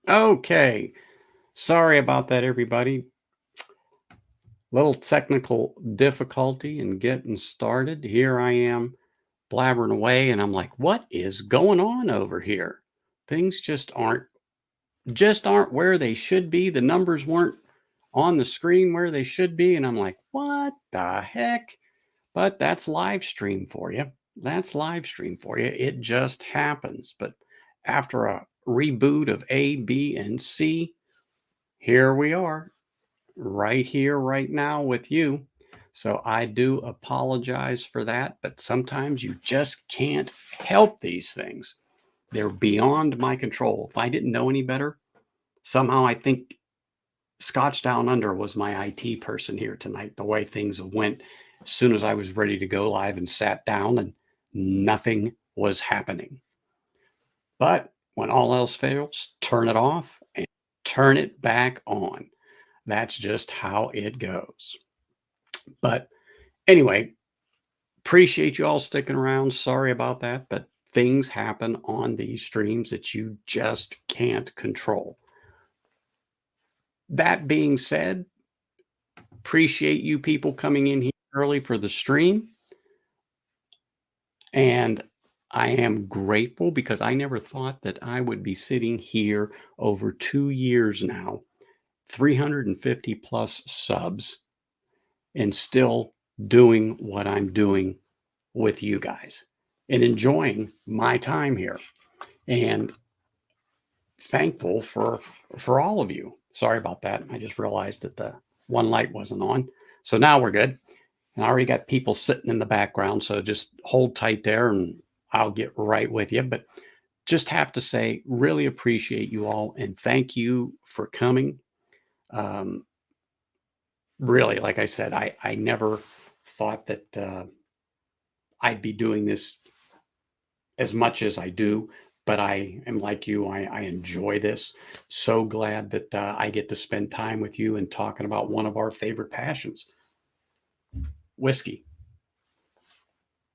Okay. Sorry about that, everybody. Little technical difficulty in getting started. Here I am blabbering away, and I'm like, what is going on over here? Things just aren't where they should be. The numbers weren't on the screen where they should be. And I'm like, what the heck? But that's live stream for you. That's live stream for you. It just happens. But after a reboot of A, B, and C, here we are, right here, right now with you. So I do apologize for that, but sometimes you just can't help these things. They're beyond my control. If I didn't know any better, somehow I think Scotch Down Under was my IT person here tonight, the way things went as soon as I was ready to go live and sat down and nothing was happening. But when all else fails, turn it off and turn it back on. That's just how it goes. But anyway, appreciate you all sticking around. Sorry about that, but things happen on these streams that you just can't control. That being said, appreciate you people coming in here early for the stream. And I am grateful because I never thought that I would be sitting here over 2 years now, 350 plus subs, and still doing what I'm doing with you guys and enjoying my time here. And thankful for all of you. Sorry about that. I just realized that the one light wasn't on. So now we're good. And I already got people sitting in the background. So just hold tight there and I'll get right with you. But just have to say, really appreciate you all and thank you for coming. Um, really, like I said, I never thought that I'd be doing this as much as I do, but I am like you. I enjoy this. So glad that I get to spend time with you and talking about one of our favorite passions, whiskey,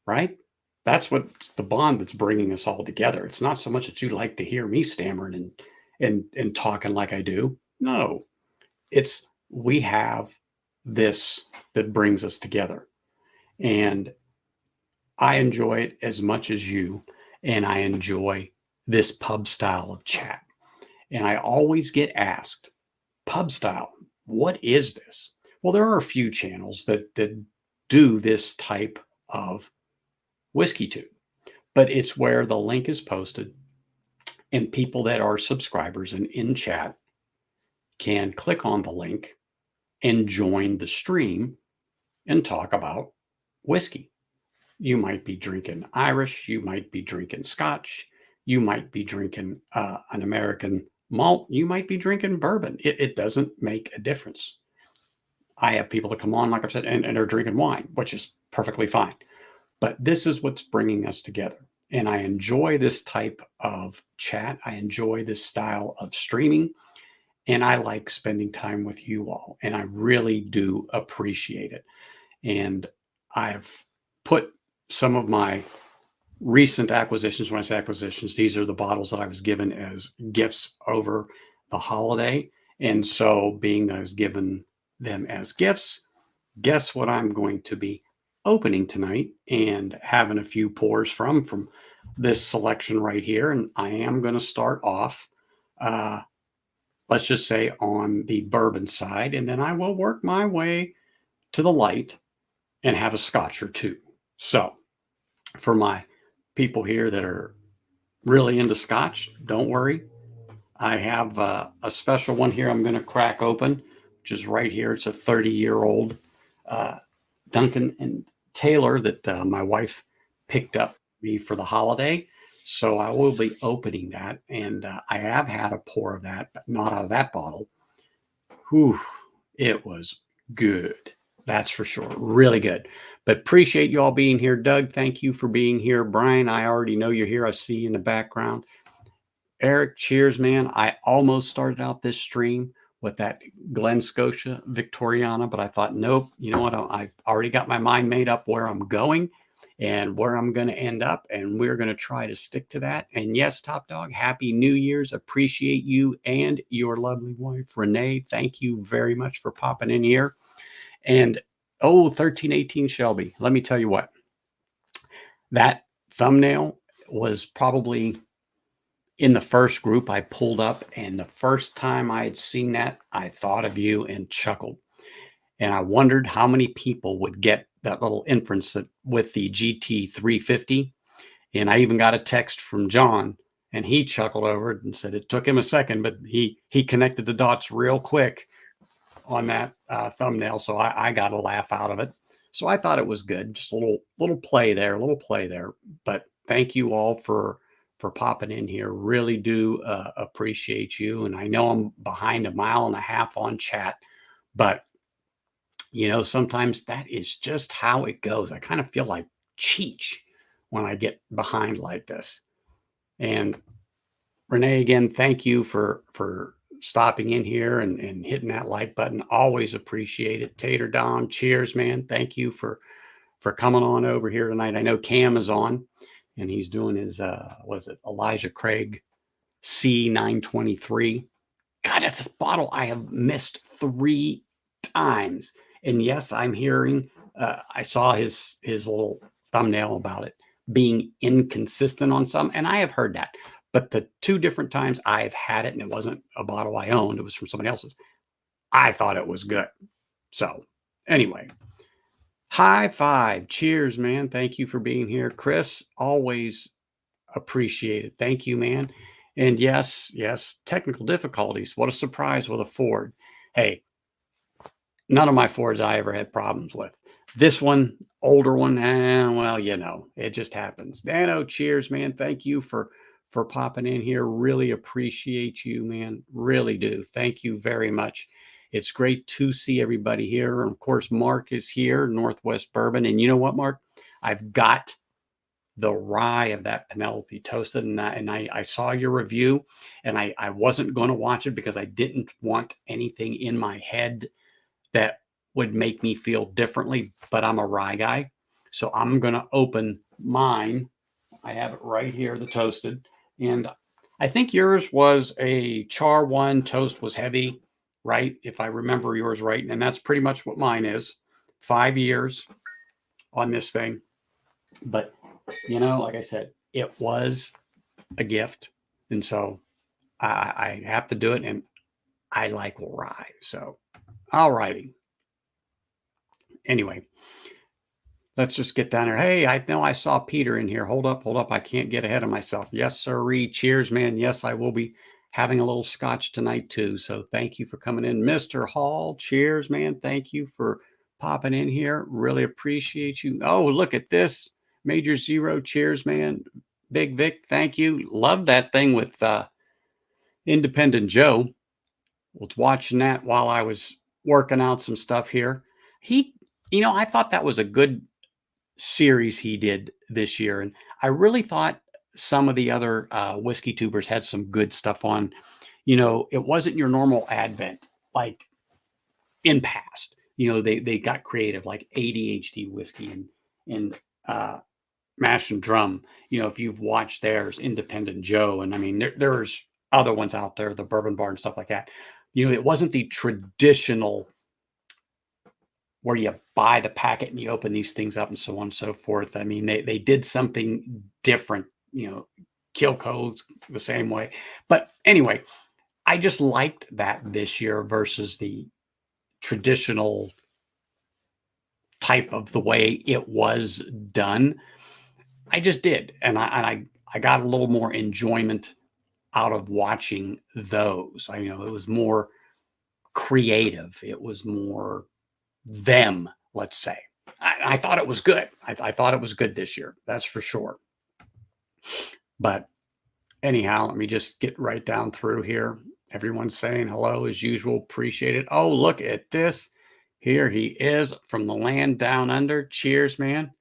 right? That's what's the bond that's bringing us all together. It's not so much that you like to hear me stammering and talking like I do. No, it's we have this that brings us together. And I enjoy it as much as you, and I enjoy this pub style of chat. And I always get asked, pub style, what is this? Well, there are a few channels that do this type of whiskey tube, but it's where the link is posted and people that are subscribers and in chat can click on the link and join the stream and talk about whiskey. You might be drinking Irish, you might be drinking Scotch, you might be drinking an American malt, you might be drinking bourbon. It doesn't make a difference. I have people that come on, like I've said, and are drinking wine, which is perfectly fine. But this is what's bringing us together. And I enjoy this type of chat. I enjoy this style of streaming. And I like spending time with you all. And I really do appreciate it. And I've put some of my recent acquisitions, when I say acquisitions, these are the bottles that I was given as gifts over the holiday. And so, being that I was given them as gifts, guess what I'm going to be opening tonight and having a few pours from this selection right here. And I am going to start off, let's just say, on the bourbon side, and then I will work my way to the light and have a scotch or two. So, for my people here that are really into scotch, don't worry. I have a special one here I'm going to crack open, which is right here. It's a 30-year-old uh, Duncan and Taylor that my wife picked up me for the holiday. So I will be opening that. And I have had a pour of that, but not out of that bottle. Whew, it was good. That's for sure. Really good. But appreciate you all being here. Doug, thank you for being here. Brian, I already know you're here. I see you in the background. Eric, cheers, man. I almost started out this stream with that Glen Scotia Victoriana, but I thought, nope, you know what? I've already got my mind made up where I'm going. and where I'm going to end up. And we're going to try to stick to that. And yes, Top Dog, Happy New Year's. Appreciate you and your lovely wife, Renee. Thank you very much for popping in here. And 1318 Shelby, let me tell you what, that thumbnail was probably in the first group I pulled up. And the first time I had seen that, I thought of you and chuckled. And I wondered how many people would get that little inference that with the GT 350. And I even got a text from John, and he chuckled over it and said it took him a second, but he connected the dots real quick on that thumbnail. So I got a laugh out of it. So I thought it was good. Just a little play there, a little play there. But thank you all for popping in here. Really do appreciate you. And I know I'm behind a mile and a half on chat, but sometimes that is just how it goes. I kind of feel like Cheech when I get behind like this. And Renee, again, thank you for stopping in here and hitting that like button. Always appreciate it. Tater Dom, cheers, man. Thank you for coming on over here tonight. I know Cam is on, and he's doing his was it Elijah Craig C923. God, that's a bottle I have missed 3 times. And yes, I'm hearing, I saw his little thumbnail about it being inconsistent on some, and I have heard that. But the 2 different times I've had it, and it wasn't a bottle I owned, it was from somebody else's, I thought it was good. So anyway, high five. Cheers, man. Thank you for being here. Chris, always appreciate it. Thank you, man. And yes, technical difficulties. What a surprise with a Ford. Hey, none of my Fords I ever had problems with. This one, older one, well, it just happens. Dano, cheers, man. Thank you for popping in here. Really appreciate you, man. Really do. Thank you very much. It's great to see everybody here. And of course, Mark is here, Northwest Bourbon. And you know what, Mark? I've got the rye of that Penelope toasted, and I saw your review, and I wasn't going to watch it because I didn't want anything in my head that would make me feel differently, but I'm a rye guy. So I'm going to open mine. I have it right here, the toasted. And I think yours was a char 1, toast was heavy, right? If I remember yours right. And that's pretty much what mine is. 5 years on this thing. But, like I said, it was a gift. And so I have to do it. And I like rye. So, all righty. Anyway, let's just get down there. Hey, I know I saw Peter in here. Hold up. I can't get ahead of myself. Yes, sirree. Cheers, man. Yes, I will be having a little scotch tonight too. So thank you for coming in. Mr. Hall, cheers, man. Thank you for popping in here. Really appreciate you. Oh, look at this. Major Zero, cheers, man. Big Vic, thank you. Love that thing with Independent Joe. Was watching that while I was working out some stuff here. I thought that was a good series he did this year. And I really thought some of the other whiskey tubers had some good stuff on. It wasn't your normal Advent like in past. They got creative, like ADHD whiskey and Mash and Drum. If you've watched theirs, Independent Joe, and I mean there's other ones out there, the Bourbon Bar and stuff like that. It wasn't the traditional where you buy the packet and you open these things up and so on and so forth. I mean, they did something different, kill codes the same way. But anyway, I just liked that this year versus the traditional type of the way it was done. I just did. And I got a little more enjoyment out of watching those. It was more creative. It was more them, let's say. I thought it was good. I thought it was good this year. That's for sure. But anyhow, let me just get right down through here. Everyone's saying hello as usual. Appreciate it. Oh, look at this. Here he is from the land down under. Cheers, man.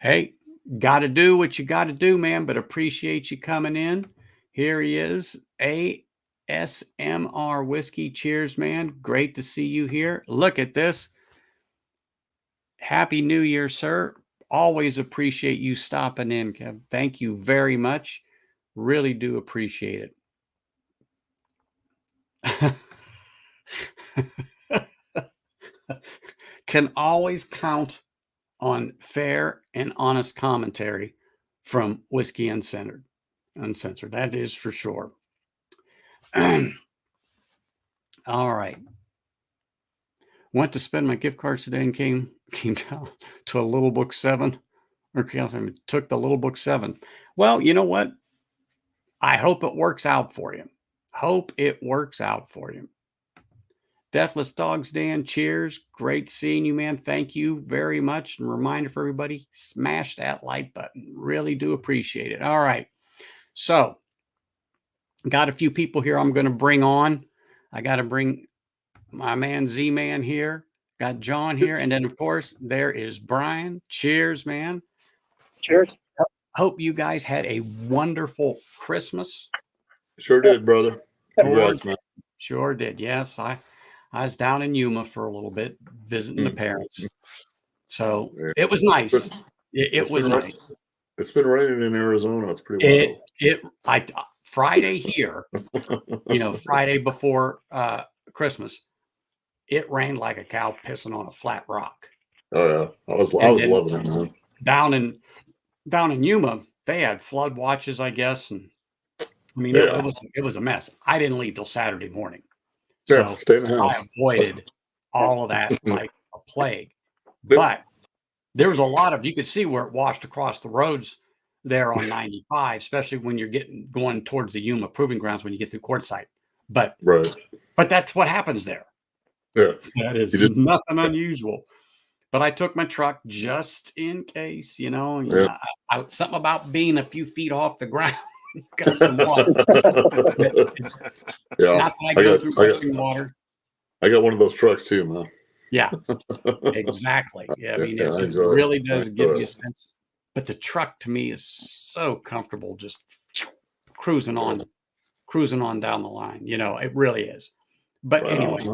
Hey, got to do what you got to do, man, but appreciate you coming in. Here he is. ASMR Whiskey. Cheers, man. Great to see you here. Look at this. Happy New Year, sir. Always appreciate you stopping in, Kev. Thank you very much. Really do appreciate it. Can always count on fair and honest commentary from Whiskey Uncensored. That is for sure. All right. Went to spend my gift cards today and came down to a Little Book 7. Or took the Little Book 7. Well, you know what? I hope it works out for you. Hope it works out for you. Deathless Dogs, Dan, cheers. Great seeing you, man. Thank you very much. And reminder for everybody, smash that like button. Really do appreciate it. All right. So, got a few people here I'm going to bring on. I got to bring my man Z-Man here. Got John here. And then, of course, there is Brian. Cheers, man. Cheers. Hope you guys had a wonderful Christmas. Sure did, brother. Congrats, man. Sure did. Yes, I was down in Yuma for a little bit visiting the parents. So it was nice. It was nice. It's been raining in Arizona. It's pretty wild. Friday here, Friday before Christmas, it rained like a cow pissing on a flat rock. Oh yeah. I was loving it, man. Down in Yuma, they had flood watches, I guess, and it was a mess. I didn't leave till Saturday morning. So stay in the house. I avoided all of that like a plague. But there was a lot of, you could see where it washed across the roads there on 95, especially when you're going towards the Yuma Proving Grounds when you get through Quartzsite. But that's what happens there. Yeah. That is nothing unusual. But I took my truck just in case, something about being a few feet off the ground. Got some water. Yeah. Not that I go through rushing water. I got one of those trucks too, man. Yeah, exactly. Yeah, I mean, it really does give you a sense. But the truck to me is so comfortable, just cruising on down the line. It really is. But anyway,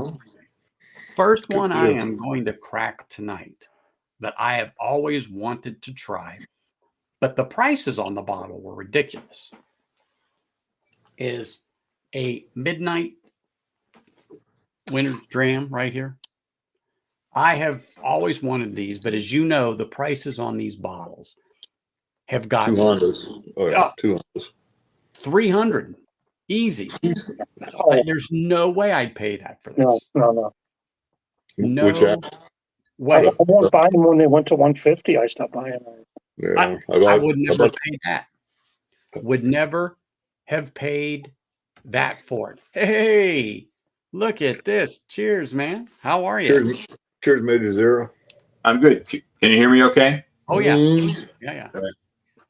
first one I am going to crack tonight that I have always wanted to try, but the prices on the bottle were ridiculous, is a Midnight Winter Dram right here. I have always wanted these, but as you know, the prices on these bottles have got 200. 300 easy. There's no way I'd pay that for this. No way. I won't buy them when they went to 150. I stopped buying them. Yeah, I would never pay that. Would never have paid that for it. Hey, look at this. Cheers, man. How are you? Cheers, Major Zero. I'm good. Can you hear me okay? Oh, yeah. Yeah.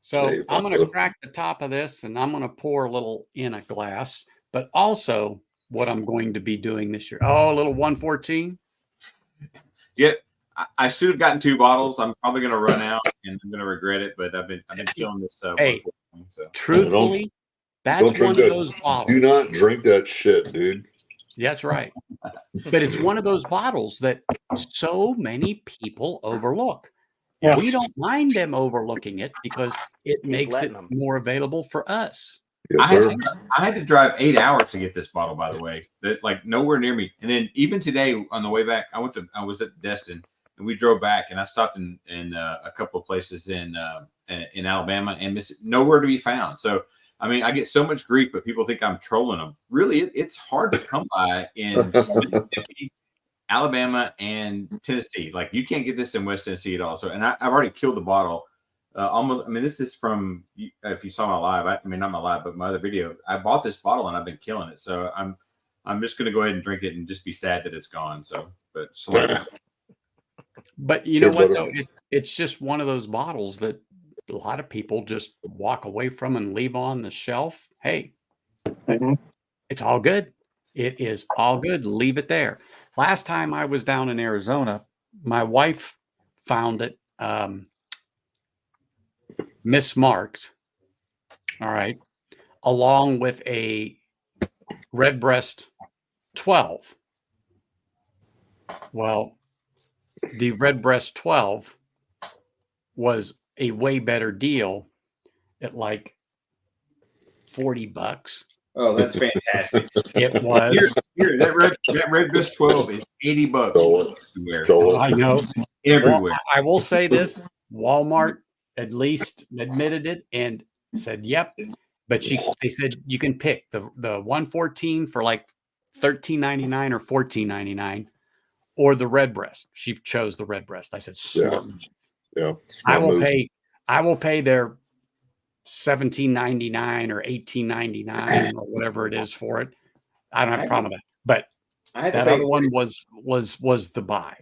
So I'm going to crack the top of this and I'm going to pour a little in a glass, but also what I'm going to be doing this year. Oh, a little 114. Yeah. I should have gotten 2 bottles. I'm probably going to run out and I'm going to regret it, but I've been killing this stuff. Hey, truthfully, that's one of those bottles. Do not drink that shit, dude. That's right. But it's one of those bottles that so many people overlook. Yeah. We don't mind them overlooking it because it makes it more available for us. Yes, I had to drive 8 hours to get this bottle, by the way. That like nowhere near me. And then even today on the way back, I was at Destin and we drove back and I stopped in a couple of places in Alabama and nowhere to be found. So I mean, I get so much grief, but people think I'm trolling them. Really, it's hard to come by in Mississippi, Alabama, and Tennessee. Like, you can't get this in West Tennessee at all. So, and I've already killed the bottle. Almost. I mean, this is from, if you saw my live, not my live, but my other video. I bought this bottle and I've been killing it. So I'm just going to go ahead and drink it and just be sad that it's gone. So, but you know what though? It's just one of those bottles that a lot of people just walk away from and leave on the shelf. Hey, It's all good. It is all good. Leave it there. Last time I was down in Arizona, my wife found it mismarked. All right. Along with a Redbreast 12. Well, the Redbreast 12 was a way better deal at like $40. Oh, that's fantastic. It was. Here, that Redbreast 12 is $80 Stole it. everywhere. Stole it. I know. Everywhere. Well, I will say this: Walmart at least admitted it and said, "Yep." But they said you can pick the 114 for like $13.99 or $14.99, or the Redbreast. She chose the Redbreast. I said, "Smart move." Yeah. I Smart will move. pay. I will pay their $17.99 or $18.99 or whatever it is for it. I don't have a problem with that. But I had to that pay other one was the buy.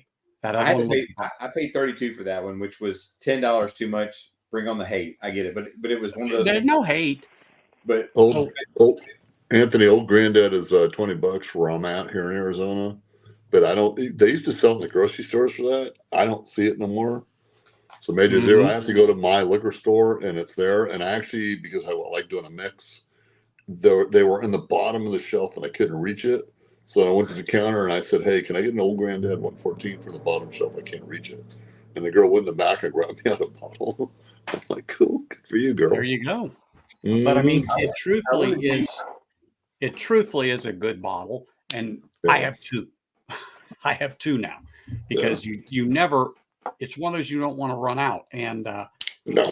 That I other had one to was pay. I paid $32 for that one, which was $10 too much. Bring on the hate. I get it, but it was one of those there's things. no hate. But Old Anthony, old granddad is $20 for where I'm at here in Arizona. But I don't. They used to sell in the grocery stores for that. I don't see it no more. So Major Zero, I have to go to my liquor store and it's there. And actually, because I like doing a mix, they were in the bottom of the shelf and I couldn't reach it. So I went to the counter and I said, "Hey, can I get an old granddad 114 for the bottom shelf? I can't reach it." And the girl went in the back and grabbed me out a bottle. I'm like, "Cool, good for you, girl." There you go. But I mean, it truthfully I is a good bottle, and Yeah. I have two. I have two now because you never. It's one of those you don't want to run out, and No.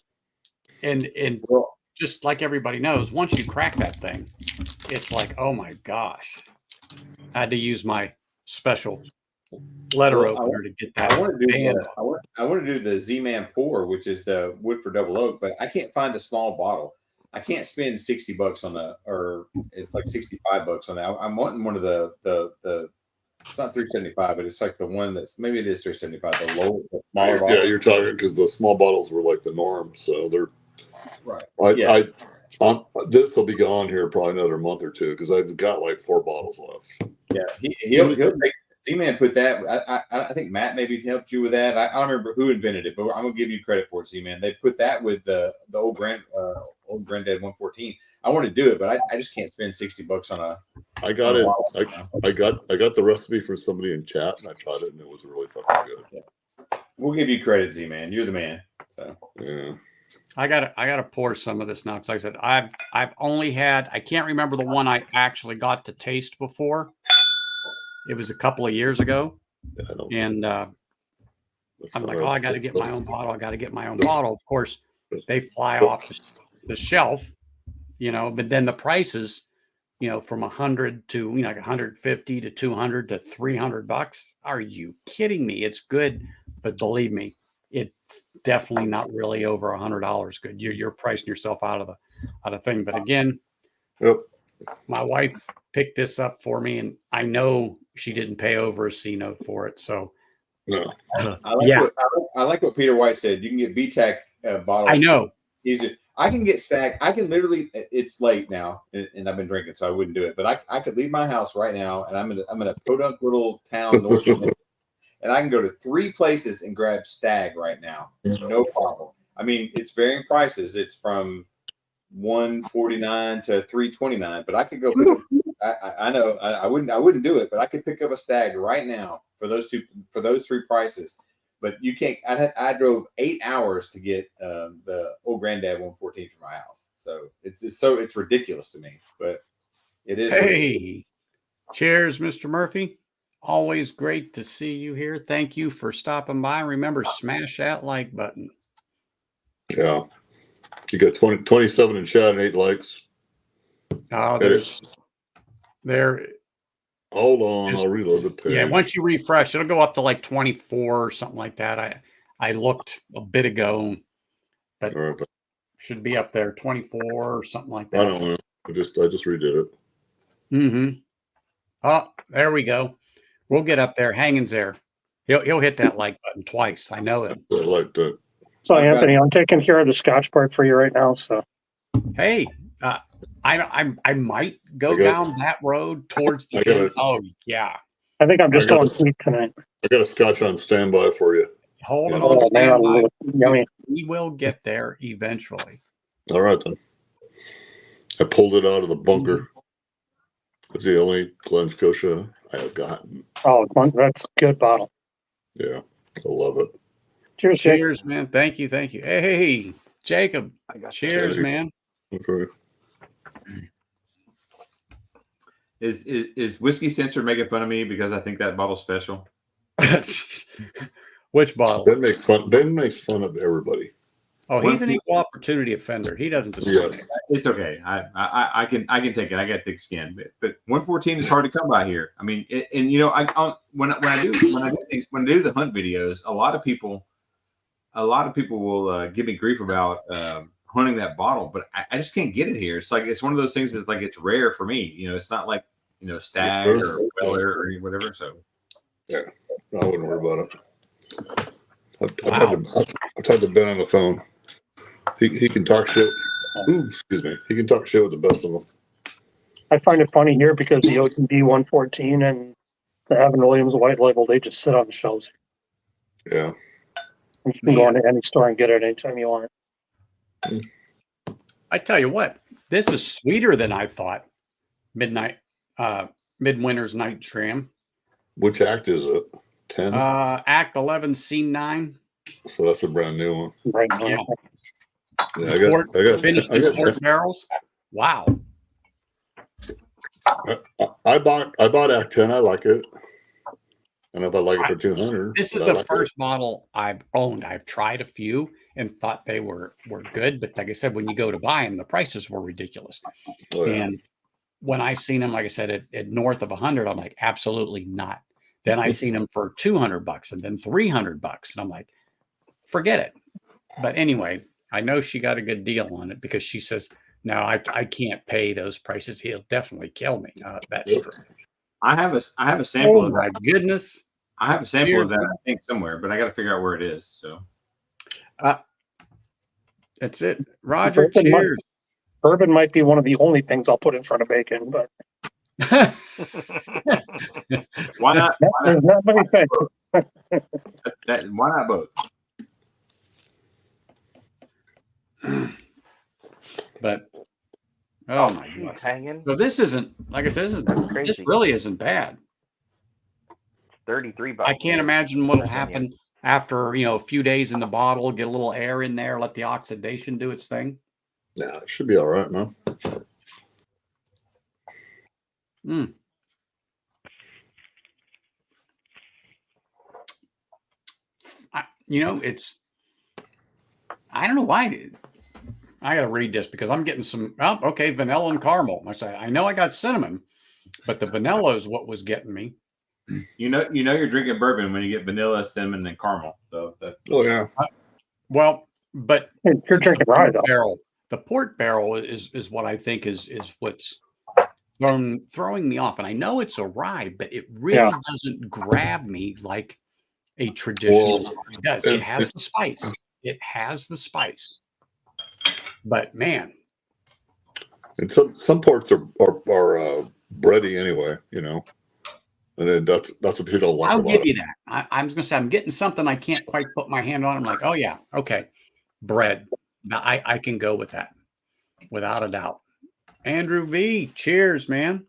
and well, just like everybody knows, once you crack that thing, it's like, oh my gosh, I had to use my special letter Well, opener to get that I want to do band. I want to do the Z-Man Pour, which is the Woodford Double Oak, but I can't find a small bottle. I can't spend $60 on or it's like $65 on that. I'm wanting one of the it's not 375, but it's like the one that's maybe it is 375, the low, the smaller bottle. Yeah, you're talking because the small bottles were like the norm, so they're right. This will be gone here probably another month or two because I've got like 4 bottles left. Yeah, he'll take Z-Man put that. I think Matt maybe helped you with that. I don't remember who invented it, but I'm gonna give you credit for it, Z-Man. They put that with the old granddad 114. I want to do it, but I just can't spend $60 on a. I got it. I got the recipe from somebody in chat and I tried it and it was really fucking good. Yeah. We'll give you credit, Z-Man. You're the man. So yeah. I gotta pour some of this now because like I said I've only had, I can't remember the one I actually got to taste before. It was a couple of years ago, and I'm like, oh, I got to get my own bottle. I got to get my own bottle. Of course, they fly off the shelf, but then the prices, from 100 to like 150 to 200 to $300. Are you kidding me? It's good, but believe me, it's definitely not really over $100 good. You're pricing yourself out of the thing. But again, my wife picked this up for me, and I know she didn't pay over a C note for it. So no. I like what Peter White said. You can get BTAC bottle. I know. Easy. I can get Stag. I can literally. It's late now, and I've been drinking, so I wouldn't do it. But I could leave my house right now, and I'm in a podunk little town, north of and I can go to 3 places and grab Stag right now, no problem. I mean, it's varying prices. It's from $149 to $329, but I could go. I know I wouldn't do it, but I could pick up a Stag right now for those 3 prices. But you can't. I drove 8 hours to get the old granddad 114 from my house, so it's ridiculous to me. But it is. Hey, cheers, Mr. Murphy. Always great to see you here. Thank you for stopping by. Remember, smash that like button. Yeah. You got 27 in chat and 8 likes. Oh, there. Hold on, I'll reload the page. Yeah, once you refresh, it'll go up to like 24 or something like that. I looked a bit ago, but should be up there 24 or something like that. I don't know. I just redid it. Mm-hmm. Oh, there we go. We'll get up there. Hanging's there. He'll hit that like button twice. I know it. I like that. So Anthony, I'm taking care of the Scotch part for you right now. So hey, I might go down that road towards the end. Oh yeah. I think I'm just going sweet tonight. I got a Scotch on standby for you. Hold on standby. Yummy. We will get there eventually. All right then. I pulled it out of the bunker. It's the only Glen Scotia I have gotten. Oh, that's a good bottle. Yeah. I love it. Cheers, Jake. Cheers, man. Thank you. Thank you. Hey, Jacob. I got Cheers, Jake. man. Okay. Is Whiskey Sensor making fun of me because I think that bottle's special? Which bottle? Ben makes fun of everybody. Oh, he's an equal opportunity offender. He doesn't discriminate. Yes. It's okay. I can take it. I got thick skin, but 114 is hard to come by here. I mean, and you know, when I do the hunt videos, a lot of people will give me grief about hunting that bottle, but I just can't get it here. It's like it's one of those things that's like it's rare for me. You know, it's not like stag or Weller or whatever. So Yeah, I wouldn't worry about it. I talked to Ben on the phone. He can talk shit. Ooh, excuse me. He can talk shit with the best of them. I find it funny here because the OTB 114 and the Evan Williams white label, they just sit on the shelves. Yeah. You can go into any store and get it anytime you want. I tell you what, this is sweeter than I thought. Midwinter's Night Tram. Which act is it? 10? Act 11, Scene 9. So that's a brand new one. Right now. Yeah. Yeah, I got finished in 4 barrels. Wow. I bought Act 10. I like it. And if I like it for 200. This is the first bottle I've owned. I've tried a few and thought they were good, but like I said, when you go to buy them, the prices were ridiculous. Oh, yeah. And when I seen them, like I said, at north of 100, I'm like, absolutely not. Then I seen them for $200 and then $300, and I'm like, forget it. But anyway, I know she got a good deal on it because she says, no, I can't pay those prices. He'll definitely kill me. That's true. I have a sample Oh of my that. goodness. I have a sample of that, I think, somewhere, but I got to figure out where it is. So That's it. Roger, Bourbon cheers. Bourbon might be one of the only things I'll put in front of bacon, but why not? there's not many things. Why not both? But oh my She's god. hanging. So this isn't, like I said, That's crazy. this really isn't bad. $33. I can't imagine what'll happen after a few days in the bottle, get a little air in there, let the oxidation do its thing. Yeah, it should be all right, man. I don't know why. I got to read this because I'm getting some. Oh, okay, vanilla and caramel. I know I got cinnamon, but the vanilla is what was getting me. You know you're drinking bourbon when you get vanilla, cinnamon, and caramel. So Oh, yeah. Well, but You're drinking rye, though. the port barrel is what I think is what's throwing me off. And I know it's a rye, but it really doesn't grab me like a traditional rye does. It has the spice. It has the spice. But man, And some ports are bready anyway, And then that's what people don't like I'll about give it. you that. I'm just gonna say I'm getting something I can't quite put my hand on. I'm like, oh yeah, okay, bread. Now I can go with that without a doubt. Andrew V, cheers, man.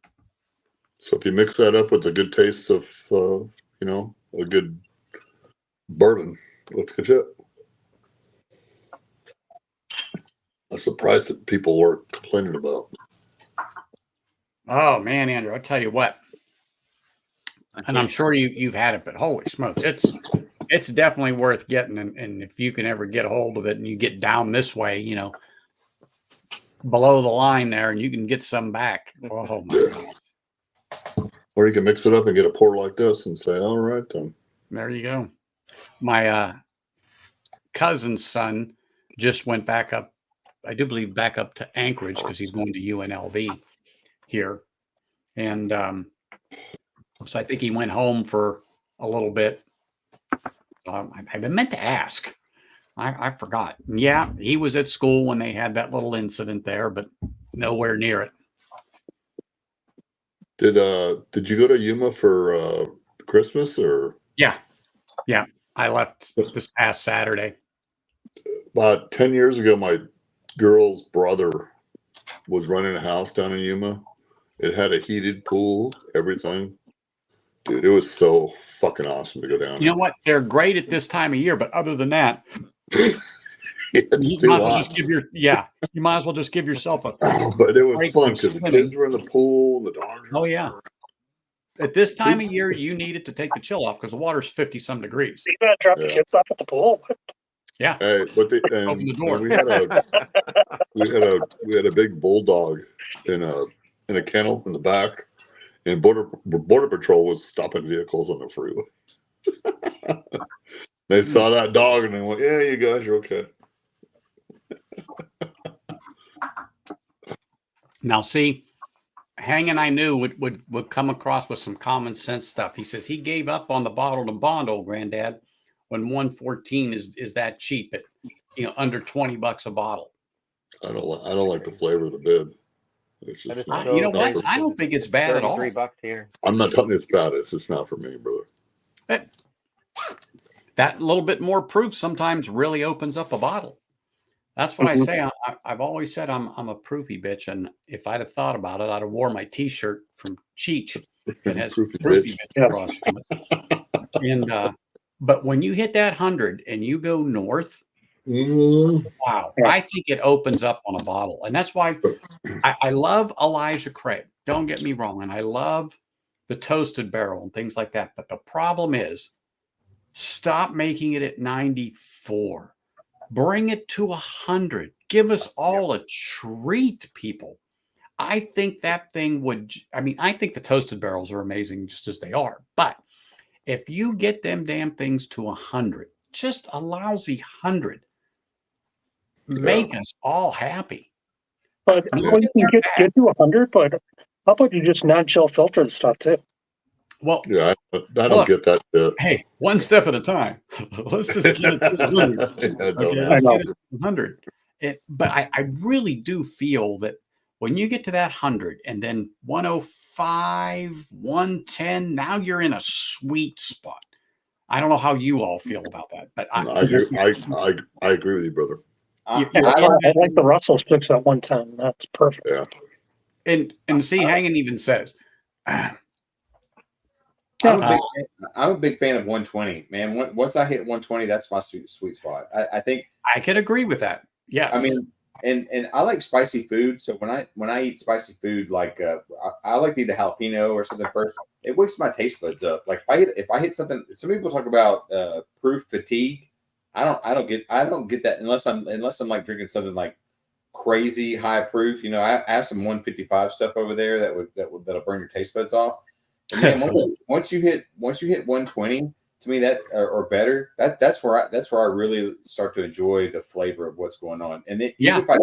So if you mix that up with a good taste of, a good bourbon, let's get it. I'm surprised that people were complaining about. Oh man, Andrew, I'll tell you what. And I'm sure you've had it, but holy smokes, it's definitely worth getting. And if you can ever get a hold of it and you get down this way, below the line there, and you can get some back. Oh my God. Or you can mix it up and get a pour like this and say, all right, then. There you go. My cousin's son just went back up, I do believe back up to Anchorage because he's going to UNLV here. And so I think he went home for a little bit. I've been meant to ask. I forgot. Yeah, he was at school when they had that little incident there, but nowhere near it. Did you go to Yuma for Christmas or? Yeah. I left this past Saturday. About 10 years ago, my girl's brother was running a house down in Yuma. It had a heated pool, everything. Dude, it was so fucking awesome to go down You know what? They're great at this time of year, but other than that, there. It's you too might as well hot. just you might as well just give yourself a But it was break fun from because the swimming. kids were in the pool and the dogs were Oh yeah. At this time of year, you needed to take the chill off because the water's 50 some degrees. So you gotta drop the Yeah. kids off at the pool? Yeah. Hey, but Open the door. and we had a big bulldog in a kennel in the back, and border patrol was stopping vehicles on the freeway. They saw that dog and they went, "Yeah, you guys are okay." Now, see, Hangin' I knew would come across with some common sense stuff. He says he gave up on the bottle to bond, old granddad, when 114 is that cheap at under $20 a bottle. I don't like the flavor of the bib. It's That just is not. You know so what? I don't think it's bad at all. $33 here. I'm not telling you it's bad. It's just not for me, brother. That little bit more proof sometimes really opens up a bottle. That's what I say. I've always said I'm a proofy bitch, and if I'd have thought about it, I'd have wore my T-shirt from Cheech that has Proofy proofy bitch. bitch across from it. And but when you hit that 100 and you go north, wow, Yeah. I think it opens up on a bottle, and that's why I love Elijah Craig. Don't get me wrong, and I love the Toasted Barrel and things like that. But the problem is, stop making it at 94. Bring it to 100. Give us all a treat, people. I think that thing would. I mean, I think the Toasted Barrels are amazing just as they are. But if you get them damn things to 100, just a lousy 100, make us all happy. But well, you can get to 100, but how about you just non-chill filter the stuff too? Well, Yeah, I don't Look. get that shit. hey, one step at a time. Let's just get it to 100. Yeah, don't Okay, ask let's I get it to 100. But I really do feel that when you get to that 100 and then 105, 110, now you're in a sweet spot. I don't know how you all feel about that, but I agree with you, brother. You- Yeah, you're I like the Russell sticks at 110. That's perfect. Yeah. and see, Hangin' even says, I'm a big fan of 120, man. Once I hit 120, that's my sweet spot. I think I can agree with that. Yes. I mean, and I like spicy food. So when I eat spicy food, like I like to eat a jalapeno or something first. It wakes my taste buds up. Like if I hit something, some people talk about proof fatigue. I don't get that unless I'm like drinking something like crazy high proof. I have some 155 stuff over there that'll burn your taste buds off. And man, once you hit 120, to me that or better, that's where I really start to enjoy the flavor of what's going on. And even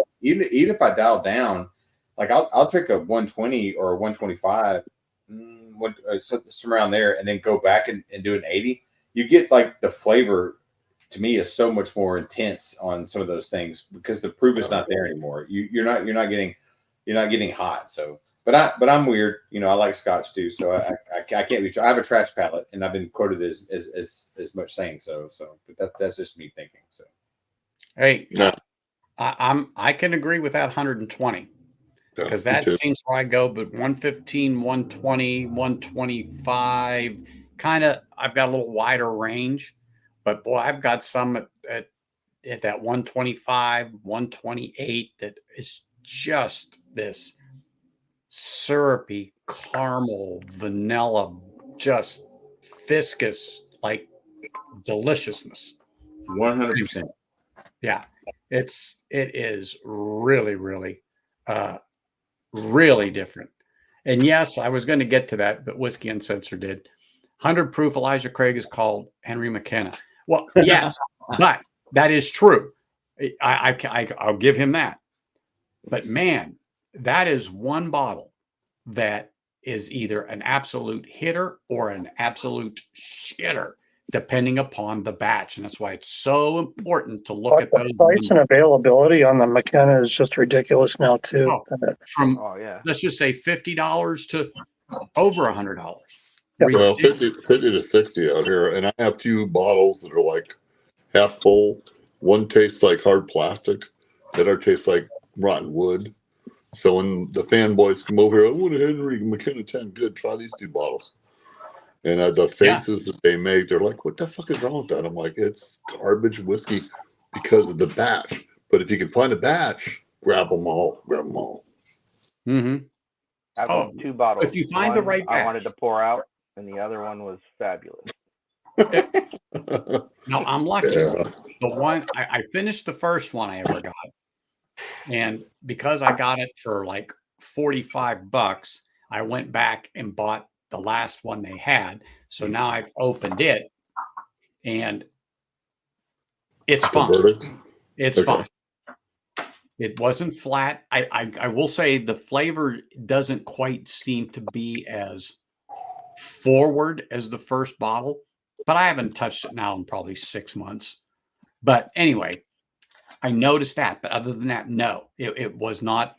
if I dial down, like I'll drink a 120 or a 125, somewhere around there, and then go back and do an 80. You get like the flavor. To me, is so much more intense on some of those things because the proof is not there anymore. You're not getting hot. So, but I'm weird. I like Scotch too. So I can't be. I have a trash palate, and I've been quoted as much saying so. But that's just me thinking. So, hey, Yeah. I can agree with that 120 because that seems where I go. But 115, 120, 125, kind of. I've got a little wider range. But boy, I've got some at that 125, 128 that is just this syrupy caramel, vanilla, just viscous, like deliciousness. 100%. Yeah, it is really, really, really different. And yes, I was going to get to that, but Whiskey Uncensored did. 100 proof Elijah Craig is called Henry McKenna. Well, yes, but that is true. I'll give him that. But man, that is one bottle that is either an absolute hitter or an absolute shitter, depending upon the batch. And that's why it's so important to look But at the those. price and availability on the McKenna is just ridiculous now too. From yeah. let's just say $50 to over $100. Well, 50 to 60 out here, and I have two bottles that are like half full. One tastes like hard plastic, the other tastes like rotten wood. So when the fanboys come over here, I want a Henry McKenna 10. Good, try these two bottles. And the faces that they make, they're like, what the fuck is wrong with that? I'm like, it's garbage whiskey because of the batch. But if you can find a batch, grab them all. Mm-hmm. I've owned 2 bottles. If you find the One right I batch. wanted to pour out, and the other one was fabulous. No, I'm lucky. Yeah. The one I finished the first one I ever got. And because I got it for like $45, I went back and bought the last one they had. So now I've opened it and it's fine. It's fine. It wasn't flat. I will say the flavor doesn't quite seem to be as forward as the first bottle, but I haven't touched it now in probably 6 months. But anyway, I noticed that. But other than that, no, it was not.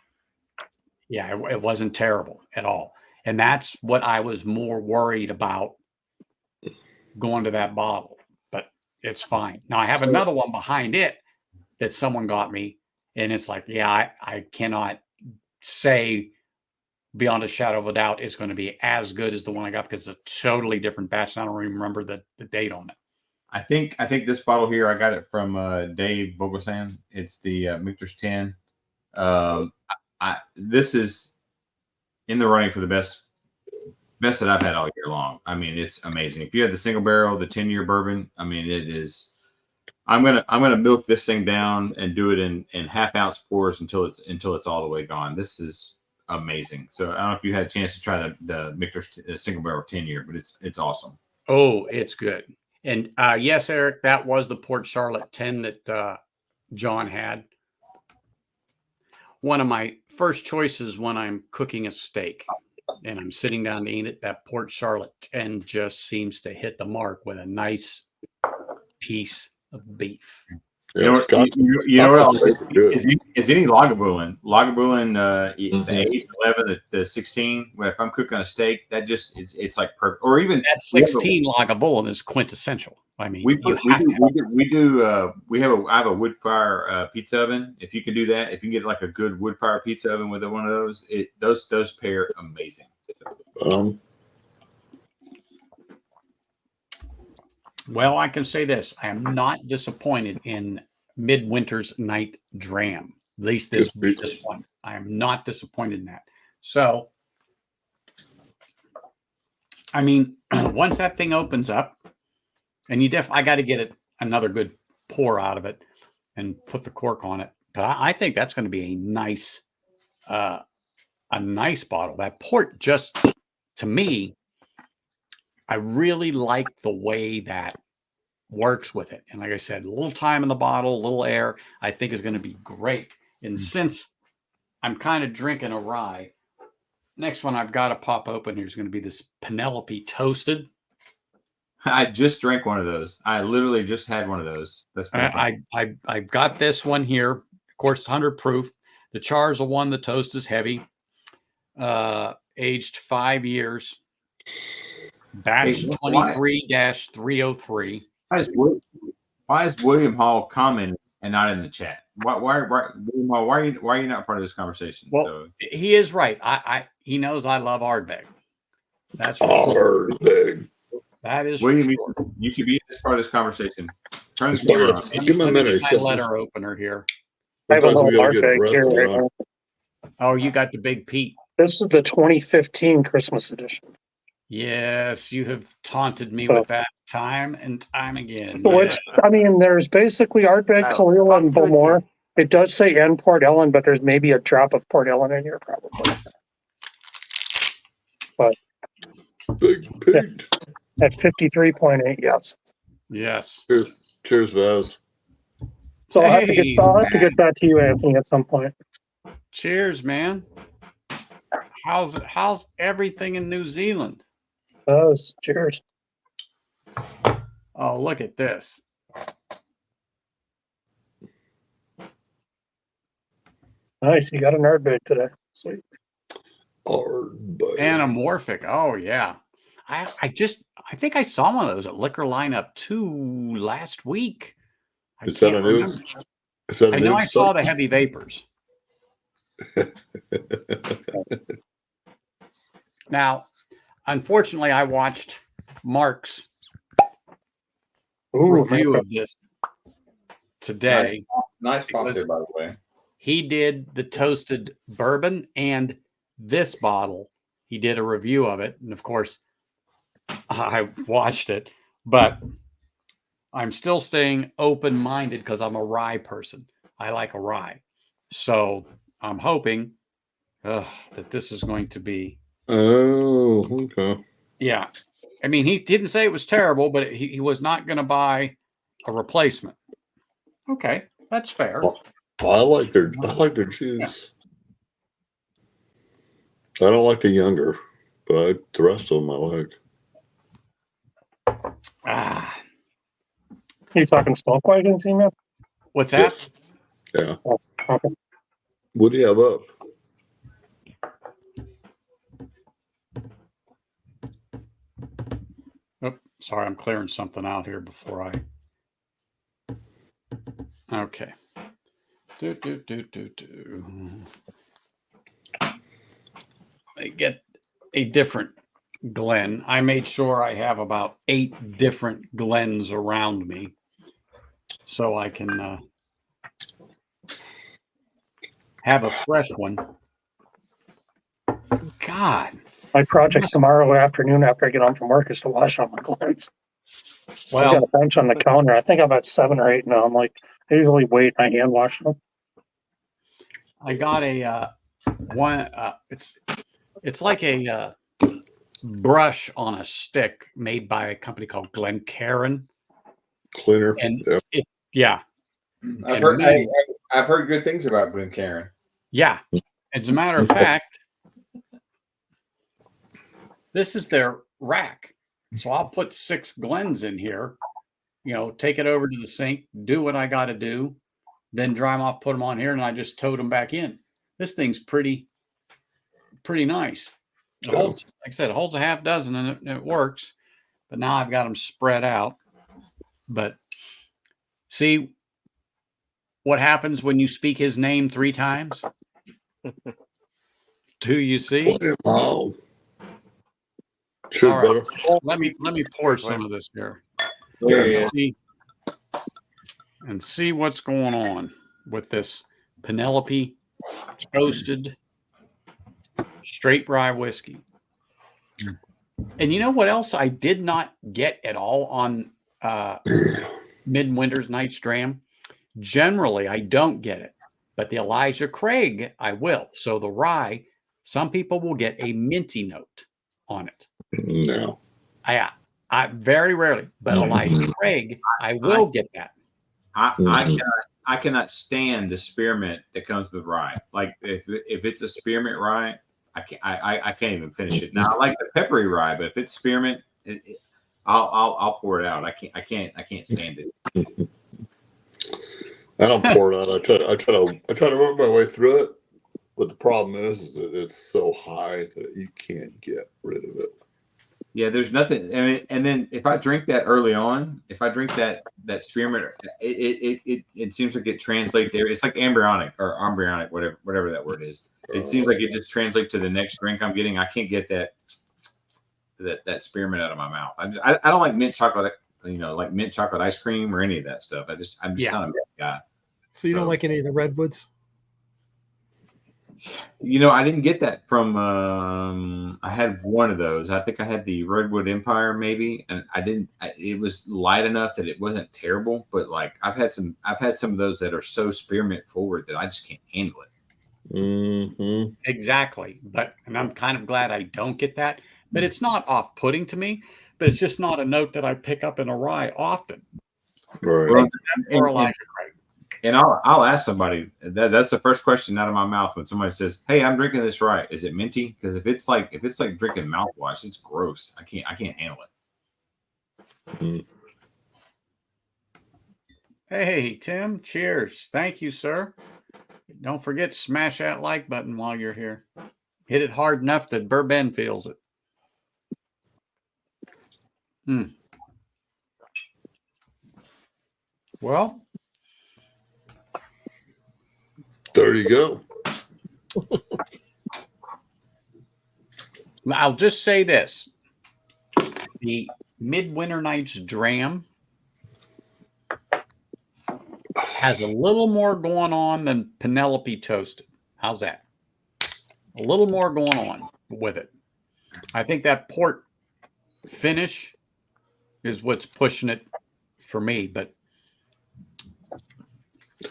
Yeah, it wasn't terrible at all. And that's what I was more worried about going to that bottle. But it's fine. Now I have another one behind it that someone got me. And it's like, yeah, I cannot say beyond a shadow of a doubt it's going to be as good as the one I got because it's a totally different batch. And I don't even remember the date on it. I think this bottle here, I got it from Dave Bogosan. It's the Michter's 10. This is in the running for the best that I've had all year long. I mean, it's amazing. If you have the single barrel, the 10-year bourbon, I mean, it is. I'm gonna milk this thing down and do it in half-ounce pours until it's all the way gone. This is amazing. So I don't know if you had a chance to try the Michter's single barrel 10-year, but it's awesome. Oh, it's good. And yes, Eric, that was the Port Charlotte 10 that John had. One of my first choices when I'm cooking a steak and I'm sitting down to eat it, that Port Charlotte 10 just seems to hit the mark with a nice piece of beef. You know what else is any Lagavulin? Lagavulin, the 8, 11, the 16. If I'm cooking a steak, that just it's like perfect. Or even that 16 Lagavulin is quintessential. I mean, I have a wood fire pizza oven. If you can do that, if you can get like a good wood fire pizza oven with one of those, those pair amazing. Well, I can say this: I am not disappointed in Midwinter's Night Dram. At least this one, I am not disappointed in that. So, I mean, once that thing opens up, and I got to get it another good pour out of it and put the cork on it. But I think that's going to be a nice bottle. That port just, to me, I really like the way that works with it. And like I said, a little time in the bottle, a little air, I think is going to be great. And since I'm kind of drinking a rye, next one I've got to pop open here is going to be this Penelope Toasted. I just drank one of those. I literally just had one of those. That's I've got this one here. Of course, it's 100 proof. The char's a one. The toast is heavy. Aged 5 years. Batch 23-303. Why is William Hall commenting and not in the chat? William Hall, why are you not part of this conversation? Well, he is right. He knows I love Ardbeg. That's Ardbeg. That is William. You should be part of this conversation. Turn this camera on. Give him a minute. My letter opener here. I have a little Ardbeg here right now. Oh, you got the Big Pete. This is the 2015 Christmas edition. Yes, you have taunted me with that time and time again. So there's basically Ardbeg, Kalila, and Bowmore. It does say N Port Ellen, but there's maybe a drop of Port Ellen in here, probably. But Big Pete. At 53.8, yes. Yes. Cheers, Vaz. So I'll have to get that to you, Anthony, at some point. Cheers, man. How's everything in New Zealand? Cheers. Oh, look at this. Nice. You got an Ardbeg today. Sweet. Ardbeg. Anamorphic. Oh, yeah. I think I saw one of those at Liquor Lineup 2 last week. I know I saw the Heavy Vapors. Now, unfortunately, I watched Mark's Ooh, review of this today. Nice pop Because there, by the way. he did the toasted bourbon and this bottle. He did a review of it. And of course, I watched it, but I'm still staying open-minded because I'm a rye person. I like a rye. So I'm hoping that this is going to be. Oh, okay. Yeah. I mean, he didn't say it was terrible, but he was not going to buy a replacement. Okay. That's fair. Well, I like their juice. I don't like the younger, but the rest of them I like. Ah, You talking smoke wagons, man? what's that? Yes. Yeah. Oh, okay. What do you have up? Oh, sorry, I'm clearing something out here before I. Okay. Do. I get a different Glen. I made sure I have about 8 different Glens around me so I can have a fresh one. God. My project tomorrow afternoon after I get home from work is to wash all my Glens. I've got Well, a bunch on the counter. I think I'm at 7 or 8 now. I'm like, I usually wait and I hand wash them. I got a one. It's like a brush on a stick made by a company called Glencairn. Cleaner. And Yeah. yeah, I've And heard me- I've heard good things about Glencairn. yeah. As a matter of fact, this is their rack. So I'll put 6 Glens in here, take it over to the sink, do what I got to do, then dry them off, put them on here, and I just tote them back in. This thing's pretty nice. It holds, like I said, it holds a half dozen and it works. But now I've got them spread out. But see what happens when you speak his name 3 times? Do you see? Oh. Sure, All right. brother. Let me pour some of this here. Yeah. And see what's going on with this Penelope toasted straight rye whiskey. And you know what else I did not get at all on Midwinter's Night's Dram? Generally, I don't get it, but the Elijah Craig, I will. So the rye, some people will get a minty note on it. No. I very rarely, but Elijah Craig, I will get that. I cannot stand the spearmint that comes with rye. Like if it's a spearmint rye, I can't even finish it. Now I like the peppery rye, but if it's spearmint, I'll pour it out. I can't stand it. I don't pour it out. I try to work my way through it, but the problem is that it's so high that you can't get rid of it. Yeah, there's nothing. And then if I drink that early on, if I drink that spearmint, it seems like it translates there. It's like embryonic, whatever that word is. It seems like it just translates to the next drink I'm getting. I can't get that spearmint out of my mouth. I don't like mint chocolate, like mint chocolate ice cream or any of that stuff. I'm just not a mint guy. So you don't like any of the redwoods? I didn't get that from. I had one of those. I think I had the Redwood Empire, maybe, and I didn't. It was light enough that it wasn't terrible, but like I've had some of those that are so spearmint forward that I just can't handle it. Mm-hmm. Exactly. And I'm kind of glad I don't get that. But it's not off-putting to me. But it's just not a note that I pick up in a rye often. Right. Or Elijah Craig. And I'll ask somebody. That's the first question out of my mouth when somebody says, "Hey, I'm drinking this rye. Is it minty?" Because if it's like drinking mouthwash, it's gross. I can't handle it. Mm. Hey, Tim. Cheers. Thank you, sir. Don't forget to smash that like button while you're here. Hit it hard enough that Bourbon feels it. Well, There you go. I'll just say this. The Midwinter Night's Dram has a little more going on than Penelope Toasted. How's that? A little more going on with it. I think that port finish is what's pushing it for me, but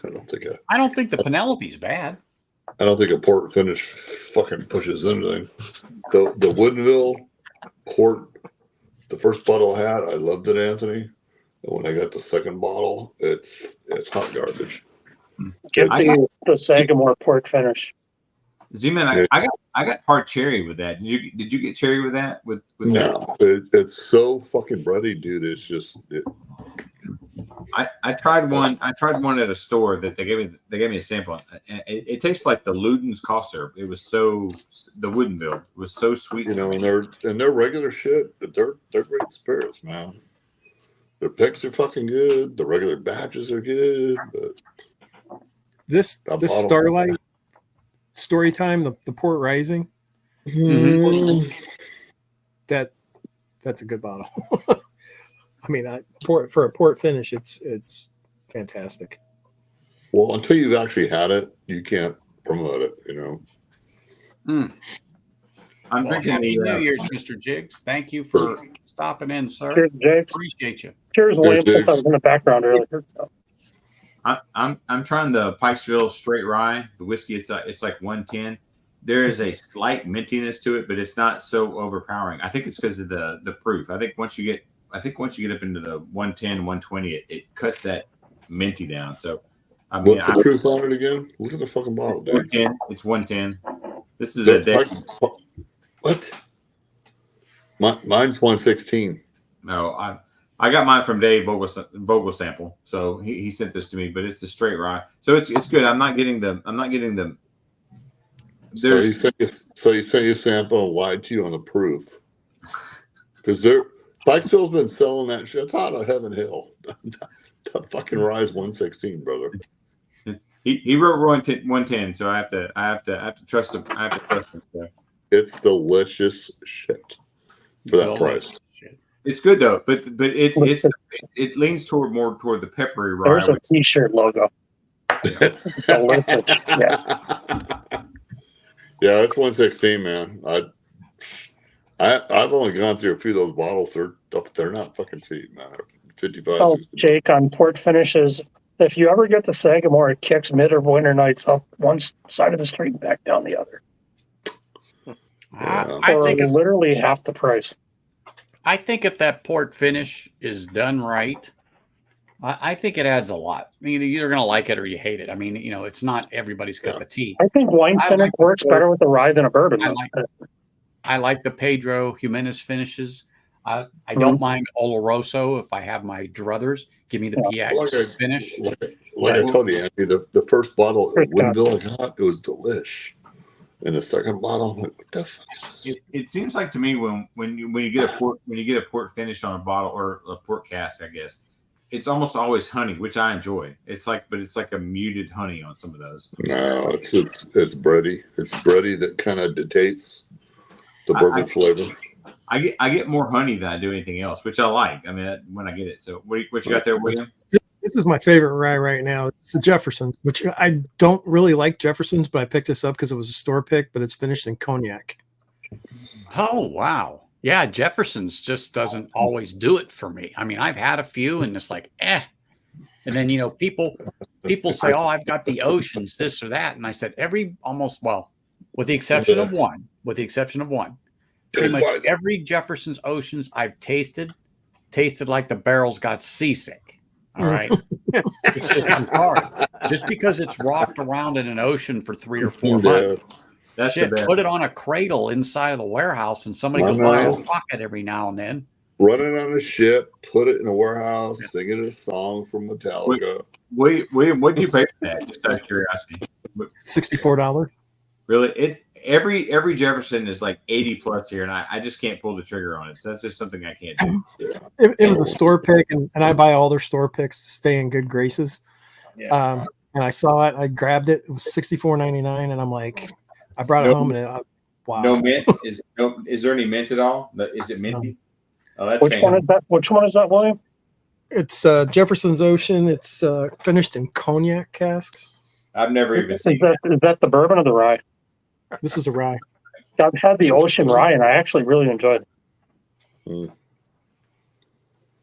I don't think the Penelope's bad. I don't think a port finish fucking pushes anything. The Woodinville port, the first bottle I had, I loved it, Anthony. And when I got the second bottle, it's hot garbage. Give the Sagamore port finish. Z-Man, I got hard cherry with that. Did you get cherry with that? With No, it's so fucking bready, dude. It's just. I tried one. I tried one at a store that they gave me a sample. And it tastes like the Luden's cough syrup. It was the Woodinville was so sweet. You know, and their regular shit, they're great spirits, man. Their picks are fucking good. The regular batches are good, but This Starlight story time, the port rising. Mm-hmm. That's a good bottle. I mean, for a port finish, it's fantastic. Well, until you've actually had it, you can't promote it. You know. I'm drinking Happy New Year's, Mr. Jigs. Thank you for stopping in, sir. Cheers, Jigs. Appreciate you. Cheers, William. I was in the background earlier. So. I'm trying the Pikesville Straight Rye, the whiskey. It's like 110. There is a slight mintiness to it, but it's not so overpowering. I think it's because of the proof. I think once you get up into the 110, 120, it cuts that minty down. So I mean, what's the proof on it again? Look at the fucking bottle, dude. 110. It's 110. This is a day. What? Mine's 116. No, I got mine from Dave Vogel sample. So he sent this to me, but it's the straight rye. So it's good. I'm not getting them. So you sent your sample and lied to you on the proof. Because Pikesville's been selling that shit. It's out of Heaven Hill. The fucking Rise 116, brother. He wrote 110, so I have to trust him. I have to trust him. So. It's delicious shit for that price. It's good though, but it leans more toward the peppery rye. There's a T-shirt logo. Delicious. Yeah, it's 116, man. I've only gone through a few of those bottles. They're not fucking cheap, man. They're 55. Oh, 60. Jake, on port finishes, if you ever get to Sagamore, it kicks Midwinter Nights up one side of the street and back down the other. I think literally half the price. I think if that port finish is done right, I think it adds a lot. I mean, you're either going to like it or you hate it. I mean, it's not everybody's cup of tea. I think wine finish works better with a rye than a bourbon. I like the Pedro Jimenez finishes. I don't mind Oloroso if I have my druthers. Give me the PX finish. Like I told you, Andy, the first bottle at Woodinville I got, it was delish. And the second bottle, I'm like, what the fuck? It seems like to me when you get a port finish on a bottle or a port cask, I guess it's almost always honey, which I enjoy. It's like a muted honey on some of those. No, it's bready. It's bready that kind of dictates the bourbon flavor. I get more honey than I do anything else, which I like. I mean, when I get it. So what you got there, William? This is my favorite rye right now. It's the Jefferson's, which I don't really like Jefferson's, but I picked this up because it was a store pick, but it's finished in cognac. Oh, wow. Yeah, Jefferson's just doesn't always do it for me. I mean, I've had a few and it's like, And then, people say, oh, I've got the Oceans, this or that. And I said, with the exception of one, pretty much every Jefferson's Oceans I've tasted like the barrels got seasick. All right. It's just, I'm sorry. Just because it's rocked around in an ocean for 3 or 4 months. That's put it on a cradle inside of the warehouse and somebody could buy a pocket every now and then. Run it on a ship, put it in a warehouse, sing it a song from Metallica. William, what do you pay for that? Just out of curiosity. $64. Really? It's every Jefferson is like 80 plus here, and I just can't pull the trigger on it. So that's just something I can't do. It was a store pick, and I buy all their store picks to stay in good graces. Yeah. And I saw it, I grabbed it. It was $64.99, and I'm like, I brought it home, and wow. No mint? Is there any mint at all? Is it minty? Oh, that's Which one is that? Which one is that, William? It's Jefferson's Ocean. It's finished in cognac casks. I've never even Is seen that the bourbon or the rye? This is a rye. I've had the Ocean Rye, and I actually really enjoyed it.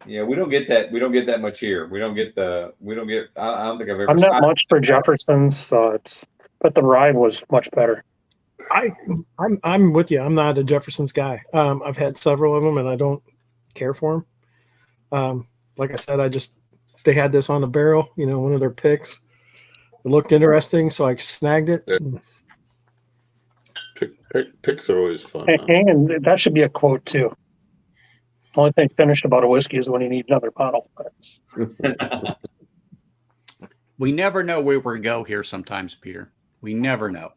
Yeah, we don't get that. We don't get that much here. We don't get. I don't think I've ever. I'm not much for Jefferson's, so but the rye was much better. I'm with you. I'm not a Jefferson's guy. I've had several of them, and I don't care for them. Like I said, they had this on the barrel. One of their picks. It looked interesting, so I snagged it. Yeah. Picks are always fun. And that should be a quote too. Only thing finished about a whiskey is when you need another bottle. We never know where we're going to go here sometimes, Peter. We never know.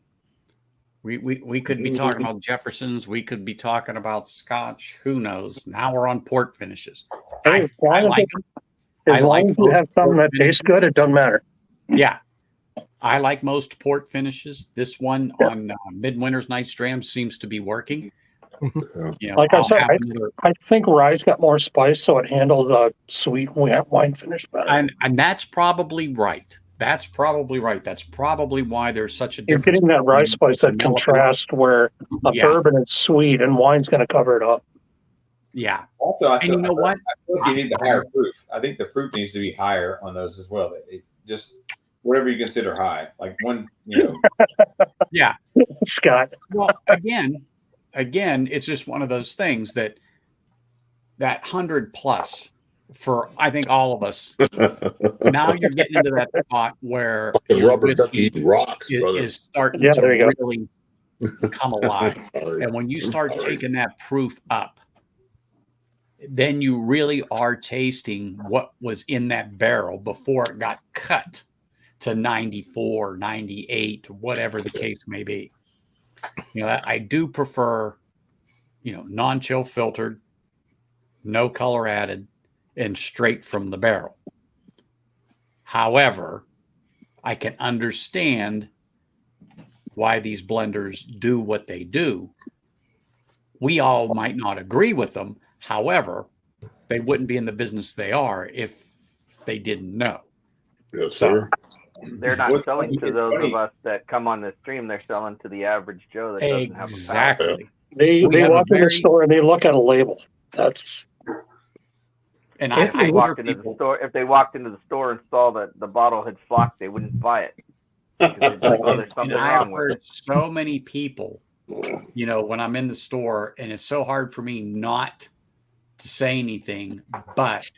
We could be talking about Jefferson's. We could be talking about Scotch. Who knows? Now we're on port finishes. Hey, I like them. As long as you have something that tastes good, it doesn't matter. Yeah. I like most port finishes. This one on Midwinter's Night's Dram seems to be working. Like I said, I think rye's got more spice, so it handles a sweet wine finish better. And that's probably right. That's probably right. That's probably why there's such a difference. You're getting that rye spice, that contrast where a bourbon is sweet and wine's going to cover it up. Yeah. Also, I you know what? I feel like you need the higher proof. I think the proof needs to be higher on those as well. Just whatever you consider high, like one, Yeah. Scott. Well, again, it's just one of those things that 100 plus for, I think, all of us. Now you're getting into that spot where rubber ducky rocks, is starting to really come alive. And when you start taking that proof up, then you really are tasting what was in that barrel before it got cut to 94, 98, whatever the case may be. I do prefer, non-chill filtered, no color added, and straight from the barrel. However, I can understand why these blenders do what they do. We all might not agree with them. However, they wouldn't be in the business they are if they didn't know. Yes, sir. They're not selling to those of us that come on the stream. They're selling to the average Joe that doesn't have a palate. They walk in the store and they look at a label. That's. And if they walked into the store and saw that the bottle had flocked, they wouldn't buy it. There's something wrong with it. So many people, when I'm in the store, and it's so hard for me not to say anything, but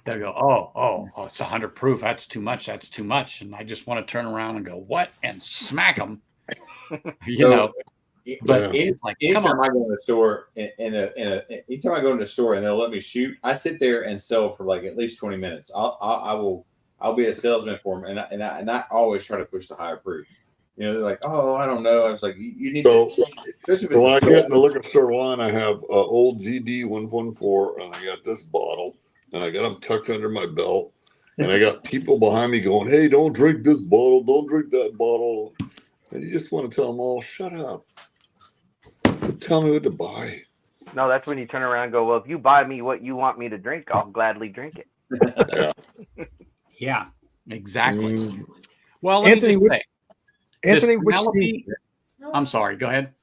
they'll go, oh, it's 100 proof. That's too much. That's too much. And I just want to turn around and go, what? And smack them. But it's like, anytime I go in the store, anytime I go in the store and they'll let me shoot, I sit there and sell for like at least 20 minutes. I'll be a salesman for them, and I always try to push the higher proof. They're like, oh, I don't know. I was like, you need to. Especially when I get in the liquor store line, I have old GD 114, and I got this bottle, and I got them tucked under my belt, and I got people behind me going, hey, don't drink this bottle, don't drink that bottle, and you just want to tell them all, shut up. Tell me what to buy. No, that's when you turn around and go, well, if you buy me what you want me to drink, I'll gladly drink it. Yeah, exactly. Well, Anthony, I'm sorry. Go ahead.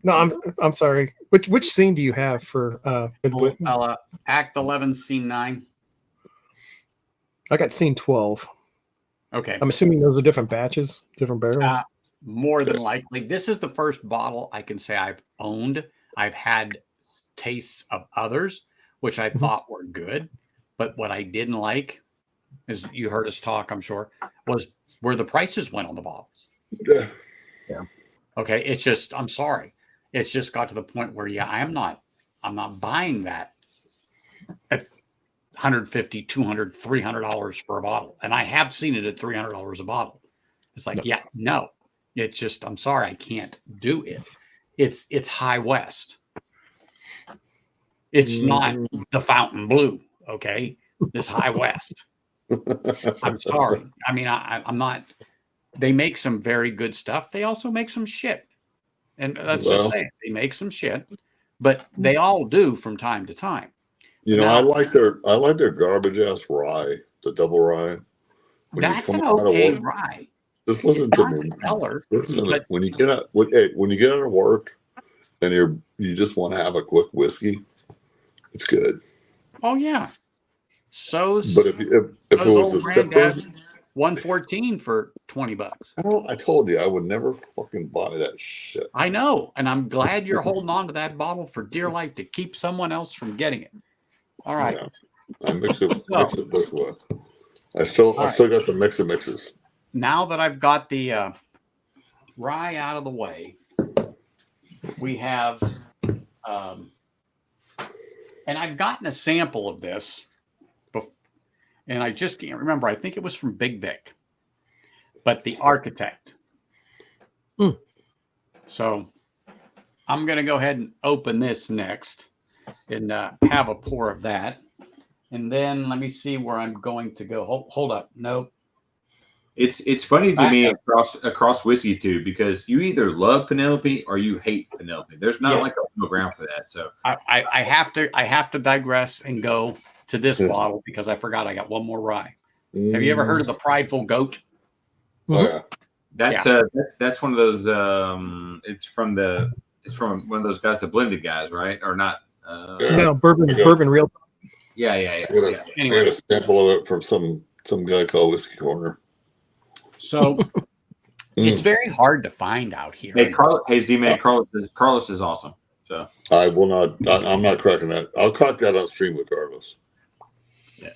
No, I'm sorry. Which scene do you have for Act 11, Scene 9? I got Scene 12. Okay. I'm assuming those are different batches, different barrels. More than likely. This is the first bottle I can say I've owned. I've had tastes of others, which I thought were good. But what I didn't like, as you heard us talk, I'm sure, was where the prices went on the bottles. Yeah. Okay. It's just, I'm sorry. It's just got to the point where, I'm not buying that at $150, $200, $300 for a bottle. And I have seen it at $300 a bottle. It's like, no. It's just, I'm sorry, I can't do it. It's High West. It's not the Fountain Blue, okay? This High West. I'm sorry. I mean, I'm not. They make some very good stuff. They also make some shit. And let's just say it. They make some shit. but they all do from time to time. You know, Now- I like their garbage ass rye, the double rye. When you That's come an out of okay work, rye. just listen to Not me. stellar, Listen to me. but- When you get out, when you get out of work, and you just want to have a quick whiskey, it's good. Oh yeah. So's But if it was old a sipper, granddad 114 for $20. I told you I would never fucking buy that shit. I know, and I'm glad you're holding on to that bottle for dear life to keep someone else from getting it. All right. Yeah. I mix it So- this way. I still got the mixes. Now that I've got the rye out of the way, we have, and I've gotten a sample of this, and I just can't remember. I think it was from Big Vic, but the Architect. So I'm going to go ahead and open this next and have a pour of that. And then let me see where I'm going to go. Hold up. Nope. It's funny to me across whiskey too, because you either love Penelope or you hate Penelope. There's not like a middle ground for that. So I have to digress and go to this bottle because I forgot I got one more rye. Have you ever heard of the Prideful Goat? Oh yeah. That's one of those. It's from one of those guys, the blended guys, right? Or not? No, bourbon real. Yeah. I got a sample of it from some guy called Whiskey Corner. So it's very hard to find out here. Hey, Z-Man, Carlos is awesome. So I will not. I'm not cracking that. I'll crack that on stream with Carlos. Yeah,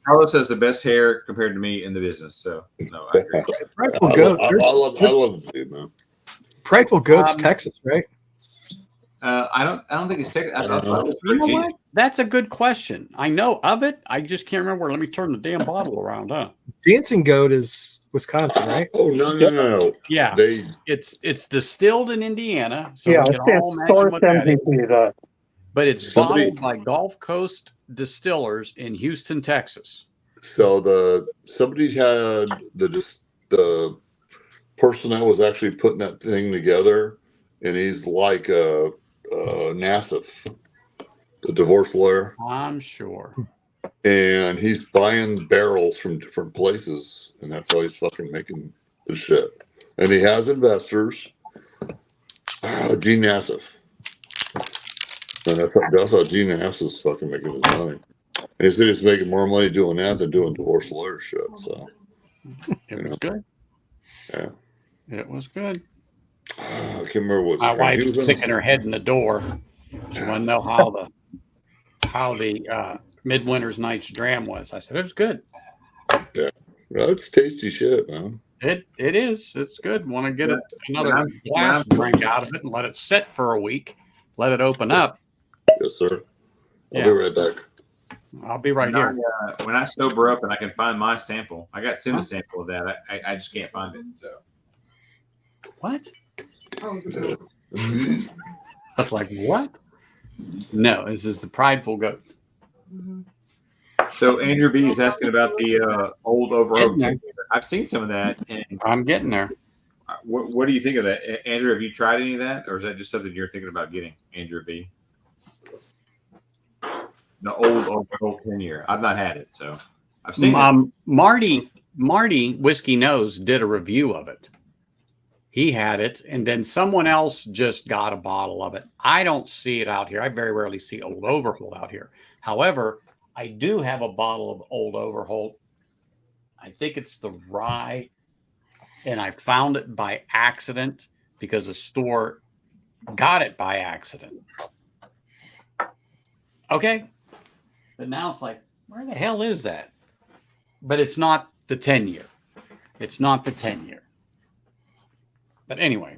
Carlos has the best hair compared to me in the business. So no, I agree. Prideful Goat. I love the dude, man. Prideful Goat's Texas, right? I don't think it's Texas. I thought it was You know Virginia. what? That's a good question. I know of it. I just can't remember. Let me turn the damn bottle around. Dancing Goat is Wisconsin, right? Oh no. Yeah, They it's distilled in Indiana, so Yeah, we it's can all imagine sourced what that is. MVP. But it's Somebody- bottled by Gulf Coast Distillers in Houston, Texas. so somebody had the person that was actually putting that thing together, and he's like a Nassif, the divorce lawyer, I'm sure. and he's buying barrels from different places, and that's how he's fucking making his shit. And he has investors. Gene Nassif. And that's how Gene Nassif is fucking making his money. And he said he's making more money doing that than doing divorce lawyer shit. So It was good. Yeah. It was good. I can't remember what My strain he wife's was in. sticking her head in the door. She wanted to know how the Midwinter's Night's Dram was. I said it was good. Well, it's tasty shit, man. It is. It's good. Want to get another When glass drink out of it and let it sit for a week. Let it open up. Yes, sir. I'll Yeah. be right back. I'll be right here. When I sober up and I can find my sample, I got sent a sample of that. I just can't find it. So What? I was like, what? No, this is the Prideful Goat. So Andrew B is asking about the old overall. Getting there. I've seen some of that, and I'm getting there. what do you think of that, Andrew? Have you tried any of that, or is that just something you're thinking about getting, Andrew B? The old overall 10-year. I've not had it, so I've seen it. Marty Whiskey Nose did a review of it. He had it, and then someone else just got a bottle of it. I don't see it out here. I very rarely see Old Overholt out here. However, I do have a bottle of Old Overholt. I think it's the rye, and I found it by accident because a store got it by accident. Okay. But now it's like, where the hell is that? But it's not the 10-year. It's not the 10-year. But anyway.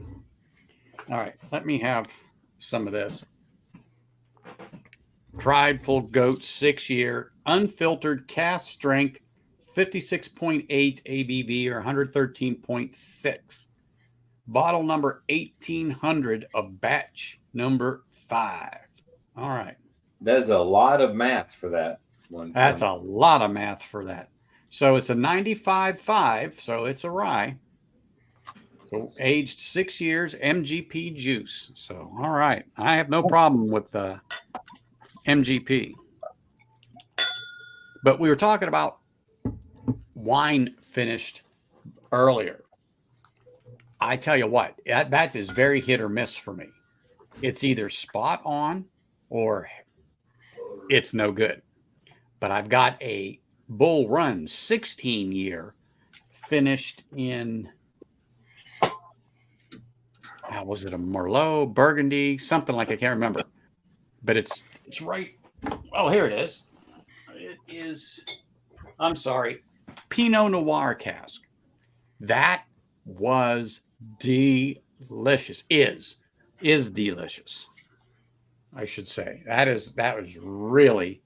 All right. Let me have some of this. Prideful Goat 6-year, unfiltered cask strength, 56.8 ABV or 113.6. Bottle number 1800 of batch number 5. All right. There's a lot of math for that one. That's a lot of math for that. So it's a 95.5, so it's a rye. So aged 6 years, MGP juice. So, all right. I have no problem with MGP. But we were talking about wine finished earlier. I tell you what, that is very hit or miss for me. It's either spot on or it's no good. But I've got a Bull Run 16 year finished in, was it a Merlot, Burgundy, something like I can't remember. But it's right. Oh, here it is. It is, I'm sorry, Pinot Noir cask. That was delicious. Is delicious, I should say. That was really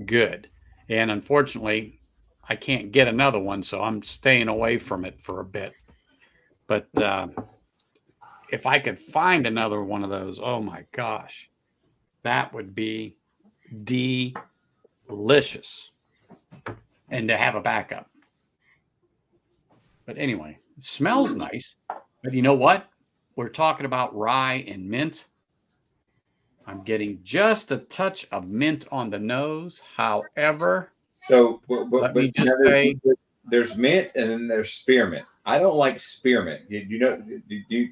good. And unfortunately, I can't get another one, so I'm staying away from it for a bit. But if I could find another one of those, oh my gosh, that would be delicious. And to have a backup. But anyway, it smells nice. But you know what? We're talking about rye and mint. I'm getting just a touch of mint on the nose. However, So, let me just say, there's mint and then there's spearmint. I don't like spearmint. You know,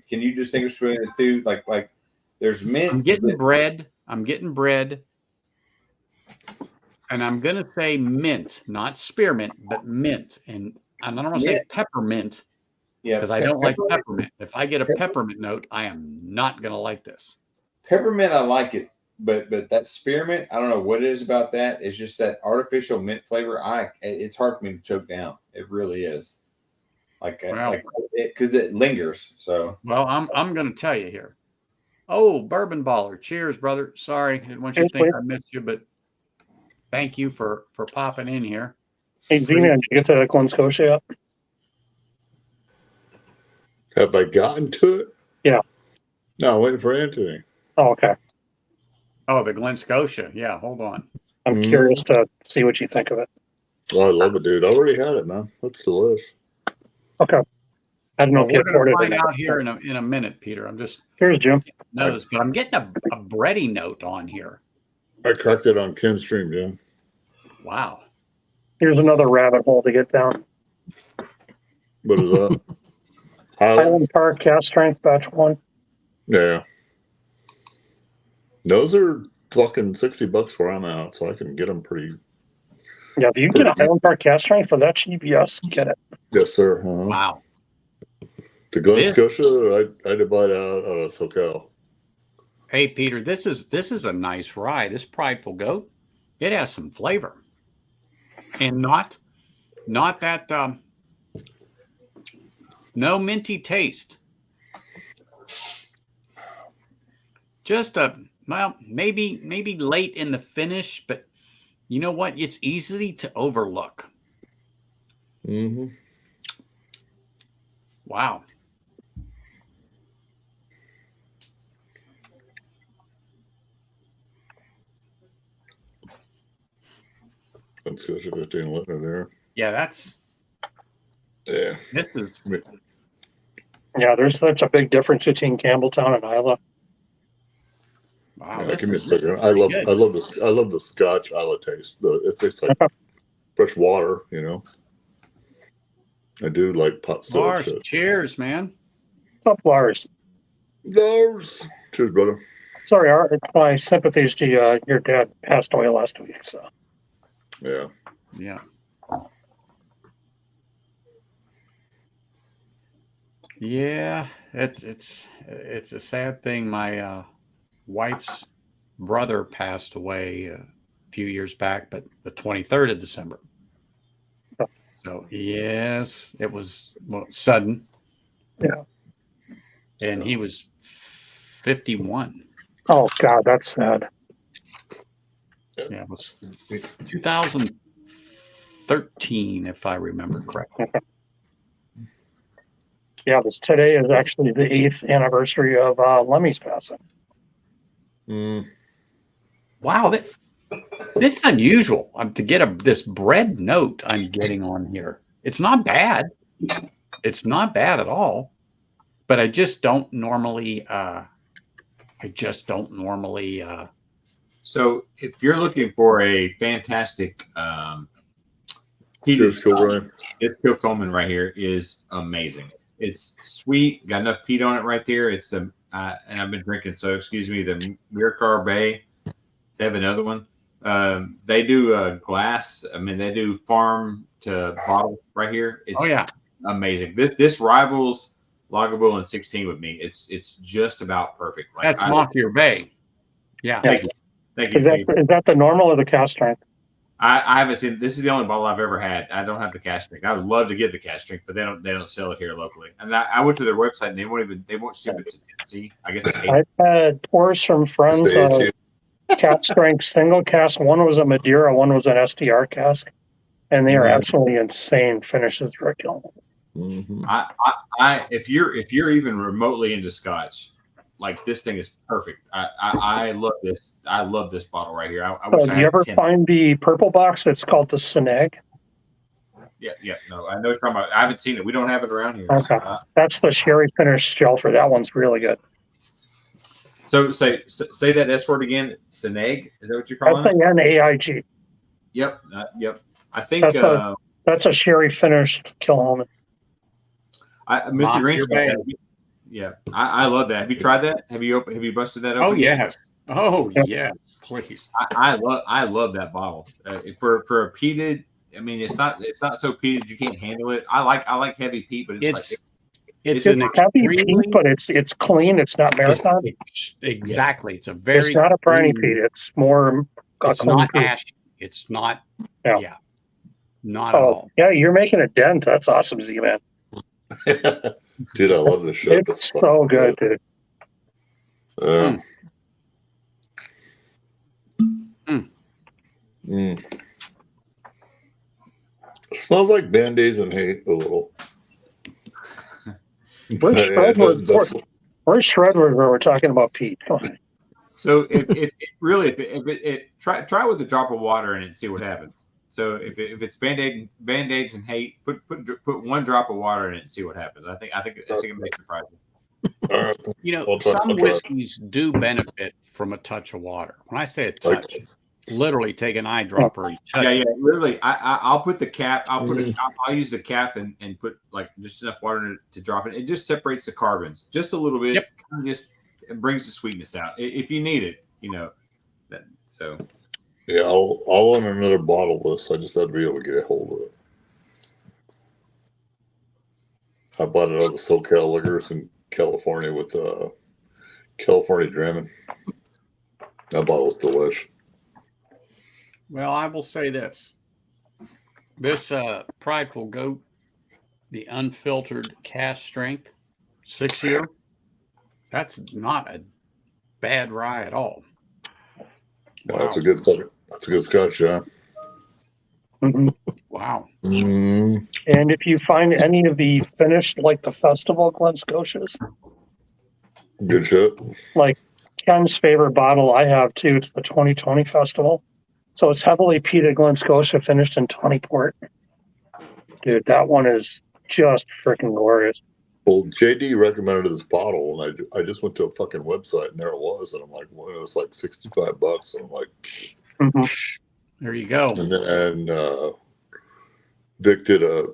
can you distinguish between the two? Like there's mint. I'm getting bread. And I'm going to say mint, not spearmint, but mint. And I don't want to say peppermint. Yeah, because I don't like peppermint. If I get a peppermint note, I am not going to like this. Peppermint, I like it, but that spearmint, I don't know what it is about that. It's just that artificial mint flavor. It's hard for me to choke down. It really is. Because it lingers. So well, I'm going to tell you here. Oh, Bourbon Baller, cheers, brother. Sorry, I didn't want you to think I missed you, but thank you for popping in here. Hey, Z-Man, did you get to the Glen Scotia yet? Have I gotten to it? Yeah. No, waiting for Anthony. Oh, okay. Oh, the Glen Scotia. Yeah, hold on. I'm curious to see what you think of it. Oh, I love it, dude. I already had it, man. That's delish. Okay. I don't know if you We're going to poured it find or out not. here in a minute, Peter. I'm just Here's Jim. nose, but I'm getting a bready note on here. I cracked it on Ken's stream, Jim. Wow. Here's another rabbit hole to get down. What is that? Highland Park cast strength batch 1. Yeah. Those are fucking $60 where I'm at, so I can get them pretty. Yeah, if you get a Highland Park cast strength for that cheap, yes, get it. Yes, sir. Wow. The Glen Scotia, I divide out of SoCal. Hey, Peter, this is a nice rye. This Prideful Goat, it has some flavor, and not that no minty taste. Just maybe late in the finish, but you know what? It's easy to overlook. Mm-hmm. Wow. Glen Scotia 15 liter there. Yeah, Yeah. this is. Yeah, there's such a big difference between Campbelltown and Isla. Wow. Yeah, give me a second. I love the Scotch Isla taste. It tastes like fresh water, you know. I do like pot still. Lars, cheers, man. What's up, Lars? Lars. Cheers, brother. Sorry, my sympathies to you. Your dad passed away last week, so. Yeah. Yeah. Yeah, it's a sad thing. My wife's brother passed away a few years back, but the 23rd of December. So yes, it was sudden. Yeah. And he was 51. Oh God, that's sad. Yeah, it was 2013, if I remember correctly. Yeah, today is actually the 8th anniversary of Lemmy's passing. Wow, this is unusual. To get this bread note I'm getting on here. It's not bad. It's not bad at all. but I just don't normally. So if you're looking for a fantastic heated Cheers, Cool scotch, Brian. this Kilchoman right here is amazing. It's sweet, got enough peat on it right there. It's the and I've been drinking, so excuse me, the Mircar Bay. They have another one. They do glass. I mean, they do farm to bottle right here. It's amazing. This rivals Lagavulin and 16 with me. It's just about perfect. Like, That's Moncure Bay. Yeah. Thank you. Thank you. Is that the normal or the cast strength? I haven't seen. This is the only bottle I've ever had. I don't have the cash drink. I would love to get the cash drink, but they don't sell it here locally. And I went to their website and they won't ship it to Tennessee. I guess I've had pours from friends. Cast strength single cask. One was a Madeira, one was an SDR cask, and they are absolutely insane finishes for a Kilchoman. Mm-hmm. If you're even remotely into Scotch, like this thing is perfect. I love this. I love this bottle right here. Do you ever find the purple box that's called the Snag? Yeah. No, I know you're talking about. I haven't seen it. We don't have it around here. Okay, that's the sherry finish shelfer. That one's really good. So say that S word again. Snag. Is that what you're calling it? SANAIG. Yep. Yep. I think that's a sherry finished Kilchoman. Mr. Green. Yeah, I love that. Have you tried that? Have you busted that open? Oh yes. Oh yes, please. I love that bottle. For a peated. I mean, it's not so peated you can't handle it. I like heavy peat, but it's an heavy peat, but it's clean. It's not marathon. Exactly. It's not a briny peat. It's more. It's not ashy. It's not. Yeah. Not at all. Yeah, you're making a dent. That's awesome, Z-Man. Dude, I love this show. It's so good, dude. Smells like Band-Aids and hate a little. Where's Shredwood where we're talking about Pete? So if try with a drop of water in it and see what happens. So if it's Band-Aids and hate, put one drop of water in it and see what happens. I think it may surprise you. You know, some whiskeys do benefit from a touch of water. When I say a touch, literally take an eyedropper. Yeah. Literally, I'll put the cap. I'll use the cap and put like just enough water in it to drop it. It just separates the carbons just a little bit. Yep. Kind of just it brings the sweetness out if you need it. You know. So. Yeah, I'll own another bottle of this. I just had to be able to get a hold of it. I bought it out of SoCal Liquors in California with California Drammen. That bottle's delish. Well, I will say this. This Prideful Goat, the unfiltered cast strength, 6-year, that's not a bad rye at all. Wow. That's a good Scotch, yeah. Mm-hmm. Wow. And if you find any of the finished, like the Festival Glen Scotias, good shit. Like Ken's favorite bottle I have too, it's the 2020 Festival. So it's heavily peated Glen Scotia finished in 20 port. Dude, that one is just freaking glorious. Well, JD recommended this bottle, and I just went to a fucking website, and there it was, and I'm like, well, it was like $65, and I'm like, there you go. And then Vic did a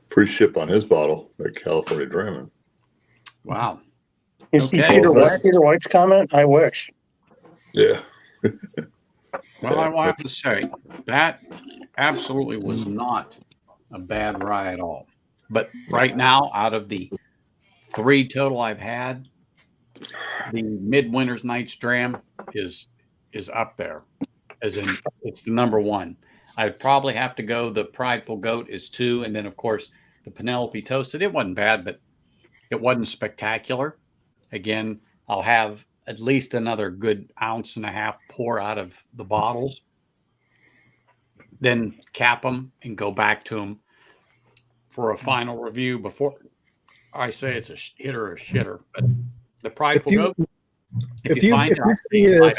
free ship on his bottle at California Drammen. Wow. You see Peter White's comment? I wish. Yeah. Well, I will have to say that absolutely was not a bad rye at all. But right now, out of the 3 total I've had, the Midwinter's Night's Dram is up there, as in it's the number 1. I'd probably have to go. The Prideful Goat is 2, and then of course the Penelope Toasted. It wasn't bad, but it wasn't spectacular. Again, I'll have at least another good 1.5 ounces pour out of the bottles, then cap them and go back to them for a final review before I say it's a hitter or a shitter. But the Prideful Goat, if you find it,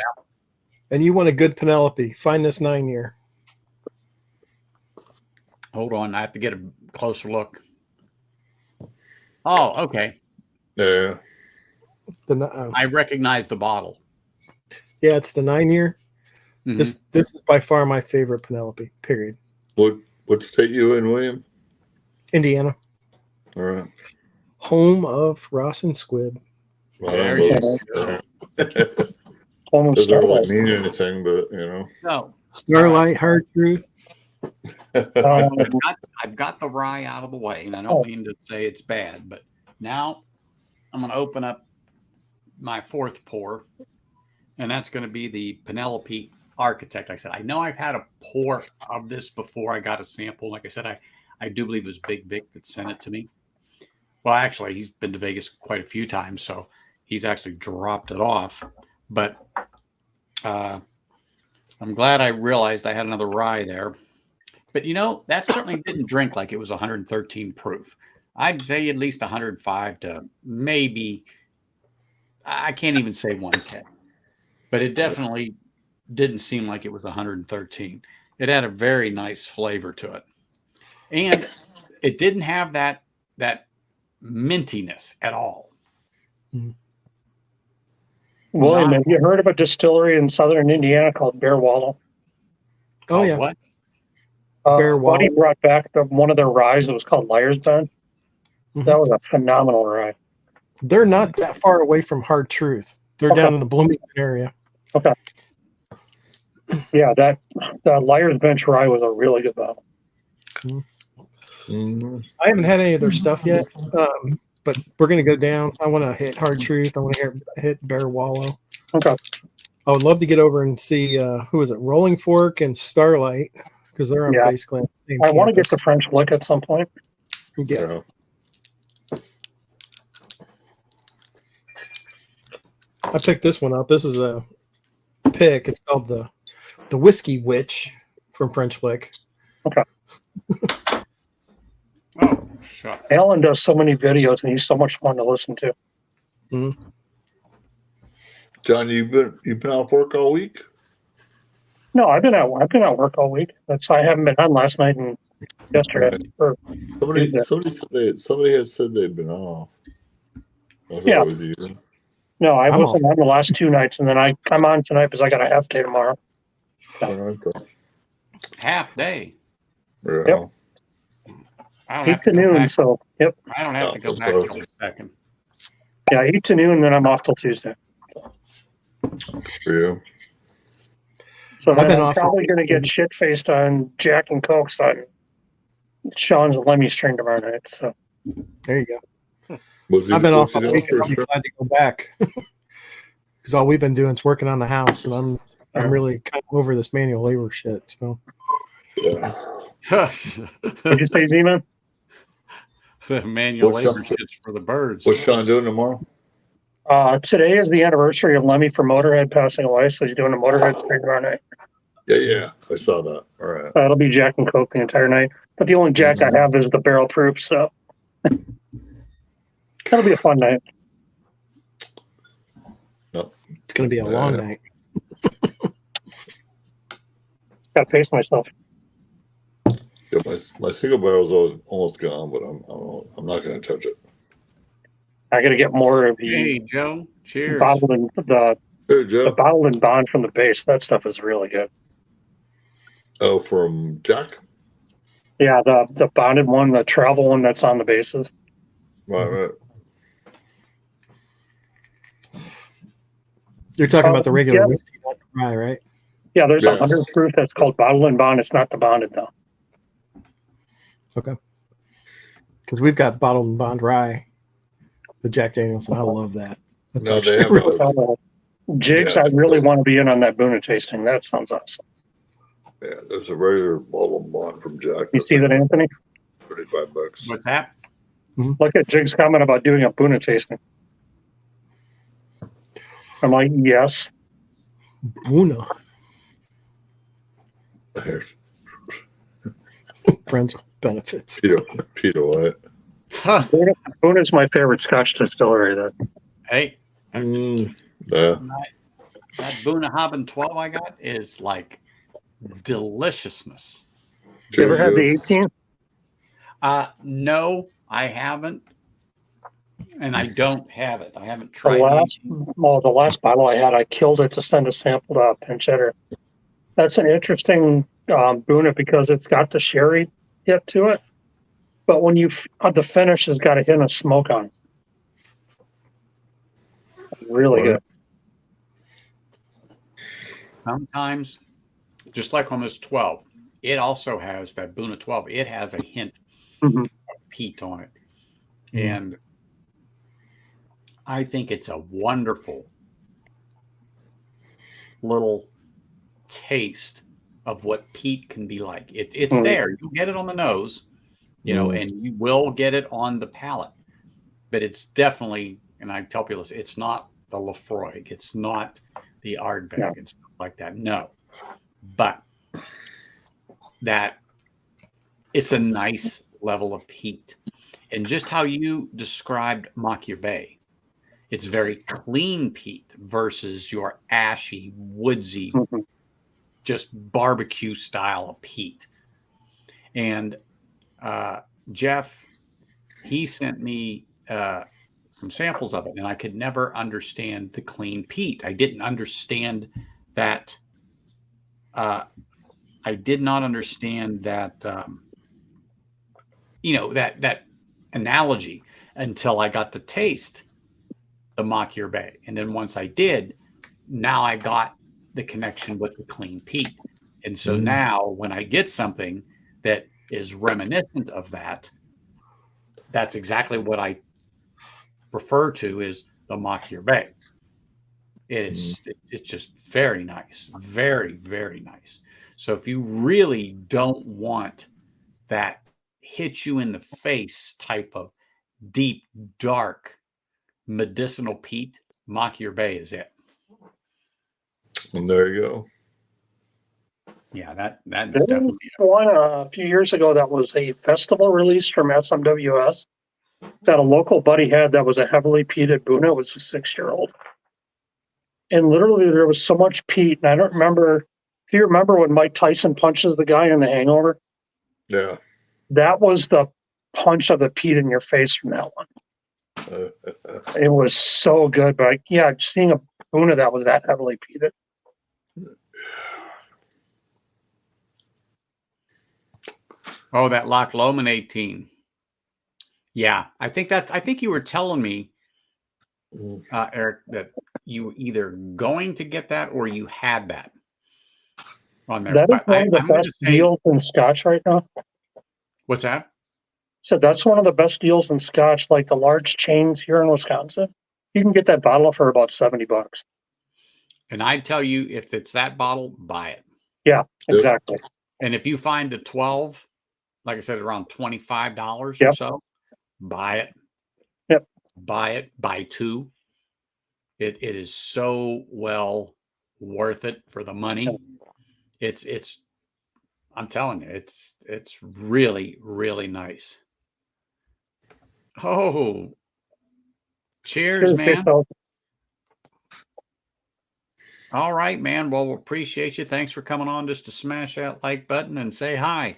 and you want a good Penelope, find this 9-year. Hold on, I have to get a closer look. Oh, okay. Yeah. I recognize the bottle. Yeah, it's the 9-year. Mhm. This is by far my favorite Penelope. Period. What state you in, William? Indiana, All right. home of Ross and Squib. Well, There I you don't go. Almost doesn't really started. mean anything, but So Starlight, Hard Truth. I've got the rye out of the way, and I don't mean to say it's bad, but now I'm going to open up my fourth pour, and that's going to be the Penelope Architect. Like I said, I know I've had a pour of this before. I got a sample. Like I said, I do believe it was Big Vic that sent it to me. Well, actually, he's been to Vegas quite a few times, so he's actually dropped it off. But I'm glad I realized I had another rye there. But that certainly didn't drink like it was 113 proof. I'd say at least 105 to maybe, I can't even say 110. But it definitely didn't seem like it was 113. It had a very nice flavor to it. And it didn't have that mintiness at all. William, have you heard of a distillery in southern Indiana called Bear Wallow? Oh, yeah. What? Bear Wallow. Buddy brought back one of their ryes. It was called Liar's Bend. Mhm. That was a phenomenal rye. They're not that far away from Hard Truth. They're down in the Bloomington area. Okay. Yeah, that Liar's Bench rye was a really good bottle. I haven't had any of their stuff yet, but we're going to go down. I want to hit Hard Truth. I want to hit Bear Wallow. Okay. I would love to get over and see who is it, Rolling Fork and Starlight, because they're on basically on the same I want to get campus. the French Lick at some point. Yeah. I picked this one up. This is a pick. It's called the Whiskey Witch from French Lick. Okay. Oh, shut. Alan does so many videos, and he's so much fun to listen to. Mm-hmm. John, you've been off work all week? No, I've been at work all week. I haven't been on last night and yesterday. Somebody had said they'd been off. Yeah. You. No, I wasn't on the last 2 nights, and then I'm on tonight because I got a half day tomorrow. Half day. Yeah. Yep. I don't 8 have to to go noon, back. so yep. I don't have to go back till the second. Yeah, 8 to noon, then I'm off till Tuesday. For you. So I've been I'm off probably going to get shit faced on Jack and Cokes on Sean's Lemmy string tomorrow night. So There you go. I've been off all week, and I'm glad to go back because all we've been doing is working on the house, and I'm really kind of over this manual labor shit. So, what'd you say, Z-Man? The manual labor shit's for the birds. What's Sean doing tomorrow? Today is the anniversary of Lemmy from Motorhead passing away, so he's doing a Motorhead string tomorrow night. Yeah, I saw that. All right. So it'll be Jack and Coke the entire night. But the only Jack I have is the barrel proof, so that'll be a fun night. No. it's going to be a long night. Got to pace myself. Yeah, my single barrel's almost gone, but I'm not going to touch it. I got to get more of the Hey, Joe. Cheers. bottled and Hey, Joe. the bottled and bond from the base. That stuff is really good. Oh, from Jack? Yeah, the bonded one, the travel one that's on the bases. Right. You're talking about the regular yeah. whiskey, not the rye, right? Yeah, there's Yeah. 100 proof that's called bottled and bond. It's not the bonded though. Okay. Because we've got bottled and bond rye, the Jack Daniels, and I love that. That's No, actually they have really- Jigs, Yeah. I really want to be in on that Boona tasting. That sounds awesome. Yeah, there's a regular bottle of bond from Jack. You see that, Anthony? $35. What's that? Look at Jig's comment about doing a Boona tasting. I'm like, yes. Boona. Friends with benefits. Peter White. Huh. Boona's my favorite Scotch distillery. That Hey, Yeah. that Bunnahabhain 12 I got is like deliciousness. you ever had the 18? No, I haven't. and I don't have it. I haven't The tried last, anything. well, the last bottle I had, I killed it to send a sample to Pinch Hitter. That's an interesting Buna because it's got the sherry hit to it, but when you the finish has got a hint of smoke on it. Really good. Sometimes, just like on this 12, it also has that Buna 12. It has a hint Mhm. of peat on it, and I think it's a wonderful little taste of what peat can be like. It's there. You'll get it on the nose, and you will get it on the palate. But it's definitely, and I tell people, it's not the Lafroig. It's not the Ardbeg and stuff like that. No. But that it's a nice level of peat. And just how you described Makir Bay, it's very clean peat versus your ashy, woodsy, just barbecue style of peat. And Jeff, he sent me some samples of it, and I could never understand the clean peat. I didn't understand that. I did not understand that. That analogy until I got to taste the Makir Bay, and then once I did, now I got the connection with the clean peat. And so now when I get something that is reminiscent of that, that's exactly what I refer to as the Makir Bay. It's just very nice, very, very nice. So if you really don't want that hit you in the face type of deep, dark, medicinal peat, Makir Bay is it. And there you go. Yeah, that is There definitely was one a few years ago that was a festival release from SMWS that a local buddy had that was a heavily peated Buna. It was a 6-year-old. And literally there was so much peat, and I don't remember. Do you remember when Mike Tyson punches the guy in The Hangover? Yeah. That was the punch of the peat in your face from that one. It was so good, but yeah, seeing a Buna that was that heavily peated. Oh, that Loch Lomond 18. Yeah, I think you were telling me, Eric, that you were either going to get that or you had that on there. That is But one of the I'm going best to say, deals in Scotch right now. what's that? So that's one of the best deals in Scotch, like the large chains here in Wisconsin. You can get that bottle for about $70. And I tell you, if it's that bottle, buy it. Yeah, exactly. And if you find the 12, like I said, around $25 or Yep. so, buy it. Yep. Buy it. Buy two. It is so well worth it for the money. It's I'm telling you, it's really, really nice. Oh, cheers, man. All right, man. Well, we appreciate you. Thanks for coming on just to smash that like button and say hi.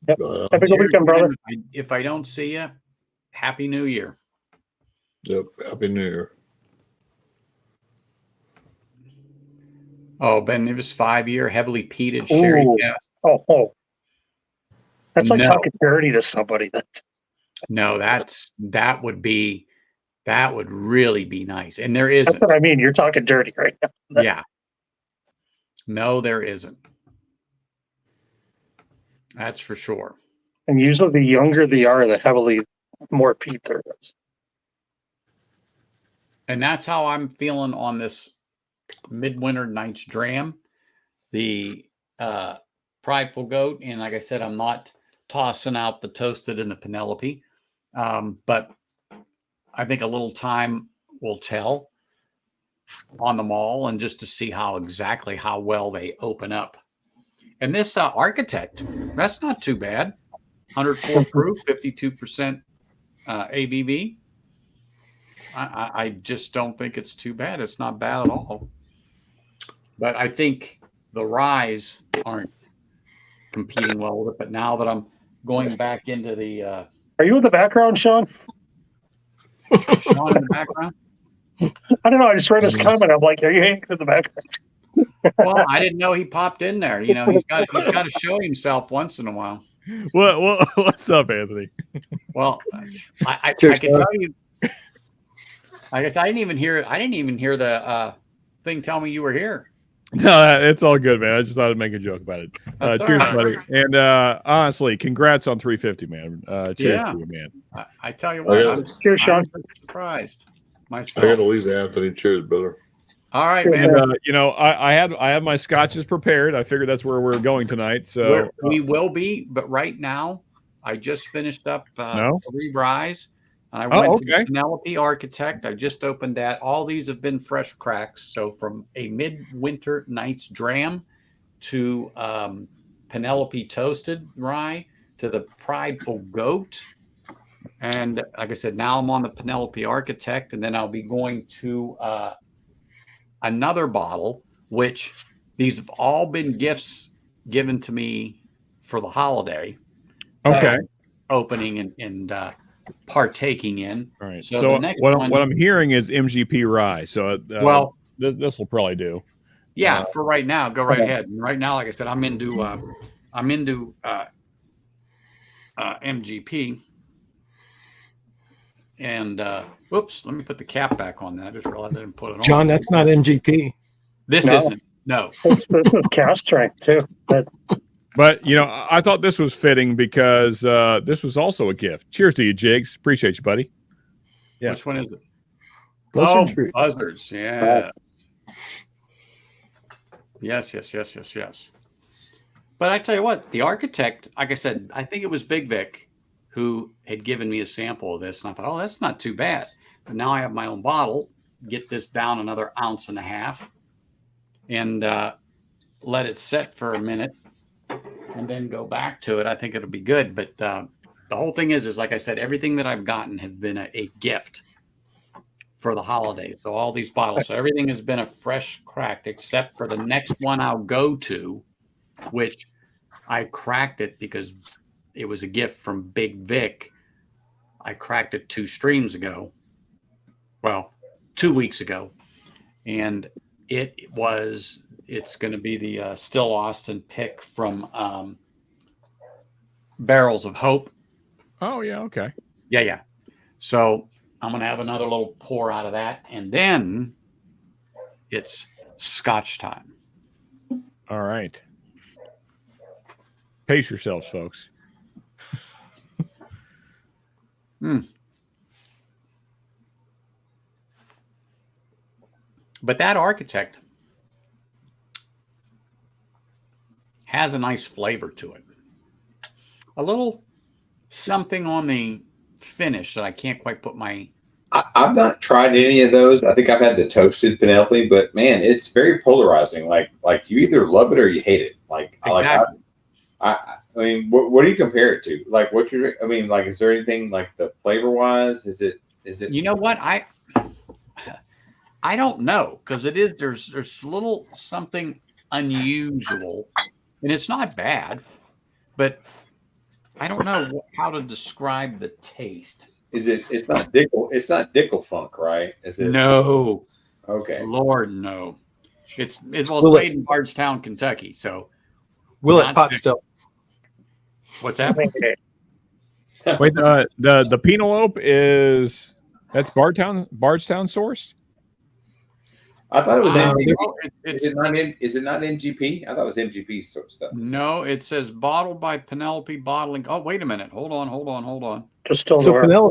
Yep. Have a good weekend, brother. If I don't see you, Happy New Year. Yep. Happy New Year. Oh, Ben, it was 5-year heavily peated sherry cask. Oh. That's like No. talking dirty to somebody. No, that would really be nice. And there isn't. That's what I mean. You're talking dirty right now. Yeah. No, there isn't. That's for sure. And usually the younger they are, the heavily more peat there is. And that's how I'm feeling on this Midwinter Night's Dram, the Prideful Goat. And like I said, I'm not tossing out the Toasted and the Penelope. But I think a little time will tell on them all, and just to see how well they open up. And this Architect, that's not too bad. 104 proof, 52% ABV. I just don't think it's too bad. It's not bad at all. But I think the ryes aren't competing well with it. But now that I'm going back into the... Are you in the background, Sean? Sean in the background. I don't know. I just read his comment. I'm like, are you hanging in the background? Well, I didn't know he popped in there. You know, he's got to show himself once in a while. What's up, Anthony? Well, I Cheers, can Sean. tell you. I guess I didn't even hear the thing tell me you were here. No, it's all good, man. I just thought I'd make a joke about it. That's all Cheers, right. buddy. And honestly, congrats on 350, man. Cheers Yeah. to you, man. I tell you what, I'm Cheers, Sean. surprised I myself. got to leave Anthony. Cheers, brother. All right, Cheers, man. And I have my scotches prepared. I figured that's where we're going tonight. So We will be, but right now, I just finished up No? 3 ryes. I Oh, went to okay. Penelope Architect. I just opened that. All these have been fresh cracks. So from a midwinter night's dram to Penelope Toasted Rye to the Prideful Goat. And like I said, now I'm on the Penelope Architect, and then I'll be going to another bottle, which these have all been gifts given to me for the holiday. okay. Opening and partaking in. All right. So So the next what one- I'm hearing is MGP rye. So Well, this will probably do. yeah, for right now, go right okay. ahead. And right now, like I said, I'm into MGP. And whoops, let me put the cap back on that. I just realized I didn't put it on. John, that's not MGP. This No. isn't. No. This is cast strength too. But But I thought this was fitting because this was also a gift. Cheers to you, Jigs. Appreciate you, buddy. Yeah. Which one is it? Buzzard Fruit. Buzzards. Yeah. Yes. But I tell you what, the architect, like I said, I think it was Big Vic who had given me a sample of this. And I thought, oh, that's not too bad. But now I have my own bottle, get this down another 1.5 ounces and let it set for a minute and then go back to it. I think it'll be good. But the whole thing is like I said, everything that I've gotten has been a gift for the holidays. So all these bottles, so everything has been a fresh cracked, except for the next one I'll go to, which I cracked it because it was a gift from Big Vic. I cracked it 2 streams ago. Well, 2 weeks ago. And it's going to be the Still Austin pick from Barrels of Hope. Oh, yeah. Okay. Yeah. So I'm going to have another little pour out of that. And then it's Scotch time. All right. Pace yourselves, folks. But that architect has a nice flavor to it. A little something on the finish that I can't quite put my... I've not tried any of those. I think I've had the toasted Penelope, but man, it's very polarizing. Like you either love it or you hate it. Exactly. I mean, what do you compare it to? Like is there anything like the flavor wise? Is it? You know what? I don't know, because there's a little something unusual, and it's not bad, but I don't know how to describe the taste. Is it? It's not Dickel. It's not Dickel Funk, right? Is it? No. Okay. Lord, no. It's made in Bardstown, Kentucky. So Willet Not pot Dick. still. what's that? Wait, the Penelope that's Bardstown sourced? I thought it was MGP. It's Is it not MGP? I thought it was MGP sort of stuff. no. It says bottled by Penelope Bottling. Oh, wait a minute. Hold on. just still So there.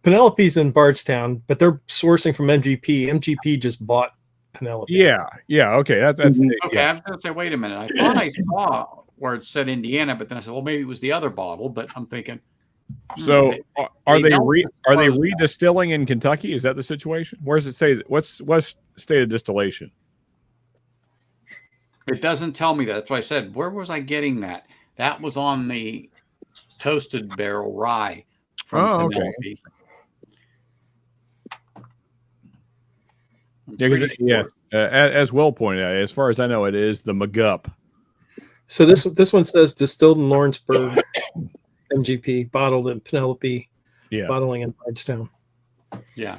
Penelope's in Bardstown, but they're sourcing from MGP. MGP just bought Penelope. Yeah. Okay. That's Okay, yeah. I was going to say, wait a minute. I thought I saw where it said Indiana, but then I said, well, maybe it was the other bottle. But I'm thinking, So are they don't disclose that. redistilling in Kentucky? Is that the situation? Where does it say? What's state of distillation? it doesn't tell me that. That's why I said, where was I getting that? That was on the Toasted Barrel Rye from Okay. Penelope. I'm Yeah, 'cause pretty yeah. sure. As Will pointed out, as far as I know, it is the McGup. So this one says distilled in Lawrenceburg, MGP, bottled in Penelope, Yeah. bottling in Bardstown. Yeah.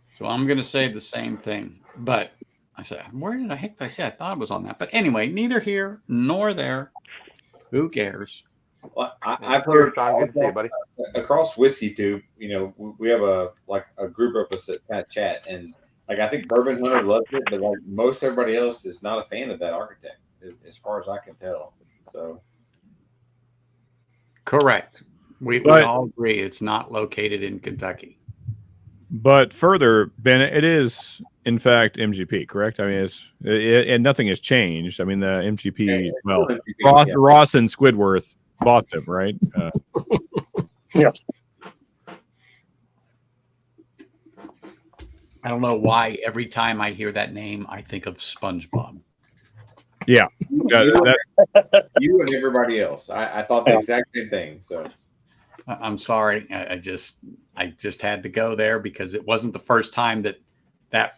So I'm going to say the same thing, but I said, where did I heck did I say I thought it was on that? But anyway, neither here nor there. Who cares? Well, I've heard Sean, good to see you, buddy. across Whiskey Tube. You know, we have a group of us that kind of chat, and like I think Bourbon Hunter loves it, but like most everybody else is not a fan of that architect, as far as I can tell. So Correct. We all agree it's not located in Kentucky. But further, Ben, it is in fact MGP, correct? I mean, and nothing has changed. I mean, the MGP, well, Ross and Squidworth bought them, right? Yes. I don't know why every time I hear that name, I think of SpongeBob. Yeah. You and everybody else. I thought the exact same thing. So I'm sorry. I just had to go there because it wasn't the first time that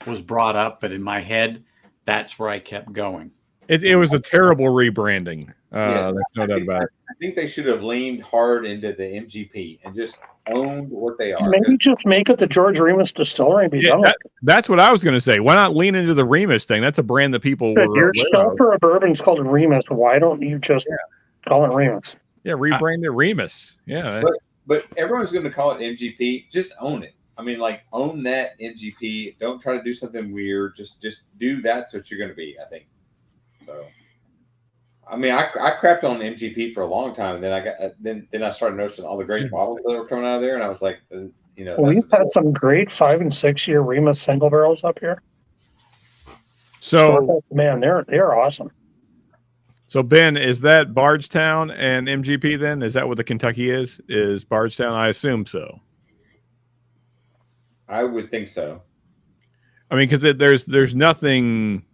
was brought up, but in my head, that's where I kept going. It was a terrible rebranding. Yes, There's no doubt about it. I think they should have leaned hard into the MGP and just owned what they are. Maybe just make it the George Remus Distillery and be done with it. That's what I was going to say. Why not lean into the Remus thing? That's a brand that people Said were your aware of. shelter of bourbon is called Remus. Why don't you just call it Remus? Yeah, rebrand it Remus. Yeah. But everyone's going to call it MGP. Just own it. I mean, like, own that MGP. Don't try to do something weird. Just do that's what you're going to be, I think. So, I mean, I crapped on MGP for a long time. And then I got then I started noticing all the great bottles that were coming out of there, and I was like, you know, We've had some great 5 and 6 year Remus single barrels up here. So, man, they're awesome. So Ben, is that Bardstown and MGP then? Is that what the Kentucky is? Is Bardstown? I assume so. I would think so. I mean, because there's nothing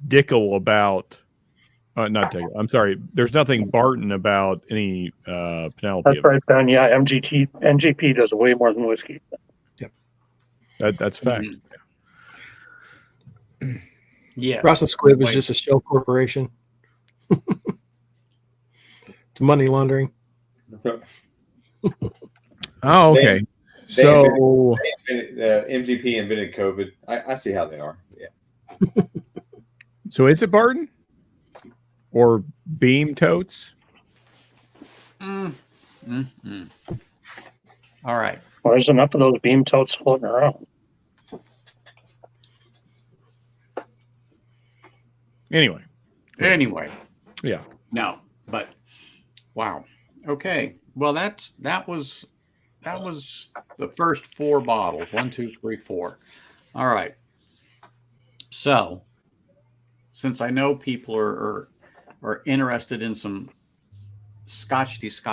Dickel about. Not Dickel. I'm sorry. There's nothing Barton about any Penelope. That's right, Ben. Yeah, MGP does way more than whiskey. Yep. That's fact. Mm-hmm. Yeah. Ross and Squib is just a shell corporation. It's money laundering. Oh, okay. So MGP invented COVID. I see how they are. Yeah. So is it Barton or Beam Totes? All right. Well, there's enough of those beam totes floating around. Anyway. Yeah. No, but wow. Okay. Well, that was the first 4 bottles. 1, 2, 3, 4. All right. So, since I know people are interested in some Scotch. Is it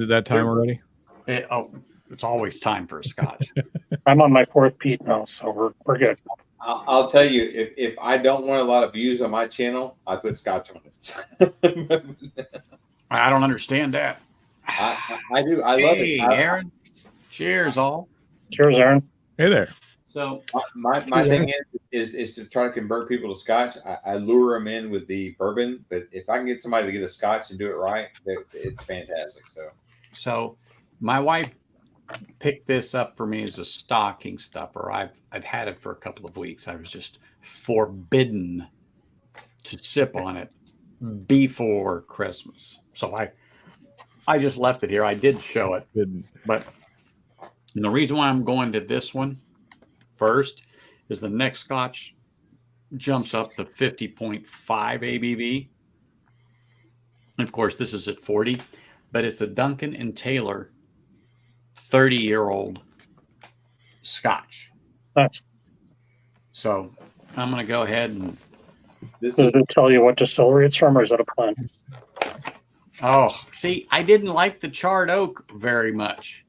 that time already? It's always time for a Scotch. I'm on my 4th peat now, so we're good. I'll tell you, if I don't want a lot of views on my channel, I put Scotch on it. I don't understand that. I do. I love it. Aaron. Cheers, all. Cheers, Aaron. Hey there. So my thing is to try to convert people to Scotch. I lure them in with the bourbon, but if I can get somebody to get a Scotch and do it right, it's fantastic. So my wife picked this up for me as a stocking stuffer. I've had it for a couple of weeks. I was just forbidden to sip on it before Christmas. So I just left it here. I did show it, but the reason why I'm going to this one first is the next Scotch jumps up to 50.5 ABV. And of course, this is at 40, but it's a Duncan and Taylor 30-year-old Scotch. Nice. So I'm going to go ahead and. Does it tell you what distillery it's from, or is that a blend? Oh, see, I didn't like the charred oak very much.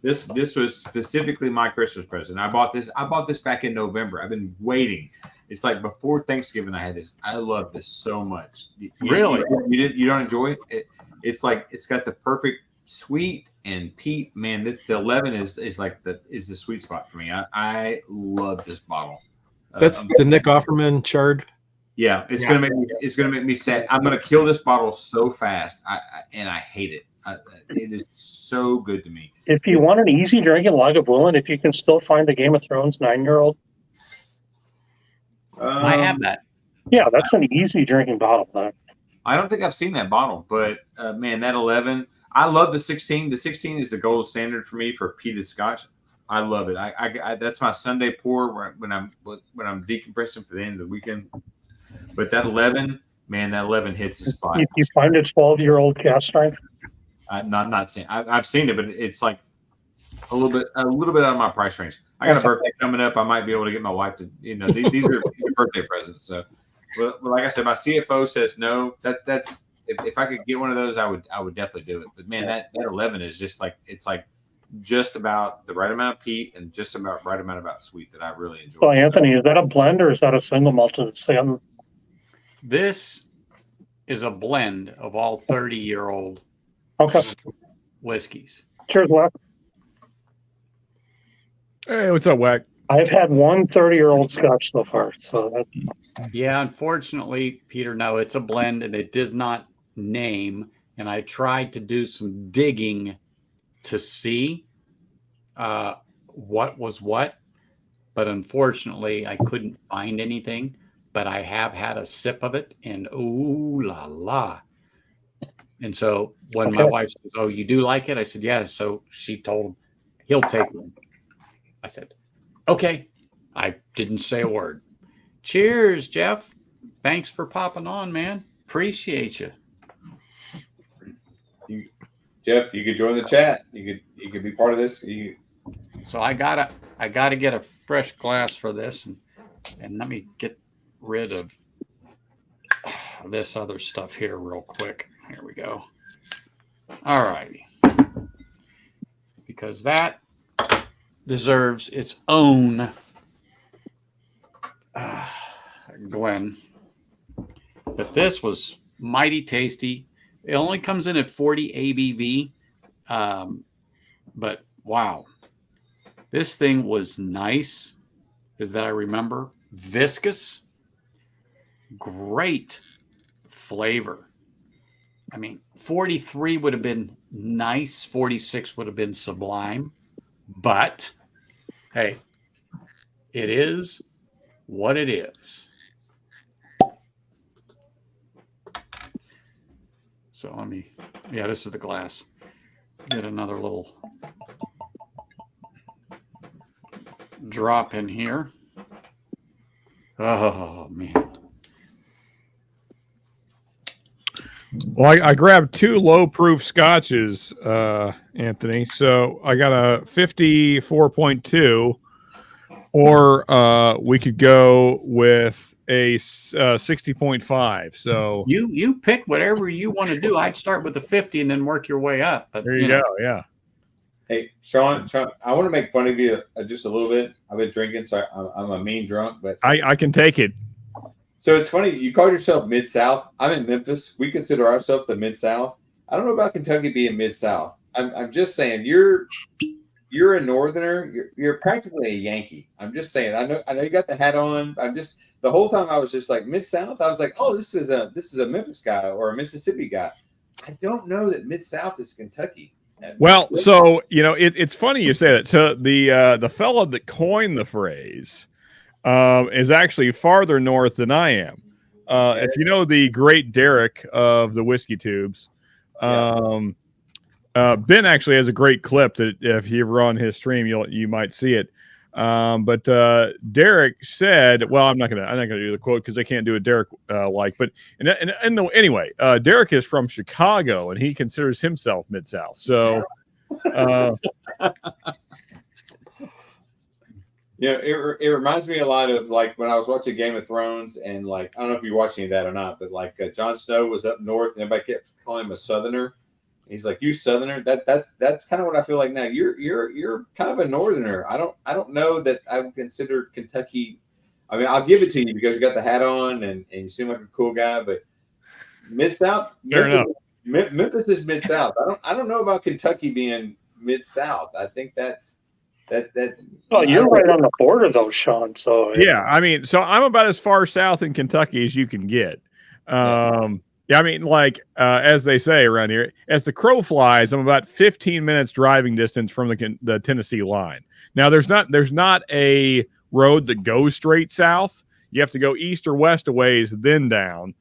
This was specifically my Christmas present. I bought this back in November. I've been waiting. It's like before Thanksgiving I had this. I love this so much. Really? You don't enjoy it? It's like it's got the perfect sweet and peat. Man, the 11 is the sweet spot for me. I love this bottle. That's the Nick Offerman charred. Yeah, it's gonna make me sad. I'm gonna kill this bottle so fast, and I hate it. It is so good to me. If you want an easy drinking Lagavulin, if you can still find the Game of Thrones 9-year-old, I have that. yeah, that's an easy drinking bottle. Though. I don't think I've seen that bottle, but man, that 11. I love the 16. The 16 is the gold standard for me for peated Scotch. I love it. I that's my Sunday pour when I'm decompressing for the end of the weekend. But that 11, man, that 11 hits the spot. You find a 12-year-old cast strength. Not seen. I've seen it, but it's like a little bit out of my price range. I got a birthday coming up. I might be able to get my wife to. These are birthday presents. So, but like I said, my CFO says no. That's if I could get one of those, I would definitely do it. But man, that 11 is just like it's like just about the right amount of peat and just about right amount of sweet that I really enjoy. So Anthony, is that a blend or is that a single malted sin? This is a blend of all 30-year-old whiskeys. Cheers, Whack. Hey, what's up, Whack? I've had one 30-year-old Scotch so far. So that... Yeah, unfortunately, Peter, no, it's a blend and it did not name. And I tried to do some digging to see what was what, but unfortunately, I couldn't find anything. But I have had a sip of it, and ooh la la. And so when my wife says, "Oh, you do like it?" I said, "Yeah." So she told him he'll take one. I said, "Okay." I didn't say a word. Cheers, Jeff. Thanks for popping on, man. Appreciate you. Jeff, you could join the chat. You could be part of this. So I gotta get a fresh glass for this, and let me get rid of this other stuff here real quick. Here we go. All righty. Because that deserves its own Glen. But this was mighty tasty. It only comes in at 40 ABV. But wow. This thing was nice, as that I remember. Viscous. Great flavor. I mean, 43 would have been nice. 46 would have been sublime. But, hey, it is what it is. So let me, this is the glass. Get another little drop in here. Oh, man. Well, I grabbed two low-proof scotches, Anthony. So I got a 54.2, or we could go with a 60.5. So you pick whatever you want to do. I'd start with the 50 and then work your way up. But, there you go. Yeah. Hey, Sean, I want to make fun of you just a little bit. I've been drinking, so I'm a mean drunk, but I can take it. So it's funny. You call yourself Mid-South. I'm in Memphis. We consider ourselves the Mid-South. I don't know about Kentucky being Mid-South. I'm just saying you're a Northerner. You're practically a Yankee. I'm just saying. I know you got the hat on. The whole time I was just like Mid-South. I was like, oh, this is a Memphis guy or a Mississippi guy. I don't know that Mid-South is Kentucky. Well, so it's funny you say that. So the fellow that coined the phrase is actually farther north than I am. If you know the great Derek of the Whiskey Tubes, Ben actually has a great clip that if you ever on his stream, you might see it. But Derek said, well, I'm not gonna do the quote because I can't do a Derek like. But anyway, Derek is from Chicago and he considers himself Mid-South. So. It reminds me a lot of like when I was watching Game of Thrones and like I don't know if you watch any of that or not, but like Jon Snow was up north and everybody kept calling him a Southerner. He's like, "You Southerner." That's kind of what I feel like now. You're kind of a Northerner. I don't know that I would consider Kentucky. I mean, I'll give it to you because you got the hat on and you seem like a cool guy. But Mid-South, Memphis is Mid-South. I don't know about Kentucky being Mid-South. I think that's Oh, you're right on the border, though, Sean. So Yeah, I mean, so I'm about as far south in Kentucky as you can get. Yeah, I mean, like as they say around here, as the crow flies, I'm about 15 minutes driving distance from the Tennessee line. Now, there's not a road that goes straight south. You have to go east or west a ways, then down,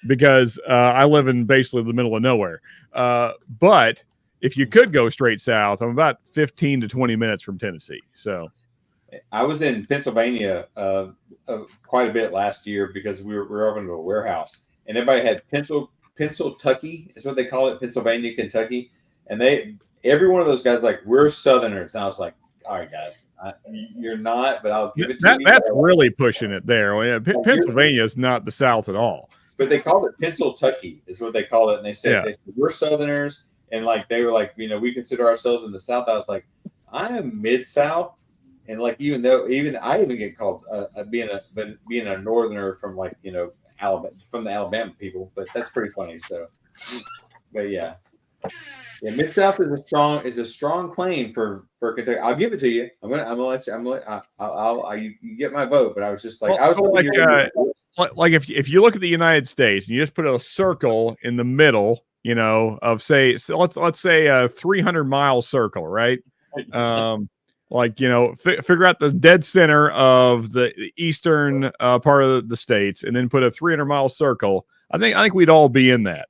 because I live in basically the middle of nowhere. But if you could go straight south, I'm about 15 to 20 minutes from Tennessee. So I was in Pennsylvania quite a bit last year because we were over to a warehouse, and everybody had Pennsyltucky is what they call it, Pennsylvania, Kentucky, and every one of those guys like, we're Southerners, and I was like, all right, guys, you're not, but I'll give it to you. That's really pushing it there. Pennsylvania is not the South at all. But they called it Pennsyltucky is what they called it, and they said we're Southerners, and like they were like, we consider ourselves in the South. I was like, I am Mid-South. And like, I even get called being a Northerner from like, Alabama, from the Alabama people, but that's pretty funny. So, but yeah, Mid-South is a strong claim for Kentucky. I'll give it to you. I'm gonna let you. You get my vote. But I was just like, like if you look at the United States and you just put a circle in the middle, of let's say a 300-mile circle, right? Figure out the dead center of the eastern part of the states, and then put a 300-mile circle. I think we'd all be in that.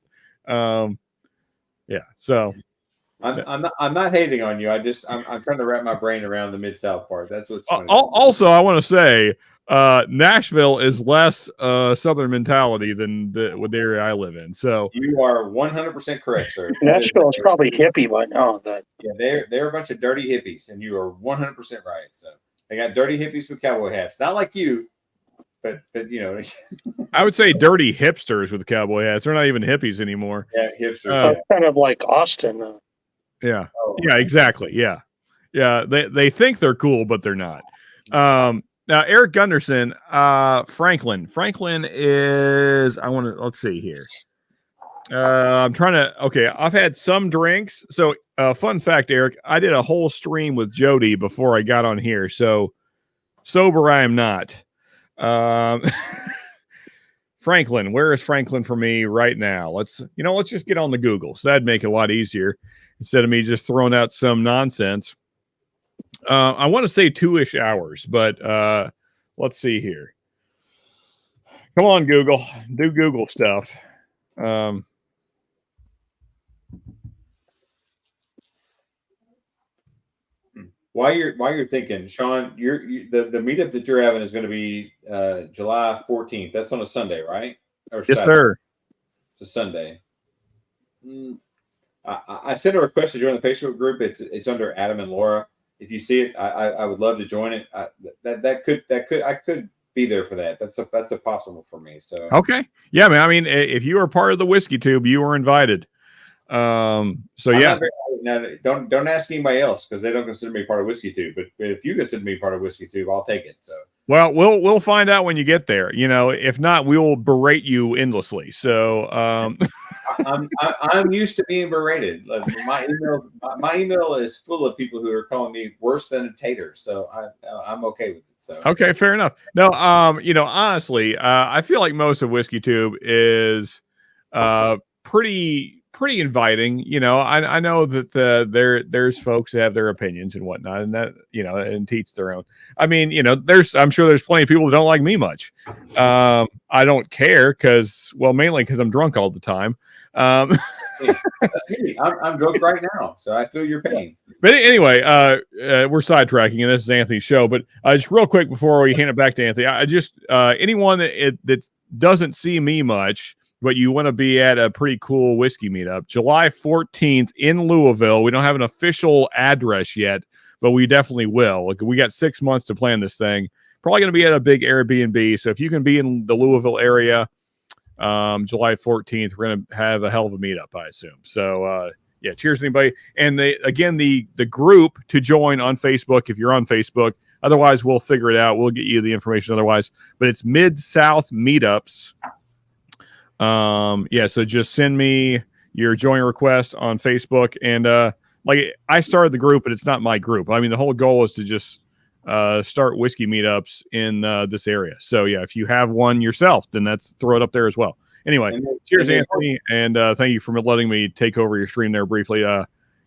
So I'm not hating on you. I'm trying to wrap my brain around the Mid-South part. That's what's funny. Also, I want to say Nashville is less Southern mentality than the area I live in. So you are 100% correct, sir. Nashville is probably hippie by now. They're a bunch of dirty hippies, and you are 100% right. So they got dirty hippies with cowboy hats, not like you, but I would say dirty hipsters with cowboy hats. They're not even hippies anymore. Yeah, hipsters. Kind of like Austin. Yeah, exactly. Yeah. They think they're cool, but they're not. Now, Eric Gunderson, Franklin. Franklin is, let's see here. I've had some drinks. So, fun fact, Eric, I did a whole stream with Jody before I got on here. So, sober I am not. Franklin, where is Franklin for me right now? Let's just get on the Google. So that'd make it a lot easier instead of me just throwing out some nonsense. I want to say 2-ish hours, but let's see here. Come on, Google. Do Google stuff. While you're thinking, Sean, the meetup that you're having is going to be July 14th. That's on a Sunday, right? Or yes, Saturday? Sir. It's a Sunday. I sent a request to join the Facebook group. It's under Adam and Laura. If you see it, I would love to join it. I could be there for that. That's a possible for me. So okay, yeah, man. I mean, if you are part of the Whiskey Tube, you are invited. Now, don't ask anybody else because they don't consider me part of Whiskey Tube. But if you consider me part of Whiskey Tube, I'll take it. So well, we'll find out when you get there. If not, we will berate you endlessly. So I'm used to being berated. Like, my email is full of people who are calling me worse than a tater. So I'm okay with it. So okay, fair enough. No, honestly, I feel like most of Whiskey Tube is pretty inviting. I know that there's folks that have their opinions and whatnot, and that and teach their own. I mean, I'm sure there's plenty of people that don't like me much. I don't care mainly because I'm drunk all the time. That's me. I'm drunk right now, so I feel your pain. But anyway, we're sidetracking, and this is Anthony's show. But just real quick before we hand it back to Anthony, I just anyone that doesn't see me much, but you want to be at a pretty cool whiskey meetup, July 14th in Louisville. We don't have an official address yet, but we definitely will. We got 6 months to plan this thing. Probably going to be at a big Airbnb. So if you can be in the Louisville area, July 14th, we're going to have a hell of a meetup, I assume. So, cheers to anybody. And the group to join on Facebook, if you're on Facebook, otherwise we'll figure it out. We'll get you the information otherwise, but it's Mid-South Meetups. So just send me your join request on Facebook, and like I started the group, but it's not my group. I mean, the whole goal is to just start whiskey meetups in this area. So yeah, if you have one yourself, then throw it up there as well. Anyway, cheers, Anthony, and thank you for letting me take over your stream there briefly.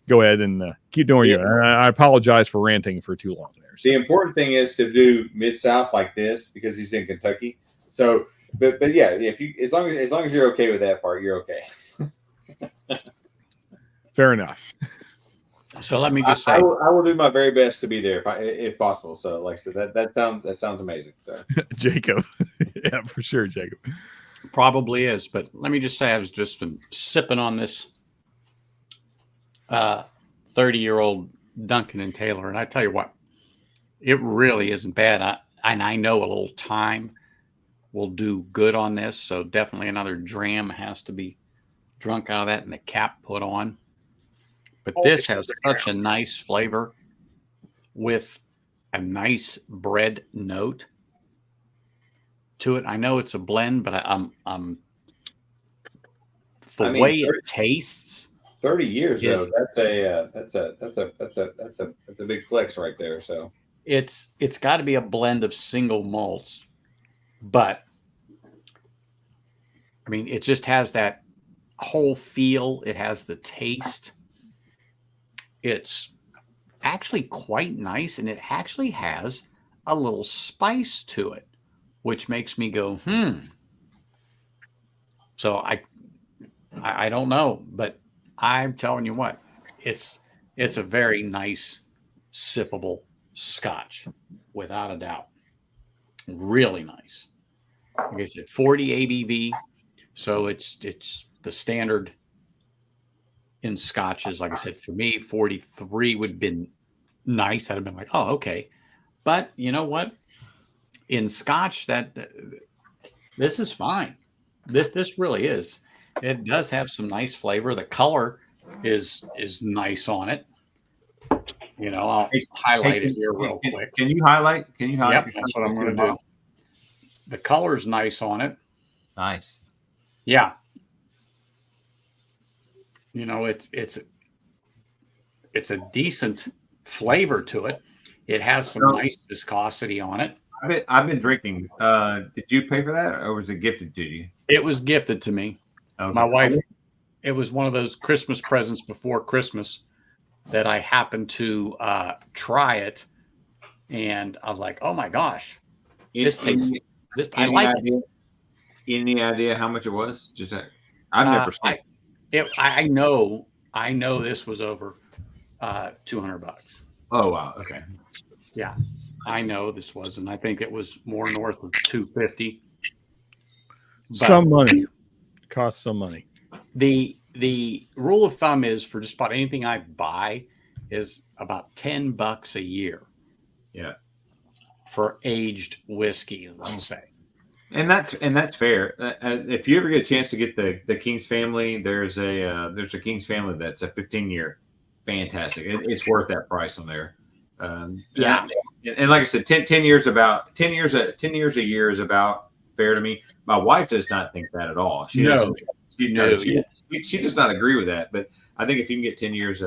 Go ahead and keep doing you. I apologize for ranting for too long there. So. The important thing is to do Mid-South like this because he's in Kentucky. So, but yeah, if you as long as you're okay with that part, you're okay. Fair enough. So let me just say, I will do my very best to be there if possible. So, like I said, that sounds amazing. So, Jacob, yeah, for sure, Jacob. probably is, but let me just say, I was just been sipping on this 30-year-old Duncan and Taylor, and I tell you what, it really isn't bad. I know a little time will do good on this, so definitely another dram has to be drunk out of that and the cap put on. But this has such a nice flavor with a nice bread note to it. I know it's a blend, but way it tastes. 30 years though, that's a big flex right there. So it's got to be a blend of single malts, but I mean, it just has that whole feel. It has the taste. It's actually quite nice, and it actually has a little spice to it, which makes me go, So I don't know, but I'm telling you what, it's a very nice, sippable Scotch, without a doubt. Really nice. Like I said, 40 ABV, so it's the standard in Scotches. Like I said, for me, 43 would have been nice. I'd have been like, oh, okay. But you know what? In Scotch, this is fine. This really is. It does have some nice flavor. The color is nice on it. You know, I'll highlight it here real quick. Can you highlight? Yep, that's what I'm going to do. The color's nice on it. Nice. Yeah. You know, it's a decent flavor to it. It has some nice viscosity on it. I've been drinking. Did you pay for that, or was it gifted to you? It was gifted to me. Okay. My wife. It was one of those Christmas presents before Christmas that I happened to try it, and I was like, "Oh my gosh, this tastes this." I like it. Any idea how much it was? Just I've never seen it. I know this was over $200. Oh wow, okay. Yeah, I know this was, and I think it was more north of $250. Some money. Costs some money. The rule of thumb is for just about anything I buy is about $10 a year. Yeah. For aged whiskey, let's say. And that's fair. If you ever get a chance to get the King's Family, there's a King's Family that's a 15-year, fantastic. It's worth that price on there. Yeah. And like I said, 10 years a year is about fair to me. My wife does not think that at all. She does not agree with that. But I think if you can get 10 years,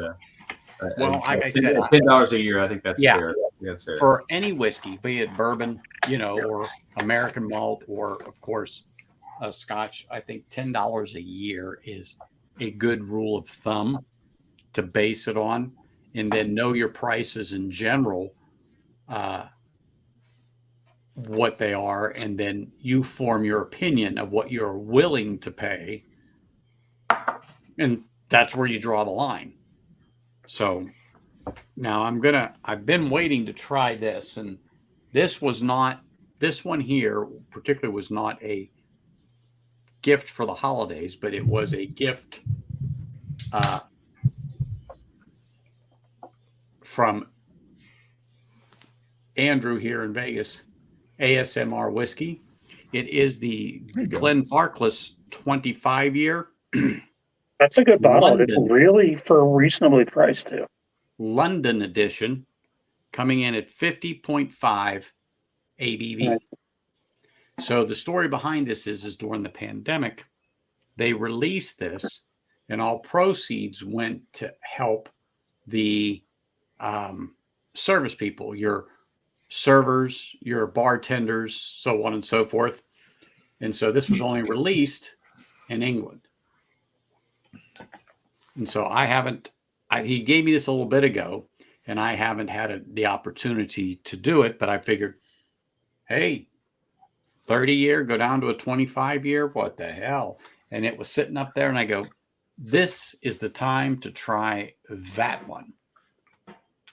like I said, $10 a year, I think that's fair. That's fair for any whiskey, be it bourbon, or American malt, or of course, a Scotch. I think $10 a year is a good rule of thumb to base it on, and then know your prices in general. What they are, and then you form your opinion of what you're willing to pay, and that's where you draw the line. So now I've been waiting to try this, and this one here particularly was not a gift for the holidays, but it was a gift from Andrew here in Vegas. ASMR whiskey. It is the Glenfarclas 25-year. That's a good bottle. London. It's really for reasonably priced too. London edition, coming in at 50.5 ABV. Right. So the story behind this is during the pandemic, they released this, and all proceeds went to help the service people, your servers, your bartenders, so on and so forth. And so this was only released in England. And so he gave me this a little bit ago, and I haven't had the opportunity to do it, but I figured, hey, 30-year, go down to a 25-year, what the hell? And it was sitting up there, and I go, this is the time to try that one.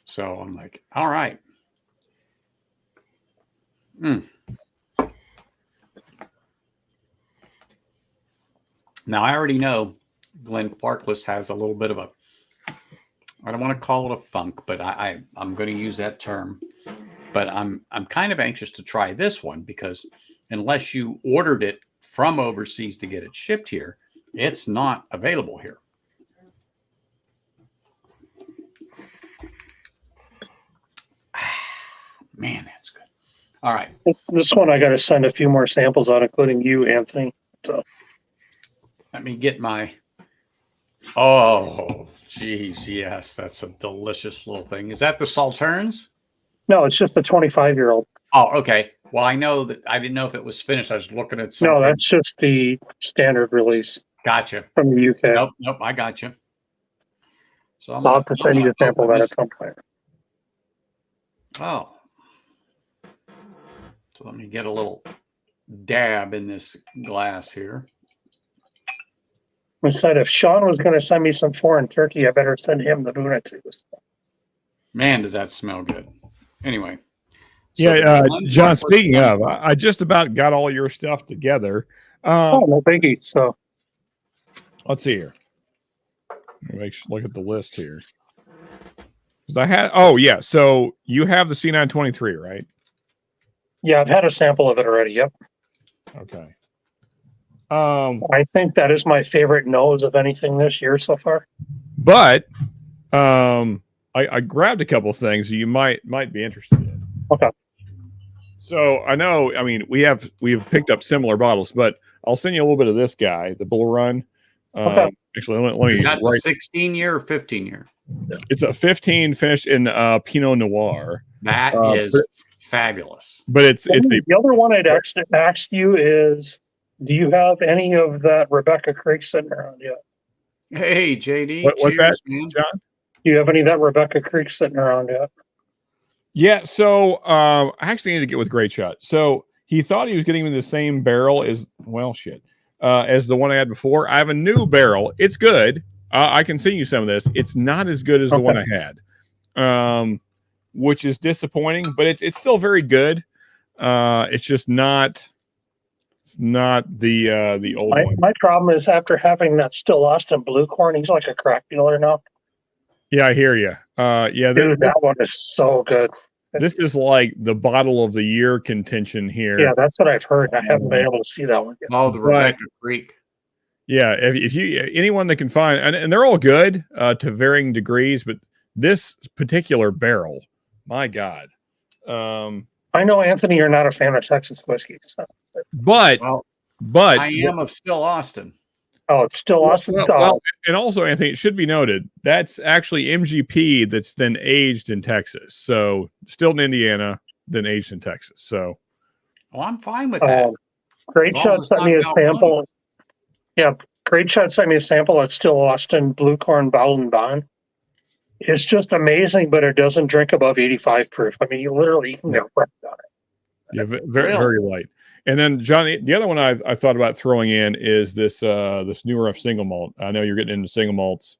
So I'm like, all right. Now, I already know Glenn Clarkless has a little bit of a, I don't want to call it a funk, but I'm going to use that term. But I'm kind of anxious to try this one because unless you ordered it from overseas to get it shipped here, it's not available here. Man, that's good. All right. This one I got to send a few more samples out, including you, Anthony. So let me get my. Oh, geez, yes, that's a delicious little thing. Is that the Sauternes? No, it's just a 25-year-old. Oh, okay. Well, I know that I didn't know if it was finished. I was looking at something. No, that's just the standard release. Gotcha. From the UK. Nope, I got you. So I'll have to send you a sample of that at some point. Oh. So let me get a little dab in this glass here. I said if Sean was going to send me some foreign turkey, I better send him the Buna too. Man, does that smell good. Anyway. So John, speaking of, I just about got all your stuff together. No biggie. So let's see here. Look at the list here. Because so you have the C923, right? Yeah, I've had a sample of it already. Yep. Okay. I think that is my favorite nose of anything this year so far. But I grabbed a couple of things you might be interested in. Okay. So we've picked up similar bottles, but I'll send you a little bit of this guy, the Bull Run. Okay. Actually, let me. Is that the 16-year or 15-year? It's a 15 finished in Pinot Noir. That is fabulous. But it's the other one I'd asked you is, do you have any of that Rebecca Creek sitting around yet? Hey, JD. What's that, man? John? Do you have any of that Rebecca Creek sitting around yet? Yeah, so I actually need to get with Great Shot. So he thought he was getting me the same barrel as the one I had before. I have a new barrel. It's good. I can send you some of this. It's not as good as the one I had, which is disappointing, but it's still very good. It's just not. It's not the old one. My problem is after having that Still Austin Blue Corn, he's like a crack dealer now. Yeah, I hear you. Dude, that one is so good. This is like the bottle of the year contention here. Yeah, that's what I've heard. I haven't been able to see that one yet. Oh, the Rebecca Creek. Yeah, if you anyone that can find, and they're all good to varying degrees, but this particular barrel, my God. I know, Anthony, you're not a fan of Texas whiskey. So. But I am of Still Austin. Oh, it's Still Austin. Well, and also, Anthony, it should be noted that's actually MGP that's then aged in Texas. So still in Indiana, then aged in Texas. So, I'm fine with that. Great Shot sent me a sample. Yeah, Great Shot sent me a sample at Still Austin Blue Corn Bottled and Bond. It's just amazing, but it doesn't drink above 85 proof. I mean, you can get wrecked on it. Yeah, very light. And then, John, the other one I thought about throwing in is this New Rough single malt. I know you're getting into single malts.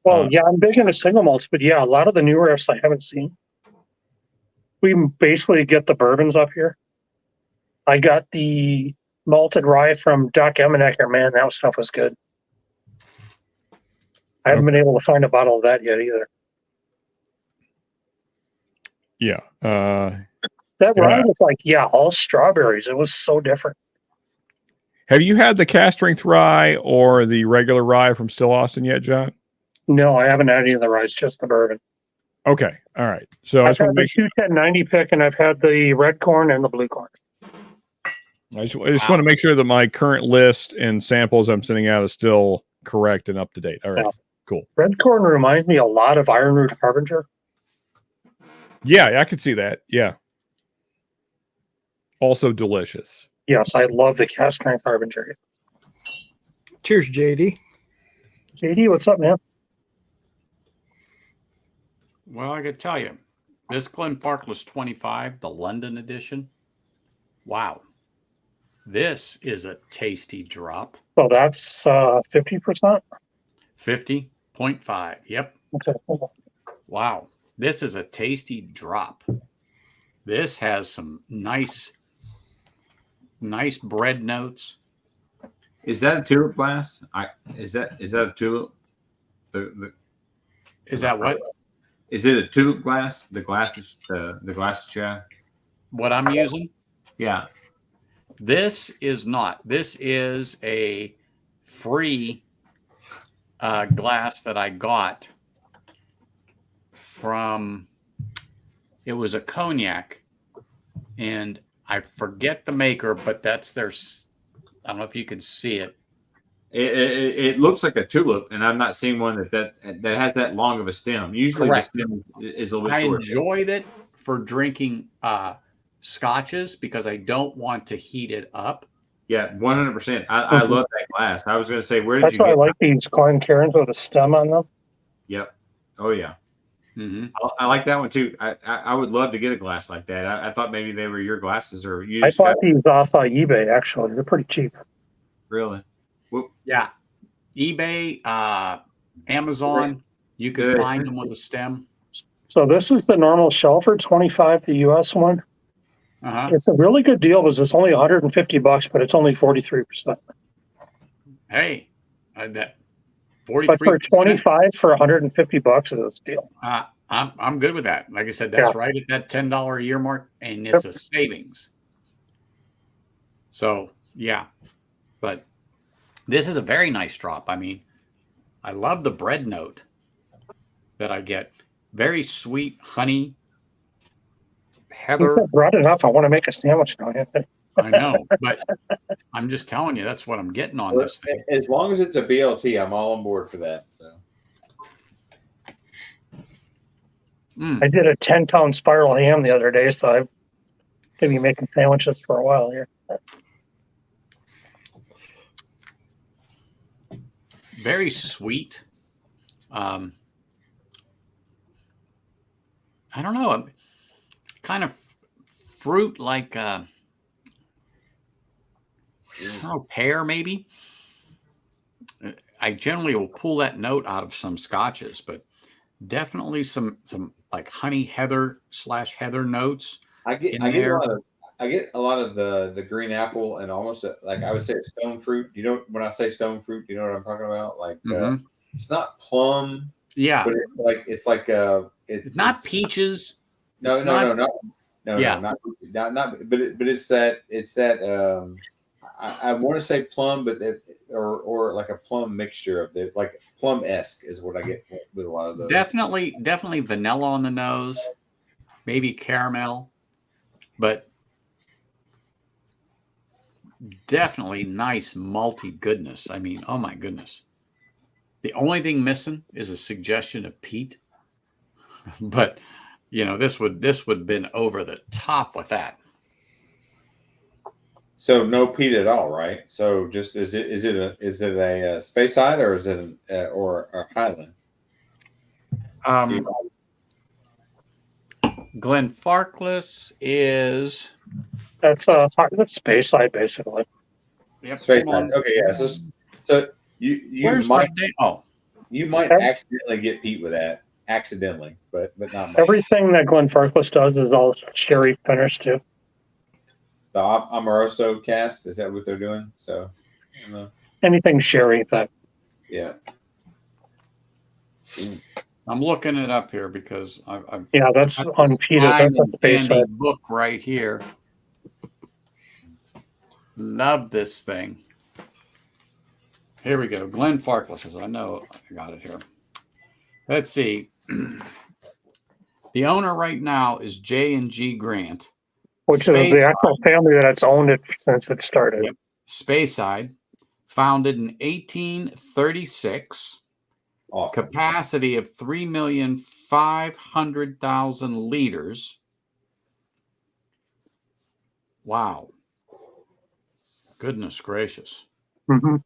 Well, yeah, I'm big into single malts, but yeah, a lot of the New Roughs I haven't seen. We basically get the bourbons up here. I got the malted rye from Doc Emmenecker. Man, that stuff was good. I haven't been able to find a bottle of that yet either. Yeah. That rye was like, all strawberries. It was so different. Have you had the cast strength rye or the regular rye from Still Austin yet, John? No, I haven't had any of the ryes, just the bourbon. Okay. All right. So I've had the 21090 pick, and I've had the red corn and the blue corn. I just want to make sure that my current list and samples I'm sending out is still correct and up to date. All right. Cool. Red corn reminds me a lot of Iron Root Harbinger. Yeah, I could see that. Yeah. Also delicious. Yes, I love the cast strength Harbinger. Cheers, JD. JD, what's up, man? Well, I could tell you, this Glenfarclas 25, the London edition. Wow. This is a tasty drop. So that's 50%. 50.5. Yep. Okay. Wow. This is a tasty drop. This has some nice bread notes. Is that a tulip glass? Is that a tulip? Is that what? Is it a tulip glass? The glass that you have? What I'm using? Yeah. This is not. This is a free glass that I got from, it was a cognac, and I forget the maker, but that's their, I don't know if you can see it. It looks like a tulip, and I'm not seeing one that has that long of a stem. Usually Correct. the stem is a little bit I short. enjoyed it for drinking scotches because I don't want to heat it up. Yeah, 100%. I love that glass. I was going to say, where did That's you why I get? like these Glencairns with a stem on them. Yep. Oh yeah. Mm-hmm. I like that one too. I would love to get a glass like that. I thought maybe they were your glasses, or you I just bought these off eBay, actually. They're pretty cheap. really. Well, Yeah. eBay, Amazon, you can Good. find them with a stem. So this is the normal Shelford 25, the US one. Uh-huh. It's a really good deal because it's only $150, but it's only 43%. Hey, that But 43%. for 25 for $150 is a steal. I'm good with that. Like I said, that's right at that $10 a year mark, and it's a savings. So yeah, but this is a very nice drop. I mean, I love the bread note that I get. Very sweet honey. You Heather. said bread enough. I want to make a sandwich now, Anthony. I know, but I'm just telling you, that's what I'm getting on this thing. as long as it's a BLT, I'm all on board for that. So I did a 10-pound spiral ham the other day, so I've going to be making sandwiches for a while here. Very sweet. I don't know, kind of fruit like I don't know, pear maybe. I generally will pull that note out of some scotches, but definitely some like honey heather / heather notes. I get a lot of the green apple, and almost like I would say stone fruit. You know, when I say stone fruit, you know what I'm talking about? Like it's not plum. Yeah, but it's not peaches. No, not but it's that I want to say plum, but or like a plum mixture of it, like plum-esque is what I get with a lot of those. Definitely vanilla on the nose, maybe caramel, but definitely nice malty goodness. I mean, oh my goodness. The only thing missing is a suggestion of peat, but you know, this would have been over the top with that. So no peat at all, right? So just is it a Speyside, or is it or a Highland? Glenfarclas is that's Speyside basically. Yep, Speyside. Okay, yeah. So you might you might accidentally get peat with that, accidentally, but not much. Everything that Glenfarclas does is all sherry finish too. The Amoroso cast, is that what they're doing? So anything sherry that. Yeah. I'm looking it up here because I've that's unpeated. That's a Speyside book right here. Love this thing. Here we go. Glenfarclas. I know I got it here. Let's see. The owner right now is J&G Grant, which is the actual family that's owned it since it started. Yep. Speyside, founded in 1836. Awesome. Capacity of 3,500,000 liters. Wow. Goodness gracious. Mm-hmm.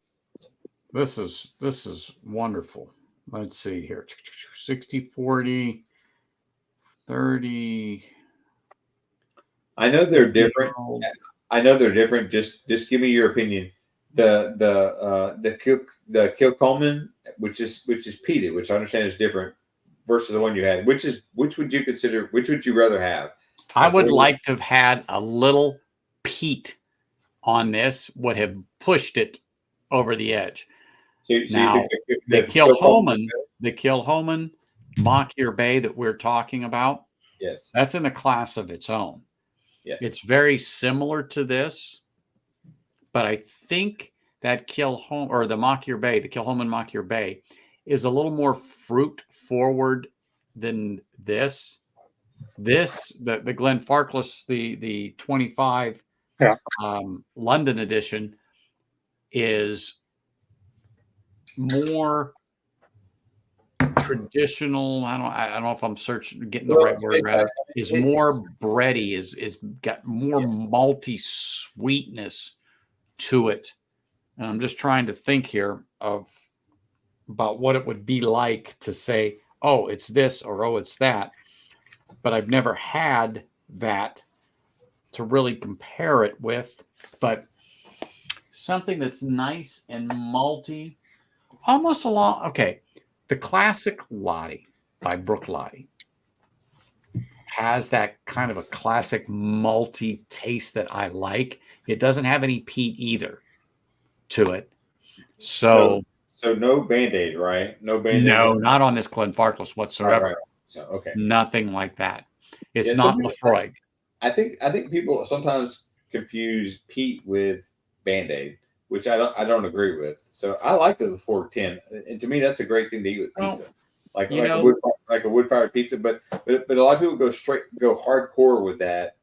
This is wonderful. Let's see here. 60, 40, 30. I know they're different. I know they're different. Just give me your opinion. The Kilcolman, which is peated, which I understand is different, versus the one you had. Which would you consider? Which would you rather have? I would like to have had a little peat on this. Would have pushed it over the edge. So Now, you think the Kilhoman Mockyear Bay that we're talking about, Yes. that's in a class of its own. Yes. It's very similar to this, but I think that Kilhoman or the Mockyear Bay, the Kilhoman Mockyear Bay, is a little more fruit forward than this. The Glen Farkless, the 25 London edition is more traditional. I don't know if I'm getting the right word right. Is more bready, is got more malty sweetness to it. And I'm just trying to think here about what it would be like to say, oh, it's this or oh, it's that. But I've never had that to really compare it with. But something that's nice and malty, almost along. Okay, the classic Lottie by Brook Lottie has that kind of a classic malty taste that I like. It doesn't have any peat either to it. So no Band-Aid, right? No Band-Aid. No, not on this Glen Farkless whatsoever. Right. So okay, nothing like that. It's not Lafroig. I think people sometimes confuse peat with Band-Aid, which I don't agree with. So I like the Lafroig 10, and to me that's a great thing to eat with pizza, like a wood-fired pizza. But a lot of people go hardcore with that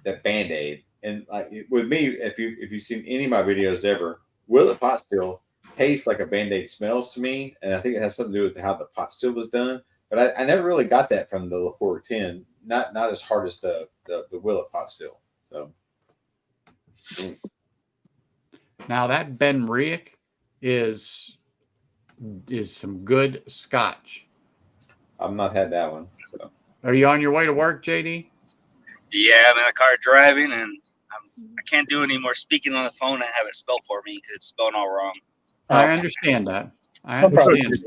Band-Aid. And like with me, if you've seen any of my videos ever, Willet pot still tastes like a Band-Aid smells to me, and I think it has something to do with how the pot still was done. But I never really got that from the Lafroig 10. Not as hard as the Willet pot still. So now that Ben Riach is some good Scotch. I've not had that one. So. Are you on your way to work, JD? Yeah, I'm in the car driving, and I can't do any more speaking on the phone and have it spelled for me because it's spelled all wrong. I understand that. I understand.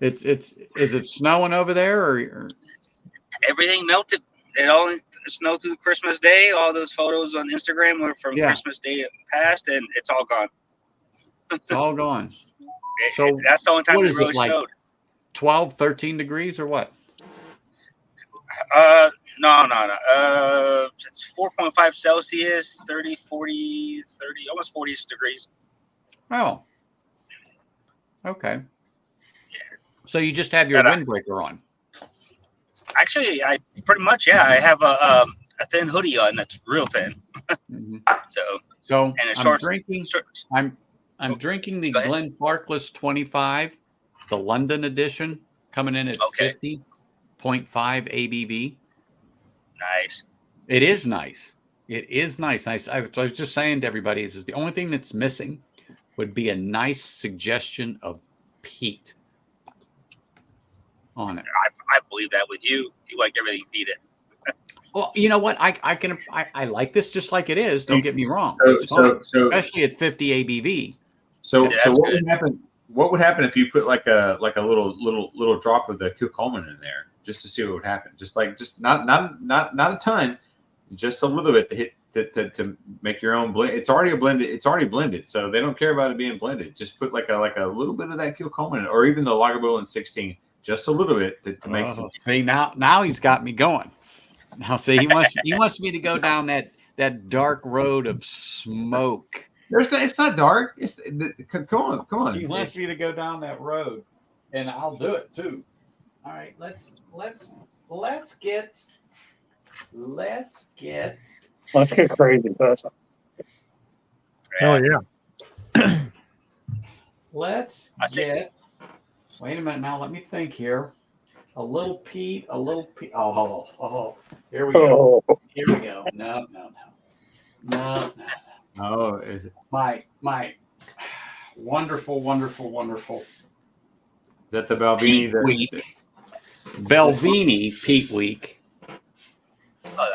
Is it snowing over there or? Everything melted. It only snowed through Christmas Day. All those photos on Instagram were from Christmas Day past, and it's all gone. It's all gone. So that's the only time it really snowed. 12, 13 degrees or what? No. It's 4.5 Celsius, 30, 40, 30, almost 40 degrees. Oh. Okay. So you just have your windbreaker on? Actually, I pretty much, I have a thin hoodie on that's real thin. Mm-hmm. So and I'm drinking the Glen Farkless 25, the London edition, coming in at 50.5 ABV. Nice. It is nice. It is nice. I was just saying to everybody, is the only thing that's missing would be a nice suggestion of peat on it. I believe that with you. You like everything, beat it. Well, you know what? I like this just like it is. Don't get me wrong. So especially at 50 ABV. So what would happen? What would happen if you put like a little drop of the Kilcolman in there just to see what would happen? Just not a ton, just a little bit to hit to make your own blend. It's already blended. It's already blended, so they don't care about it being blended. Just put like a little bit of that Kilcolman, or even the Lagavulin 16, just a little bit to make some. See, now he's got me going. Now see, he wants me to go down that dark road of smoke. It's not dark. Come on. He wants me to go down that road, and I'll do it too. All right, let's get crazy, person. Oh yeah. let's I see. get. Wait a minute now. Let me think here. A little peat. Oh, here we go. Oh, Here we go. No. No. Oh, is it? My wonderful. Is that the Balvenie? Peat week. Belvini Peat Week. Oh,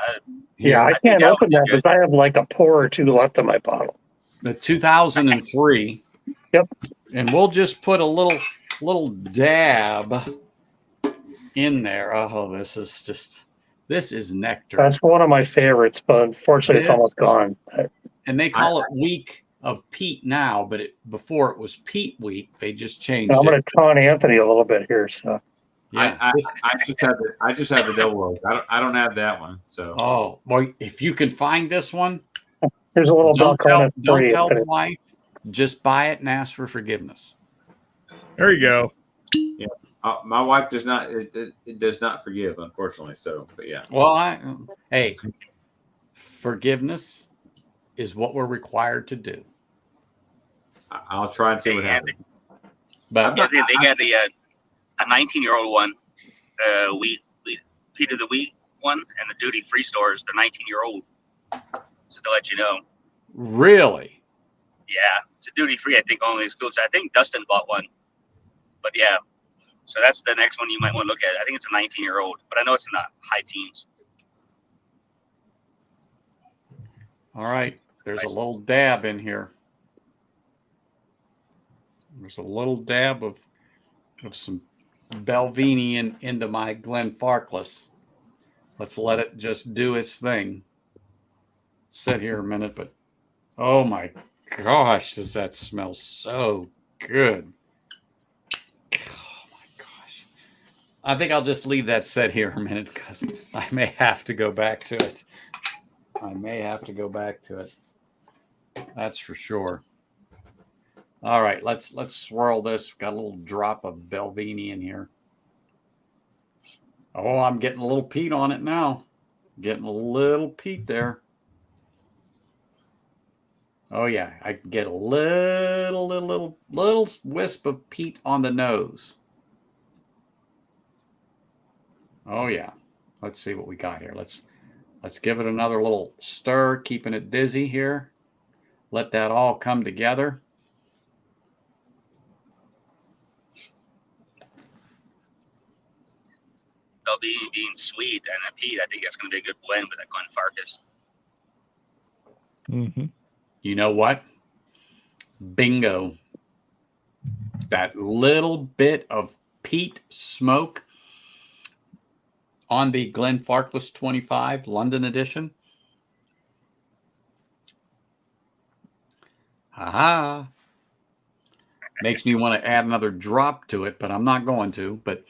yeah, I I think can't that would open be that good. because I have like a pour or two left in my bottle. The 2003. Yep. And we'll just put a little dab in there. Oh, this is nectar. That's one of my favorites, but unfortunately, it's This- almost gone. And they call it Week of Peat now, but before it was Peat Week. They just changed I'm going it. to taunt Anthony a little bit here. So Yeah. I just have the double oak. I don't have that one. So Oh, boy, if you can find this one, here's a little don't Belcona for tell you. the Anthony. wife. Just buy it and ask for forgiveness. There you go. my wife does not. It does not forgive, unfortunately. So, but yeah. Well, hey, forgiveness is what we're required to do. I'll try and see what happens. But Yeah, they got a 19-year-old one, wheat Peter the Wheat one, and the duty free stores. They're 19-year-old. Just to let you know. really, Yeah, it's a duty free. I think only exclusive. I think Dustin bought one, but yeah. So that's the next one you might want to look at. I think it's a 19-year-old, but I know it's in the high teens. all right. There's a Nice. little dab in here. There's a little dab of some Belvini into my Glenfarclas. Let's let it just do its thing. Sit here a minute, but oh my gosh, does that smell so good? Oh my gosh. I think I'll just leave that set here a minute because I may have to go back to it. That's for sure. All right, let's swirl this. Got a little drop of Belvini in here. Oh, I'm getting a little peat on it now. Getting a little peat there. Oh yeah, I can get a little wisp of peat on the nose. Oh yeah. Let's see what we got here. Let's give it another little stir, keeping it dizzy here. Let that all come together. Belvini being sweet and a peat, I think that's going to be a good blend with that Glenfarclas. Mm-hmm. You know what? Bingo. That little bit of peat smoke on the Glenfarclas 25 London edition. Aha. Makes me want to add another drop to it, but I'm not going to. But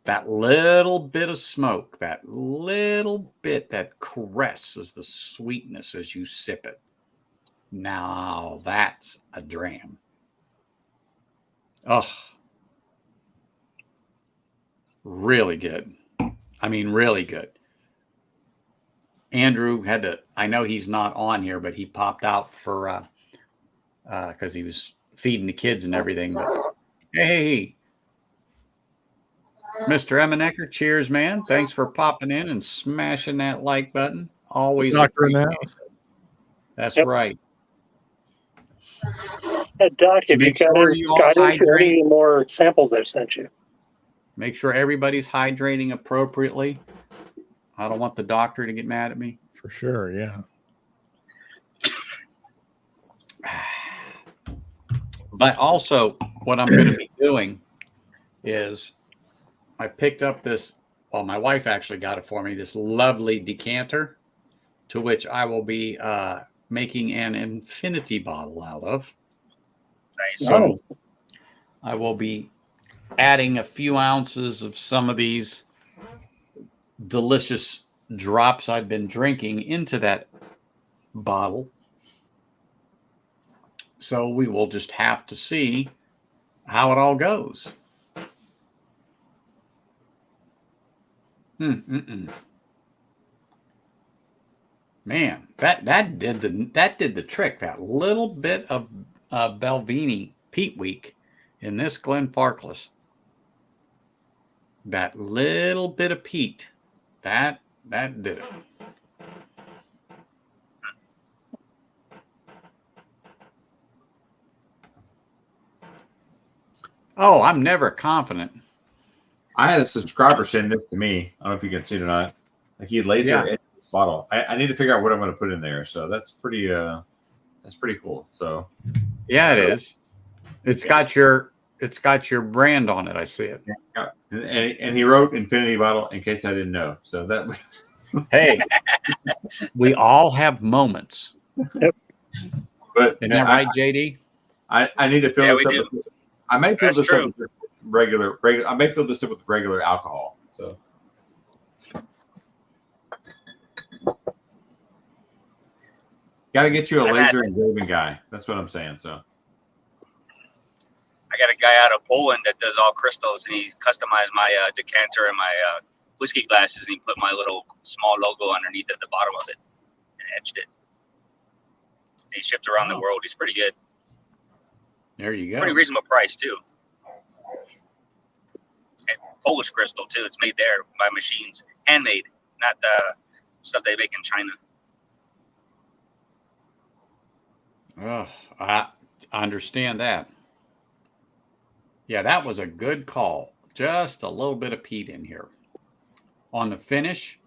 that little bit of smoke, that little bit that caresses the sweetness as you sip it. Now that's a dram. Oh, really good. I mean, really good. Andrew had to, I know he's not on here, but he popped out for, because he was feeding the kids and everything. But hey, Mr. Emanecker, cheers, man. Thanks for popping in and smashing that like button. Always Doctor in the appreciate house. it. That's Yep. right. Doc, if Make you sure you all got into hydrate. any more samples I've sent you. Make sure everybody's hydrating appropriately. I don't want the doctor to get mad at me. For sure, yeah. But also, what I'm going to be doing is I picked up this, well, my wife actually got it for me, this lovely decanter, to which I will be making an infinity bottle out of. Nice. So I will be adding a few ounces of some of these delicious drops I've been drinking into that bottle. So we will just have to see how it all goes. Man, that did the trick. That little bit of Belvini peat week in this Glenfarclas, that little bit of peat, that did it. Oh, I'm never confident. I had a subscriber send this to me. I don't know if you can see it or not. Like he laser edged this bottle. I need to figure out what I'm going to put in there. So that's pretty cool. So yeah, it is. It's got your brand on it. I see it. Yeah. And he wrote Infinity Bottle in case I didn't know. So that hey, we all have moments. Yep. But isn't that right, JD? I need to fill this up. I may fill this up with regular. I may fill this up with regular alcohol. So. Got to get you a laser engraving guy. That's what I'm saying. So. I got a guy out of Poland that does all crystals, and he's customized my decanter and my whiskey glasses, and he put my little small logo underneath at the bottom of it and etched it. And he shipped around the world. He's pretty good. There you go. Pretty reasonable price too. And Polish crystal too. It's made there by machines, handmade, not the stuff they make in China. Oh, I understand that. Yeah, that was a good call. Just a little bit of peat in here. On the finish,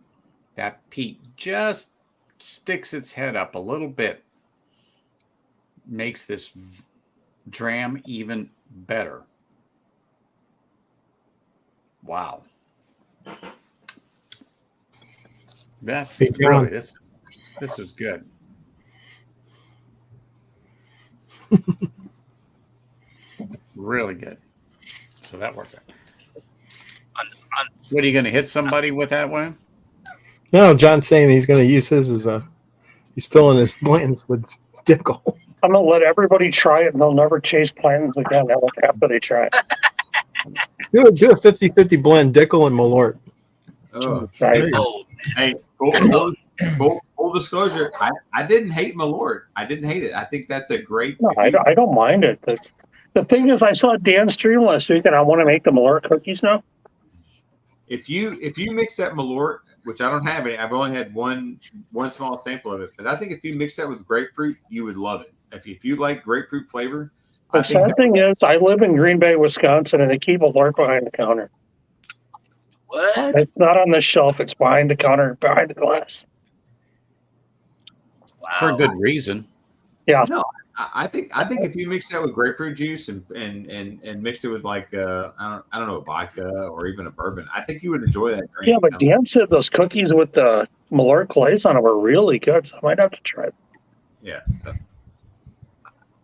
that peat just sticks its head up a little bit. Makes this dram even better. Wow. That's really, this is good. Really good. So that worked out. What, are you going to hit somebody with that one? No, John's saying he's going to use his as he's filling his blends with Dickel. I'm going to let everybody try it, and they'll never chase Plantons again after they try it. Do a 50-50 blend, Dickel and Malort. Oh, Right. hey, full disclosure, I didn't hate Malort. I didn't hate it. I think that's a great. No, I don't mind it. The thing is, I saw Dan's stream last week, and I want to make the Malort cookies now. If you mix that Malort, which I don't have any, I've only had one small sample of it, but I think if you mix that with grapefruit, you would love it. If you like grapefruit flavor. The sad thing is, I live in Green Bay, Wisconsin, and they keep Malort behind the counter. What? It's not on the shelf. It's behind the counter, behind the glass. Wow. For a good reason. Yeah. No, I think if you mix that with grapefruit juice and mix it with like I don't know, vodka or even a bourbon, I think you would enjoy that drink. Yeah, but Dan said those cookies with the Malort glaze on them were really good, so I might have to try it. Yeah. So,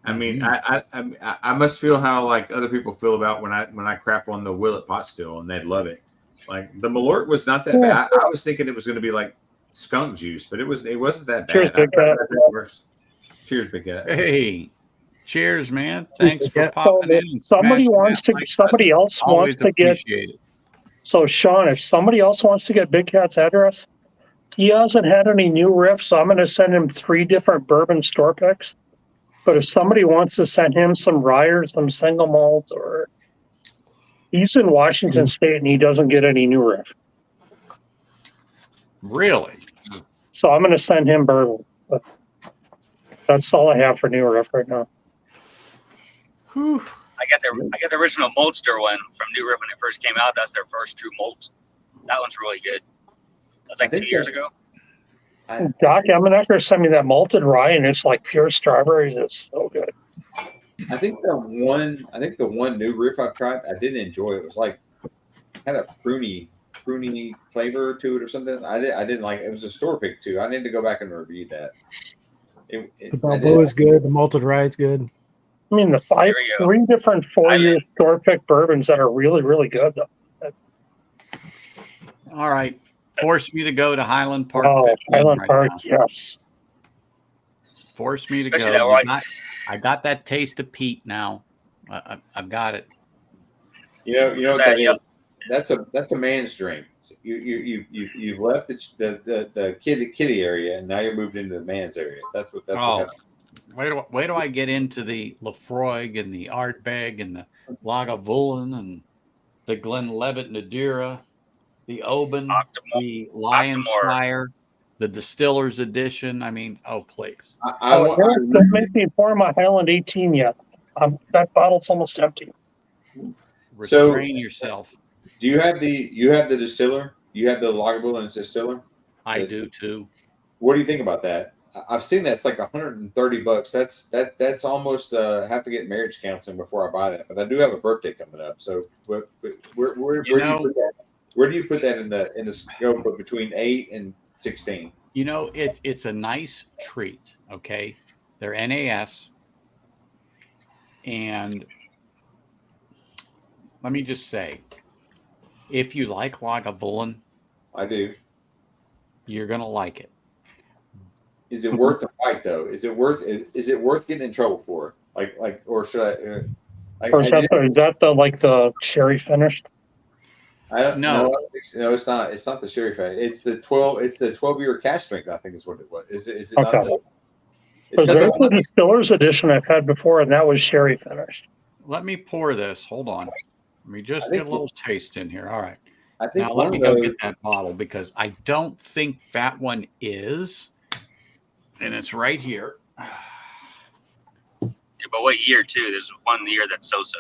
I mean, I must feel how like other people feel about when I crap on the Willet pot still, and they love it. Like the Malort was not that bad. I was thinking it was going to be like skunk juice, but it wasn't that bad. Cheers, Big Cat. Cheers, Big Cat. Hey, cheers, man. Thanks for popping in. Somebody else wants to get. So, Sean, if somebody else wants to get Big Cat's address, he hasn't had any new riffs, so I'm going to send him 3 different bourbon store picks. But if somebody wants to send him some rye or some single malts, or he's in Washington State and he doesn't get any new riff. Really? So I'm going to send him bourbon. But that's all I have for new riff right now. Whew. I got the original Maltster one from New Riff when it first came out. That's their first true malt. That one's really good. That was like 2 years ago. Doc, I'm going to have to send me that malted rye, and it's like pure strawberries. It's so good. I think the one new riff I've tried, I didn't enjoy. It was like had a pruny flavor to it or something. I didn't like it. It was a store pick too. I need to go back and review that. The Balboa is good. The malted rye is good. I mean, the 3 different 4-year store pick bourbons that are really, really good, though. All right. Force me to go to Highland Park. Highland Park, yes. Force me to Especially go. that I got that taste of peat now. I've got it. You know what that is? That's a man's drink. You've left the kiddie area, and now you're moved into the man's area. That's what happened. where do I get into the Lafroig and the Ardbeg and the Lagavulin and the Glenlivet Nadira, the Oban, the Lion's Octomore. Fire, the Distiller's Edition? I mean, oh please. Don't make me pour my Highland 18 yet. That bottle's almost empty. Restrain yourself. Do you have the distiller? You have the Lagavulin distiller? I do too. What do you think about that? I've seen that it's like $130. That's almost have to get marriage counseling before I buy that. But I do have a birthday coming up, so where do you put that? Where do you put that in the scope of between 8 and 16? You know, it's a nice treat. Okay, they're NAS, and let me just say, if you like Lagavulin, I do. You're gonna like it. Is it worth the fight though? Is it worth getting in trouble for? Or should I? Or is that the cherry finished? I don't know. No, it's not. It's not the sherry fat. It's the 12. It's the 12-year cash strength. I think is what it was. Is it okay. not? There's the Distiller's Edition I've had before, and that was sherry finished. Let me pour this. Hold on. Let me just get a little taste in here. All right. I think now let me go get that bottle because I don't think that one is, and it's right here. Yeah, but what year too? There's one year that's so-so.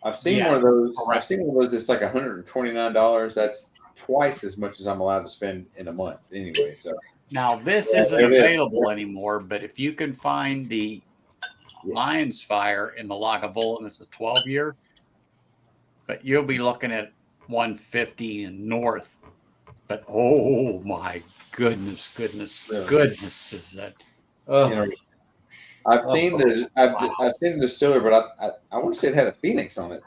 I've seen one of those. Correct. I've seen one of those. It's like $129. That's twice as much as I'm allowed to spend in a month, anyway. So now this isn't available anymore. But if you can find the Lion's Fire in the Lagavulin, it's a 12-year. But you'll be looking at 150 and north. But oh my goodness, is that? I've seen the distiller, but I want to say it had a phoenix on it.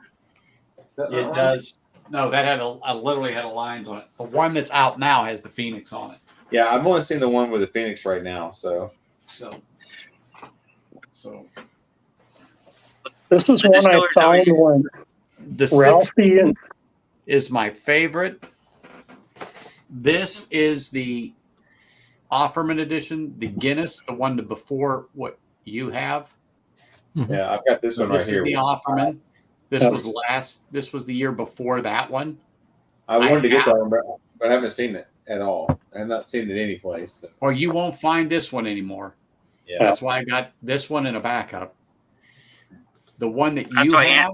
It does. No, that had literally had a lines on it. The one that's out now has the phoenix on it. Yeah, I've only seen the one with the phoenix right now. So. This is one I found when Ralphie is my favorite. This is the Offerman edition, the Guinness, the one before what you have. Yeah, I've got this one right here. This is the Offerman. This was the year before that one. I wanted to get that one, but I haven't seen it at all. I've not seen it any place. So. Well, you won't find this one anymore. Yeah. That's why I got this one in a backup. The one that you have.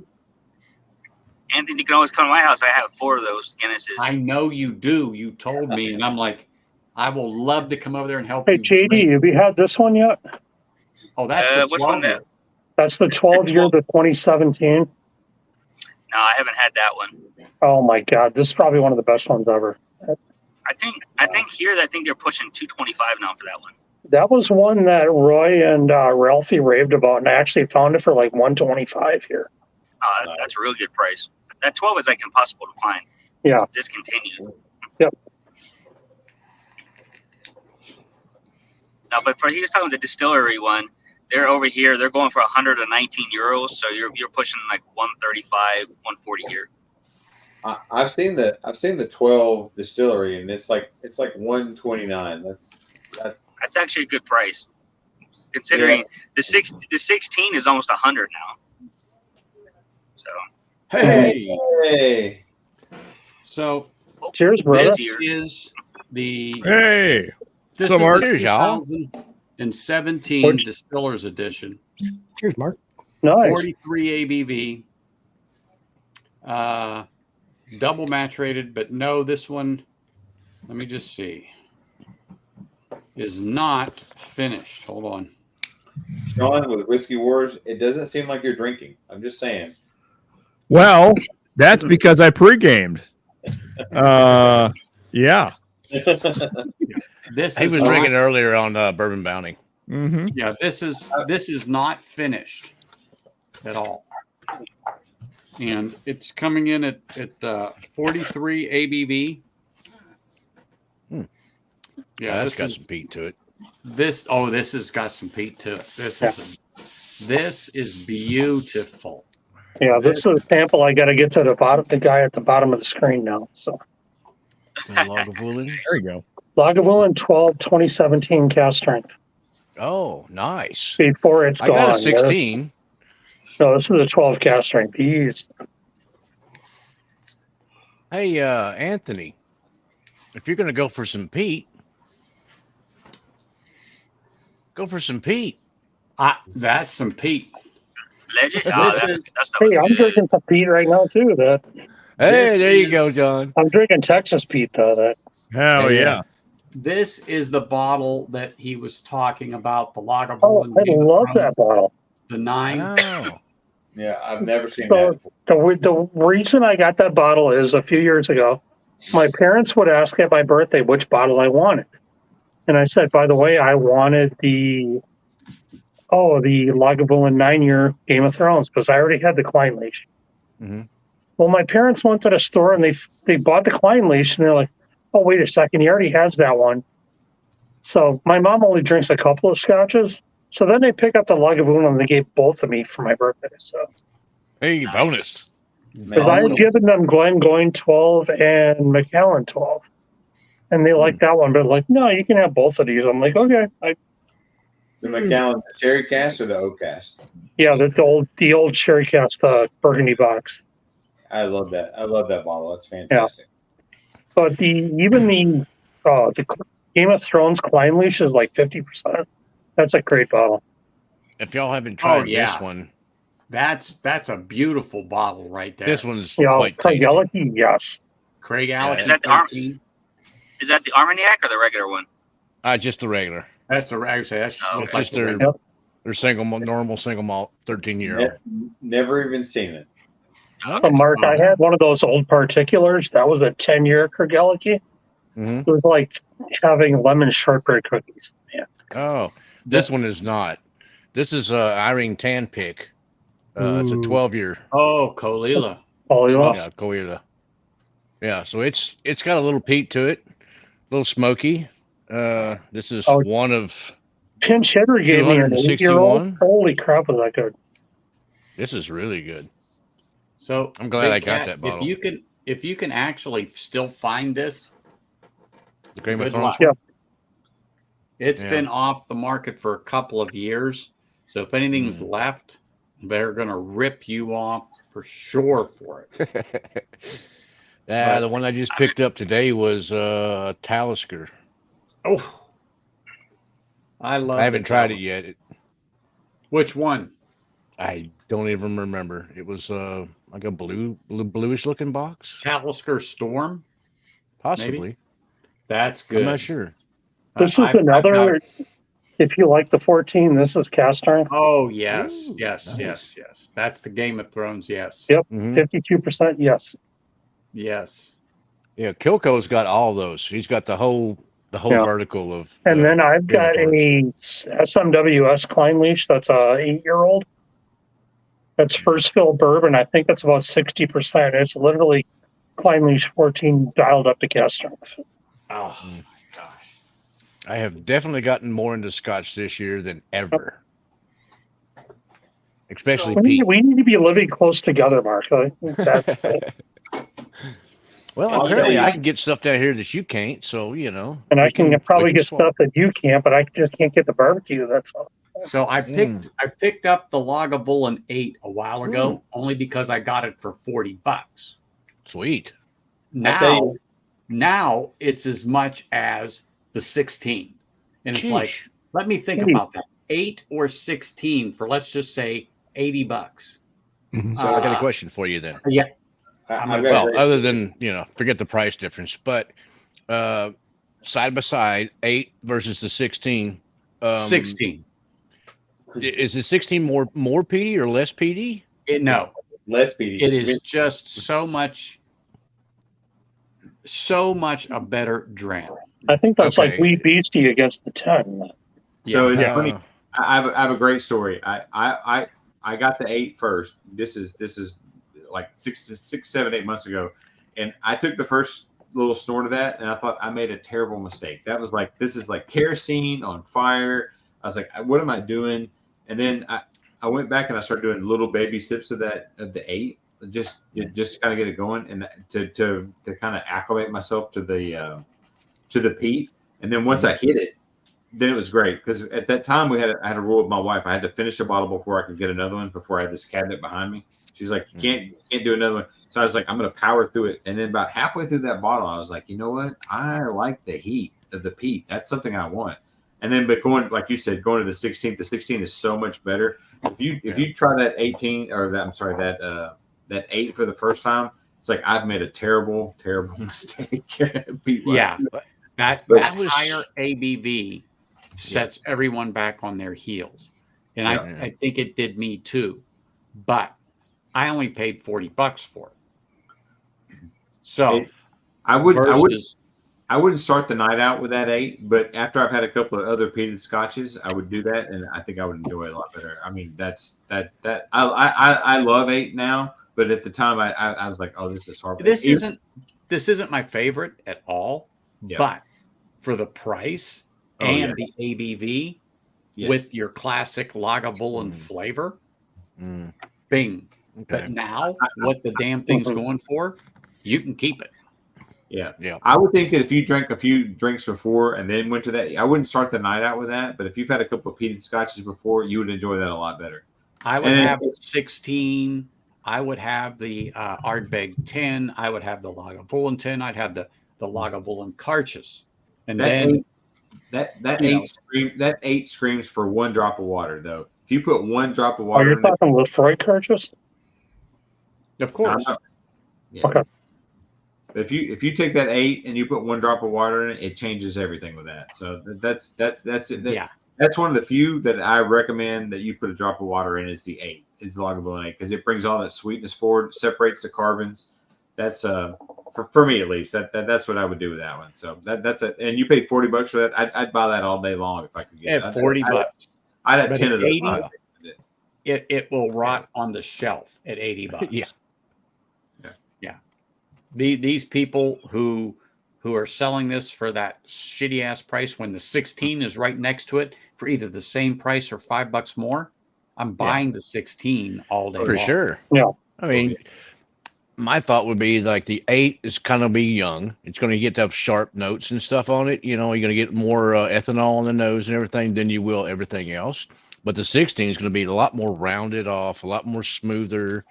Anthony, you can always come to my house. I have 4 of those Guinnesses. I know you do. You told me, and I'm like, I will love to come over there and help you. Hey, JD, drink. have you had this one yet? Oh, that's the 12 year. That's the 12-year, the 2017. No, I haven't had that one. Oh my God, this is probably one of the best ones ever. I think they're pushing $225 now for that one. That was one that Roy and Ralphie raved about, and I actually found it for like $125 here. That's a real good price. That 12 is like impossible to find. Yeah. It's discontinued. Yep. Now, but he was talking about the distillery one. They're over here. They're going for 119 euros. So you're pushing like 135, 140 here. I've seen the 12 distillery, and it's like 129. That's actually a good price, considering the 16 is almost 100 now. So hey. So cheers, brother. This is the This is Mark. the 2017 Distillers Edition. Cheers, Mark. Nice. 43 ABV. Double match rated, but no, this one, let me just see, is not finished. Hold on. Sean, with Whiskey Wars, it doesn't seem like you're drinking. I'm just saying. Well, that's because I pre-gamed. Yeah. This he was drinking earlier on Bourbon Bounty. Mm-hmm. Yeah, this is not finished at all. And it's coming in at 43 ABV. Yeah, that's got some peat to it. This has got some peat to it. This is beautiful. Yeah, this is a sample. I got to get to the guy at the bottom of the screen now. So Lagavulin. There you go. Lagavulin 12 2017 cast strength. Oh, nice. before it's I gone. got a 16. No, this is a 12 cast strength. These. Hey, Anthony, if you're gonna go for some peat, go for some peat. That's some peat. Legend. This Oh, is- that's Hey, I'm drinking some Pete right now too. That Hey, there you go, is- John. I'm drinking Texas Pete though. That Hell yeah. This is the bottle that he was talking about, the Lagavulin. oh, I love that bottle. The 9. Oh, Yeah, I've never seen So that before. the reason I got that bottle is a few years ago, my parents would ask at my birthday which bottle I wanted, and I said, by the way, I wanted the Lagavulin 9-year Game of Thrones because I already had the Klein leash. Mhm. Well, my parents went to the store and they bought the Klein leash, and they're like, oh, wait a second, he already has that one. So my mom only drinks a couple of scotches. So then they pick up the Lagavulin and they gave both to me for my birthday. So hey, bonus. because I had given them Glengoyne 12 and Macallan 12, and they like that one, but like, no, you can have both of these. I'm like, okay, The Macallan cherry cast or the oak cast? yeah, the old sherry cast burgundy box. I love that. I love that bottle. That's fantastic. But the Game of Thrones Klein leash is like 50%. That's a great bottle. If y'all haven't tried yeah. this one, That's a beautiful bottle right there. this one's You know, quite tasty. Craigellachie, yes. Craig Yeah, Alex. is that the 13. Is that the Armagnac or the regular one? Just the regular. That's the I would say that's Oh, look okay. like Just the their regular. their normal single malt 13-year-old. Never even seen it. So, Mark, I had one of those old particulars. That was a 10-year Craigellachie. Mm-hmm. It was like having lemon shortbread cookies. Man. Oh, this one is not. This is Irene Tan Pick. It's a Ooh. 12-year. Oh, Colila. Oh, you know? Yeah, Coila. Yeah, so it's got a little peat to it, a little smoky. This is Oh. one of. Pinch hitter gave me an 8-year-old. 261. Holy crap, was that good? This is really good. So I'm glad Big I got Cat, that bottle. If you can actually still find this, The Game of good Thrones. luck. Yeah. It's Yeah. been off the market for a couple of years. So if anything's left, they're gonna rip you off for sure for it. Yeah, the one I just picked up today was Talisker. Oh, I love. I haven't tried it yet. Which one? I don't even remember. It was like a bluish looking box, Talisker Storm. possibly. That's good. I'm not sure. This is another. If you like the 14, this is cast strength. Oh yes, Ooh, yes, nice. yes. That's the Game of Thrones. Yes. Yep. Mhm. 52%, yes. Yes. Yeah, Kilco's got all those. He's got the whole Yeah. vertical of. And then I've Game of got a SMWS Klein leash that's a 8-year-old. That's first fill bourbon. I think it's about 60%. It's literally Klein leash 14 dialed up to cast strength. Oh my gosh. I have definitely gotten more into Scotch this year than ever. Especially Pete. We need to be living close together, Mark. That's Well, I'll apparently tell you. I can get stuff down here that you can't. So and I we can we probably can get swap. stuff that you can't, but I just can't get the barbecue. That's all. So I picked up the Lagavulin 8 a while ago, only because I got it for $40. Sweet. I'll tell you. Now it's as much as the 16. And it's like, Sheesh. let me think about that. 8 or 16 for, let's just say, $80. So I got a question for you then. Yeah. I've got a Well, great other story. than forget the price difference, but side by side, 8 versus the 16. 16. Is the 16 more peaty or less peaty? No, less speedy. it is just so much a better dram. I think that's like Okay. Wee Beastie against the 10. So it's Yeah. funny. I have a great story. I got the 8 first. This is like 7, 8 months ago, and I took the first little snort of that, and I thought I made a terrible mistake. That was like, this is like kerosene on fire. I was like, what am I doing? And then I went back and I started doing little baby sips of the 8, just to kind of get it going and to kind of acclimate myself to the peat. And then once I hit it, then it was great because at that time I had a rule with my wife. I had to finish a bottle before I could get another one. Before I had this cabinet behind me, she's like, "You can't do another one." So I was like, "I'm going to power through it." And then about halfway through that bottle, I was like, "You know what? I like the heat of the peat. That's something I want." And then, but going like you said, going to the 16th, the 16 is so much better. If you try that 18 or that that 8 for the first time, it's like I've made a terrible mistake. Yeah, that was- higher ABV sets everyone back on their heels, and I think it did me too. But I only paid $40 for it. So I wouldn't start the night out with that 8, but after I've had a couple of other peated scotches, I would do that, and I think I would enjoy it a lot better. I mean, I love 8 now, but at the time I was like, oh, this is hard. This isn't my favorite at all, but for the price and the ABV with your classic Lagavulin flavor, bing. Okay. But now, what the damn thing's going for, you can keep it. Yeah. I would think that if you drank a few drinks before and then went to that, I wouldn't start the night out with that. But if you've had a couple of peated scotches before, you would enjoy that a lot better. I would have the 16. I would have the Ardbeg 10. I would have the Lagavulin 10. I'd have the Lagavulin Karchus. And then that 8 screams for 1 drop of water, though. If you put 1 drop of water, you're talking Lefroy Karchus? Of course. Okay. If you take that 8 and you put 1 drop of water in it, it changes everything with that. So that's it. That's one of the few that I recommend that you put a drop of water in. Is the 8? Is the Lagavulin 8 because it brings all that sweetness forward, separates the carbons. That's for me at least. That's what I would do with that one. So that's it. And you paid $40 for that. I'd buy that all day long if I could get it. At $40. I'd have 10 of those. 80, it will rot on the shelf at $80. Yeah. These people who are selling this for that shitty ass price when the 16 is right next to it for either the same price or $5 more, I'm buying the 16 all day for long. sure. Yeah. I mean, my thought would be like the 8 is kind of be young. It's going to get to have sharp notes and stuff on it. You know, you're going to get more ethanol on the nose and everything than you will everything else. But the 16 is going to be a lot more rounded off, a lot more smoother,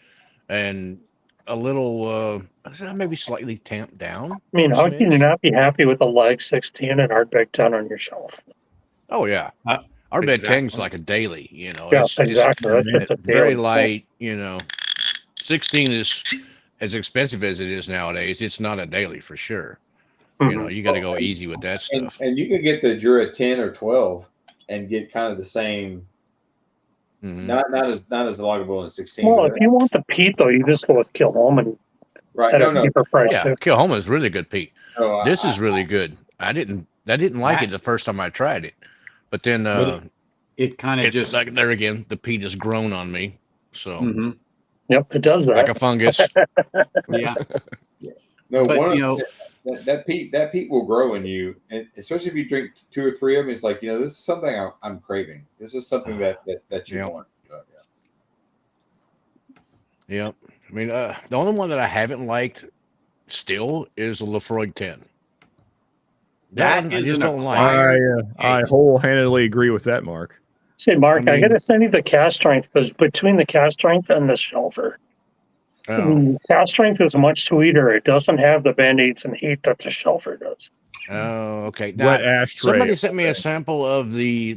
and a little maybe slightly tamped down. I mean, how can you not be happy with a Lag 16 and Ardbeg 10 on your shelf? Oh yeah, our bed exactly. 10's like a daily. You know, Yes, exactly. That's just a very daily. light. You know, 16 is as expensive as it is nowadays. It's not a daily for sure. You know, you got to go easy with that stuff. And you can get the Jura 10 or 12 and get kind of the same. Not as the Lagavulin 16. Well, if you want the peat though, you just go with Kilholman right? at a cheaper price Yeah, too. Kilholman is really good, Pete. No, This is really good. I didn't like it the first time I tried it, but then it kind of it's just like there again. The peat has grown on me, so Yep, it does that. like a fungus. yeah. No, But, one you know, that peat will grow in you, and especially if you drink 2 or 3 of them, it's like, you know, this is something I'm craving. This is something that you want. Yeah, I mean, the only one that I haven't liked still is the Lefroy 10. That one I is just an don't like. I wholeheartedly agree with that, Mark. Say, Mark, I I, mean- gotta send you the cast strength because between the cast strength and the shelfer, cast strength is much sweeter. It doesn't have the band-aids and heat that the shelfer does. Oh, okay. Now, Wet ashtray. somebody sent me a sample of the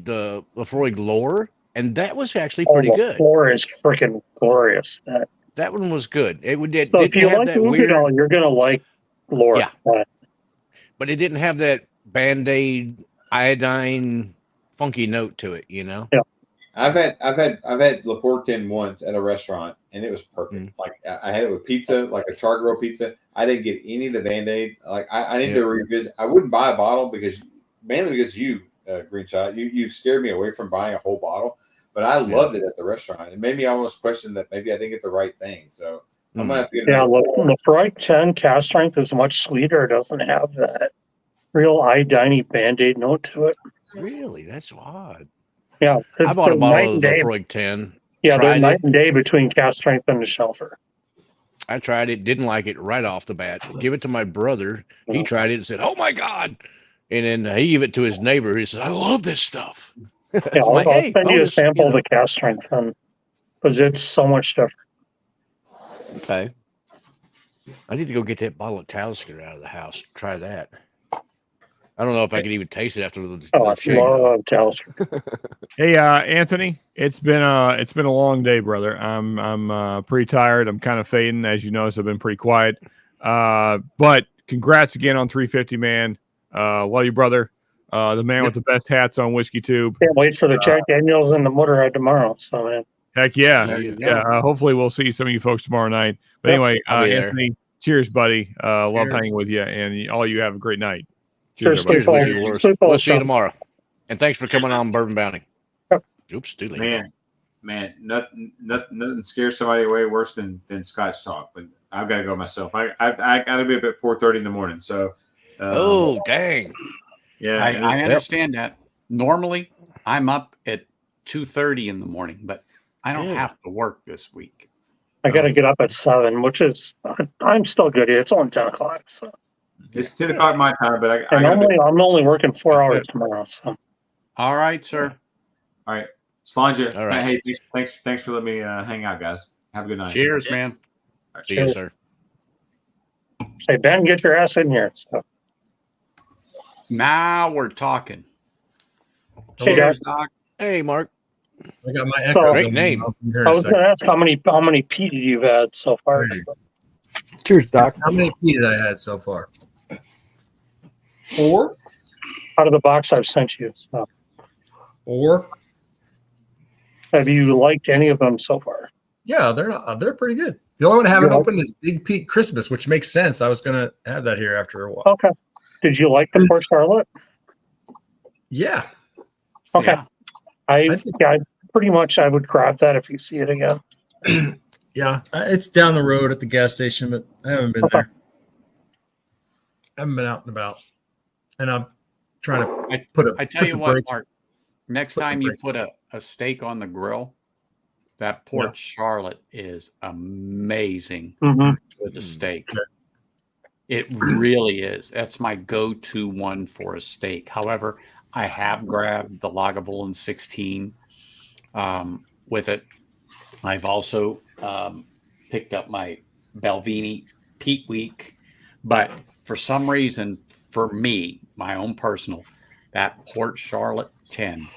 Lefroy Lore, and that was actually pretty the good. floor is freaking glorious. That one was good. It So if didn't you have like that weird, Ugadal, you're gonna like Lore. Yeah. but it didn't have that Band-Aid iodine funky note to it. You know. Yeah. I've had Lefort 10 once at a restaurant, and it was perfect. Like I had it with pizza, like a char grill pizza. I didn't get any of the Band-Aid. Like I need to revisit. I wouldn't buy a bottle mainly because you, Green Shot, you scared me away from buying a whole bottle. But I loved it at the restaurant. It made me almost question that maybe I didn't get the right thing. So I'm gonna have to get. Yeah, Lefroy 10 cast strength is much sweeter. It doesn't have that real iodine Band-Aid note to it. Really, that's odd. Yeah, I bought a night bottle and of day. Lefroy 10. Yeah, they're tried night it. and day between cast strength and the shelfer. I tried it, didn't like it right off the bat. Give it to my brother. He tried it and said, "Oh my God!" And then he gave it to his neighbor. He said, "I love this stuff." Yeah, I'm I'll, like, I'll "Hey, send you a bonus, sample you of know." the cast strength because it's so much different. Okay. I need to go get that bottle of Talisker out of the house. Try that. I don't know if I can even taste it after Oh, the I shake. love Talisker. Hey, Anthony, it's been a long day, brother. I'm pretty tired. I'm kind of fading, as you notice. I've been pretty quiet. But congrats again on 350, man. Love you, brother. The man with the best hats on Whiskey Tube. Can't wait for the Jack Daniels and the Motorhead tomorrow. So, man. Heck yeah, There you yeah. go. Hopefully, we'll see some of you folks tomorrow night. But Yep. anyway, I'll be there. Anthony, cheers, buddy. Love Cheers. hanging with you, and all you have a great night. Cheers, everybody. Cheers, Stay Whiskey cold. Wars. Stay cold, We'll see you son. tomorrow. And thanks for coming on Bourbon Bounty. Yep. Oops, too late. Man, nothing scares somebody away worse than Scotch talk. But I've got to go myself. I got to be up at 4:30 in the morning. So, Oh, dang. yeah, I understand that. Normally, I'm up at 2:30 in the morning, but I don't Yeah. have to work this week. I got to get up at 7, which is, I'm still good here. It's only 10 o'clock. So. it's 10 o'clock my time, but I And got to be. I'm only working 4 That's hours it. tomorrow. So. All right, sir. All right, Slanja. All right. Hey, thanks for letting me hang out, guys. Have a good night. Cheers, man. All right, See you, sir. Say, Ben, get your ass in here. So. Now we're talking. Hey, Cheers, guys. Doc. Hey, Mark. I got my So- echo. Great going name. on from here in I a was second. going to ask how many P did you've had so far? Hey. Cheers, Doc. How many P did I had so far? 4? Out of the box I've sent you. So. 4? Have you liked any of them so far? Yeah, they're pretty good. The only one I haven't Yeah. opened is Big Pete Christmas, which makes sense. I was gonna have that here after a while. Okay. Did you like the Port Charlotte? Yeah, Okay. Yeah. I think- pretty much I would grab that if you see it again. yeah. It's down the road at the gas station, but I haven't been Okay. there. I haven't been out and about, and I'm trying to put a. I tell put you the what, brakes- Mark, next put the time you brakes put a steak on the grill, that Port Charlotte is amazing Mm-hmm. with a steak. Okay. It really is. That's my go-to one for a steak. However, I have grabbed the Lagavulin 16 with it. I've also picked up my Belvini Peat Week, but for some reason, for me, my own personal, that Port Charlotte 10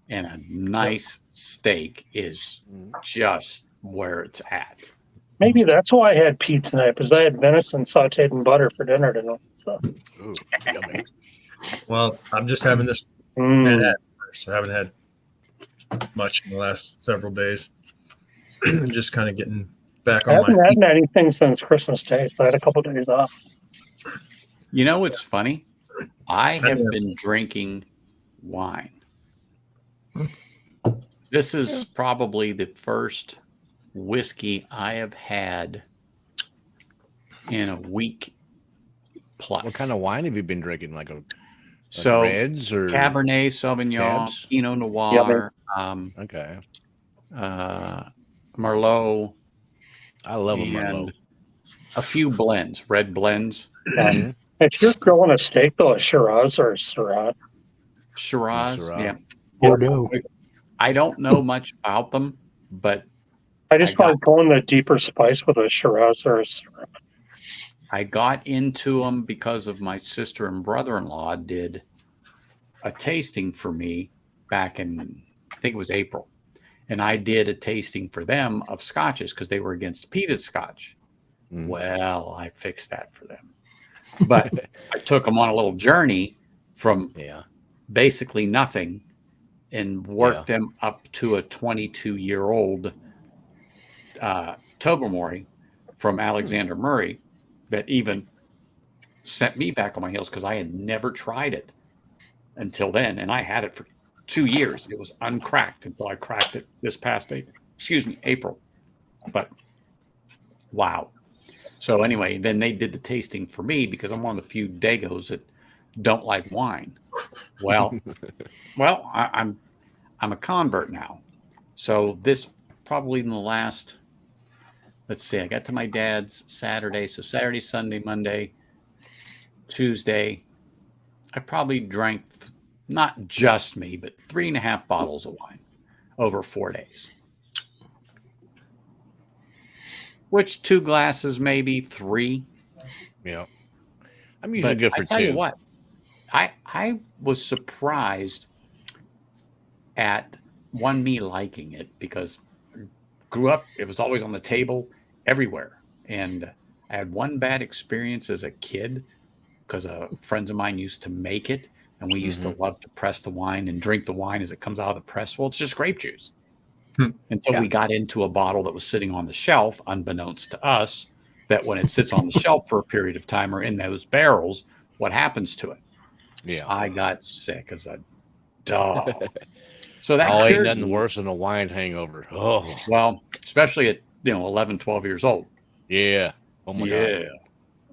and a nice steak is just where it's at. Maybe that's why I had Pete tonight, because I had venison sauteed in butter for dinner tonight. So. Ooh, yummy. Well, I'm just having this. Mm. Had first. I haven't had much in the last several days. Just kind of getting back I on my haven't feet. had anything since Christmas Day, so I had a couple days off. You know what's funny? I have Yeah. been drinking wine. This is probably the first whiskey I have had in a week plus. What kind of wine have you been drinking? Like so reds or Cabernet Sauvignon, Cabs? Pinot Noir, Okay. Merlot, I love them. and a few blends, red blends, Mhm. If you're grilling a steak, though, a Shiraz or a Syrah, Shiraz. Syrah. Yeah, Bordeaux. I don't know much about them, but I just I got- like going the deeper spice with a Shiraz or a Syrah. I got into them because of my sister and brother-in-law did a tasting for me back in, I think it was April. And I did a tasting for them of scotches because they were against peated scotch. Mm. Well, I fixed that for them. But I took them on a little journey from Yeah. basically nothing and worked them up to a 22-year-old Tobermory from Alexander Murray that even sent me back on my heels because I had never tried it until then. And I had it for 2 years. It was uncracked until I cracked it this past April. But wow. So anyway, then they did the tasting for me because I'm one of the few Dagos that don't like wine. Well, I'm a convert now. So this probably in the last, let's see, I got to my dad's Saturday. So Saturday, Sunday, Monday, Tuesday, I probably drank not just me, but 3.5 bottles of wine over 4 days. Which 2 glasses, maybe 3. Yeah. I'm usually But good I for tell 2. you what, I was surprised at me liking it because I grew up, it was always on the table everywhere. And I had one bad experience as a kid because friends of mine used to make it, and we used to love to press the wine and drink the wine as it comes out of the press. Well, it's just grape juice. Until we got into a bottle that was sitting on the shelf, unbeknownst to us, that when it sits on the shelf for a period of time or in those barrels, what happens to it? Yeah. I got sick as a dog. So that ain't cured nothing me. worse than a wine hangover. Oh, Well, especially at 11, 12 years old. yeah. Oh my God.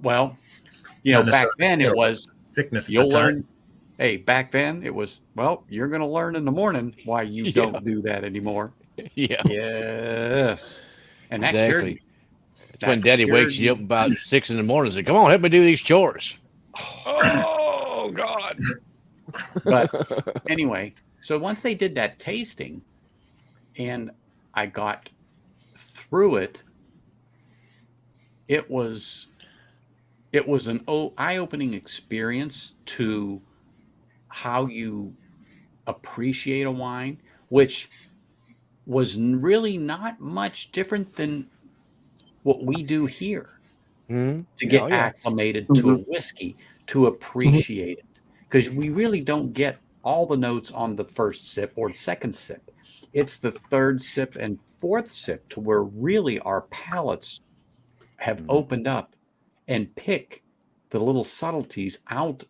Well, Not back necessarily then it was sickness. you'll learn. Hey, back then it was, well, you're going to learn in the morning why you don't do that anymore. Yeah. Yes. And that cured Exactly. me. It's when Daddy wakes you up about 6 in the morning and says, "Come on, help me do these chores." Oh God. But anyway, so once they did that tasting and I got through it, it was an eye-opening experience to how you appreciate a wine, which was really not much different than what we do here to get acclimated to a whiskey, to appreciate it. Because we really don't get all the notes on the first sip or the second sip. It's the third sip and fourth sip to where really our palates have opened up and pick the little subtleties out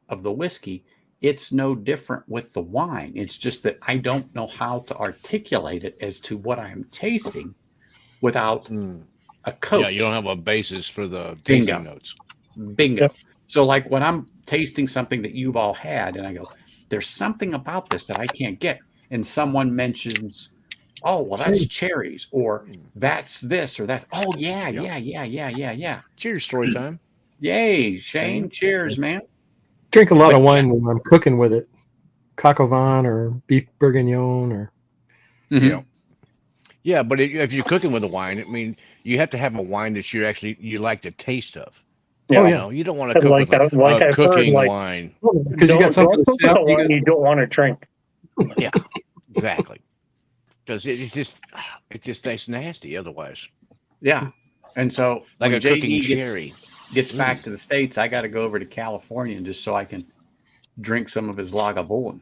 of the whiskey. It's no different with the wine. It's just that I don't know how to articulate it as to what I'm tasting without a coach. Yeah, you don't have a basis for the Bingo. tasting notes. Bingo. So like when I'm tasting something that you've all had and I go, there's something about this that I can't get. And someone mentions, oh, well, that's cherries, or that's this, or that's, oh, yeah. Cheers, story time. Yay, Shane. Cheers, man. Drink a lot of wine when I'm cooking with it. Coq au vin or beef bourguignon or. Yeah, but if you're cooking with a wine, I mean, you have to have a wine that you like the taste of. Yeah. You don't want to cook with a cooking wine. Because you got something to chef, you don't want to drink. Yeah, exactly. Because it just tastes nasty otherwise. Yeah. And so like when a cooking JD cherry gets back to the States, I got to go over to California just so I can drink some of his Lagavulin.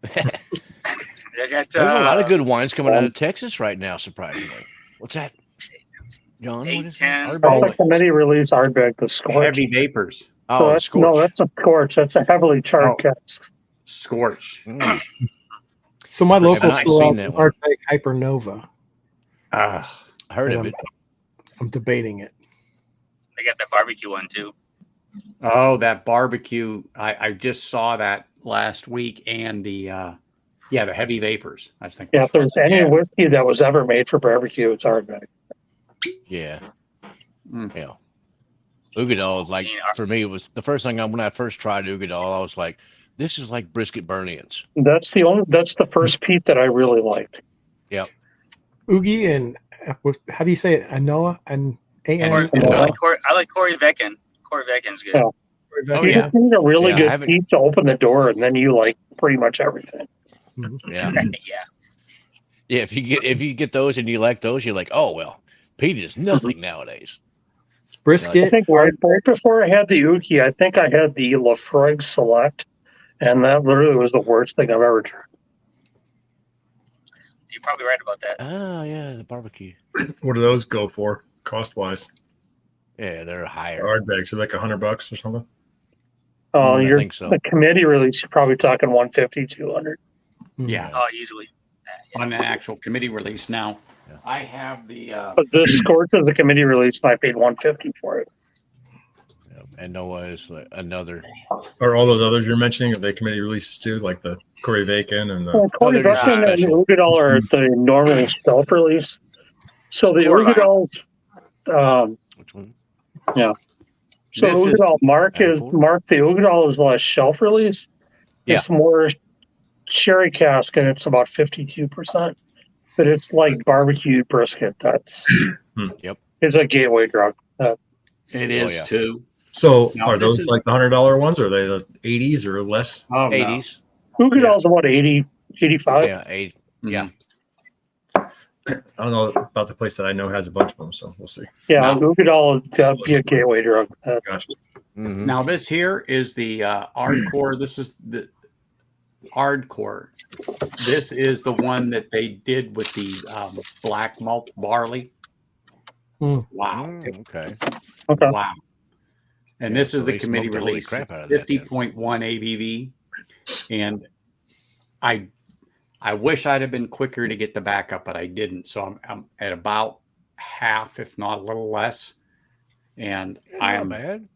There's a lot of good wines coming out of Texas right now, surprisingly. What's that, John? 810. The committee release Ardbeg, the Scorch. Heavy vapors. So that's, no, that's a Scorch. That's a heavily charred cask. Scorch. So my local not store seen has that an one. Ardbeg Hypernova. I heard And of it. I'm debating it. They got that barbecue one too. Oh, that barbecue. I just saw that last week. And the heavy vapors. I think. Yeah, if there's any whiskey that was ever made for barbecue, it's Ardbeg. Yeah. Yeah. Ugadal is like, for me, it was the first thing when I first tried Ugadal, I was like, this is like brisket burn-ins. That's the first peat that I really liked. Yep. Oogie and how do you say it? Anoa and I like Corey Vecken. Corey Vecken's good. Yeah. You just need a really good peat to open the door, and then you like pretty much everything. Yeah. Yeah. If you get those and you like those, you're like, oh well, peat is nothing nowadays. Brisket. I think right before I had the Oogie, I think I had the Lafroig Select, and that literally was the worst thing I've ever tried. You're probably right about that. Oh yeah, the barbecue. What do those go for, cost wise? Yeah, they're higher. Ardbeg, so like $100 or something. Oh, I think so. The committee release, you're probably talking 150, 200. Yeah. Oh, easily. On an actual committee release. Now, I have the. But this Scorch is a committee release, and I paid 150 for it. And Noah is another. Are all those others you're mentioning, are they committee releases too, like the Corey Bacon and the Corey Bacon and the Ugadal are the normal self-release. So the Ugadals, which one? yeah. So This is- Ugadal Mark the Ugadal is less shelf release. Yeah. It's more sherry cask and it's about 52%. But it's like barbecued brisket. That's Yep. It's a gateway drug. It is yeah. too. So Now, are this those is- like the $100 ones? Or are they the 80s or less? Oh, no. 80s. Ugadal's about 80, 85. Yeah, 80. Yeah. I don't know about the place that I know has a bunch of them, so we'll see. Yeah, Now- Ugadal would be a gateway drug. Gotcha. Mhm. Now this here is the hardcore. This is the hardcore. This is the one that they did with the black malt barley. Hmm. Wow. Okay. Okay. Wow. And Yeah, this is so the they committee smoked the holy release. crap out of that, then. 50.1 ABV. And I wish I'd have been quicker to get the backup, but I didn't. So I'm at about half, if not a little less. And Not bad.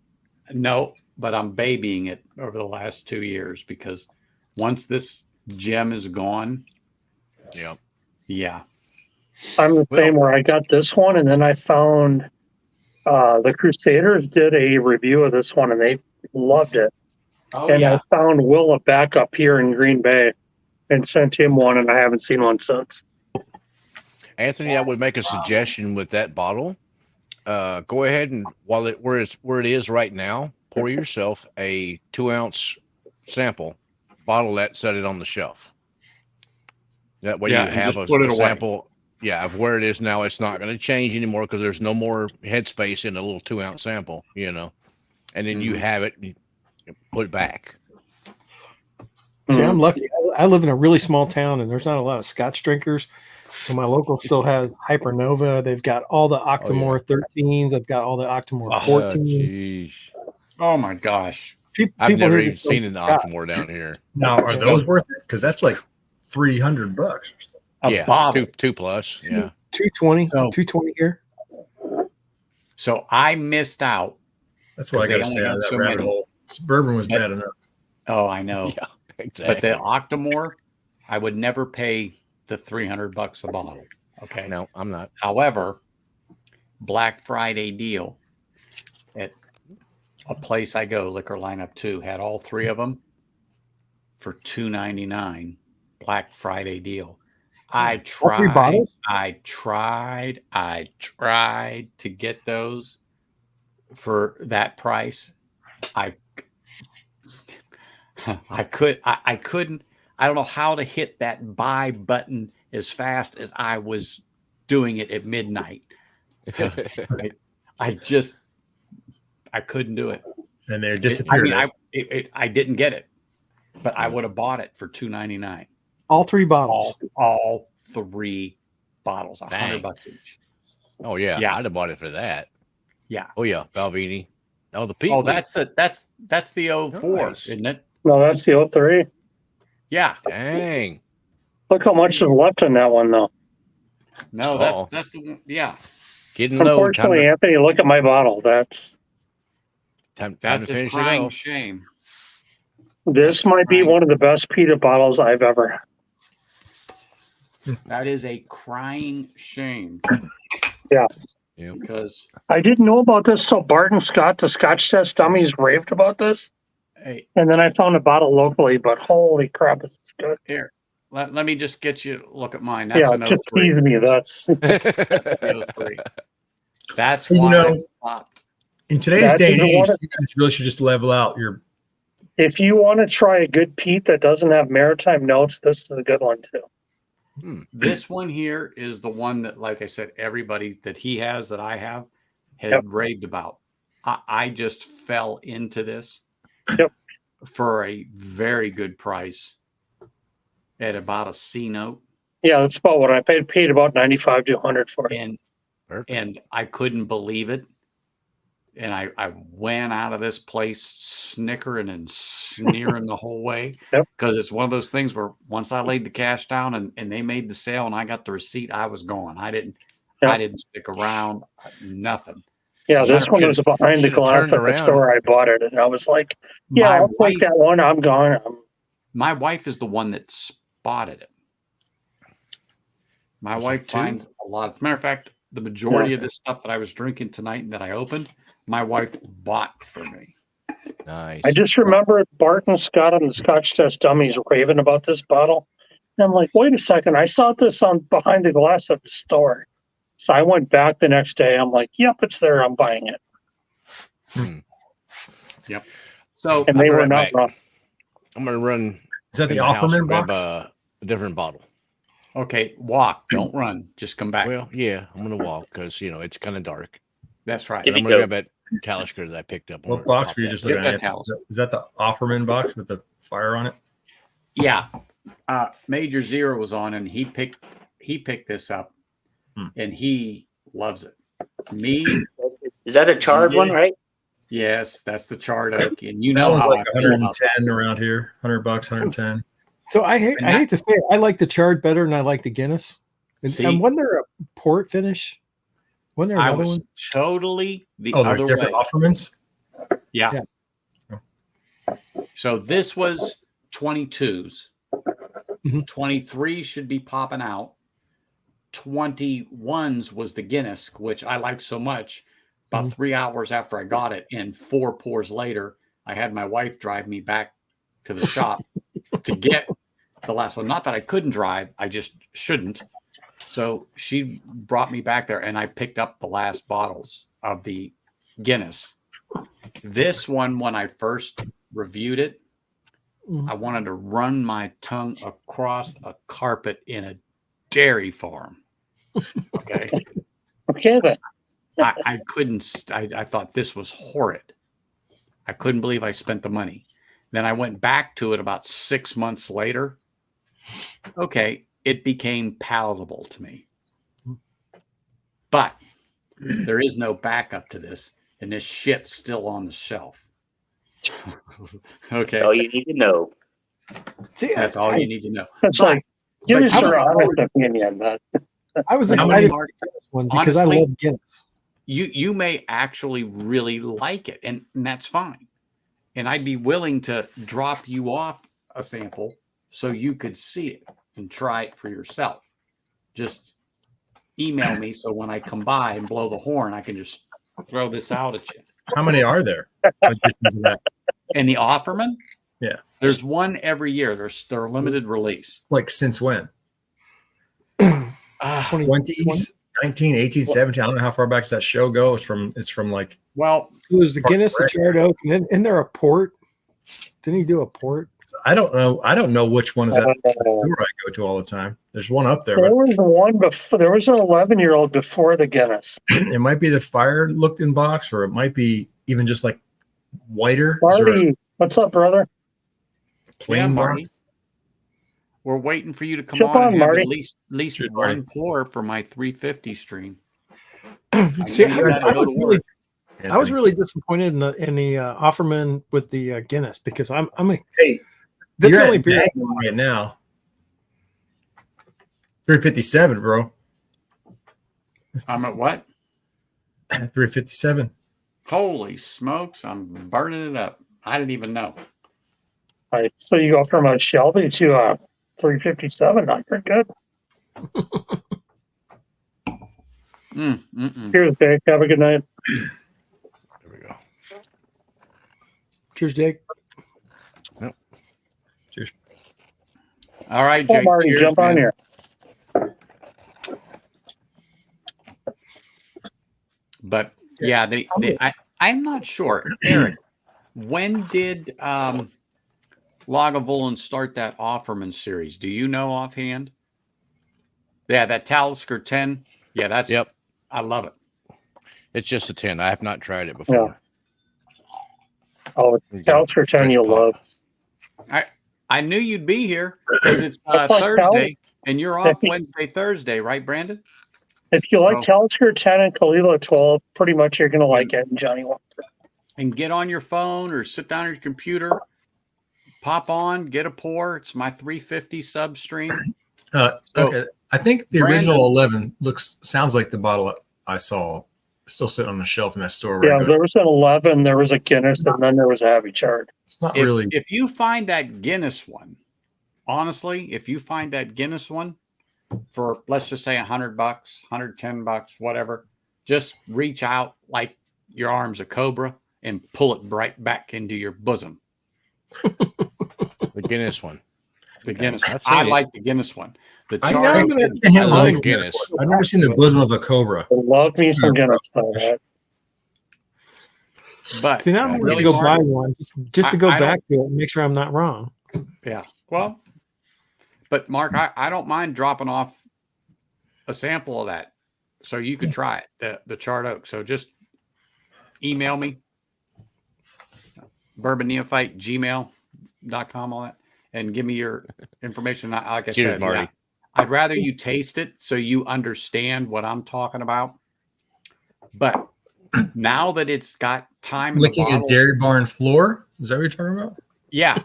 no, but I'm babying it over the last 2 years because once this gem is gone, Yep. yeah. I'm the same where I got this one and then I found the Crusaders did a review of this one and they loved it. Oh, and yeah. I found Will a backup here in Green Bay and sent him one and I haven't seen one since. Anthony, I would make a suggestion with that bottle. Go ahead and while where it is right now, pour yourself a 2-ounce sample, bottle that, set it on the shelf. That way Yeah, you and have just a put it away. sample. Yeah, of where it is now. It's not going to change anymore because there's no more headspace in a little 2-ounce sample, and then you have it, and you put it back. See, I'm lucky. I live in a really small town, and there's not a lot of Scotch drinkers. So my local still has Hypernova. They've got all the Octomore 13s. They've got all the Octomore 14s. Jeez. Oh my gosh. I've People never here even just don't seen an Scotch. Octomore down here. Now, are those worth it? Because that's like $300 or something. A bottle. two plus. Yeah. 220, So- 220 here. So I missed out. That's what I 'Cause they got to only say out have of that so rabbit many. hole. Bourbon was But- bad enough. Oh, I know. Yeah. Exactly. But the Octomore, I would never pay the $300 a bottle. Okay. No, I'm not. However, Black Friday deal at a place I go, Liquor Lineup 2, had all three of them for $2.99. Black Friday deal. I All three tried. bottles? I tried to get those for that price. I couldn't. I don't know how to hit that buy button as fast as I was doing it at midnight. I couldn't do it. And they're I disappeared. mean, I didn't get it, but I would have bought it for $2.99. All three bottles. All three bottles, Dang. $100 each. Oh yeah. Yeah. I'd have bought it for that. Yeah. Oh yeah. Balvenie. Oh, the people. Oh, that's the 04, Nice. isn't it? No, that's the 03. Yeah. Dang. Look how much is left in that one though. No, Uh-oh. that's the one. Yeah. Getting low. Unfortunately, Anthony, look at my bottle. That's Time a to finish it crying off. shame. This might be one of the best peated bottles I've ever. That is a crying shame. Yeah. Yep. Because I didn't know about this till Barton Scott, the Scotch Test Dummies, raved about this. hey, And then I found a bottle locally, but holy crap, this is good. here, let me just get you to look at mine. That's Yeah, an just 03. tease me. That's The 03. That's You why know- I stopped. In today's That day and is age, one of- you guys really should just level out your. if you want to try a good peat that doesn't have maritime notes, this is a good one too. This one here is the one that, like I said, everybody that he has that I have had Yep. raved about. I just fell into this Yep. for a very good price at about a C note. Yeah, that's about what I paid about 95 to 100 for it. And Perfect. and I couldn't believe it. And I went out of this place snickering and sneering the whole way. Yep. Because it's one of those things where once I laid the cash down and they made the sale and I got the receipt, I was gone. I didn't stick around, nothing. Yeah, this Should've- one was behind the should've glass at turned the around. store I bought it, and I was like, "Yeah, My I'll take that one. I'm gone." My wife is the one that spotted it. My Was it wife two? finds a lot. As a matter of fact, the majority of this stuff that I was drinking tonight and that I opened, my wife bought for me. Nice. I just remember Bart and Scott on the Scotch Test Dummies raving about this bottle. And I'm like, wait a second, I saw this on behind the glass at the store. So I went back the next day. I'm like, yep, it's there. I'm buying it. Yep. So And they I'll be were right not back. wrong. I'm gonna run. Is that the in house Offerman and grab box? a different bottle. okay, walk, don't run, just come back. Well, yeah, I'm gonna walk because it's kind of dark. That's right. And I'm gonna grab that Talisker that I picked up. What box were you just looking Get at? that house. Is that the Offerman box with the fire on it? Yeah. Major Zero was on and he picked this up and he loves it. Me, Is that a charred one, right? yes, that's the charred oak. And you That know was how like I feel about 110 around here. $100, 110. So I hate to say it, I like the charred better than I like the Guinness. See? And wasn't there a port finish? Wasn't there I another was one? totally the Oh, there's other different way. Offermans? Yeah. So this was 22s. Mhm. 23 should be popping out. 21s was the Guinness, which I liked so much. About 3 hours after I got it, and 4 pours later, I had my wife drive me back to the shop to get the last one. Not that I couldn't drive, I just shouldn't. So she brought me back there, and I picked up the last bottles of the Guinness. This one, when I first reviewed it, I wanted to run my tongue across a carpet in a dairy farm. Okay. Okay, then. I couldn't, I thought this was horrid. I couldn't believe I spent the money. Then I went back to it about 6 months later. Okay. It became palatable to me. But there is no backup to this. And this shit's still on the shelf. Okay. All you need to know. See, That's all you need to know. That's But- like, give but us your I was- honest opinion. I was How excited many- for this one because honestly, I love Guinness. you may actually really like it, and that's fine. And I'd be willing to drop you off a sample so you could see it and try it for yourself. Just email me so when I come by and blow the horn, I can just throw this out at you. How many are there? Editions of that? And the Offerman, Yeah. there's one every year. They're a limited release. Like since when? 20, 20s, 19, 18, 17. I don't know how far back that show goes. It's from like, Well, So there's the Parks Guinness, the Rec. charred oak, and then isn't there a port? Didn't he do a port? I don't know. I don't know which one is at the store I go to all the time. There's one up there, There but was one before. There was an 11-year-old before the Guinness. it might be the fire looking box, or it might be even just like whiter. Is there a Marty, what's up, brother? plain Yeah, Marty. box? we're waiting for you to come Jump on on, and have Marty. at least Sure, one Marty. pour for my 350 stream. See, know you gotta I go was to really, work. I was Anthony. really disappointed in the Offerman with the Guinness because I'm a Hey, that's you're the only at beer. Magnum right now. 357, bro. I'm at what? 357. Holy smokes, I'm burning it up. I didn't even know. So you go from a Shelby to a 357. Not very good. Cheers, Dave. Have a good night. There we go. Cheers, Jake. Cheers. All right, Oh, Jake. Marty, cheers, jump on man. here. But yeah, I'm not sure. Eric, when did Lagavulin start that Offerman series? Do you know offhand? Yeah, that Talisker 10. Yeah, that's Yep. I love it. It's just a 10. I have not tried it before. Oh, Talisker 10 you'll love. I knew you'd be here because it's That's like Thursday and you're off If you- Wednesday, Thursday, right, Brandon? If you like So- Talisker 10 and Kalila 12, pretty much you're going to like it, Johnny Walker. And get on your phone or sit down on your computer, pop on, get a pour. It's my 350 sub stream. So- Okay. I think the Brandon- original 11 sounds like the bottle I saw still sitting on the shelf in that store. Where I Yeah, go. there was an 11, there was a Guinness, and then there was a heavy chart. It's not If, really. if you find that Guinness one, honestly, if you find that Guinness one, for let's just say $100, $110, whatever. Just reach out like your arm's a cobra and pull it right back into your bosom. The Guinness one. The Guinness. I've I seen it. like the Guinness one. The I Char never Oak been is- I like Guinness. I've never seen the bosom of a cobra. I love me some Guinness though. That. but See, now I'm really, going to go Mark, buy one just to go I back to it and make sure I'm not wrong. yeah. Well, but Mark, I don't mind dropping off a sample of that so you could try it, the Charred Oak. So just email me, Bourbon Neophyte, gmail.com, all that, and give me your information. Like I Cheers, said, Marty. yeah, I'd rather you taste it so you understand what I'm talking about. But now that it's got time in the Licking a bottle, dairy barn floor. Is that what you're talking about? yeah.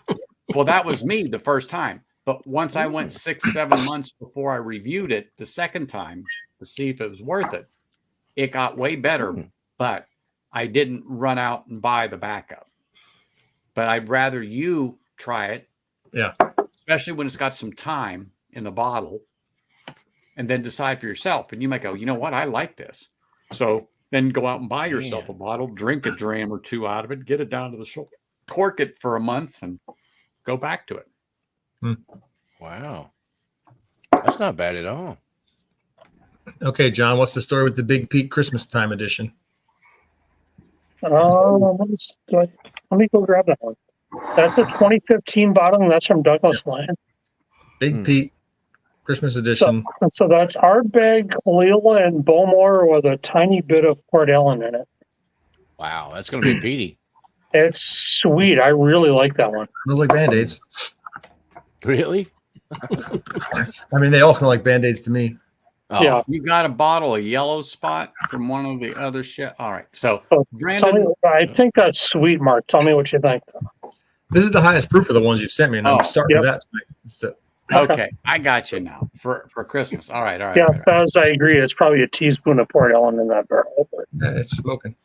Well, that was me the first time. But once I went 6-7 months before I reviewed it the second time to see if it was worth it, it got way better. But I didn't run out and buy the backup. But I'd rather you try it. Yeah. Especially when it's got some time in the bottle, and then decide for yourself. And you might go, you know what? I like this. So then go out and buy yourself a bottle, drink a dram or two out of it, get it down to the shoulder, cork it for a month, and go back to it. Wow. That's not bad at all. Okay, John, what's the story with the Big Pete Christmas time edition? Let me go grab that one. That's a 2015 bottle, and that's from Douglas Land. Big Pete Christmas edition. So that's Ardbeg, Kalila, and Bowmore with a tiny bit of Port Ellen in it. Wow, that's going to be peaty. It's sweet. I really like that one. Smells like Band-Aids. Really? I mean, they all smell like Band-Aids to me. Oh, Yeah. You got a bottle of Yellow Spot from one of the other shit. All right. So, Tell Brandon, me, I think that's sweet, Mark. Tell me what you think. This is the highest proof of the ones you sent me, and I'm starting yep. with that tonight. So, okay, I got you now for Christmas. All right. Yeah, all right. as I agree, it's probably a teaspoon of Port Ellen in that barrel. it's smoking.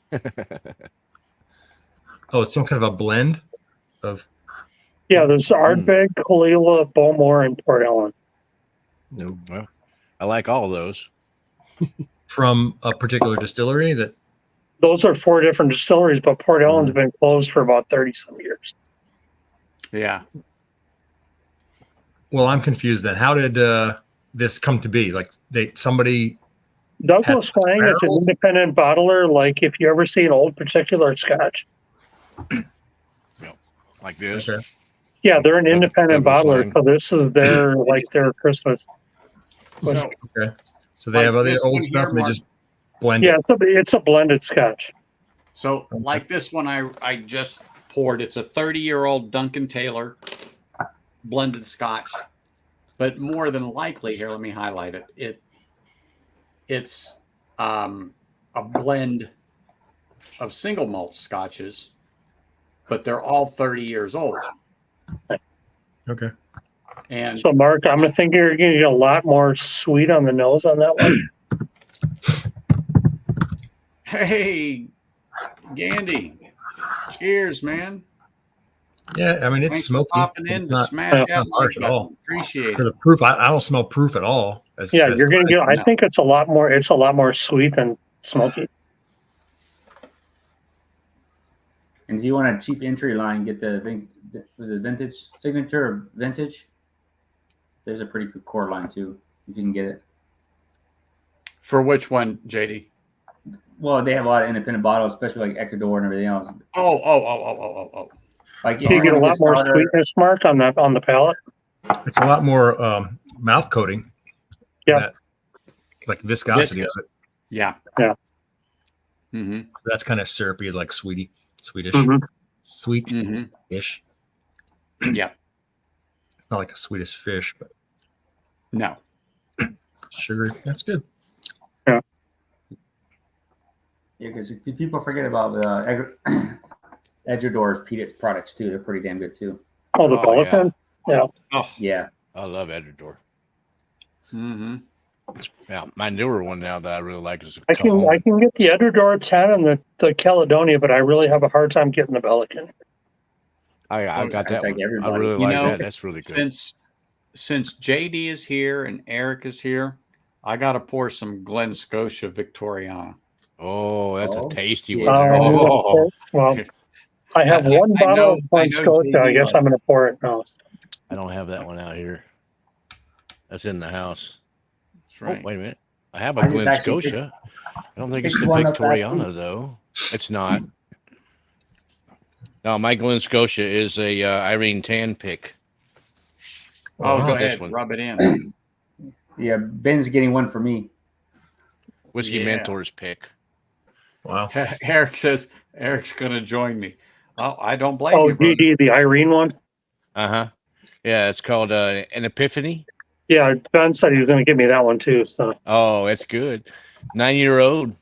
Oh, it's some kind of a blend of. Yeah, there's Ardbeg, Kalila, Bowmore, and Port Ellen. No. Well, I like all of those. From a particular distillery that. Those are 4 different distilleries, but Port Ellen's been closed for about 30-some years. Yeah. Well, I'm confused then. How did this come to be? Like somebody. Douglas Lang is an independent bottler. Like if you ever see an old particular Scotch. Like this. Okay. Yeah, they're an independent Douglas bottler, Lang. so this is their like their Christmas. So, Okay. So they have Like other this old one stuff here, and they Mark. just blend Yeah, it. it's a blended Scotch. so like this one I just poured. It's a 30-year-old Duncan Taylor blended Scotch. But more than likely, here, let me highlight it. It's a blend of single malt scotches, but they're all 30 years old. Okay. And So Mark, I'm gonna think you're gonna get a lot more sweet on the nose on that one. hey, Gandy, cheers, man. Yeah, I mean it's Thanks smoky. for popping in It's to not smash that not harsh like at all. button. Appreciate For it. the proof, I don't smell proof at all. Yeah, you're gonna get. I think it's a lot more sweet than smoky. And if you want a cheap entry line, get was it vintage signature or vintage? There's a pretty good core line too, if you can get it. For which one, JD? Well, they have a lot of independent bottles, especially like Ecuador and everything else. Oh. Like So you get a lot more sweetness, Mark, on the palate. It's a lot more mouth coating. Yeah. Like viscosity Viscous. of it. Yeah. Yeah. Mm-hmm. That's kind of syrupy, like Swedish. Mhm. Sweet-ish. Yeah. It's not like a Swedish fish, but No. sugar. That's good. Yeah, because people forget about Ecuador's peated products too. They're pretty damn good too. Oh, the Bellafin? Yeah. Oh, yeah. I love Ecuador. Mm-hmm. Yeah, my newer one now that I really like is I can get the Ecuador 10 and the Caledonia, but I really have a hard time getting the Belican. I got that That's like one. I everybody. really You like know, that. That's really good. since JD is here and Eric is here, I got to pour some Glen Scotia Victoriana. Oh, that's Oh, a tasty yeah. one. Oh. Well, I have one I bottle know- of Glen I know Scotia. I JD guess likes I'm going to pour it now. I don't have that one out here. That's in the house. That's right. Oh, wait a minute. I have a I just Glen actually Scotia. I don't think it's picked the one up last Victoriana, week. though. It's not. No, my Glen Scotia is a Irene Tan pick. Oh, Wow. go This ahead. one. Rub it in. Yeah, Ben's getting one for me. Whiskey Yeah. Mentor's pick. Wow. Eric says Eric's going to join me. Oh, I don't blame Oh, you, brother. DD, the Irene one? Uh-huh. Yeah, it's called an Epiphany. Yeah, Ben said he was going to give me that one too. So Oh, it's good. 9-year-old.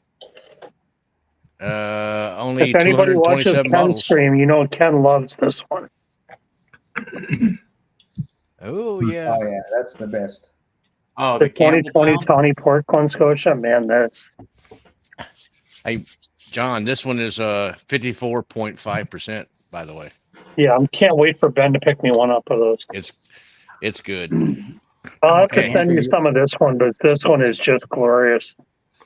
Only if anybody watches 227 Ken's bottles. stream, you know Ken loves this one. Oh, yeah. Oh yeah, that's the best. Oh, The the 2020 Campbelltown? Tawny Port Glen Scotia, man, that's Hey, John, this one is 54.5%, by the way. yeah. I can't wait for Ben to pick me one up of those. It's good. I'll have to Okay. send you some of this one, but this one is just glorious.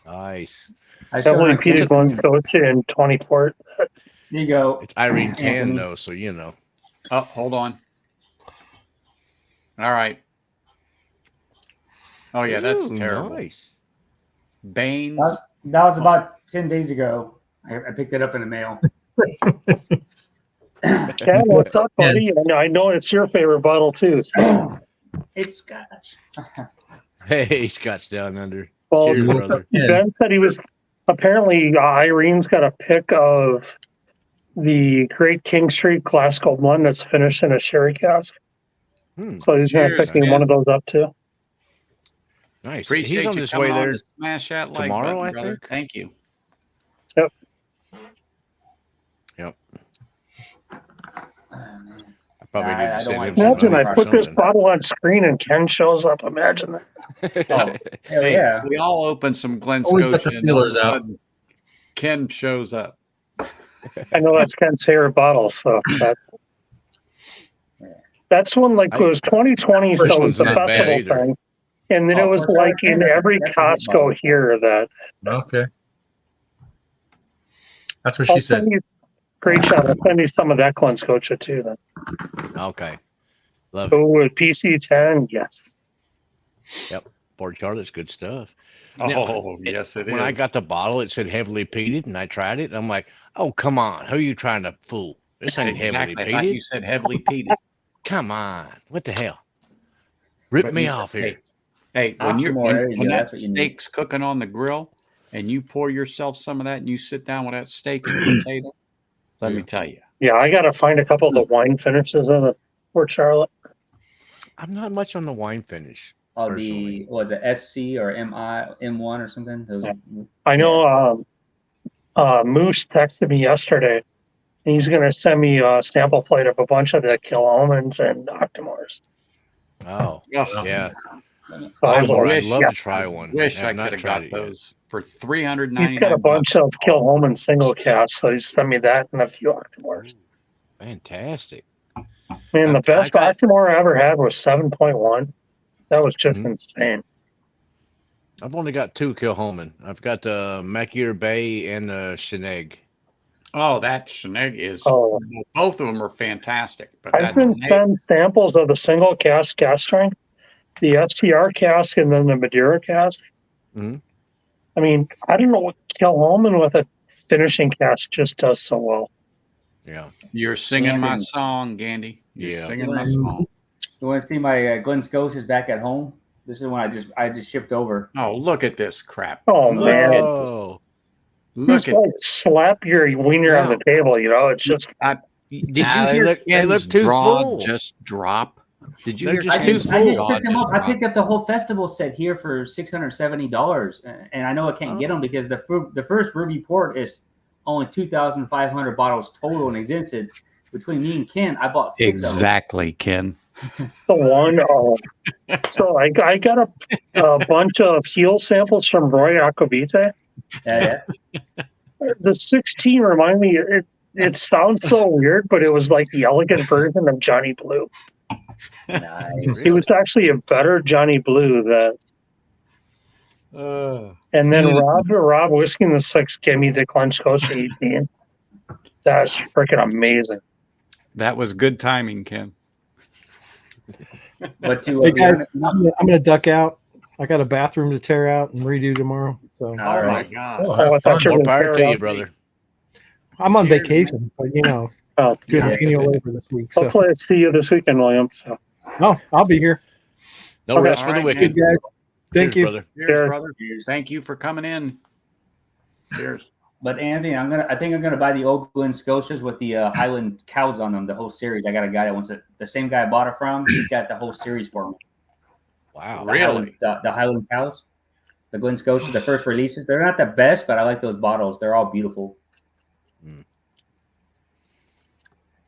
Nice. I showed Heavily on peated Ken's Glen stream. Scotia and 20 Port. There you go. It's Irene Tan, Anthony. though, so you know. Oh, hold on. All right. Oh, yeah, that's Ooh, terrible. Nice. Baines. That was about 10 days ago. I picked it up in the mail. Ken, what's up, buddy? I know it's your favorite bottle too. So. It's Scotch. Hey, Scott's down under. Well, Cheers, brother. Ben said he was apparently Irene's got a pick of the Great King Street Classical Blend that's finished in a sherry cask. Hmm, So he's going to Cheers, pick me one of those up too. nice. Appreciate He's on you his coming way on there. to smash that like tomorrow, button, I brother. think. Thank you. Yep. Oh, man. I probably Nah, need I to don't send like him that. some Imagine money I for put this something. bottle on screen and Ken shows up. Imagine that. Oh, hell Hey, yeah. we all open some Glen Always got Scotia the and all of a feelers out. sudden Ken shows up. I know that's Ken's favorite bottle, so that's one like it was 2020, This so it was one's the not bad festival either. thing. And then it Oh, was for like sure. in every That's a good Costco bottle. here that Okay. That's what I'll she said. send you great shot. I'll send you some of that Glen Scotia too then. Okay. Love it. Oh, with PC10, yes. Port Charlotte's good stuff. Oh, Now, yes, it is. when I got the bottle, it said heavily peated, and I tried it. And I'm like, oh, come on. Who are you trying to fool? This ain't exactly. I heavily thought peated. you said heavily peated. Come on. What the hell? Rip But me you off said, here. Hey, when you're Optimal, there you when go. that That's what you need. steak's cooking on the grill and you pour yourself some of that and you sit down with that steak and potato, let me tell you. Yeah, I gotta find a couple of the wine finishes of the Port Charlotte. I'm not much on the wine finish. Oh, Personally. was it SC or M1 or something? Those, I know Moose texted me yesterday and he's gonna send me a sample plate of a bunch of the Kilhomans and Octomores. Oh, yeah. So I I'd was like, love yeah. to try one. Wish I have not could have tried got it yet. those for $399. He's got a bunch of Kilhoman single casts, so he's sent me that and a few Octomores. Fantastic. Man, the I best got- Octomore I ever had was 7.1. That was just Mhm. insane. I've only got two Kilhoman. I've got the Mackier Bay and the Sheneg. Oh, that Sheneg is Oh. both of them are fantastic. But I've that been Sheneg, sent samples of the single cask strength, the STR cask, and then the Madeira cask. Mhm. I mean, I don't know what Kilhoman with a finishing cask just does so well. Yeah. you're singing my Anthony. song, Gandy. You're Yeah. singing my song. You want to see my Glen Scotia's back at home? This is one I just shipped over. Oh, look at this crap. Oh, Look man. at Oh, look Just at like slap your wiener on the table, you know? It's just, Did you Nah, they hear look Ken's too draw full. just drop? Did you They're hear just Ken's too I just full. jaw picked them up. just I drop? picked up the whole festival set here for $670, and I know I can't get them because the first Ruby Port is only 2,500 bottles total in existence. Between me and Ken, I bought 6 of them. Exactly, Ken. the one. So I got a bunch of heel samples from Roy Aquavite. Yeah. The 16 remind me, it sounds so weird, but it was like the elegant version of Johnny Blue. Nice. He was actually a better Johnny Blue. And then Rob Whiskey in the 6 gave me the Glen Scotia 18. That's freaking amazing. That was good timing, Ken. But to Hey be guys, honest, I'm gonna duck out. I got a bathroom to tear out and redo tomorrow. So all My right. God. Oh, I have thought fun. you were More gonna power tear to it you, up. brother. I'm on Cheers, vacation, but Oh, doing Yeah. annual labor this week. So hopefully I see you this weekend, William. So I'll be here. No Okay. rest for the All right, wicked. Good guys. Thank Cheers, you. brother. Cheers, Cheers. brother. Thank you for coming in. Cheers. But Anthony, I think I'm gonna buy the old Glen Scotias with the Highland cows on them. The whole series. I got a guy that wants it. The same guy I bought it from. He's got the whole series for me. Wow. The Highland, the Highland cows, the Glen Scotia, the first releases. They're not the best, but I like those bottles. They're all beautiful.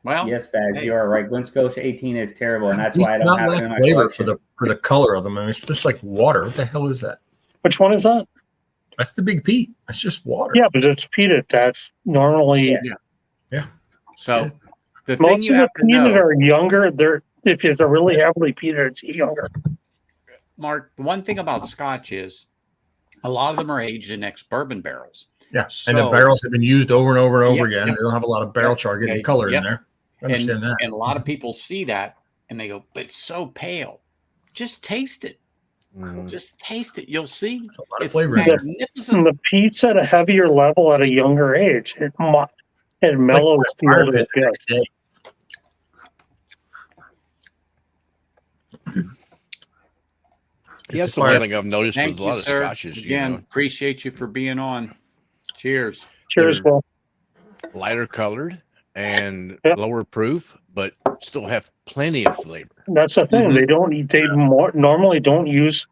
Well, Yes, Faz, hey. you're right. Glen Scotia 18 is terrible, and that's It's why I don't not have it like in my flavor for collection. the color of them. I mean, it's just like water. What the hell is that? which one is that? That's the Big Pete. That's just water. Yeah, but it's peated. That's normally So the thing most you of the have to peated know, are younger. If it's a really heavily peated, it's younger. Mark, the one thing about Scotch is a lot of them are aged in ex-bourbon barrels. Yeah. And the barrels have been used over and over and over Yep, again. yep. They don't have a lot of barrel char getting Okay, the color yep. in there. I understand that. And a lot of people see that and they go, but it's so pale. Just taste it. Just taste it. You'll see. A lot of It's flavor in there. magnificent. The peat's at a heavier level at a younger age. It mellows Like the fire older pit it the gets. next day. Yeah, It's that's a the one fire. thing I've noticed Thank with a you, lot of sir. scotches. Again, You know, appreciate you for being on. Cheers. Cheers, They're- Will. lighter colored and Yep. lower proof, but still have plenty of flavor. That's the thing. Normally don't use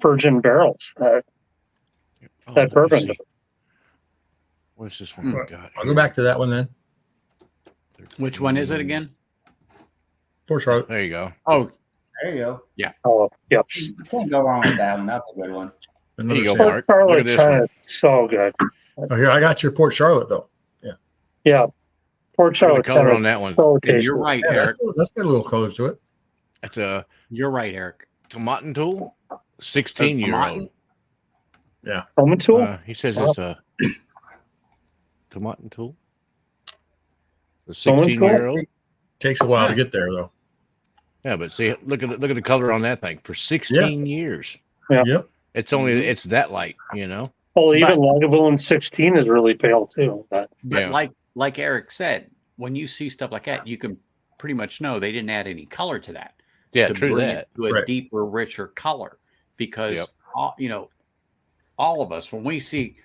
virgin barrels. Oh, That let me bourbon. see. What's this one? we got I'll here? go back to that one then. Which one is it again? Poor Charlotte. There you go. Oh, There you go. Oh, yep. You can't go wrong with that one. That's a good one. There you go, Another Mark. Port Look at Charlotte this one. 10 is so good. Oh, here I got your Port Charlotte though. Yeah. Port Look at the Charlotte 10 color on is that one. so and tasty. you're right, Yeah, Eric. that's got a little color to it. That's a You're right, Eric. tomatin tool, 16-year-old. Roman tool? He says Wow. it's a tomatin tool. A Roman tool? 16-year-old. Takes a while to get there though. Yeah, but see, look at the color on that thing for 16 years. Yep. It's that light, you know. Well, even But- Lagavulin 16 is really pale too. But But Yeah. like Eric said, when you see stuff like that, you can pretty much know they didn't add any color to that. Yeah, to true bring that. it to a Right. deeper, richer color. Because Yep. all of us, when we see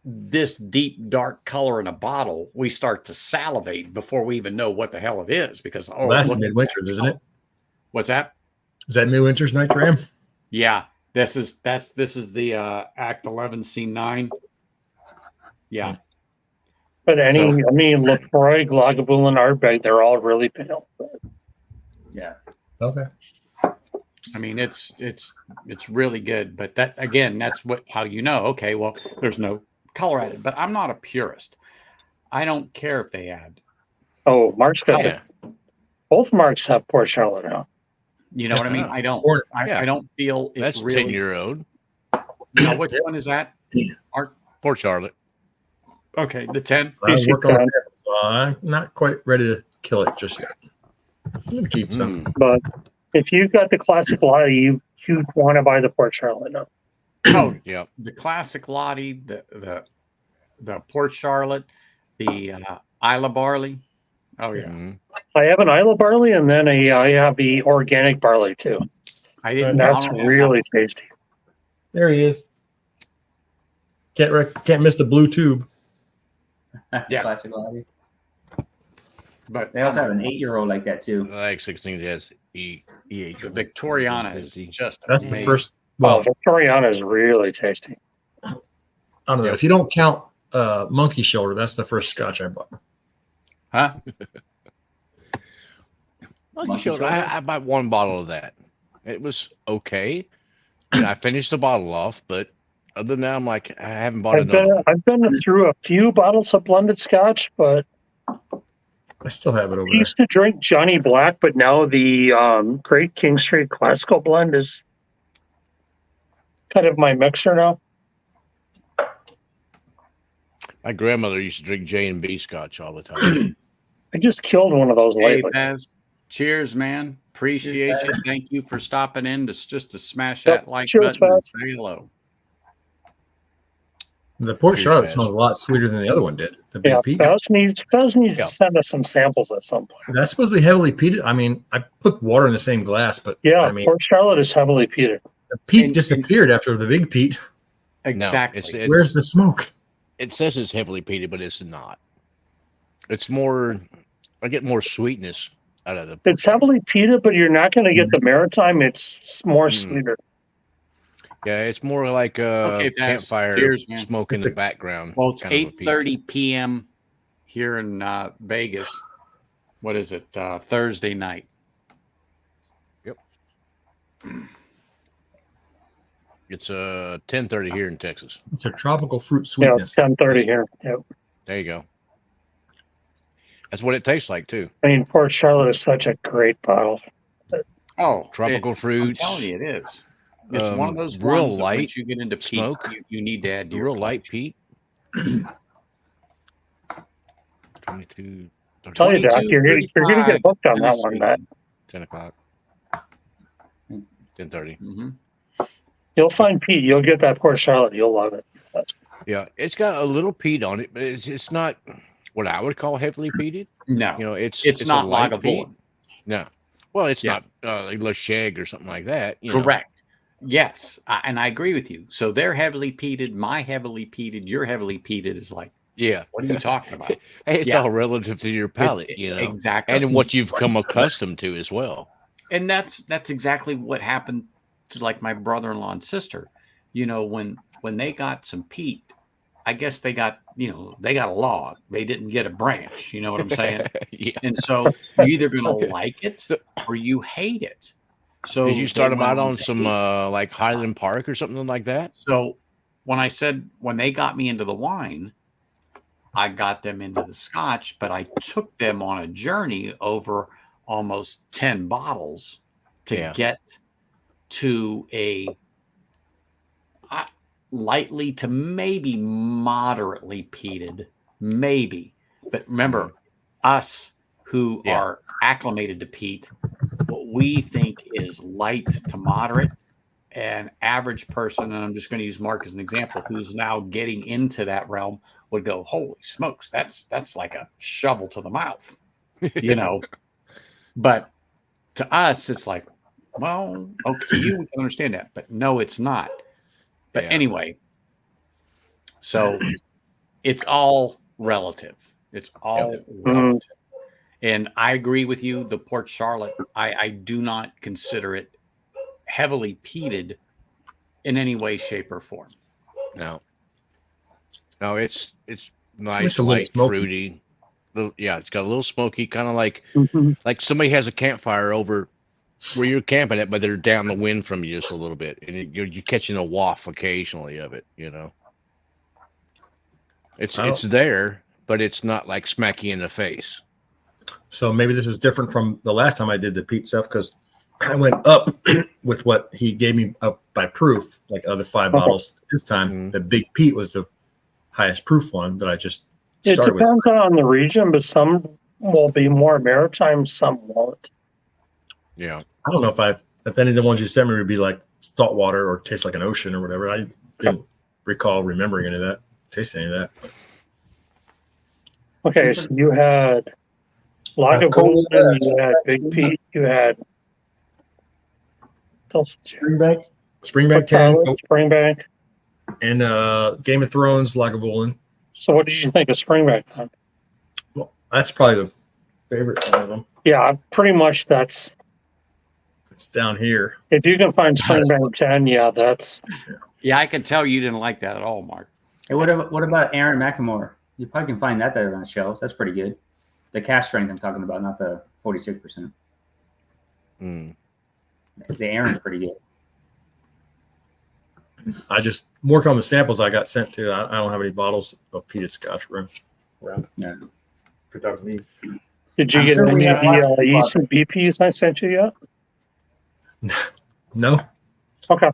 this deep, dark color in a bottle, we start to salivate before we even know what the hell it is. Because Well, that's look- midwinters, isn't it? what's that? Is that midwinters nitram? Yeah, this is the Act 11 C9. Yeah. Lefroy, Lagavulin, Ardbeg, they're all really pale. Yeah. Okay. I mean, it's really good, but that again, that's how you know. Okay, well, there's no color added, but I'm not a purist. I don't care if they add. Oh, Mark's got Yeah. both Marks have Port Charlotte now. You know what I mean? I don't. Or- I don't feel it That's really. 10-year-old. Now, which one is that? Port Charlotte. Okay, the 10. I'm PC working on 10. it. I'm not quite ready to kill it just yet. I'm gonna keep some. But if you've got the classic Lottie, you want to buy the Port Charlotte now. Oh, Yeah. the classic Lottie, the Port Charlotte, the Isla Barley. Oh yeah, Mhm. I have an Isla barley, and then I have the organic barley too. I didn't. And that's I don't have really tasty. There he is. Can't miss the blue tube. Yeah. Classic Lottie. But They also have an 8-year-old like that too. Like 16 has EH. the Victoriana is just That's the amazing. first. Well, Well, Victoriana is really tasty. I don't know. If you don't count Monkey Shoulder, that's the first Scotch I bought. Huh? Monkey Shoulder. I bought one bottle of that. It was okay. And I finished the bottle off, but other than that, I'm like, I haven't bought another one. I've been through a few bottles of blended Scotch, but I still have it over I there. used to drink Johnny Black, but now the Great King Street Classical Blend is kind of my mixer now. My grandmother used to drink J&B Scotch all the time. I just killed one of those Hey, lately. Baz. Cheers, man. Appreciate you. Thank you for stopping in to smash Yep. that like Cheers, button and Baz. say hello. The Port Cheers, Charlotte Baz. smells a lot sweeter than the other one did. The big Yeah, peat. Baz needs Yeah. to send us some samples at some point. That's supposed to be heavily peated. I mean, I put water in the same glass, but Yeah, I mean, Port Charlotte is heavily peated. the peat And- disappeared after the big peat. Exactly. it's- Where's the smoke? It says it's heavily peated, but it's not. It's more. I get more sweetness out of the. It's heavily peated, but you're not going to get the maritime. It's more sweeter. Yeah, it's more like Okay, Baz. campfire Cheers, man. smoke in It's the a- background. Well, it's kind of a peat. 8:30 p.m. here in Vegas. What is it? Thursday night. It's 10:30 here in Texas. It's a tropical fruit Yeah, sweetness. it's 10:30 here. Yep. There you go. That's what it tastes like too. I mean, Port Charlotte is such a great bottle. Oh, Tropical I'm fruits. telling you, it is. It's one of those real ones that light once you get into peat, smoke. you need to add to your Real light collection. peat. 22, Tell you, Doc, 22, you're gonna get 35 hooked on that Tennessee. one, Matt. 10 o'clock. 10:30. Mhm. You'll find Pete. You'll get that Port Charlotte. You'll love it. Yeah, it's got a little peat on it, but it's not what I would call heavily peated. No, You know, it's it's a not light peat. Lagavulin. No, well, it's Yeah. not like Le Shag or something like that. You know. Correct. Yes, and I agree with you. So they're heavily peated. My heavily peated. Your heavily peated is like, Yeah, what are you talking about? Hey, it's Yeah. all relative to your palate, you know, Exactly. and what you've come accustomed to as well. And that's exactly what happened to like my brother-in-law and sister. You know, when they got some peat, I guess they got a log. They didn't get a branch. You know what I'm saying? Yeah. And so you're either gonna like it or you hate it. So Did you start they them went out on to some hate. like Highland Park or something like that? So when they got me into the wine, I got them into the Scotch, but I took them on a journey over almost 10 bottles to get to a lightly to maybe moderately peated, maybe. But remember, us who are acclimated to peat, what we think is light to moderate, an average person, and I'm just going to use Mark as an example, who's now getting into that realm, would go, holy smokes, that's like a shovel to the mouth, you know. But to us, it's like, well, okay, we can understand that, but no, it's not. But anyway, so it's all relative. It's all relative. And I agree with you. The Port Charlotte, I do not consider it heavily peated in any way, shape, or form. No, it's nice, It's a little light, smoky. fruity. It's got a little smoky, kind of like somebody has a campfire over where you're camping it, but they're down the wind from you just a little bit, and you're catching a waft occasionally of it. You know, it's there, but it's not like smack you in the face. So maybe this is different from the last time I did the peat stuff because I went up with what he gave me up by proof, like other 5 bottles. This time, the big peat was the highest proof one that I just It started with. depends on the region, but some will be more maritime, some won't. Yeah. I don't know if any of the ones you sent me would be like salt water or taste like an ocean or whatever. I didn't recall remembering any of that, tasting any of that. Okay, so you had Lagavulin, you had Big Pete, you had Springbank, Port 10, Charlotte, Springbank. and Game of Thrones, Lagavulin. So what did you think of Springbank then? Well, that's probably the favorite one of them. Yeah, pretty much that's. It's down here. If you can find Springbank 10, yeah, that's. Yeah, I could tell you didn't like that at all, Mark. Hey, what about Aaron McElmore? You probably can find that there on the shelves. That's pretty good. The cast strength I'm talking about, not the 46%. The Aaron's pretty good. I just work on the samples I got sent to. I don't have any bottles of peated Scotch around. Yeah. For Dr. Me. Did you I'm get sure we any of have lots of the people out Eastern BPs I sent you yet? No, Okay.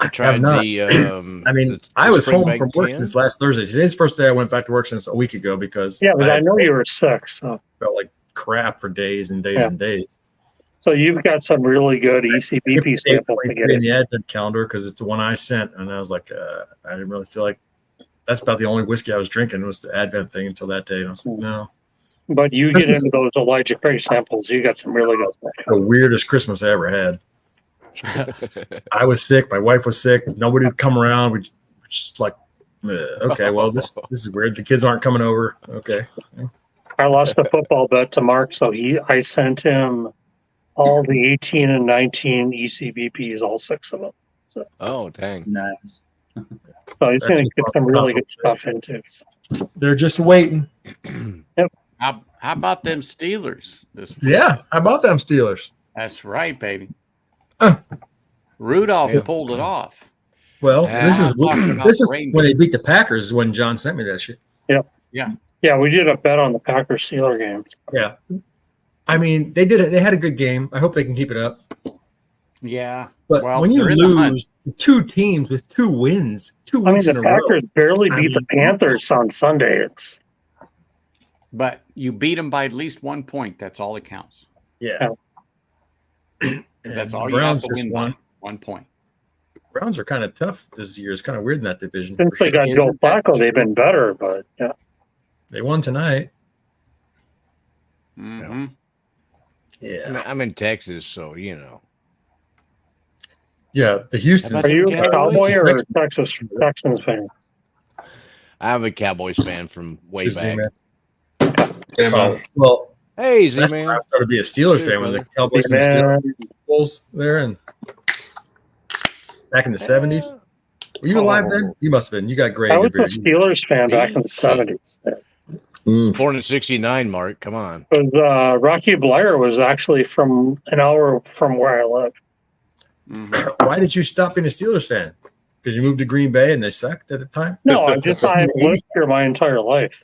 I tried not. the. I mean, the I was Spring home Bake from work 10. since last Thursday. Today's the first day I went back to work since a week ago because Yeah, but I had know you were sick, so felt like crap for days and days Yeah. and days. so you've got some really good E ECBP samples to get in in. the advent calendar because it's the one I sent, and I was like, I didn't really feel like that's about the only whiskey I was drinking was the advent thing until that day. And I was like, no, But you This get is- into those Elijah Craig samples, you got some really good stuff. the weirdest Christmas I ever had. I was sick. My wife was sick. Nobody would come around. We just like, okay, well, this is weird. The kids aren't coming over. Okay. I lost the football bet to Mark, so I sent him all the 18 and 19 ECBPs, all 6 of them. Oh, dang. Nice. So he's That's going to a get some really good compliment. stuff into. They're just waiting. How about them Steelers? Yeah, I bought them Steelers. That's right, baby. Huh. Rudolph Yeah. pulled it off. Well, this is talking about this is reindeer. when they beat the Packers. When John sent me that shit. Yeah, we did a bet on the Packers Steeler games. Yeah, I mean they did it. They had a good game. I hope they can keep it up. Yeah. But Well, when you they're in the hunt. lose to 2 teams with 2 wins, 2 I mean, weeks in the a row, Packers barely I beat the mean- Panthers on Sunday. It's But you beat them by at least 1 point. That's all that counts. yeah. That's And all the you have Browns to just win won. by. 1 point. Browns are kind of tough this year. It's kind of weird in that division. since for they sure. got Joe Flacco, they've been better. But yeah, They won tonight. Mhm. Yeah, I'm in Texas, so you know. yeah. The Houston. How about are you the a Cowboy or a Texans? Texans fan? I'm a Cowboys fan from way Just back. Z-Man. Well, Hey, that's Z-Man. where I started to be a Steelers Good, fan when the brother. Cowboys and the Steelers Man, Bulls there and back in the 70s. Were you alive then? You must have been. You got gray. I in your was a beard. Steelers fan back in the 70s. Born in '69, Mark. Come on. Because Rocky Blair was actually from an hour from where I live. Mhm. Why did you stop being a Steelers fan? Because you moved to Green Bay and they sucked at the time? No, I've lived here my entire life.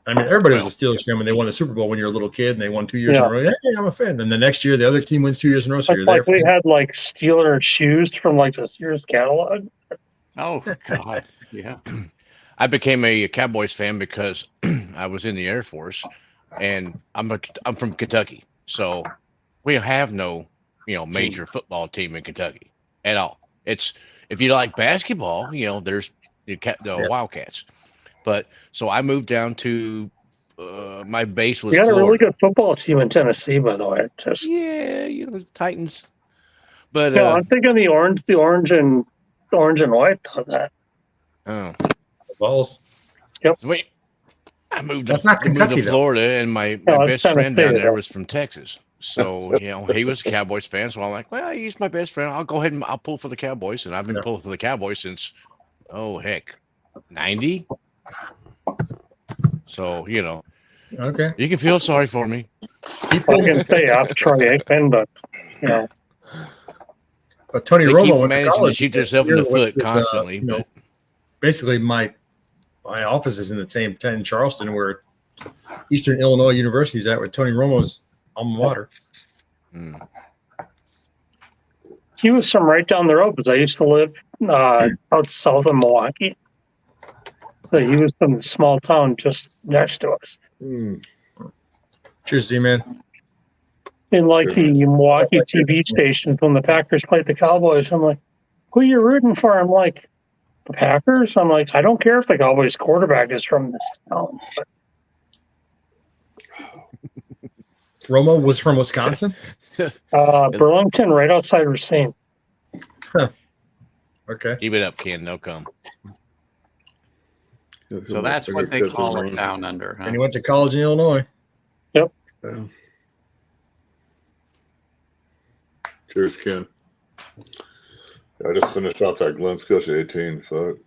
I mean, everybody was a Steelers fan when they won the Super Bowl when you were a little kid and they won 2 years in a row. Hey, I'm a fan. And the next year, the other team wins 2 years in a row. So It's you're like there. we had like Steeler shoes from like the Sears catalog. Oh, God. Yeah. I became a Cowboys fan because I was in the Air Force, and I'm from Kentucky, so we have no major football team in Kentucky at all. It's if you like basketball, there's the Wildcats, but so I moved down to my base was We had a Florida. really good football team in Tennessee, by the way. Just Yeah, Titans, but no, I'm thinking the orange and white on that. oh. Balls. Wait, I moved. That's not we moved Kentucky, to though. Florida, and my No, my it's best friend Tennessee, down there though. was from Texas. So he was a Cowboys fan. So I'm like, well, he's my best friend. I'll go ahead and I'll pull for the Cowboys, and I've been pulling for the Cowboys since '90. So Okay. you can feel sorry for me. Keep I can say after Troy Aikman, but But Tony They Romo keep went to managing to college. shoot that themselves in year, the foot which was, constantly. But basically, my office is in the same town in Charleston where Eastern Illinois University is at, where Tony Romo's alma mater. he was from right down the road because I used to live out south of Milwaukee. So he was from the small town just next to us. Cheers, Z-Man. In like the Milwaukee TV stations when the Packers played the Cowboys, I'm like, who are you rooting for? I'm like, the Packers? I'm like, I don't care if the Cowboys quarterback is from this town. But Romo was from Wisconsin? Burlington, right outside Racine. Okay. keep it up, Ken. They'll come. So that's what they call it down under, huh? And he went to college in Illinois. Yep. Yeah. Cheers, Ken. I just finished off that Glen Scotia 18. Fuck.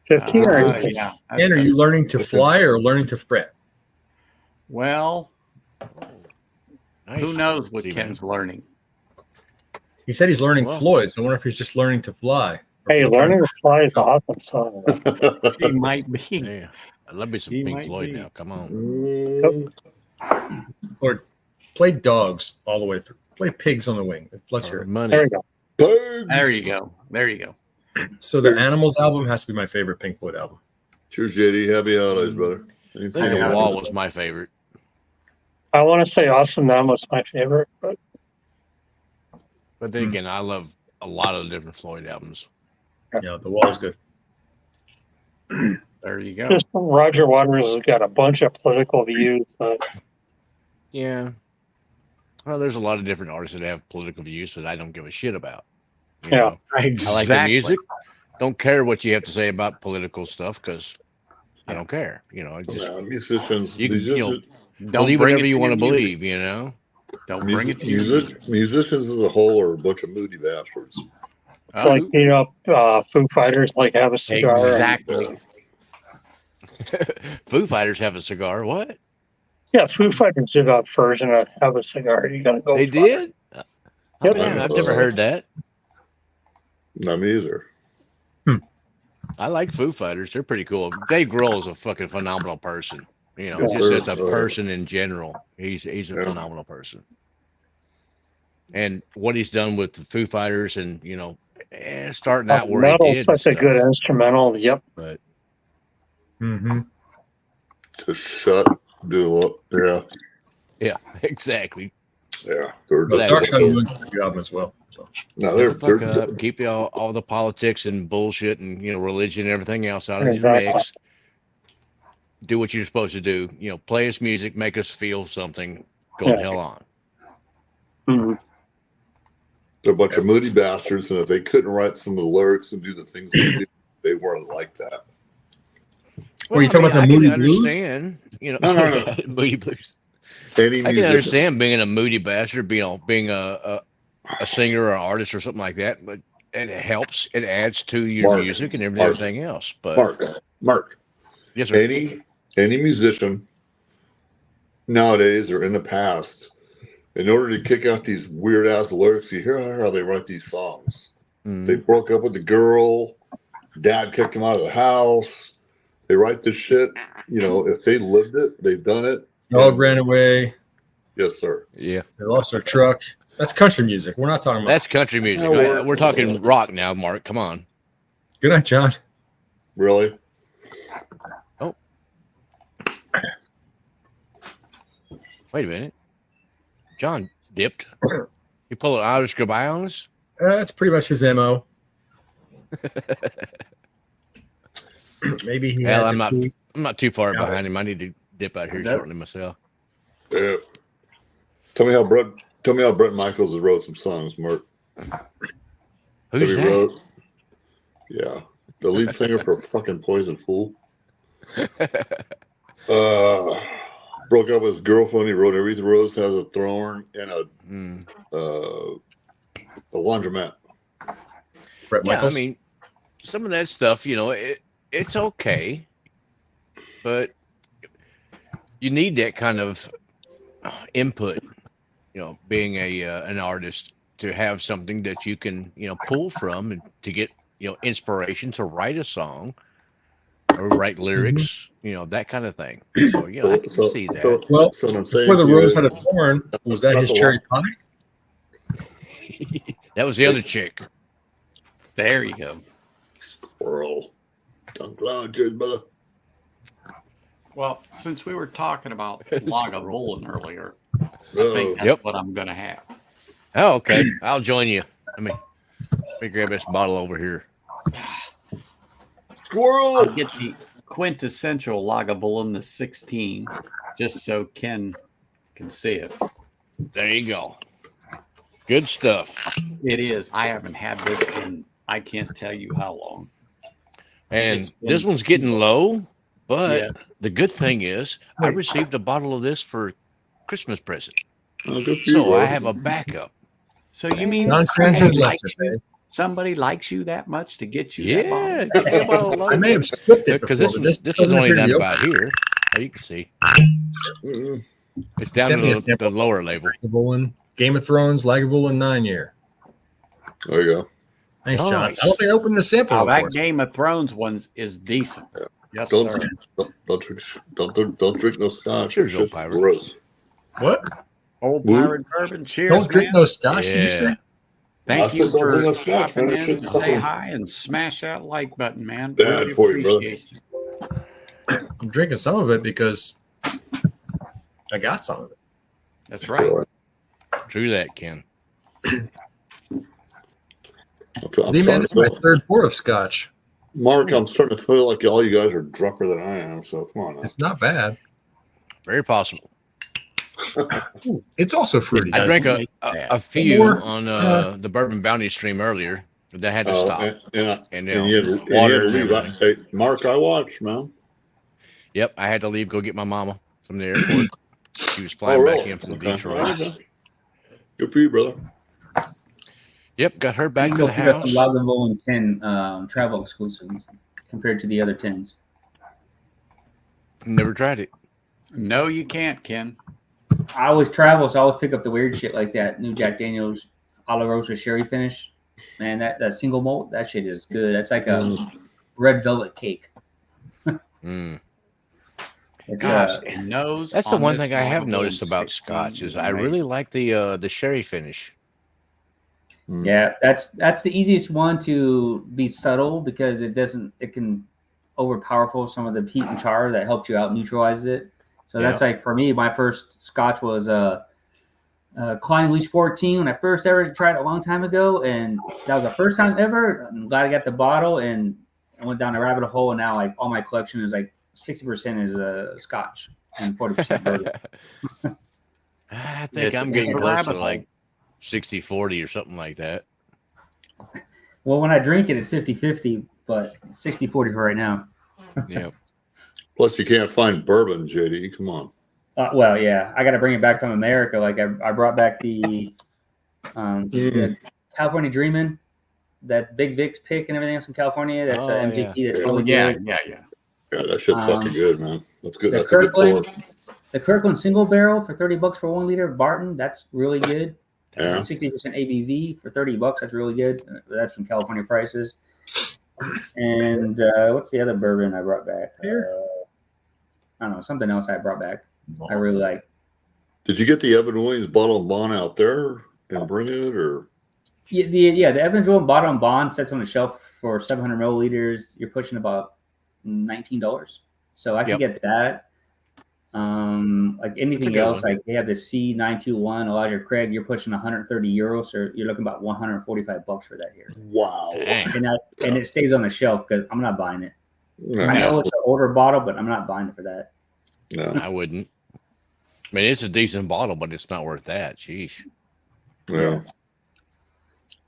15 or 18? Yeah. And are you learning to fly or learning to fret? Well, Nice. who knows what Z-Man. Ken's learning? He said he's learning Well. Floyd, so I wonder if he's just learning to fly. Hey, learning to fly is awesome. So He might be. Yeah. I love me some He Pink might Floyd be. now. Come on. Or play dogs all the way through. Play pigs on the wing. Let's hear it. Money. There you go. There you go. There you go. So the Animals album has to be my favorite Pink Floyd album. Cheers, JD. Happy holidays, brother. I think The Wall was my favorite. I want to say Awesome Them was my favorite, but then again, I love a lot of the different Floyd albums. Yeah, The Wall is good. There you go. just Roger Waters has got a bunch of political views. Yeah. Well, there's a lot of different artists that have political views that I don't give a shit about. You Yeah. know? Exactly. I like the music. Don't care what you have to say about political stuff because I don't care. You know, Musicians. You can musicians believe whatever you want to believe. You know. Don't bring it to you. Musicians as a whole are a bunch of moody bastards. Like, you know, Foo Fighters like have a cigar. Exactly. Foo Fighters have a cigar. What? Yeah, Foo Fighters did a version of Have a Cigar. You gotta go. They for it. did? Oh, Yep. man, I've never heard that. Not me either. I like Foo Fighters. They're pretty cool. Dave Grohl is a fucking phenomenal person. You know, Yes, just sir. as a person in general, he's a phenomenal person. And what he's done with the Foo Fighters and, you know, starting out where he Metal's did. such a good instrumental. Yep. But To shut, do what? yeah, exactly. Yeah. They're But just Dark Side of the Moon is a good album as well. So. no, Shut the fuck up. Keep all the politics and bullshit and, you know, religion and everything else out of the Exactly. mix. Do what you're supposed to do. You know, play us music, make us feel something. Go the hell on. Mhm. they're a bunch of moody bastards, and if they couldn't write some of the lyrics and do the things they do, they weren't like that. Were you talking about the I Moody can Blues? understand, you know, No. Moody Blues. Any I can musician, understand being a moody bastard, being a singer or an artist or something like that, but it helps. It adds to your Mark, music and Mark, everything else. But Mark, yes, sir. any musician nowadays or in the past, in order to kick out these weird ass lyrics, you hear how they write these songs. They broke up with the girl, dad kicked them out of the house. They write this shit. You know, if they lived it, they've done it. Dog ran away. Yes, sir. Yeah. They lost their truck. That's country music. We're not talking about. That's country music. No, We're talking rock now, Mark. Come on. Good night, John. Really? Oh. Wait a minute. John dipped. You pull an Irish goodbye on us? That's pretty much his MO. Maybe he Hell, had I'm to not too far Yeah. behind him. I need to dip out here shortly myself. Yeah. Tell me how Brett Michaels has wrote some songs, Mark. Who's Have he that? wrote? Yeah. The lead singer for fucking Poison Fool. Broke up with his girlfriend. He wrote Every Rose Has a Thorn and a laundromat. Brett Yeah, I Michaels. mean, some of that stuff, you know, it's okay, but you need that kind of input, you know, being an artist, to have something that you can, you know, pull from and to get, you know, inspiration to write a song or write lyrics, you know, that kind of thing. So, you know, I can see that. Well, So what I'm saying before the to you rose is- had a thorn, was that his That's a cherry lot. pie? That was the other chick. There you go. Squirrel. Tongue cloud, cheers, brother. Well, since we were talking about Lagavulin earlier, I Oh. think that's Yep. what I'm going to have. Oh, okay. I'll join you. Let me grab this bottle over here. Squirrel. I'll get the quintessential Lagavulin, the 16, just so Ken can see it. There you go. Good stuff. It is. I haven't had this in I can't tell you how long. And It's been- this one's getting low, but Yeah. the good thing is I received a bottle of this for Christmas present. Oh, good for you, So bro. I have a backup. So you mean John Francis somebody left likes today. you? Somebody likes you that much to get you that Yeah, bottle? give me a bottle I may have skipped it because before, this but this is doesn't only appear to down be about here. Oh, you can see Mm-mm. it's down Send me a to the sample. lower label. Lagavulin, Game of Thrones, Lagavulin 9-year. There you go. Thanks, John. Nice. I don't think I opened the sample Oh, that before. Game of Thrones one is decent. Yes, Don't sir. don't drink no scotch. Cheers, It's old just pirate. gross. What? Old Woo. pirate bourbon. Cheers, Don't drink man. no scotch, did you Yeah. say? Thank I you said don't drink for no scotch, stopping man. in It's to just say fucking hi and smash that like button, man. bad Really for you, brother. appreciate you. I'm drinking some of it because I got some of it. That's right. True that, Ken. I'm Z-Man, starting this to is my feel, third pour of scotch. Mark, I'm starting to feel like all you guys are drunker than I am. So come on now. It's not bad. Very possible. Ooh, it's also fruity. I drank Doesn't make that. a few More, on the Bourbon Bounty stream earlier, but I had to stop. And you know, you had water to and leave. everything. Hey, Mark, I watched, man. Yep, I had to leave, go get my mama from the airport. She was flying back in from Detroit. Okay. Good for you, brother. Yep, got her back You to go the pick up some house. Lagavulin 10 travel exclusives compared to the other 10s. Never tried it. No, you can't, Ken. I always travel, so I always pick up the weird shit like that. New Jack Daniels Oloroso sherry finish. Man, that single malt, that shit is good. That's like a red velvet cake. Mm. It's, Gosh, the nose. That's the on one this thing I have Lagavulin noticed about 16 Scotch is is I really amazing. like the sherry finish. Yeah, that's the easiest one to be subtle because it can overpowerful some of the heat and char that helped you out, neutralizes it. So that's like for me, my first Scotch was Klein Leach 14 when I first ever tried it a long time ago, and that was the first time ever. I'm glad I got the bottle, and I went down a rabbit hole, and now like all my collection is like 60% is Scotch and 40% bourbon. I think I'm It's getting a close rabbit to like hole. 60-40 or something like that. Well, when I drink it, it's 50-50, but 60-40 for right now. Yeah. Plus, you can't find bourbon, JD. Come on. Well, yeah, I got to bring it back from America. Like I brought back the California Dreamin', that Big Vic's pick and everything else in California. That's MGP. That's really good. Yeah, that shit's fucking good, man. That's good. That's Kirkland, a good pour. the Kirkland single barrel for $30 for 1 liter. Barton, that's really good. Yeah. 60% ABV for $30. That's really good. That's from California prices. And what's the other bourbon I brought back? I don't know, something else I brought back. I really like. Did you get the Evan Williams bottle and bond out there and bring it, or? Yeah, the Evans Roll bottle and bond sits on the shelf for 700 milliliters. You're pushing about $19, so I can get that. Like anything else, like they have the C921 Elijah Craig. You're pushing 130 euros, so you're looking about $145 for that here. Wow! And it stays on the shelf because I'm not buying it. No. I know it's an older bottle, but I'm not buying it for that. No, I wouldn't. I mean, it's a decent bottle, but it's not worth that. Sheesh. Yeah.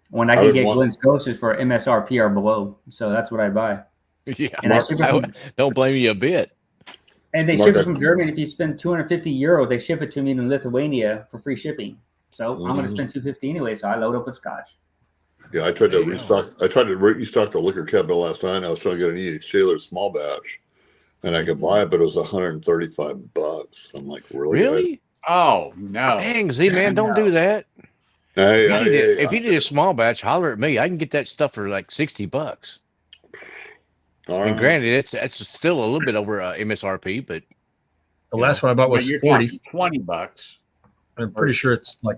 When I can get Glen's Ghosts for MSRP or below, so that's what I buy. Yeah, and I don't blame you a bit. And they ship it from Germany. If you spend 250 euros, they ship it to me in Lithuania for free shipping. So I'm going to spend 250 anyway. So I load up with Scotch. Yeah, I tried to restock. I tried to restock the liquor cabinet last night. I was trying to get an E.H. Taylor small batch, and I could buy it, but it was $135. I'm like, really? Guys? Oh no! Dang, Z-Man, don't do that. Hey, if you need a small batch, holler at me. I can get that stuff for like $60. All and right. granted, it's still a little bit over MSRP, but the last one I bought was 40. $20. I'm pretty sure it's like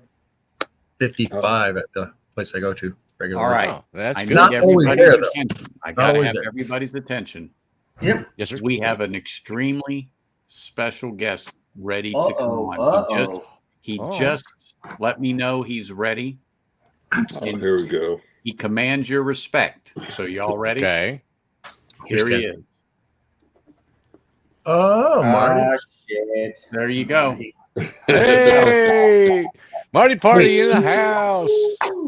55 at the place I go to regularly. All right, that's I good. need Not always everybody's there, though. attention. I Not gotta always have there. everybody's attention. Yep. Yes, sir. We have an extremely special guest ready to come on. He just let me know he's ready. And here we go. He commands your respect. So y'all ready? Okay. Here he is. Oh, Marty. Shit. There you go. Hey, Marty Party in the house.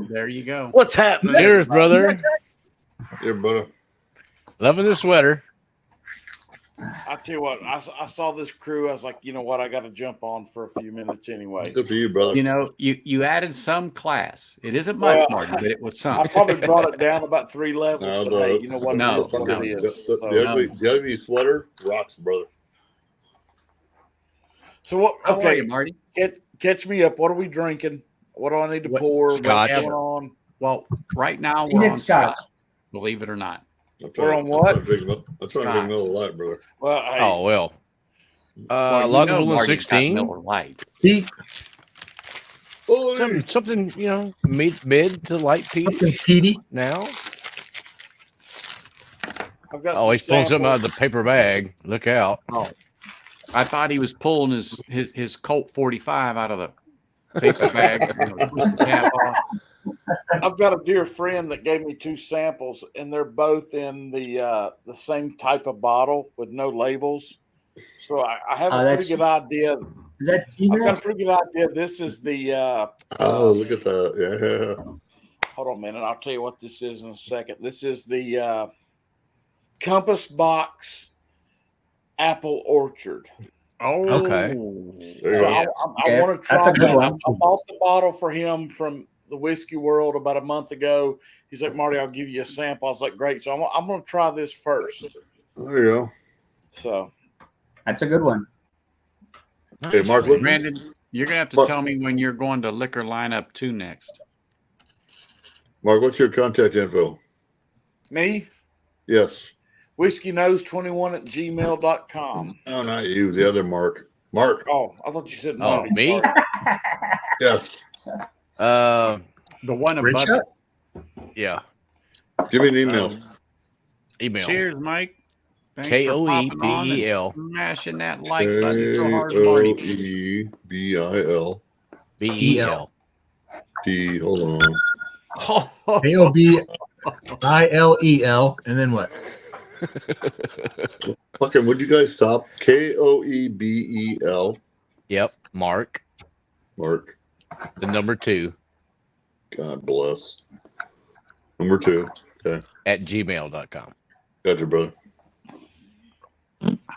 There you go. What's happening? Cheers, brother. Here, brother. Loving the sweater. I tell you what, I saw this crew. I was like, you know what? I got to jump on for a few minutes anyway. Good for you, brother. You know, you added some class. It isn't much, Marty, but it was some. I probably brought it down about 3 levels. No, but hey, you know what? No, it is what it is. The ugly sweater rocks, brother. So what? How are Okay, you, Marty? Catch me up. What are we drinking? What do I need to pour? Scotch. What's going on? Well, right now He we're did on Scotch. Scotch, believe it or not. We're on what? That's trying to drink Miller Lite, brother. Well, hey, Oh well. Well, you know Lagavulin Marty's got 16. Miller Lite. Pete, Something, you know, mid to light something peach Petey. now. I've got Oh, he's pulling something out of samples. the paper bag. Look out. Oh, I thought he was pulling his Colt 45 out of the paper bag. Twist the cap off. I've got a dear friend that gave me 2 samples, and they're both in the same type of bottle with no labels. So I have a pretty good idea. Is that I've got a pretty good idea. This is the. Oh, look at that! Yeah. Hold on a minute. I'll tell you what this is in a second. This is the Compass Box Apple Orchard. Oh, Okay. So I want to try That's a good that. one. I bought the bottle for him from the Whiskey World about a month ago. He's like, Marty, I'll give you a sample. I was like, great. So I'm going to try this first. There you go. So That's a good one. Hey, Mark, what, Brandon, you're gonna have to What? tell me when you're going to Liquor Lineup 2 next. Mark, what's your contact info? me, Yes. whiskeynose21@gmail.com. No, not you. The other Mark. Mark. Oh, I thought you said Oh, Marty. me? Sorry. Yes. The one Great above. shot. Yeah. Give me an email. Email. Cheers, Mike. Thanks for popping on and KOEBEL. smashing that like button so hard, Marty. KOEBIL. BEL. P. Hold on. AOBILEL. And then what? Fucking, would you guys stop? KOEBEL. Yep. Mark. Mark. The number 2 God bless. Number 2. Okay. at gmail.com. Gotcha, brother.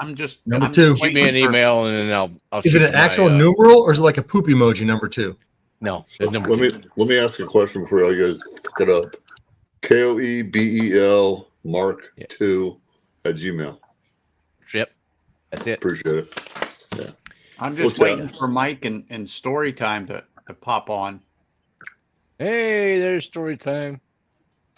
I'm just Number I'm 2. Shoot me an email and then I'll Is shoot it an you my, actual numeral or is it like a poop emoji number 2? No, the number Let me ask a question before you guys fuck it up. KOEBEL Mark 2 at Gmail. Yep. That's it. Appreciate it. I'm just Okay. waiting for Mike and story time to pop on. Hey, there's story time.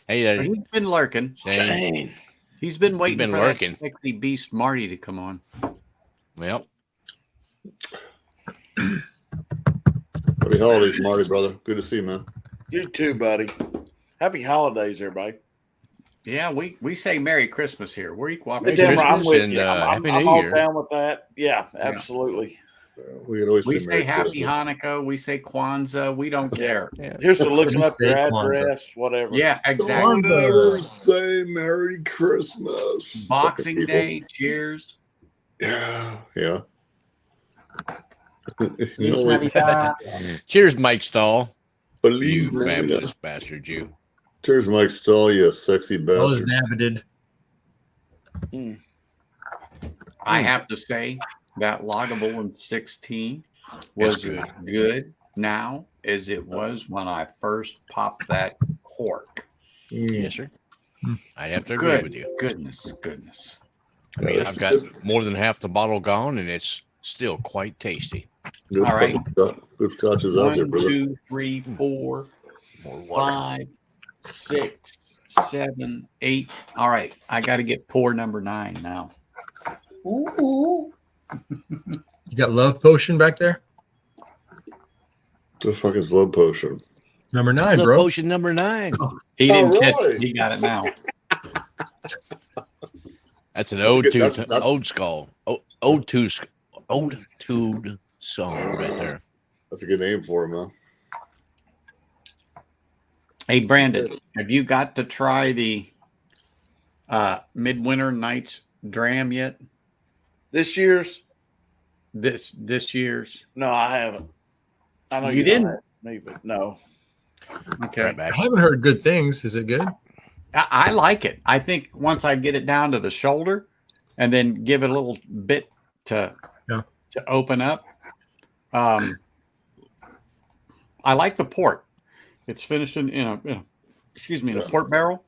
Hey, there's He's been lurking. Shane. He's been waiting been for lurking. that sexy beast Marty to come on. Well, Happy holidays, Marty, brother. Good to see you, man. You too, buddy. Happy holidays, everybody. Yeah, we say Merry Christmas here. We're equal Damn opportunity. right, I'm with and, you. Happy I'm New all Year. down with that. Yeah, absolutely. We can always We say say Merry Happy Christmas. Hanukkah. We say Kwanzaa. We don't care. yeah. Here's to looking up your Say Kwanzaa. address, whatever. Yeah, Don't exactly. ever say Merry Christmas. Boxing Fucking people. Day. Cheers. Yeah. You Cheers, know, like, Navidad. Cheers, Mike Stahl. You believe me. fabulous bastard, you. Cheers, Mike Stahl, you sexy All is bastard. navided. I have to say that Lagavulin 16 was That's as good now as it was when I first popped that cork. Yes, sir. I'd have to agree with Good you. goodness. I mean, I've got more than half the bottle gone, and it's still quite tasty. Good All right. fucking stuff. Good scotches out there, 1, brother. 2, 3, 4, More water. 5, 6, 7, 8. All right, I got to get pour number 9 now. Ooh. You got love potion back there? The fuck is love potion? Number 9, Love bro. potion number 9. He didn't All catch right. it. He got it now. That's an ode to That's- old skull. Ode to song right there. That's a good name for him, man. Hey, Brandon, have you got to try the Midwinter Nights Dram yet? This year's? This year's? No, I haven't. I know You know didn't? that, me, but no. Okay. Right I back. haven't heard good things. Is it good? I like it. I think once I get it down to the shoulder and then give it a little bit to open up. I like the port. It's finished in a port barrel.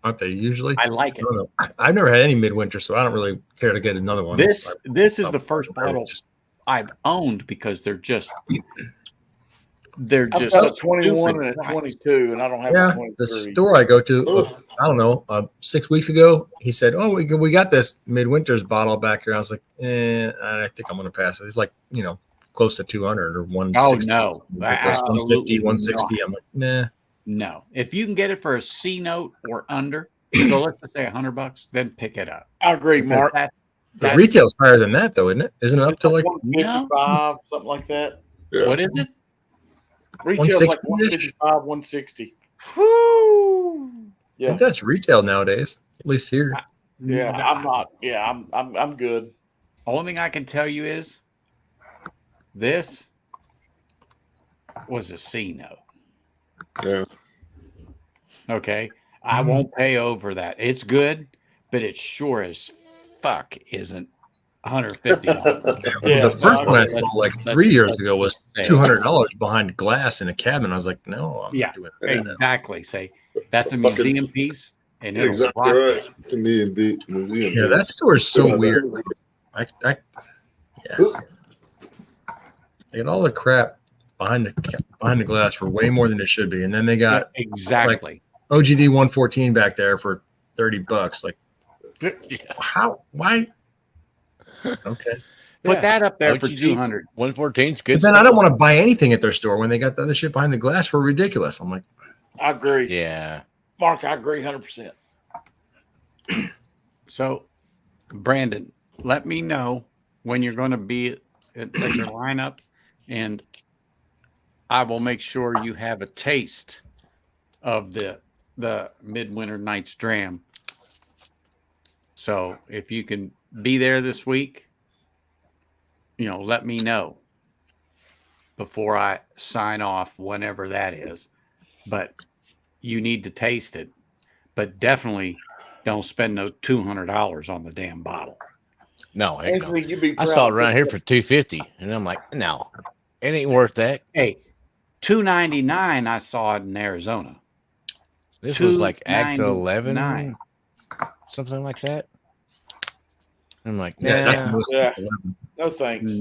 Aren't they usually? I like I it. don't know. I've never had any midwinter, so I don't really care to get another one. This is the first bottle I've owned because they're just They're I've just got a 21 stupid and a price. 22, and I don't have a Yeah, 23. the store I go to, I don't know, 6 weeks ago, he said, "Oh, we got this midwinter's bottle back here." I was like, I think I'm going to pass it. It's like, close to 200 or 160. Oh no, absolutely 150, 160. not. I'm like, nah. No, if you can get it for a C note or under, so let's just say $100, then pick it up. I agree, Because Mark. The retail's higher than that, though, isn't it? Isn't it up to like 155, something like that? Yeah. What is it? Retail's like 160-ish? 155, 160. Woo! I Yeah, think that's retail nowadays, at least here. yeah. I'm not. Yeah, I'm good. Only thing I can tell you is this was a C note. Yeah. Okay. I won't pay over that. It's good, but it sure as fuck isn't $150. The first one I saw like 3 years ago was $200 behind glass in a cabinet. I was like, no, I'm not doing that. Exactly. Say that's a Fucking- museum piece, and it'll Exactly rock right. it. It's a museum. Yeah, that store is so weird. Yeah. They got all the crap behind the glass for way more than it should be, and then they got exactly OGD 114 back there for $30. Like, how? Why? Okay. Put that up there for OGD 200. 114's good. But then I don't want to buy anything at their store when they got the other shit behind the glass for ridiculous. I'm like, I agree. Yeah. Mark, I agree 100%. So, Brandon, let me know when you're going to be at your lineup, and I will make sure you have a taste of the Midwinter Nights Dram. So, if you can be there this week, let me know before I sign off, whenever that is. But you need to taste it. But definitely don't spend no $200 on the damn bottle. No, heck no. Anthony, you'd be I proud saw it of around me. here for $250, and I'm like, no, it ain't worth that. Hey, $2.99 I saw it in Arizona. This was like Act $2.99. 11, something like that. I'm like, yeah, that's the nah. most. Yeah. No thanks.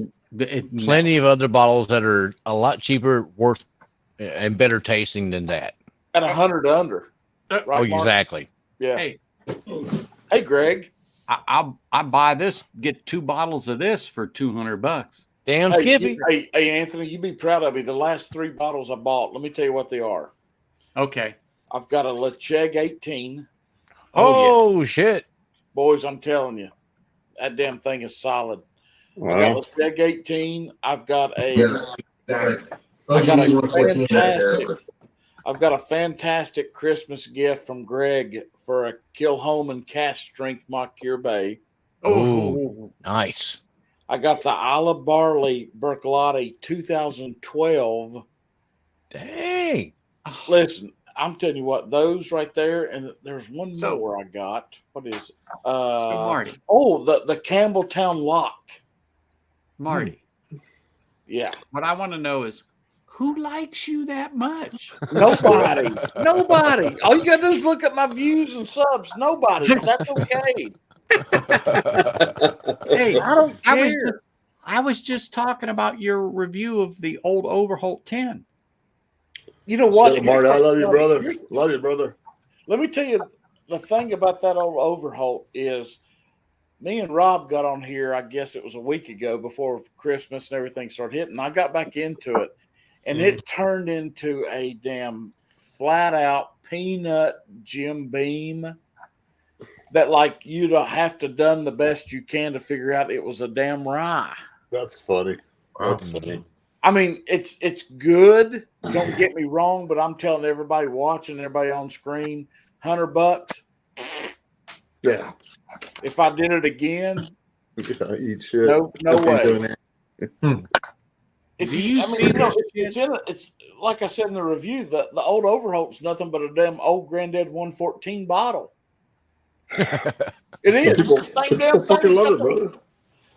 Plenty of other bottles that are a lot cheaper, worth, and better tasting than that. At 100 under. Right, Oh, Mark? exactly. Yeah. Hey, Hey, Greg. I buy this, get 2 bottles of this for $200. Damn, Hey, Skippy. hey, Anthony, you'd be proud of me. The last 3 bottles I bought, let me tell you what they are. Okay. I've got a Lecheg 18. Oh, shit. Boys, I'm telling you, that damn thing is solid. Wow. I got Lecheg 18. I've got a fantastic Christmas gift from Greg for a Kilhoman Cast Strength Mock-Cure Bay. Oh, nice. I got the Isla Barley Bercolotti 2012. Dang. Listen, I'm telling you what, those right there, and there's one more I got. What is it? Marty. Oh, the Campbelltown Lock. Marty. Yeah. What I want to know is, who likes you that much? Nobody. Nobody. All you gotta do is look at my views and subs. Nobody. But that's okay. Hey, I don't care. I was just talking about your review of the old Overholt 10. You know what? Shut up, Marty, I love you, brother. Love you, brother. Let me tell you, the thing about that old Overholt is me and Rob got on here, I guess it was a week ago before Christmas and everything started hitting. I got back into it, and it turned into a damn flat-out peanut Jim Beam that, like, you'd have to done the best you can to figure out it was a damn rye. That's funny. That's funny. I mean, it's good. Don't get me wrong, but I'm telling everybody watching, everybody on screen, $100. Yeah. If I did it again, Eat shit. no way. Doing that. It's like I said in the review, the old Overholt's nothing but a damn old granddad 114 bottle. It is. People Same damn fucking thing. love it, brother.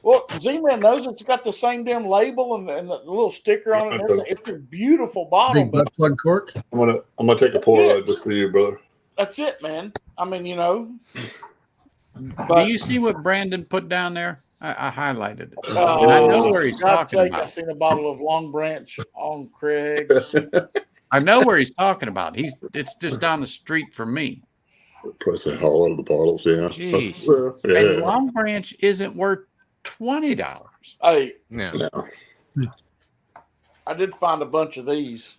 Well, Z-Man knows it's got the same damn label and the little sticker on it. And everything. It's a beautiful bottle. Big butt plug cork. I'm gonna take a pour of that just for you, brother. That's it, man. I mean, Do you see what Brandon put down there? I highlighted it. Oh, And I know where he's God's talking sake, I about. seen a bottle of Long Branch on Craig. I know where he's talking about. It's just down the street from me. Press the hell out of the bottles, yeah. Jeez. And Long Branch isn't worth $20. Hey, No. I did find a bunch of these.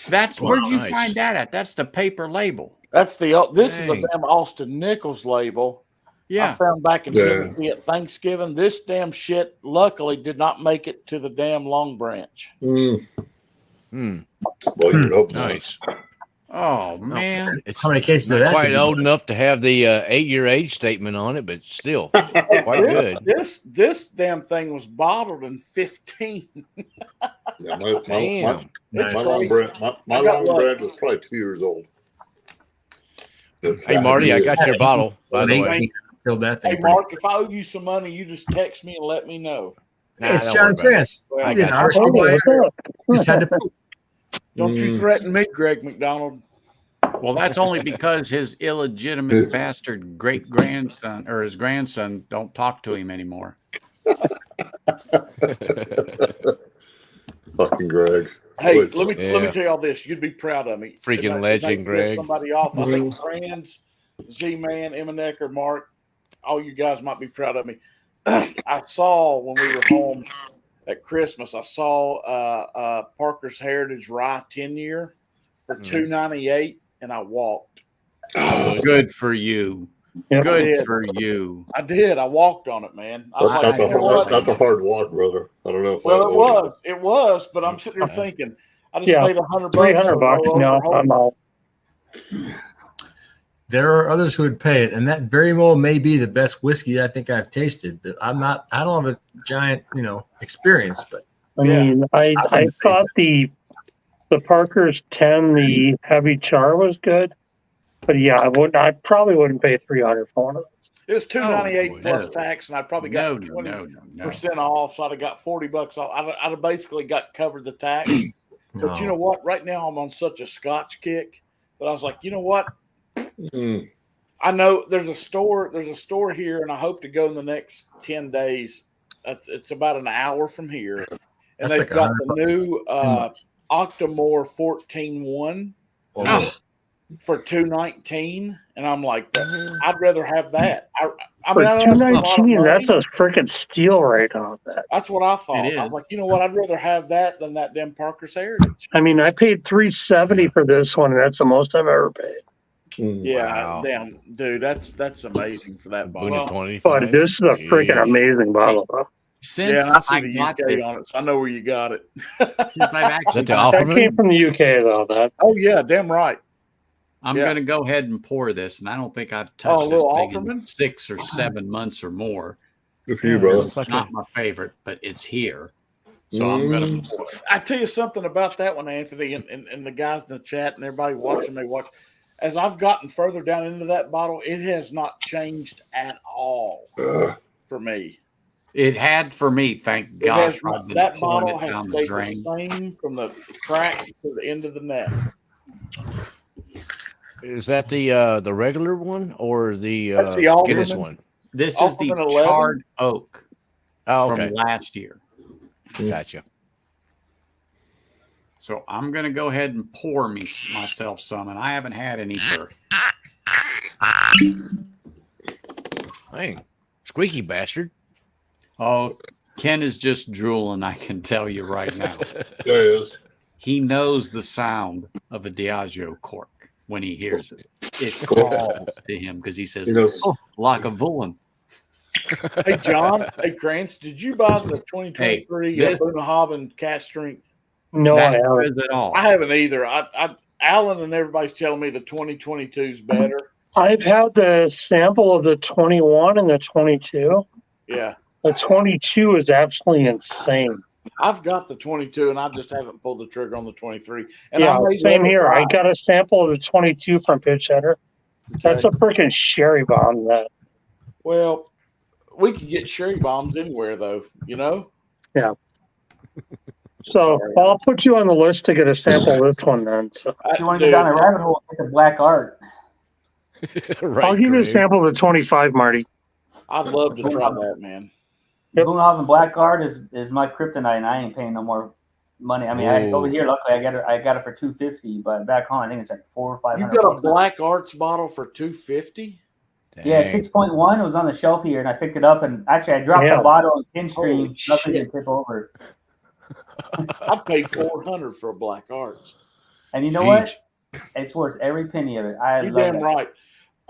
That's Wow, where'd you nice. find that at? That's the paper label. That's this is Dang. the damn Austin Nichols label. I Yeah. found back in Yeah. Tennessee at Thanksgiving. This damn shit luckily did not make it to the damn Long Branch. Mm. Hmm. Well, you'd hope not. Nice. Oh man. It's How many cases of not that? quite did you old buy? enough to have the 8-year age statement on it, but still quite good. This damn thing was bottled in 15. Yeah, my Damn. Nice. long brand, my I got long lucky. brand was probably 2 years old. Hey, Marty, I got your bottle, by the way. 18, killed that thing. Hey, Mark, if I owe you some money, you just text me and let me know. Hey, it's don't John worry about it. Chance. Well, He I didn't got Irish Oh, too what's bad. up? Just had to poop. Don't you threaten me, Greg McDonald. Well, that's only because his illegitimate bastard great grandson or his grandson don't talk to him anymore. Fucking Greg. Hey, Boy, let me tell y'all this. You'd be proud of me. Freaking If I legend, piss Greg. Somebody off. I think Franz, Z-Man, Emanecker, Mark, all you guys might be proud of me. I saw when we were home at Christmas, I saw Parker's Heritage Rye 10-year for $2.98, and I walked. Good for you. Yep. Good for you. I did. I walked on it, man. I was like, that's, you know what? that's a hard walk, brother. I don't know if Well, I it was. It was, but I'm sitting there thinking, I just Yeah, paid $100. $300. No, I'm out. There are others who would pay it, and that very well may be the best whiskey I think I've tasted. But I don't have a giant, experience. But I mean, I thought the Parker's 10, the heavy char was good, but yeah, I probably wouldn't pay 300 for one of those. It was $2.98 plus no. tax, and I probably got 20% off, so I'd have got $40 off. I'd have basically got covered the tax. But you know what? Right now, I'm on such a Scotch kick that I was like, you know what? I know there's a store here, and I hope to go in the next 10 days. It's about an hour from here, and That's they've like got the $100. new Octomore 14-1 for $2.19, and I'm like, I'd rather have that. I For mean, I know that's a lot of $2.19, that's money. a freaking steal right on that. That's what I thought. It I is. was like, you know what? I'd rather have that than that damn Parker's Heritage. I mean, I paid $370 for this one, and that's the most I've ever paid. Yeah, Wow. damn, dude, that's amazing for that bottle. But this is a freaking amazing bottle, though. Since Yeah, I see I the got UK this, on it, so I know where you got it. since I've actually got That came from the UK, though. That. Oh yeah, damn right. I'm Yeah. going to go ahead and pour this, and I don't think I've Oh, a touched this little thing in Offerman? 6 or 7 months or more. Good for you, brother. It's not my favorite, but it's here. So I'm going to pour it. I tell you something about that one, Anthony, and the guys in the chat and everybody watching. They watch. As I've gotten further down into that bottle, it has not changed at all for me. It had for me, thank It gosh. has I've not, been that pouring bottle it has down the stayed drain. the same from the crack to the end of the neck. Is that the regular one or the That's the Guinness Alderman. one? This is the Offerman 11? charred oak Oh, okay. from last year. Gotcha. So I'm going to go ahead and pour myself some, and I haven't had any for. Dang, squeaky bastard. Oh, Ken is just drooling, I can tell you right now. There he is. He knows the sound of a Diageo cork when he hears it. It calls to him because he says, He knows. "Oh, Lagavulin." Hey John, hey Krantz, did you buy the 2023 this- Bunnahabhain Cast Strength? No, I That haven't. says it all. I haven't either. Alan and everybody's telling me the 2022 is better. I've had the sample of the 21 and the 22. Yeah, The 22 is absolutely insane. I've got the 22, and I just haven't pulled the trigger on the 23. And Yeah, I may same let it here. I ride. got a sample of the 22 from Pitch Header. That's a freaking sherry bomb. That. Well, we could get sherry bombs anywhere, though. You know. Yeah. So Sorry. I'll put you on the list to get a sample of this one then. So If you want to go down a rabbit hole, like a black art. Right, I'll give you a Greg. sample of the 25, Marty. I'd love to try that, man. Boonhaven Blackguard is my kryptonite, and I ain't paying no more money. I mean, over here, luckily, I got it for $250, but back home, I think it's like $400 or $500. You got a Black Arts bottle for $250? Yeah, 6.1. It was on the shelf here, and I picked it up, and actually, I dropped the bottle in pin stream. Nothing didn't tip over. I'd pay $400 for a Black Arts. And you know what? It's worth every penny of it. You're damn right.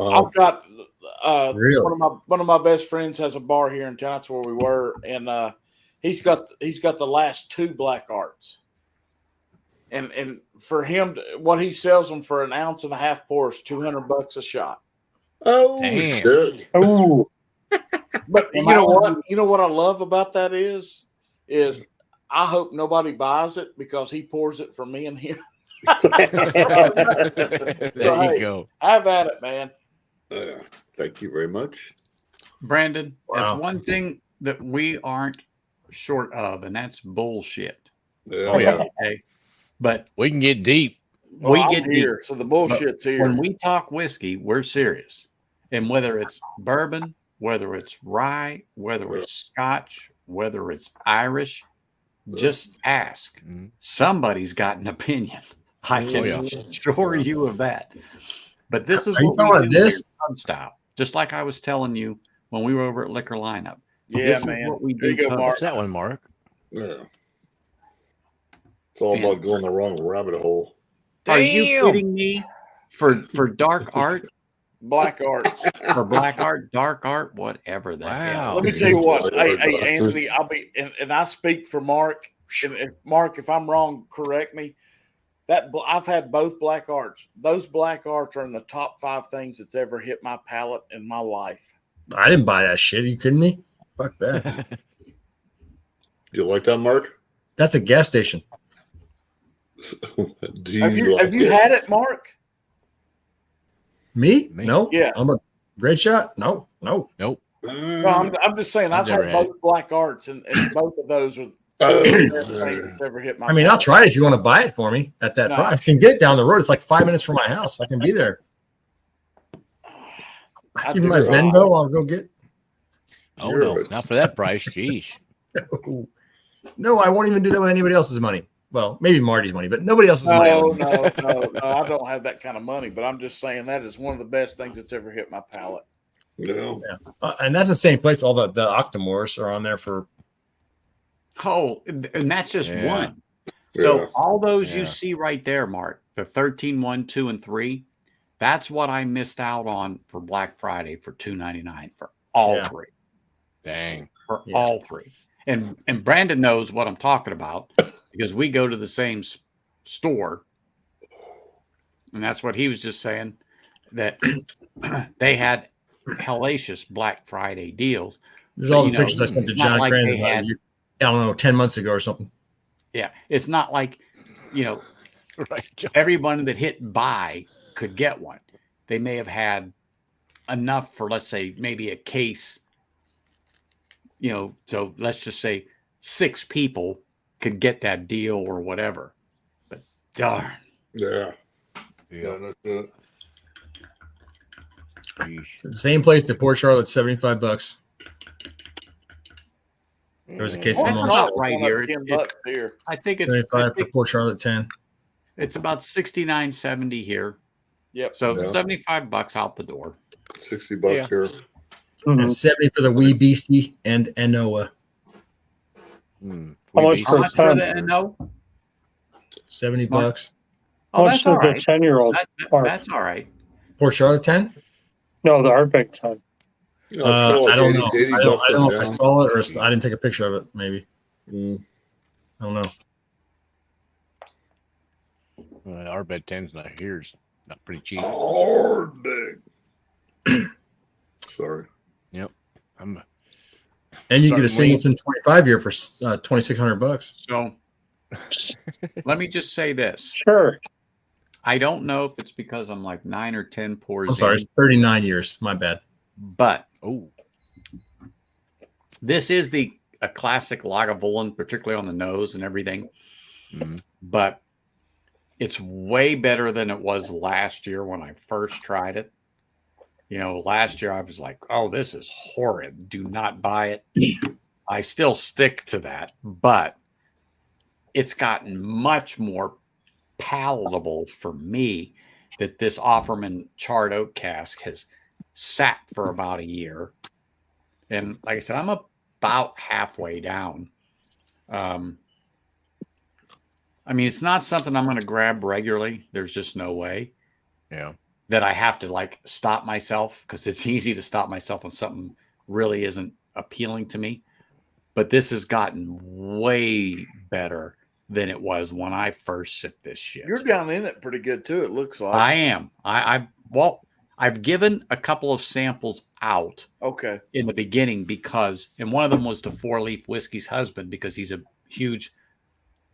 I've got one of my best friends has a bar here in town. That's where we were, and he's got the last 2 Black Arts, and for him, what he sells them for an ounce and a half pour is $200 a shot. Oh, shit. Oh, but you know what? You know what I love about that is I hope nobody buys it because he pours it for me and him. There you go. Have at it, man. Thank you very much, Brandon. That's one thing that we aren't short of, and that's bullshit. Oh yeah. Okay. But we can get deep. We I'm get here, deep. so the bullshit's here. When we talk whiskey, we're serious. And whether it's bourbon, whether it's rye, whether it's Scotch, whether it's Irish, just ask. Somebody's got an opinion. I can assure you of that. But this is what we do this style. Just like I was telling you when we were over at Liquor Lineup. Yeah, this man. Is what we There do. you go, Mark. What's that one, Mark? Yeah. It's all about going the wrong rabbit hole. Are you kidding me? For dark art, Black Arts, for black art, dark art, whatever the hell. Let me tell you what, hey Anthony, I'll be and I speak for Mark. And Mark, if I'm wrong, correct me. That I've had both Black Arts. Those Black Arts are in the top 5 things that's ever hit my palate in my life. I didn't buy that shit. Are you kidding me? Fuck that. Do you like that, Mark? That's a gas station. Do you have you had it, Mark? Me? No. Yeah. I'm a great shot. No. Nope. No, I'm just saying I've had both Black Arts, and both of those are things that's ever hit my. I mean, palate. I'll try it if you want to buy it for me at that price. I can get it down the road. It's like 5 minutes from my house. I can be there. Give me my Venmo. I'll go get. Oh no, not for that price. Jeez. No, I won't even do that with anybody else's money. Well, maybe Marty's money, but nobody else's money. No, I don't have that kind of money. But I'm just saying that is one of the best things that's ever hit my palate. Yeah. And that's the same place. All the Octomores are on there for. Oh, and that's just one. So all those you see right there, Mark, the 13, 1, 2, and 3, that's what I missed out on for Black Friday for $2.99 for all 3. Dang. For all 3. And Brandon knows what I'm talking about because we go to the same store. And that's what he was just saying, that they had hellacious Black Friday deals. There's all the pictures I sent to John Kranz about, I don't know, 10 months ago or something. Yeah. It's not like, everyone that hit buy could get one. They may have had enough for, let's say, maybe a case, so let's just say 6 people could get that deal or whatever. But darn. Yeah. That's it. The same place, the Port Charlotte, $75. There was a case of right here. I think it's 75 for Port Charlotte 10. It's about $69.70 here. Yep. So $75 out the door. $60 here. And 70 for the Wee Beastie and Enoa. How much for the Eno? $70. Oh, that's all right. The 10-year-old. That's all right. Port Charlotte 10? No, the Ardbeg 10. I don't know. I don't know if I saw it or I didn't take a picture of it. Maybe. I don't know. Our bed 10's not here. It's not pretty cheap. Ardbeg. Sorry. Yep. And you get a Singleton 25 year for $2,600. So let me just say this. Sure. I don't know if it's because I'm like 9 or 10 pours. I'm sorry, it's 39 years. My bad. But this is a classic Lagavulin, particularly on the nose and everything. But it's way better than it was last year when I first tried it. last year I was like, oh, this is horrid. Do not buy it. I still stick to that, but it's gotten much more palatable for me that this Offerman charred oak cask has sat for about a year. And like I said, I'm about halfway down. It's not something I'm going to grab regularly. There's just no way. Yeah. That I have to like stop myself, because it's easy to stop myself when something really isn't appealing to me. But this has gotten way better than it was when I first sipped this shit. You're down in it pretty good too, it looks like. I am. I've given a couple of samples out. Okay. In the beginning and one of them was the 4 Leaf Whiskey's husband, because he's a huge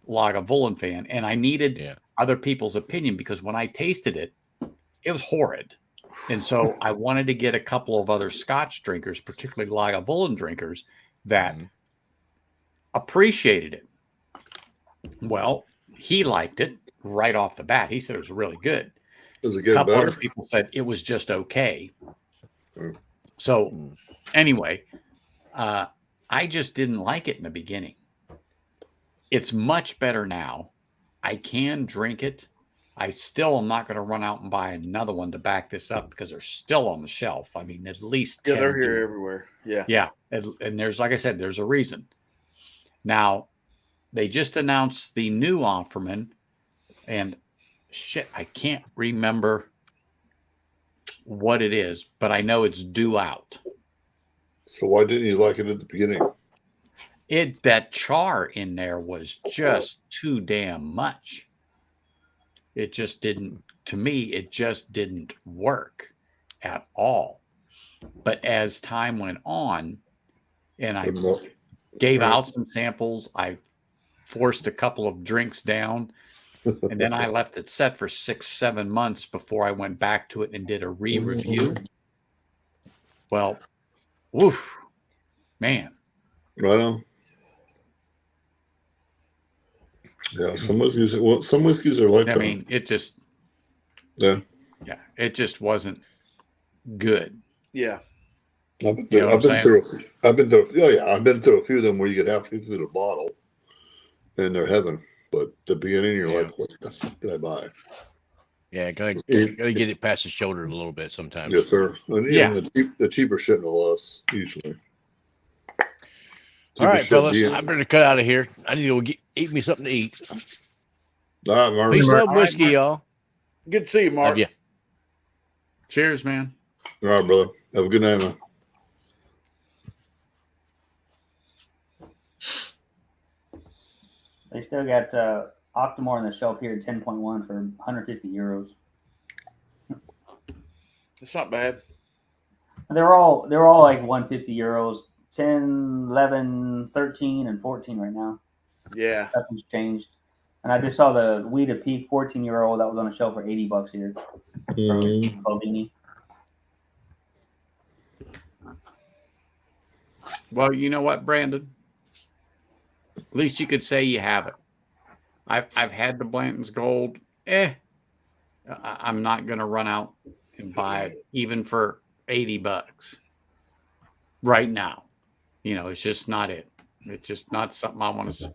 Lagavulin fan, and I needed other people's opinion, because when I tasted it, it was horrid. And so I wanted to get a couple of other Scotch drinkers, particularly Lagavulin drinkers, that appreciated it. Well, he liked it right off the bat. He said it was really good. Does it A get couple better? other people said it was just okay. So anyway, I just didn't like it in the beginning. It's much better now. I can drink it. I still am not going to run out and buy another one to back this up, because they're still on the shelf. I mean, at least 10 they're here everywhere. Yeah. Yeah. And there's, like I said, there's a reason. Now, they just announced the new Offerman, and shit, I can't remember what it is, but I know it's due out. So why didn't you like it at the beginning? That char in there was just too damn much. It just didn't, to me, it just didn't work at all. But as time went on, and I gave out some samples, I forced a couple of drinks down, and then I left it set for 6-7 months before I went back to it and did a re-review. Well, woof, man. Right on. Yeah, some whiskeys are like that. I mean, it just, yeah, it just wasn't good. Yeah. I've been through a few of them where you get halfway through the bottle and they're heaven, but the beginning you're like, what the fuck did I buy? Yeah, gotta get it past the shoulder a little bit sometimes. Yes, sir. And the cheaper shit no less, usually. All right, fellas, I better cut out of here. I need to go eat me something to eat. All right, Mark. Peace up, whiskey, y'all. Good to see you, Mark. Love you. Cheers, man. All right, brother. Have a good night, man. They still got Octomore on the shelf here at 10.1 for 150 euros. It's not bad. They're all like 150 euros. 10, 11, 13, and 14 right now. Yeah. Nothing's changed. And I just saw the Weeda Peak 14-year-old that was on the shelf for $80 here. Bovini. Well, you know what, Brandon? At least you could say you have it. I've had the Blanton's Gold. I'm not going to run out and buy it even for $80 right now. It's just not it. It's just not something I want to.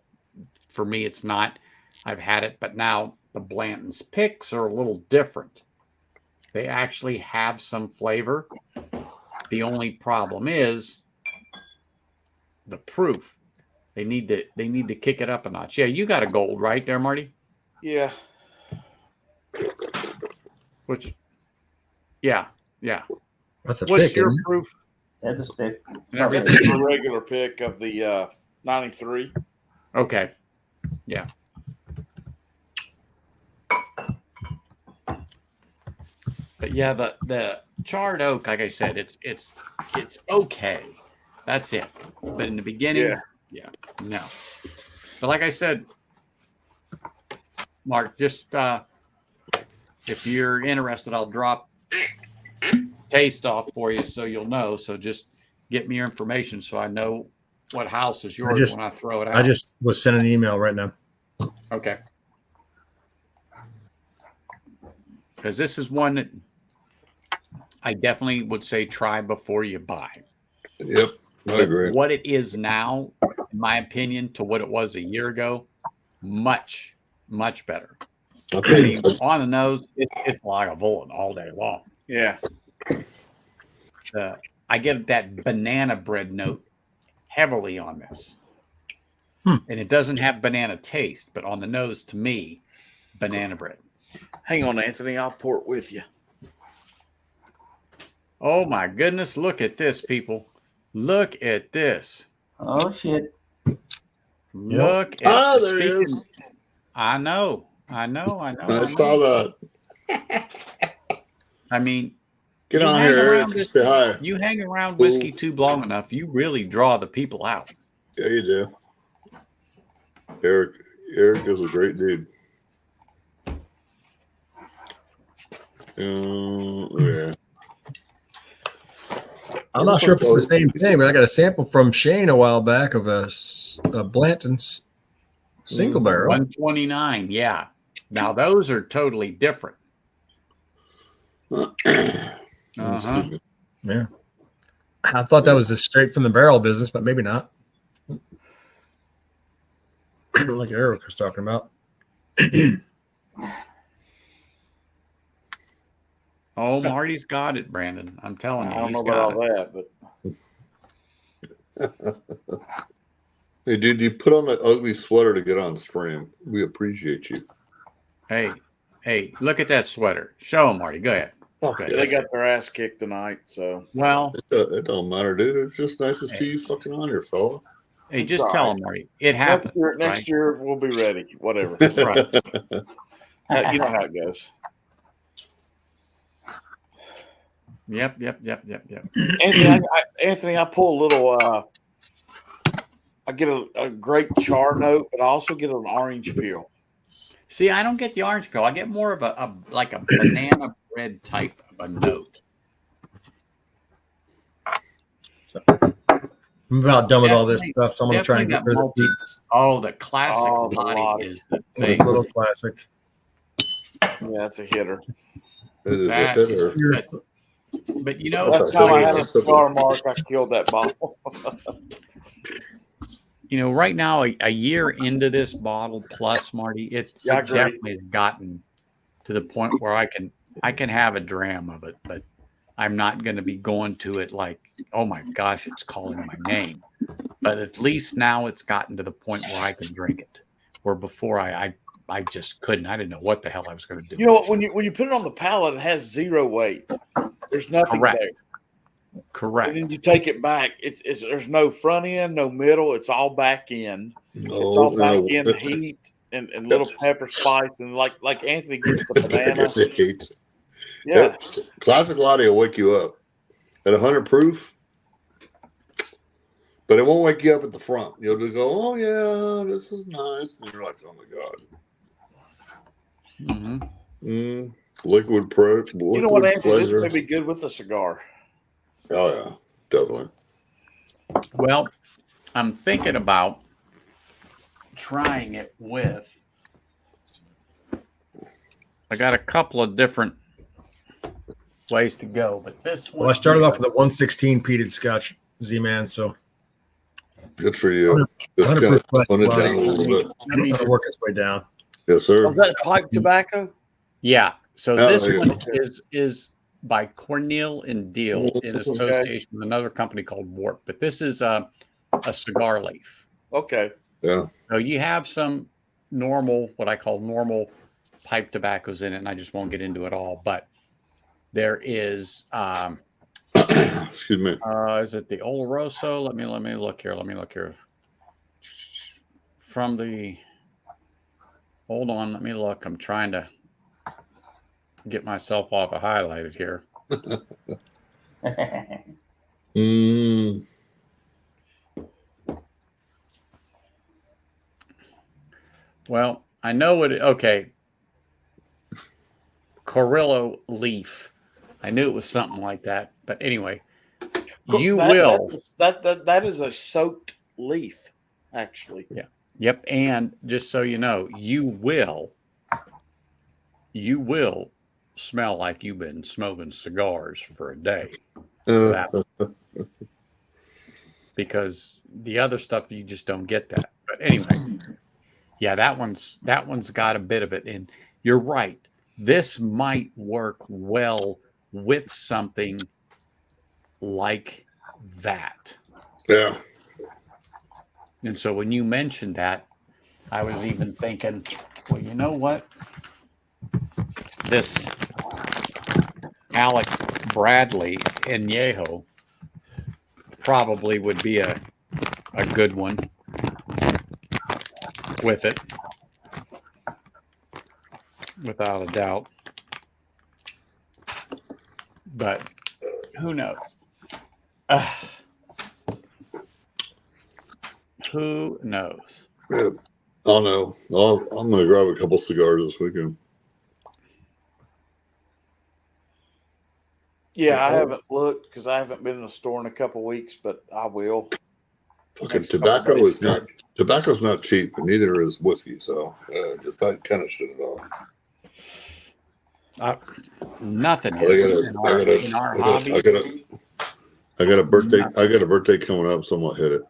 For me, it's not. I've had it, but now the Blanton's picks are a little different. They actually have some flavor. The only problem is the proof. They need to kick it up a notch. Yeah, you got a gold right there, Marty. Yeah. Yeah. What's What's your proof? That's a stick. It's a regular pick of the 93. Okay. Yeah. But yeah, the charred oak, like I said, it's okay. That's it. But in the beginning, no. But like I said, Mark, just if you're interested, I'll drop taste off for you so you'll know. So just get me your information so I know what house is yours when I throw it out. I just was sending an email right now. Okay. Because this is one that I definitely would say try before you buy. Yep, I But agree. what it is now, in my opinion, to what it was a year ago, much, much better. I mean, on the nose, it's like a bullet all day long. Yeah. I get that banana bread note heavily on this. And it doesn't have banana taste, but on the nose, to me, banana bread. Hang on, Anthony. I'll pour it with you. Oh my goodness, look at this, people. Look at this. Oh shit. Look at there he is. I know. I saw that. I mean, Get you on hang here, around Eric. this- Say hi. You hang around Whiskey Tube long enough, you really draw the people out. Yeah, you do. Eric is a great dude. Yeah. I'm not sure if it's the same thing, but I got a sample from Shane a while back of a Blanton's single barrel. 129, yeah. Now those are totally different. Uh-huh. Yeah. I thought that was just straight from the barrel business, but maybe not. Like Eric was talking about. Oh, Marty's got it, Brandon. I'm telling you. I don't he's know about got all it. that, but Hey, dude, you put on that ugly sweater to get on stream. We appreciate you. Hey, look at that sweater. Show him, Marty. Go ahead. Okay. they got their ass kicked tonight. So Well, it don't matter, dude. It's just nice to see you fucking on here, fella. hey, just It's tell all him, Marty. It happened. next year we'll be ready. Whatever. Right. You know how it goes. Yep. Anthony, I pull a little. I get a great char note, but I also get an orange peel. See, I don't get the orange peel. I get more of a banana bread type of a note. I'm about done with all this stuff, so I'm going to try and get rid of the Oh, the classic Oh, the Lottie Lottie. is the It's thing. a little classic. Yeah, that's a hitter. It is That a hitter. is- But you know, Last time I had a cigar mark, I killed that bottle. you know, right now, a year into this bottle plus, Marty, it Yeah, I agree. definitely has gotten to the point where I can have a dram of it, but I'm not going to be going to it like, oh my gosh, it's calling my name. But at least now it's gotten to the point where I can drink it. Where before I just couldn't. I didn't know what the hell I was going to do. You know what? When you put it on the palate, it has zero weight. There's nothing Correct. there. Correct. And then you take it back. It's there's no front end, no middle. It's all back end. It's Oh, all back no. end heat and little pepper spice and like Anthony gets the banana. Yeah. Classic Lottie will wake you up at 100 proof, but it won't wake you up at the front. You'll just go, oh yeah, this is nice, and you're like, oh my god. Mm-hmm. Liquid pro. You know what, Anthony? This pleasure. may be good with a cigar. Oh yeah, definitely. Well, I'm thinking about trying it with. I got a couple of different ways to go, but this one. Well, I started off with a 116 peated Scotch Z-Man, so Good for you. Just 100% kind of tone it Lottie. down a little bit. It'll work its way down. Yes, sir. Was that pipe tobacco? Yeah. So Oh, this yeah. one is by Cornell and Deal in association with another company called Warp. But this is a cigar leaf. Okay. Yeah. So you have some normal, what I call normal pipe tobaccos in it, and I just won't get into it all. But there is Excuse me. is it the Oloroso? Let me look here. Let me look here. From the hold on, let me look. I'm trying to get myself off of highlighted here. Well, I know what okay. Corillo leaf. I knew it was something like that. But anyway, you will. That is a soaked leaf, actually. Yeah. Yep. And just so you know, you will smell like you've been smoking cigars for a day. Uh, Because the other stuff you just don't get that. But anyway, yeah, that one's got a bit of it. And you're right. This might work well with something like that. yeah. And so when you mentioned that, I was even thinking, well, you know what? This Alec Bradley Añejo probably would be a good one with it, without a doubt. But who knows? Who knows? Yeah. I'll know. I'm going to grab a couple cigars this weekend. Yeah, I haven't looked because I haven't been in the store in a couple weeks, but I will. Fucking tobacco's not cheap, and neither is whiskey. So just I kind of shut it off. Nothing is in our hobby. I got a birthday coming up, so I'm gonna hit it.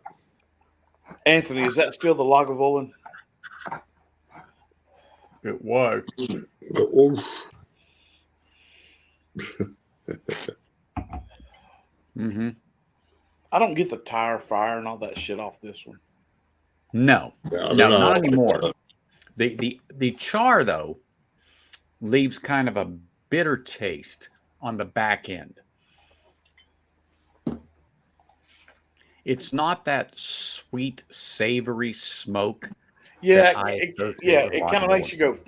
Anthony, is that still the Lagavulin? It was. Mm-hmm. I don't get the tire fire and all that shit off this one. No, not anymore. The char though leaves kind of a bitter taste on the back end. It's not that sweet, savory smoke. Yeah, it kind of makes you go.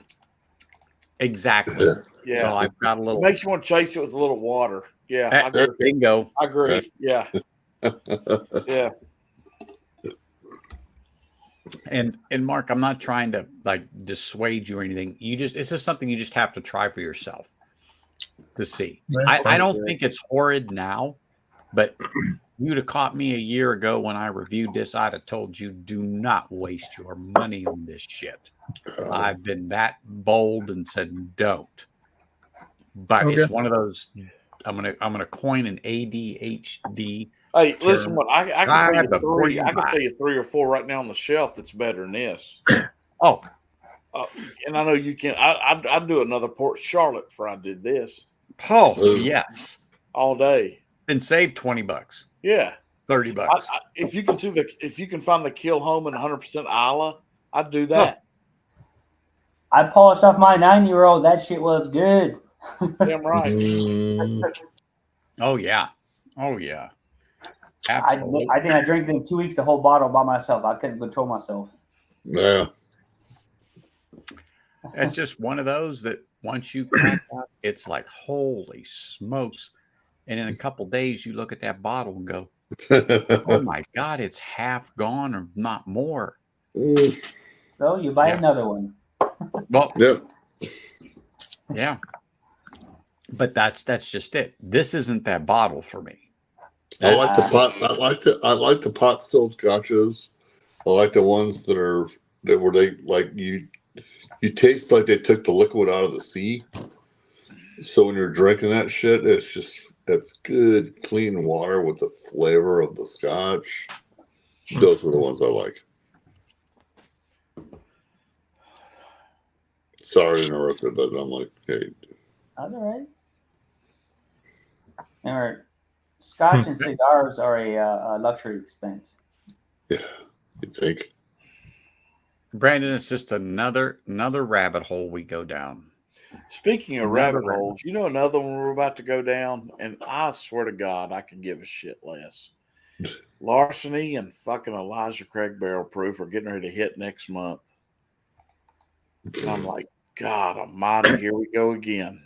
Exactly. Yeah, so I've got a little. It makes you want to chase it with a little water. Yeah, bingo. I agree. Yeah, yeah. And Mark, I'm not trying to like dissuade you or anything. It's just something you just have to try for yourself to see. I don't think it's horrid now, but you'd have caught me a year ago when I reviewed this. I'd have told you, do not waste your money on this shit. I've been that bold and said don't. But it's one of those. I'm gonna coin an ADHD. Hey, listen, what I can tell you three. I can buy. tell you 3 or 4 right now on the shelf that's better than this. Oh, and I know you can. I'd do another Port Charlotte before I did this. Oh yes, all day. And save $20. Yeah, $30. If you can find the Kill Home and 100% Isla, I'd do that. I polished off my 9-year-old. That shit was good. Damn right. Oh yeah. Absolutely. I think I drank in 2 weeks the whole bottle by myself. I couldn't control myself. Yeah. It's just one of those that once you crack up, it's like, holy smokes. And in a couple days, you look at that bottle and go, oh my God, it's half gone or not more. So you buy another one. Well, yeah. But that's just it. This isn't that bottle for me. I like the pot. I like the pot stilled scotches. I like the ones where they like you taste like they took the liquid out of the sea. So when you're drinking that shit, it's good, clean water with the flavor of the scotch. Those are the ones I like. Sorry to interrupt it, but I'm like, hey. All right. Remember, scotch and cigars are a luxury expense. Yeah, you'd think. Brandon, it's just another rabbit hole we go down. Speaking of rabbit holes, you know another one we're about to go down, and I swear to God, I could give a shit less. Larceny and fucking Elijah Craig Barrel Proof are getting ready to hit next month. And I'm like, God almighty, here we go again.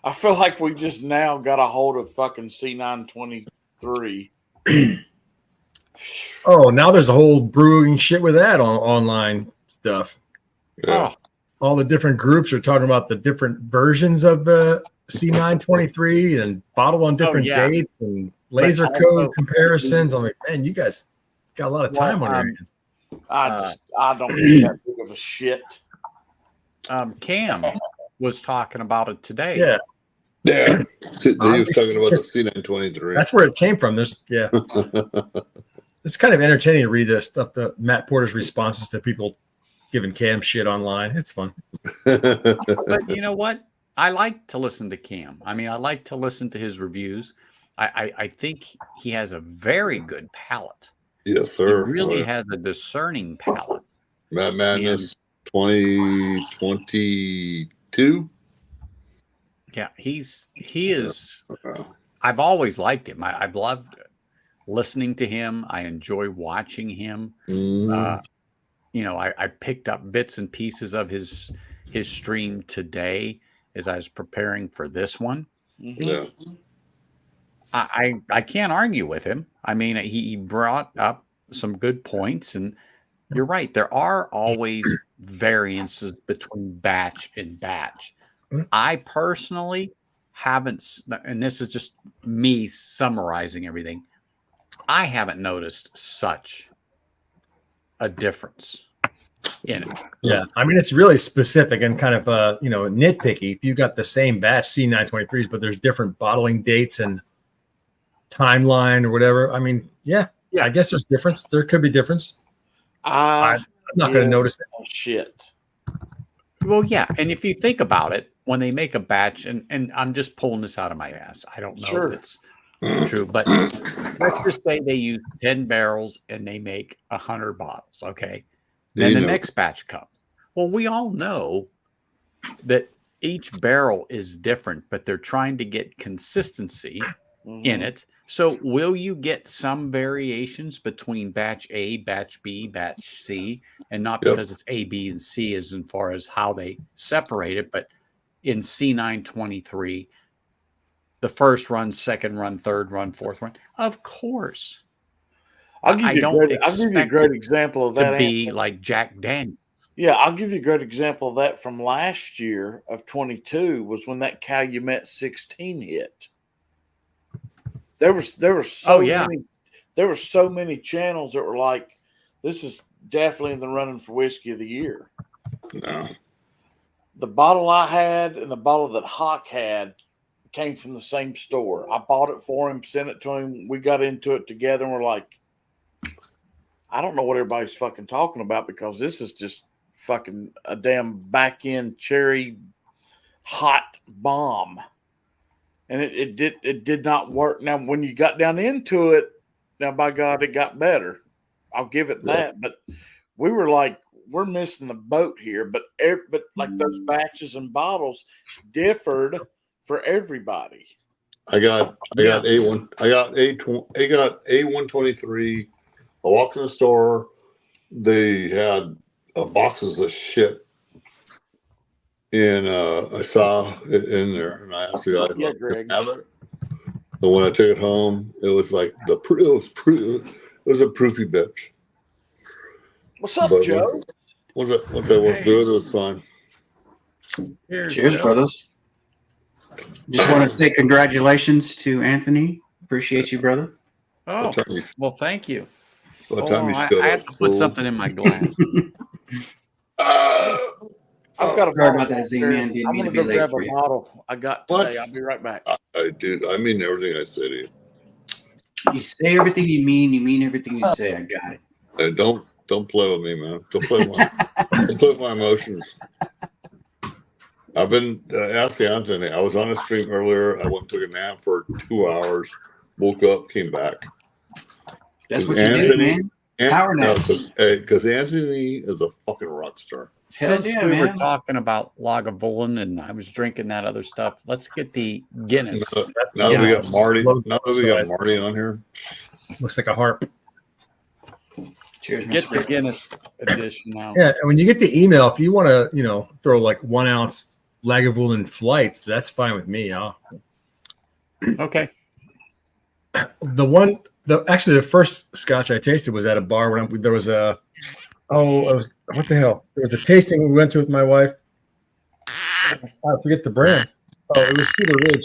I feel like we just now got a hold of fucking C923. Oh, now there's a whole brewing shit with that on online stuff. Yeah. All the different groups are talking about the different versions of the C923 and bottle on different dates and laser code comparisons. I'm like, man, you guys got a lot of time on your hands. I don't give that big of a shit. Cam, was talking about it today. Yeah. Yeah. He was talking about the C923. That's where it came from. There's it's kind of entertaining to read this stuff, the Matt Porter's responses to people giving Cam shit online. It's fun. But you know what? I like to listen to Cam. I mean, I like to listen to his reviews. I think he has a very good palate. Yes, sir. He really has a discerning palate. Matt Madness 2022. Yeah, he is. I've always liked him. I've loved listening to him. I enjoy watching him. You know, I picked up bits and pieces of his stream today as I was preparing for this one. Yeah. I can't argue with him. I mean, he brought up some good points, and you're right. There are always variances between batch and batch. I personally haven't, and this is just me summarizing everything, I haven't noticed such a difference in it. Yeah, I mean, it's really specific and kind of nitpicky. If you got the same batch C923s, but there's different bottling dates and timeline or whatever. I mean, yeah, I guess there's difference. There could be difference. I'm not going to notice it. Shit. Well, yeah, and if you think about it, when they make a batch, and I'm just pulling this out of my ass, I don't know if it's true, but let's just say they use 10 barrels and they make 100 bottles. Okay, then the next batch comes. Well, we all know that each barrel is different, but they're trying to get consistency in it. So will you get some variations between batch A, batch B, batch C, and not because it's A, B, and C as far as how they separate it, but in C923, the first run, second run, third run, fourth run, of course. I'll give you a great example of that. To be like Jack Daniels. Yeah, I'll give you a great example of that from last year of 22 was when that Calumet 16 hit. There were so many channels that were like, this is definitely in the running for whiskey of the year. No. The bottle I had and the bottle that Hawk had came from the same store. I bought it for him, sent it to him. We got into it together and we're like, I don't know what everybody's fucking talking about because this is just fucking a damn back end cherry hot bomb. And it did not work. Now, when you got down into it, now by God, it got better. I'll give it that. But we were like, we're missing the boat here. But like those batches and bottles differed for everybody. I got A123. I walked in the store. They had boxes of shit. And I saw it in there, and I asked the guy, Greg. Have it? And when I took it home, it was like it was a proofy bitch. What's up, Joe? Once I went through it, it was fine. Cheers, brothers. Just want to say congratulations to Anthony. Appreciate you, brother. Oh, well, thank you. I have to put something in my glass. I've got a Sorry bottle. about that, Z-Man. Didn't I'm mean going to to be go late grab for a you. bottle I got today. I'll be right back. I mean everything I say to you. You say everything you mean everything you say. I got it. And don't play with me, man. Don't play with my emotions. I've been asking Anthony. I was on a stream earlier. I went and took a nap for 2 hours. Woke up, came back. That's what you do, man. Power naps. Because Anthony is a fucking rock star. Since we were talking about Lagavulin and I was drinking that other stuff, let's get the Guinness. Now that we got Marty. Now that we got Marty on here, looks like a harp. Cheers, get the Guinness edition now. Yeah, and when you get the email, if you want to, throw like 1 ounce Lagavulin flights, that's fine with me. Okay. Actually, the first scotch I tasted was at a bar when there was what the hell? There was a tasting we went to with my wife. I forget the brand. Oh, it was Cedar Ridge.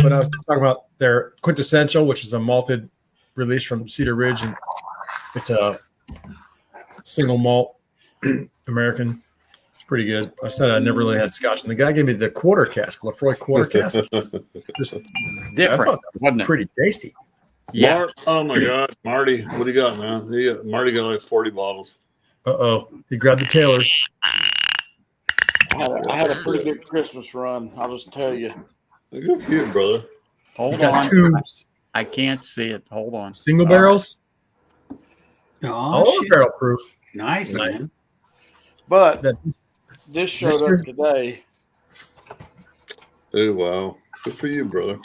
But I was talking about their Quintessential, which is a malted release from Cedar Ridge, and it's a single malt American. pretty good. I said I never really had Scotch, and the guy gave me the quarter cask, Lefroy quarter cask. Just Different, wasn't it? Pretty tasty. Yeah. Mark, oh my God, Marty, what do you got, man? Marty got like 40 bottles. He grabbed the Taylors. I had a pretty good Christmas run. I'll just tell you. Good for you, brother. Hold got on. tubes. I can't see it. Hold on. Single barrels. Oh, shit. Barrel proof. Nice, man. But this showed up today. Oh, wow. Good for you, brother.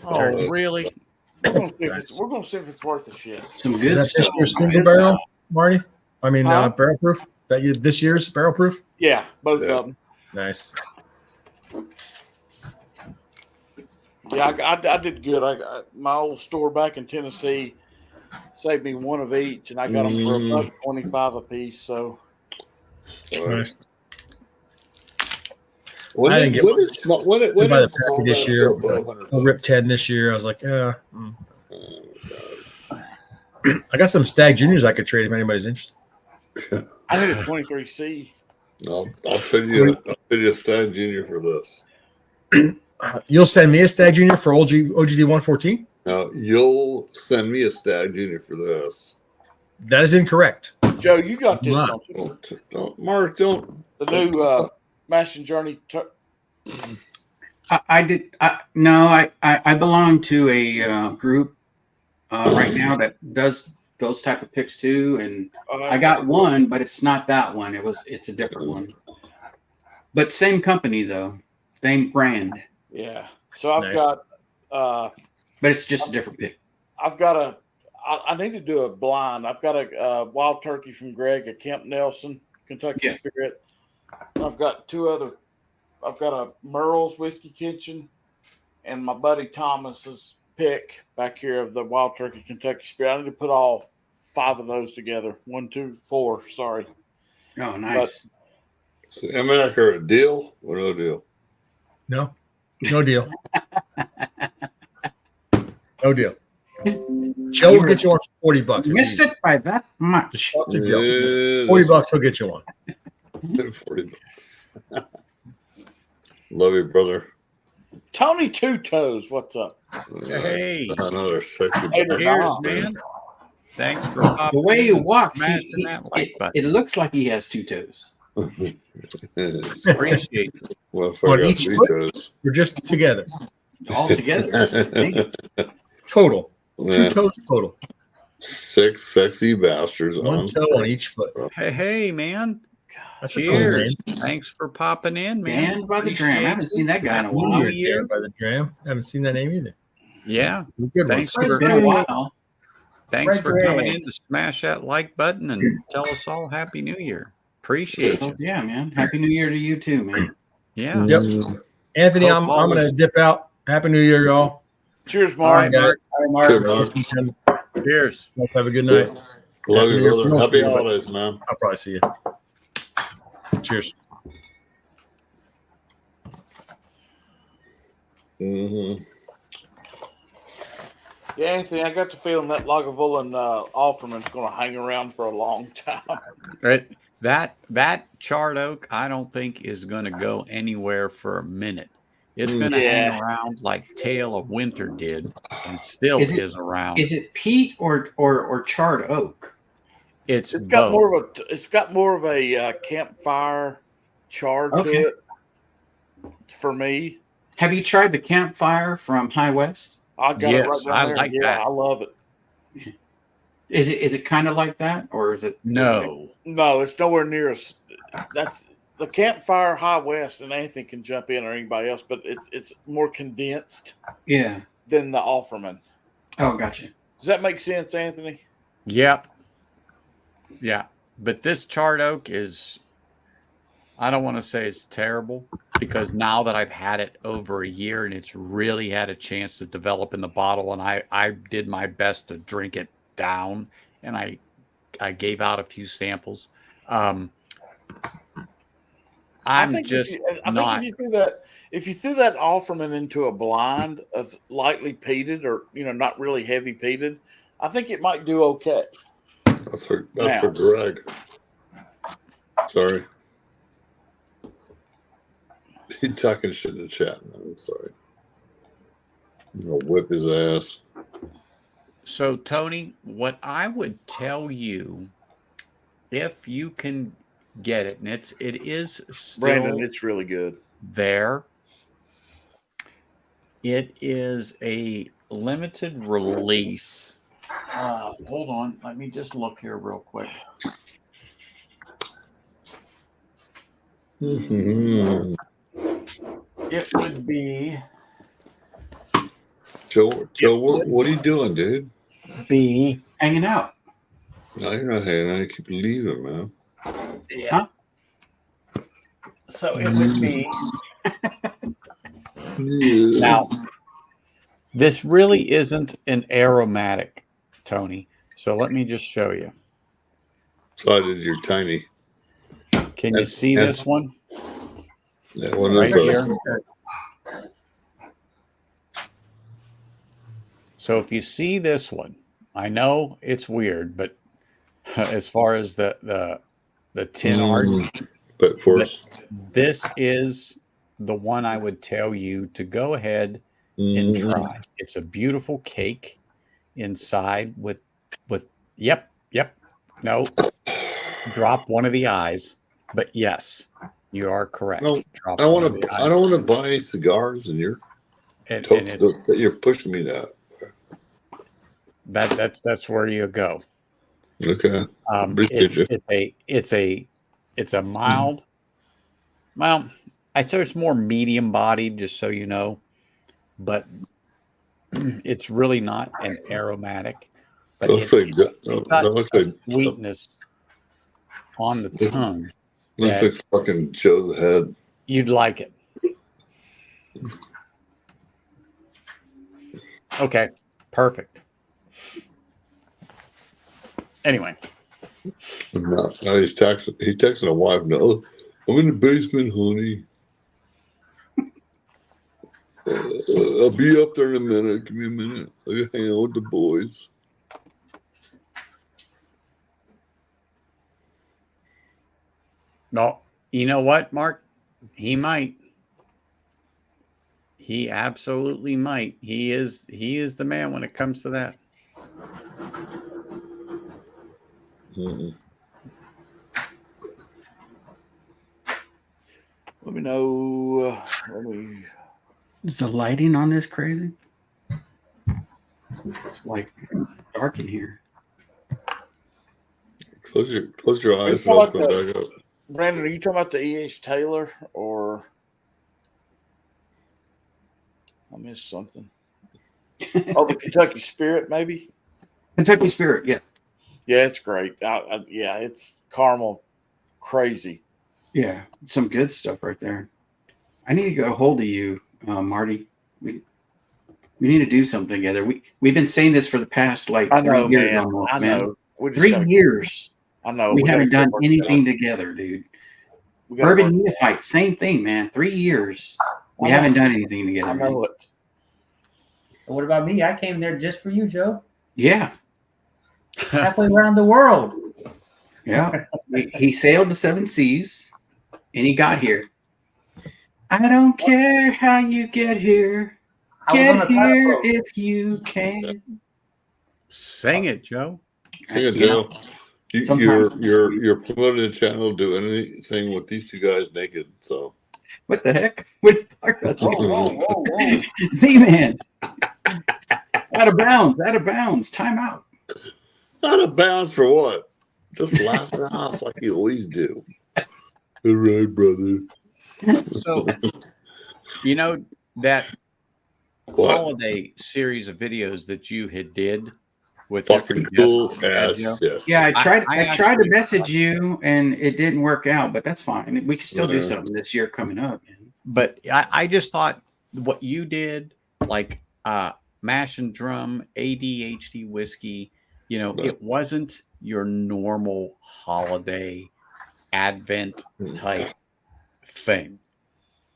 Oh, really? We're gonna see if it's worth the shit. Some good Is that stuff. this year's single barrel, Marty? I mean, Huh? barrel proof. This year's barrel proof? Yeah, both of them. Nice. Yeah, I did good. My old store back in Tennessee saved me one of each, and I got them for $1.25 a piece. So Nice. When I didn't get when buy the is package this year. I'll rip 10 this year. I was like, yeah. I got some Stag Juniors I could trade if anybody's interested. I need a 23C. I'll pay you a Stag Junior for this. You'll send me a Stag Junior for OGD 114? No, you'll send me a Stag Junior for this. That is incorrect. Joe, you got this, Wow. don't you? Mark, don't. The new Mash and Journey. I did. No, I belong to a group right now that does those type of picks too, and I got one, but it's not that one. It's a different one, but same company though, same brand. Yeah. So I've got. But it's just a different pick. I've got I need to do a blind. I've got a wild turkey from Greg, a Camp Nelson, Kentucky Spirit. I've got two other. I've got a Merle's Whiskey Kitchen, and my buddy Thomas's pick back here of the wild turkey Kentucky Spirit. I need to put all 5 of those together. 1, 2, 4. Sorry. Oh, nice. So, America, a deal or no deal? No deal. No deal. Joe will get you one for $40. Missed it by that much. $40, he'll get you one. $40. Love you, brother. Tony Two Toes, what's up? Hey. Another sexy. Cheers, man. Thanks for popping. The way he walks, smashing that like button. it looks like he has 2 toes. Appreciate it. Well, if I On got each 3 foot? toes. We're just together. All together. Total. 2 Yeah. toes total. 6 sexy bastards 1 toe on each foot. Hey, man. That's a cool Cheers. name. Thanks for popping in, man. Dan by the Dram. I haven't seen that guy in a New while. Year, Dan by the Dram. Haven't seen that name either. Yeah. Good one. Thanks It's for been a while. Thanks for Fred coming Gray. in to smash that like button and tell us all Happy New Year. Appreciate you. Yeah, man. Happy New Year to you too, man. Yeah. Yep. Anthony, Hope I'm all going to is- dip out. Happy New Year, y'all. Cheers, All right, Mark. guys. Cheers, Mark. Cheers. Let's have a good night. Love Happy you, New Year. brother. Happy holidays, man. I'll probably see you. Cheers. Mm-hmm. Yeah, Anthony, I got the feeling that Lagavulin Offerman's going to hang around for a long time. Right. That charred oak, I don't think is going to go anywhere for a minute. It's going to hang around like Tale of Winter did, and still is around. Is it peat or charred oak? It's got both. it's got more of a campfire char to Okay. it for me. Have you tried the campfire from High West? I got it right Yes, down I there. like Yeah, that. I love it. Is it kind of like that, or is it? No. No, it's nowhere near as that's the campfire High West, and Anthony can jump in or anybody else, but it's more condensed Yeah. than the Offerman. Oh, gotcha. Does that make sense, Anthony? Yep. Yeah. But this charred oak is, I don't want to say it's terrible, because now that I've had it over a year and it's really had a chance to develop in the bottle, and I did my best to drink it down, and I gave out a few samples. I I'm think just not. if you threw that Offerman into a blind of lightly peated or not really heavy peated, I think it might do okay. That's for Greg. Sorry. He's talking shit in the chat, man. I'm sorry. I'm gonna whip his ass. So, Tony, what I would tell you, if you can get it, and it is still Brandon, it's really good. there. It is a limited release. Hold on, let me just look here real quick. Mm-hmm. It would be Joe, what are you doing, dude? B. Hanging out. No, you're not hanging out. You keep leaving, man. Yeah. So it would be. Now, this really isn't an aromatic, Tony. So let me just show you. Sorry, you're tiny. Can you see this one? That one Right is here. So if you see this one, I know it's weird, but as far as the tin art, but this is the one I would tell you to go ahead and try. It's a beautiful cake inside with yep. No, drop one of the eyes, but yes, you are correct. I don't want to buy any cigars, and you're pushing me that. That's where you go. Okay. It's a mild. Well, I'd say it's more medium bodied, just so you know, but it's really not an aromatic. But it's got a sweetness on the tongue. Looks like fucking Joe's head. You'd like it. Okay, perfect. Anyway. No, he's texting a wife. No, I'm in the basement, honey. I'll be up there in a minute. Give me a minute. I gotta hang out with the boys. No, you know what, Mark? He might. He absolutely might. He is the man when it comes to that. Let me know. Is the lighting on this crazy? It's like dark in here. Close your eyes and open back up. Brandon, are you talking about the E.H. Taylor or I missed something? Oh, the Kentucky Spirit, maybe? Kentucky Spirit, yeah. Yeah, it's great. Yeah, it's caramel crazy. Yeah, some good stuff right there. I need to get a hold of you, Marty. We need to do something together. We've been saying this for the past 3 years almost, man. 3 years. I know. We haven't done anything together, dude. Bourbon Neophyte, same thing, man. 3 years. We haven't done anything together. I know it. What about me? I came there just for you, Joe. Yeah. Halfway around the world. Yeah. He sailed the 7 seas and he got here. I don't care how you get here. Get here if you can. Sing it, Joe. Sing it, Joe. You're promoting the channel, do anything with these two guys naked. So what the heck? Whoa. Z-Man. Out of bounds. Time out. Out of bounds for what? Just laugh it off like you always do. All right, brother. So, you know, that holiday series of videos that you did with fucking cool ass. Yeah, I tried to message you and it didn't work out, but that's fine. We can still do something this year coming up. But I just thought what you did, like Mash and Drum, ADHD whiskey, it wasn't your normal holiday Advent type thing.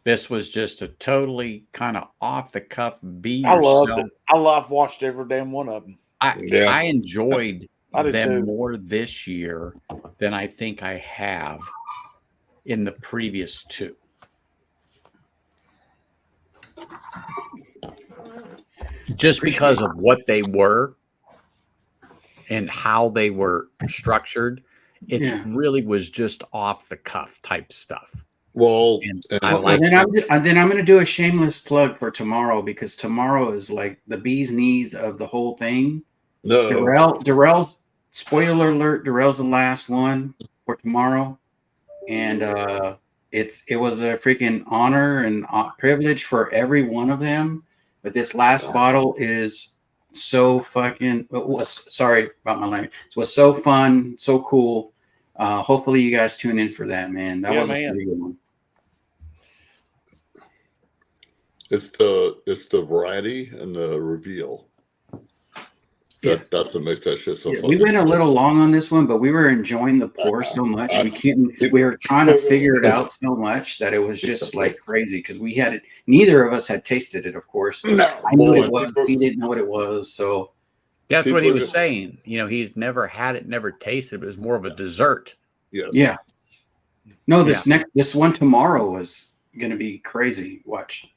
This was just a totally kind of off the cuff. I loved it. I've watched every damn one of them. I enjoyed them more this year than I think I have in the previous 2. Just because of what they were and how they were structured, it really was just off the cuff type stuff. Well, I like. then I'm going to do a shameless plug for tomorrow, because tomorrow is like the bee's knees of the whole thing. No, Darrell's spoiler alert. Darrell's the last one for tomorrow, and it was a freaking honor and privilege for every one of them. But this last bottle is so fucking. Sorry about my language. It was so fun, so cool. Hopefully, you guys tune in for that, man. That was a pretty good one. it's the variety and the reveal. That's what makes that shit so fun. We went a little long on this one, but we were enjoying the pour so much. We were trying to figure it out so much that it was just like crazy, because neither of us had tasted it, of course. I knew what it was. He didn't know what it was. So that's what he was saying. He's never had it, never tasted it. It was more of a dessert. Yes. Yeah. No, this one tomorrow was going to be crazy. Watch.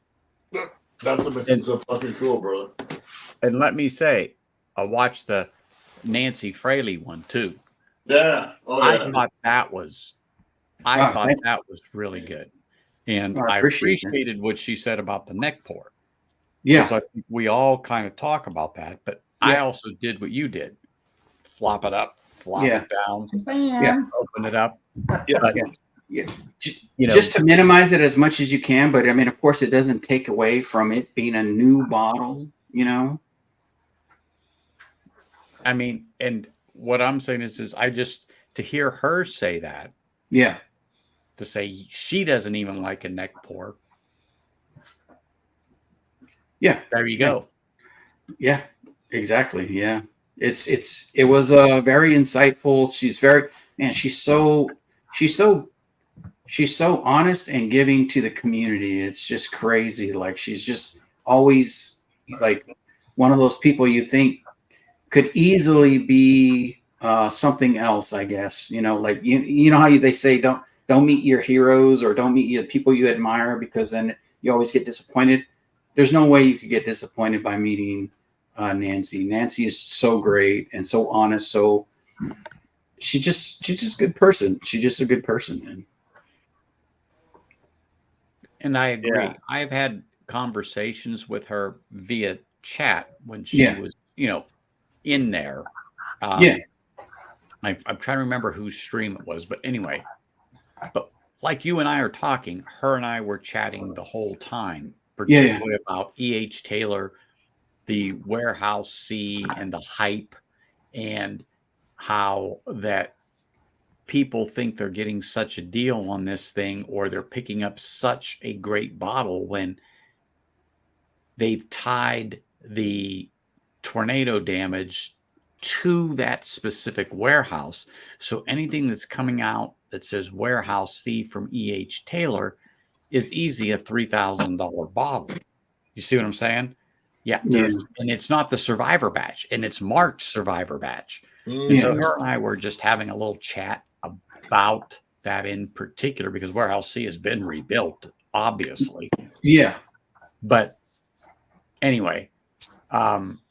That's what makes it so fucking cool, brother. And let me say, I watched the Nancy Fraley one too. Yeah. I thought that was really good. And I appreciated what she said about the neck pour. Yeah. I think we all kind of talk about that, but I also did what you did. Flop it up, flop it down, open it up. Just to minimize it as much as you can, but I mean, of course, it doesn't take away from it being a new bottle, I mean, and what I'm saying is I just, to hear her say that, to say she doesn't even like a neck pour. Yeah, there you go. Yeah, exactly. Yeah, it was very insightful. She's so honest and giving to the community. It's just crazy. Like, she's just always like one of those people you think could easily be something else, I guess. Like you know how they say don't meet your heroes or don't meet people you admire, because then you always get disappointed. There's no way you could get disappointed by meeting Nancy. Nancy is so great and so honest. So she's just a good person. She's just a good person, man. And I agree. Yeah. I've had conversations with her via chat when she was, in there. I'm trying to remember whose stream it was, but anyway. But like you and I are talking, her and I were chatting the whole time, particularly about E.H. Taylor, the Warehouse C, and the hype, and how that people think they're getting such a deal on this thing, or they're picking up such a great bottle when they've tied the tornado damage to that specific warehouse. So anything that's coming out that says Warehouse C from E.H. Taylor is easy a $3,000 bottle. You see what I'm saying? Yeah. And it's not the Survivor batch, and it's marked Survivor batch. And so her and I were just having a little chat about that in particular, because Warehouse C has been rebuilt, obviously. Yeah. But anyway,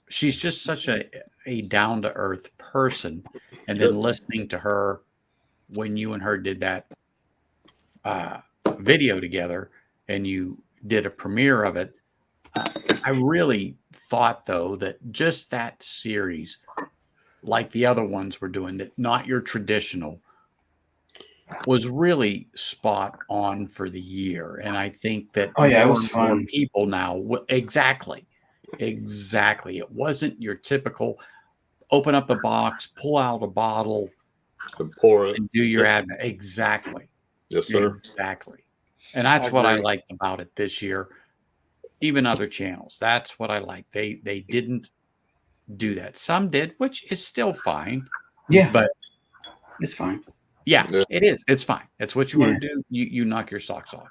she's just such a down-to-earth person. And then listening to her when you and her did that video together and you did a premiere of it, I really thought, though, that just that series, like the other ones we're doing, that not your traditional, was really spot on for the year. And I think that it was fun. People now, exactly. It wasn't your typical open up the box, pull out a bottle, and pour it, and do your admin. Exactly. Yes, sir. Exactly. And that's what I liked about it this year. Even other channels, that's what I like. They didn't do that. Some did, which is still fine. Yeah, but it's fine. Yeah, it is. It's fine. It's what you want to do. You knock your socks off.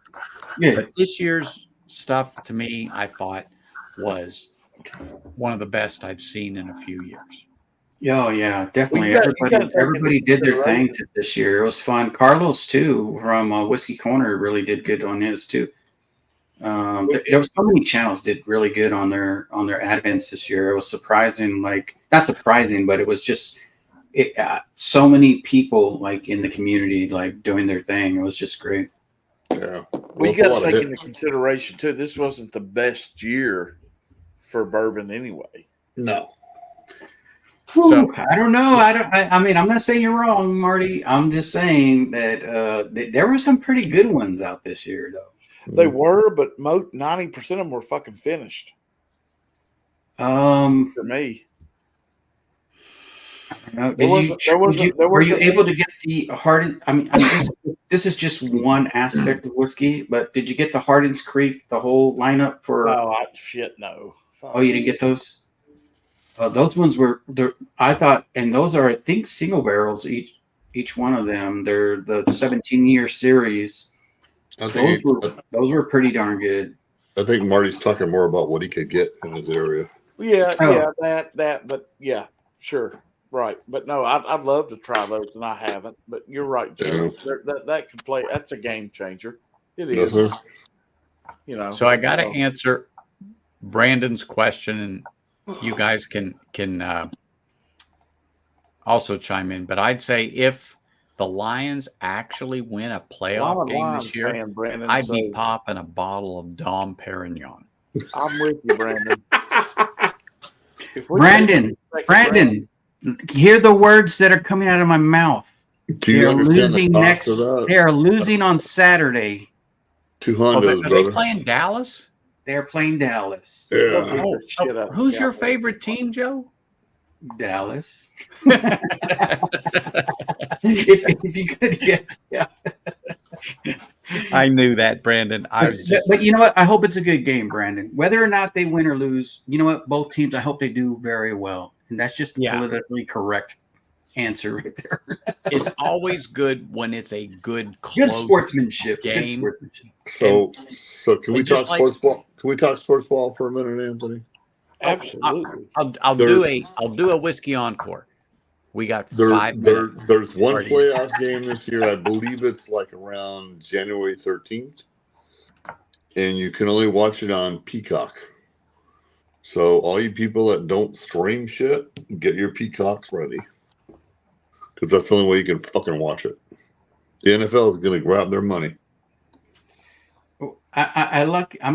Yeah. But this year's stuff, to me, I thought was one of the best I've seen in a few years. Oh yeah, definitely. Everybody did their thing this year. It was fun. Carlos too, from Whiskey Corner, really did good on his too. There was so many channels did really good on their advents this year. It was surprising, like not surprising, but it was just so many people like in the community like doing their thing. It was just great. Yeah, We got to take into consideration too. This wasn't the best year for bourbon anyway. No. So I don't know. I mean, I'm not saying you're wrong, Marty. I'm just saying that there were some pretty good ones out this year, though. They were, but 90% of them were fucking finished. For me. Were you able to get the Hardin? I mean, this is just one aspect of whiskey, but did you get the Hardin's Creek, the whole lineup for? No, no. Oh, you didn't get those? Those ones were I thought, and those are I think single barrels each one of them. They're the 17-year series. Those were pretty darn good. I think Marty's talking more about what he could get in his area. Yeah, but yeah, sure. Right, but no, I'd love to try those, and I haven't. But you're right, Jim. Yeah. That could play. That's a game changer. It is. You know. So I got to answer Brandon's question, and you guys can also chime in. But I'd say if the Lions actually win a playoff game this year, I'd be popping a bottle of Dom Perignon. I'm with you, Brandon. Brandon. Hear the words that are coming out of my mouth. They are losing They are losing on Saturday. Two Hondas, are they playing Dallas? They're playing Dallas. Yeah. Who's your favorite team, Joe? Dallas. if you could guess, yeah. I knew that, Brandon. But you know what? I hope it's a good game, Brandon. Whether or not they win or lose, you know what? Both teams, I hope they do very well. And that's just the politically correct answer right there. It's always good when it's a good sportsmanship game. So can we talk sports ball? Can we talk sports ball for a minute, Anthony? Absolutely. I'll do a whiskey encore. We got 5 minutes. There's one playoff game this year. I believe it's like around January 13th, and you can only watch it on Peacock. So all you people that don't stream shit, get your Peacocks ready, because that's the only way you can fucking watch it. The NFL is going to grab their money. I'm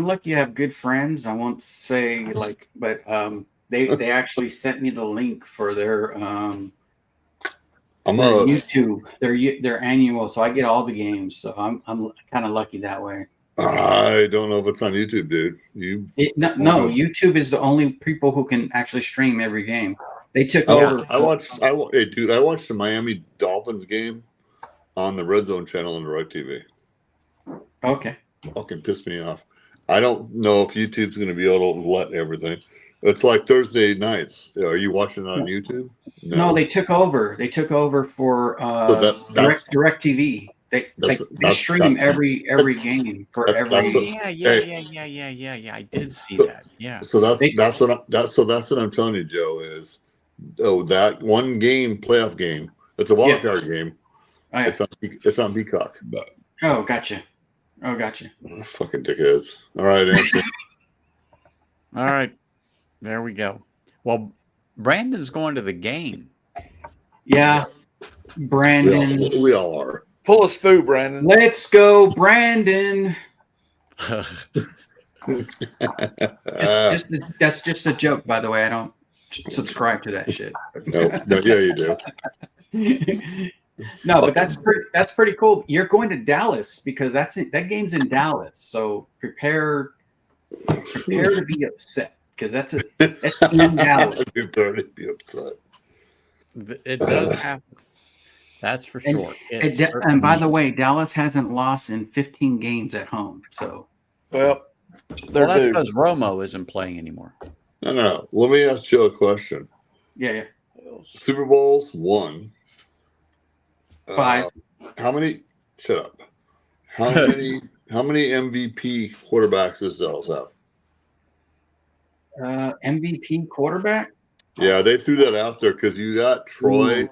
lucky I have good friends. I won't say but they actually sent me the link for their YouTube, their annual, so I get all the games. So I'm kind of lucky that way. I don't know if it's on YouTube, dude. No, YouTube is the only people who can actually stream every game. They took over. I watched the Miami Dolphins game on the Red Zone channel on DirecTV. Okay. Fucking pissed me off. I don't know if YouTube's going to be able to let everything. It's like Thursday nights. Are you watching it on YouTube? No, they took over. They took over for DirecTV. They stream every game for every. Yeah. I did see that. Yeah. So that's what I'm telling you, Joe. Is that one game, playoff game? It's a wild card game. Oh, yeah. It's on Peacock. Oh, gotcha. Fucking dickheads. All right, Anthony. All right. There we go. Well, Brandon's going to the game. Yeah, Brandon. We all are. Pull us through, Brandon. Let's go, Brandon. That's just a joke, by the way. I don't subscribe to that shit. No, yeah, you do. No, but that's pretty cool. You're going to Dallas because that game's in Dallas. So prepare to be upset because that's in Dallas. Prepare to be upset. It does happen. That's for sure. And by the way, Dallas hasn't lost in 15 games at home. So that's because Romo isn't playing anymore. No. Let me ask Joe a question. Yeah. Super Bowls 1. 5. How many? Shut up. How many MVP quarterbacks does Dallas have? MVP quarterback? Yeah, they threw that out there because you got Troy,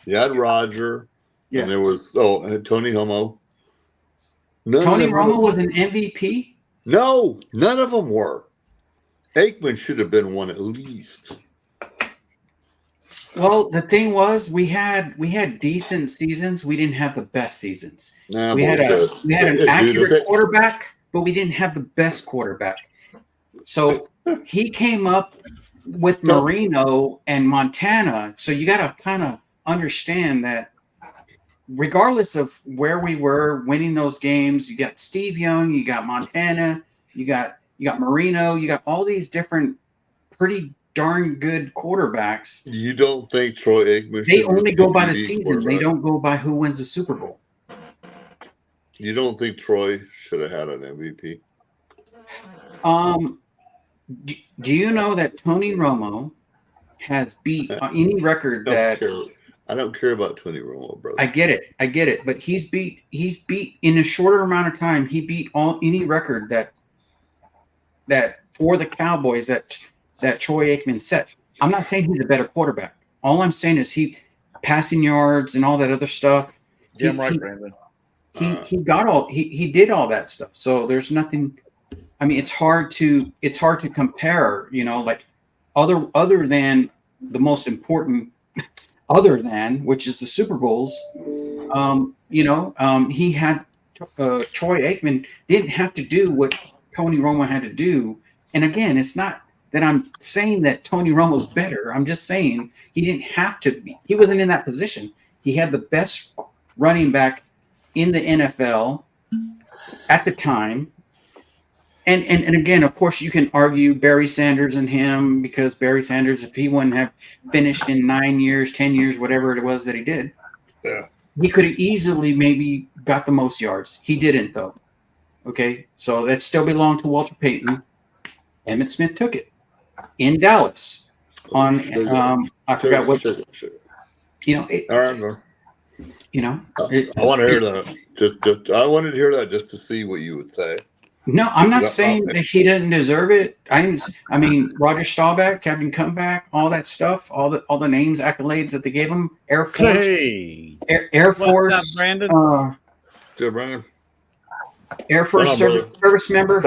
you had Roger, and there was Tony Romo. Tony Romo was an MVP? No, none of them were. Aikman should have been one at least. Well, the thing was, we had decent seasons. We didn't have the best seasons. Nah, we had an dude, accurate quarterback, but we didn't have the best quarterback. So he came up with Marino and Montana. So you got to kind of understand that regardless of where we were winning those games, you got Steve Young, you got Montana, you got Marino, you got all these different pretty darn good quarterbacks. You don't think Troy Aikman? They only go by the season. They don't go by who wins the Super Bowl. You don't think Troy should have had an MVP? Do you know that Tony Romo has beat any record that? I don't care about Tony Romo, brother. I get it. But he's beat in a shorter amount of time. He beat any record that for the Cowboys that Troy Aikman set. I'm not saying he's a better quarterback. All I'm saying is he passing yards and all that other stuff. Damn right, Brandon. He did all that stuff. So there's nothing. I mean, it's hard to compare. You know, like other than the most important. Other than which is the Super Bowls, he had Troy Aikman didn't have to do what Tony Romo had to do. And again, it's not that I'm saying that Tony Romo's better. I'm just saying he didn't have to be. He wasn't in that position. He had the best running back in the NFL at the time. And again, of course, you can argue Barry Sanders and him because Barry Sanders, if he wouldn't have finished in 9 years, 10 years, whatever it was that he did, he could have easily maybe got the most yards. He didn't, though. Okay, so that still belonged to Walter Payton. Emmitt Smith took it in Dallas on I forgot what. You know, I remember. You know, I want to hear that. I wanted to hear that just to see what you would say. No, I'm not saying that he didn't deserve it. I mean, Roger Staubach, Captain Comeback, all that stuff, all the names, accolades that they gave him. Air Force, Air Force, What's up, Brandon? Brandon. Air Force service member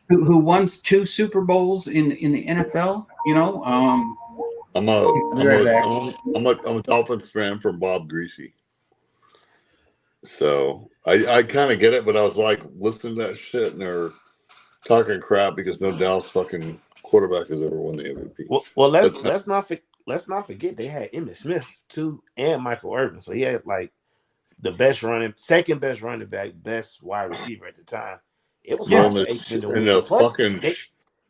who won 2 Super Bowls in the NFL. You know, I'm a Dolphins fan from Bob Greasy. So I kind of get it, but I was like listening to that shit and they're talking crap because no Dallas fucking quarterback has ever won the MVP. Well, let's not forget they had Emmitt Smith too and Michael Irvin, so he had like the second best running back, best wide receiver at the time. It was hard for Aikman to win. Plus,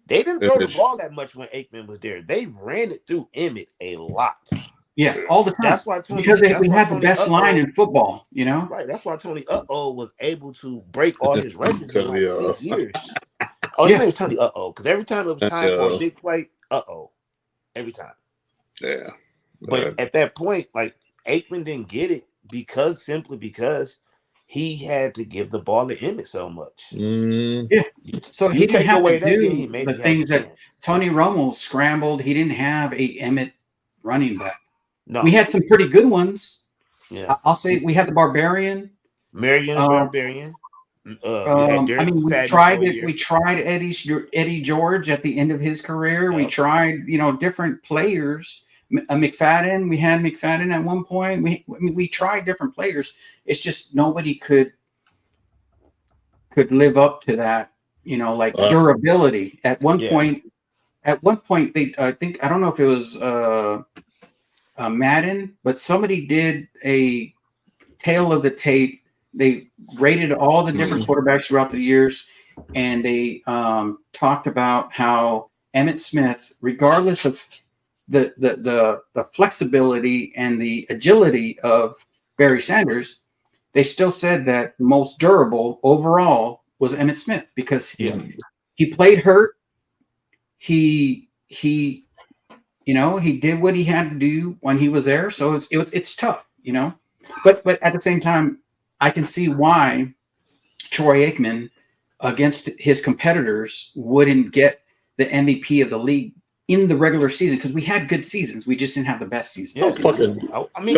they didn't throw the ball that much when Aikman was there. They ran it through Emmitt a lot. Yeah, all the time. That's why we had the best line in football, you know? Right. That's why Tony was able to break all his records in like 6 years. Oh, his name was Tony because every time it was time for a big play, every time. Yeah. But at that point, like Aikman didn't get it simply because he had to give the ball to Emmitt so much. Yeah. So he didn't have to do the things that Tony Romo scrambled. He didn't have a Emmitt running back. No. We had some pretty good ones. Yeah, I'll say we had the Barbarian. Barbarian. I mean, we tried Eddie George at the end of his career. Yeah. We tried, different players. McFadden. We had McFadden at one point. We tried different players. It's just nobody could live up to that. Durability. At one point, they I don't know if it was Madden, but somebody did a tail of the tape. They rated all the different quarterbacks throughout the years, and they talked about how Emmitt Smith, regardless of the flexibility and the agility of Barry Sanders, they still said that the most durable overall was Emmitt Smith because he played hurt. He did what he had to do when he was there. So it's tough, but at the same time, I can see why Troy Aikman against his competitors wouldn't get the MVP of the league in the regular season because we had good seasons. We just didn't have the best season. Yeah, I mean,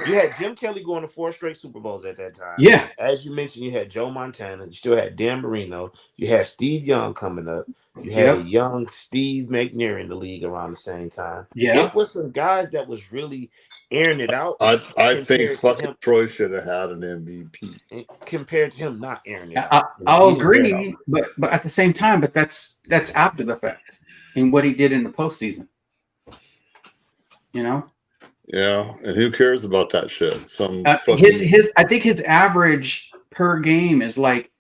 You had Jim Kelly going to 4 straight Super Bowls at that time. Yeah. As you mentioned, you had Joe Montana. You still had Dan Marino. You had Steve Young coming up. You had a young Steve McNair in the league around the same time. Yeah. It was some guys that was really airing it out. I think fucking Troy should have had an MVP. Compared to him not airing it out. I'll agree, but at the same time, but that's after the fact in what he did in the postseason. You know? Yeah, and who cares about that shit? I think his average per game is like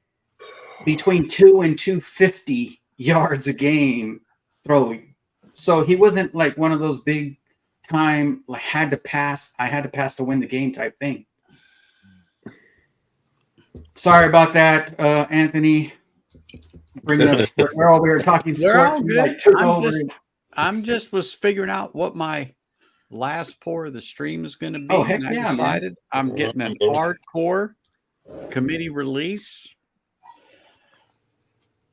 between 2 and 250 yards a game throwing. So he wasn't like one of those big time like I had to pass to win the game type thing. Sorry about that, Anthony. We're over here talking sports. We're all good. Like, I'm just was figuring out what my last pour of the stream is going to be. Oh, heck and I yeah, decided man. I'm getting an hardcore committee release.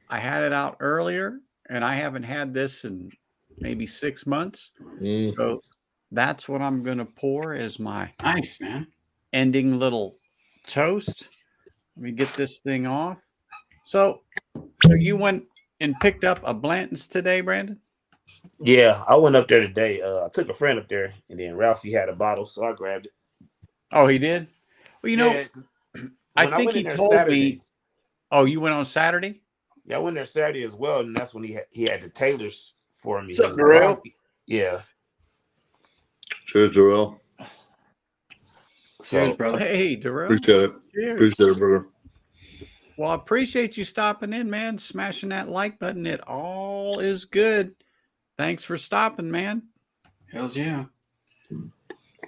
I had it out earlier, and I haven't had this in maybe 6 months. So that's what I'm going to pour as my nice, man, ending little toast. Let me get this thing off. So you went and picked up a Blanton's today, Brandon? Yeah, I went up there today. I took a friend up there, and then Ralphie had a bottle, so I grabbed it. Oh, he did? Well, you know, I think he told me. Oh, you went on Saturday? Yeah, I went there Saturday as well, and that's when he had the tailors for me. What's up, Darrell? Yeah. Cheers, Darrell. Cheers, brother. Hey, Darrell. Appreciate it. Cheers. Appreciate it, brother. Well, I appreciate you stopping in, man. Smashing that like button. It all is good. Thanks for stopping, man. Hells yeah.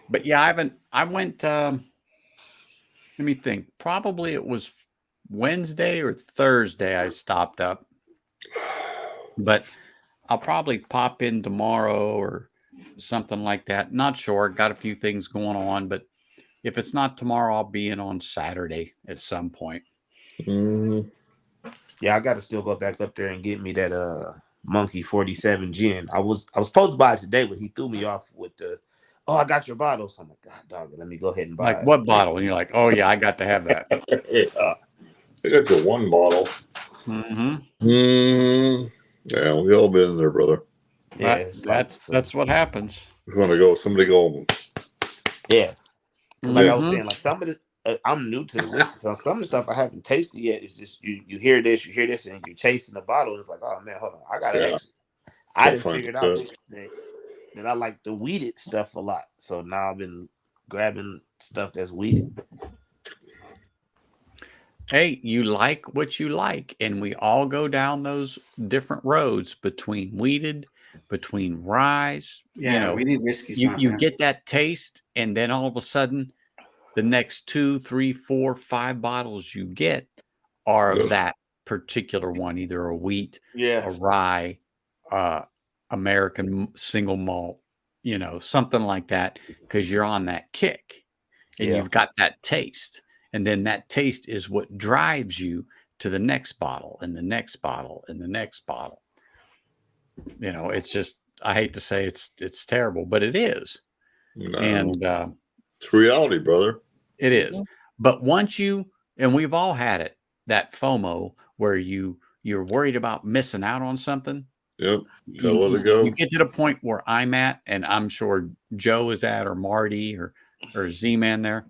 But yeah, I went, let me think. Probably it was Wednesday or Thursday I stopped up. But I'll probably pop in tomorrow or something like that. Not sure. Got a few things going on, but if it's not tomorrow, I'll be in on Saturday at some point. Yeah, I got to still go back up there and get me that Monkey 47 gin. I was supposed to buy it today, but he threw me off with the, I got your bottle. So I'm like, God dog, let me go ahead and buy it. Like what bottle? And you're like, oh yeah, I got to have that. I got your one bottle. Yeah, we all been there, brother. Yeah, that's what happens. If you want to go, somebody go. Yeah. Like I was saying, like some of the I'm new to the whiskey, so some of the stuff I haven't tasted yet. It's just you hear this, and you're chasing the bottle. And it's like, oh man, hold on, I gotta. I didn't figure it out that I like the weeded stuff a lot. So now I've been grabbing stuff that's weeded. Hey, you like what you like, and we all go down those different roads between weeded, between rye. Yeah, we need whiskey. You get that taste, and then all of a sudden, the next 2, 3, 4, 5 bottles you get are of that particular one, either a wheat, a rye, American single malt, something like that, because you're on that kick, and you've got that taste. And then that taste is what drives you to the next bottle and the next bottle and the next bottle. It's just, I hate to say it's terrible, but it is. No, and it's reality, brother. It is. But once and we've all had it, that FOMO where you're worried about missing out on something. Yep. Gotta let it go. You get to the point where I'm at, and I'm sure Joe is at, or Marty or Z-Man there.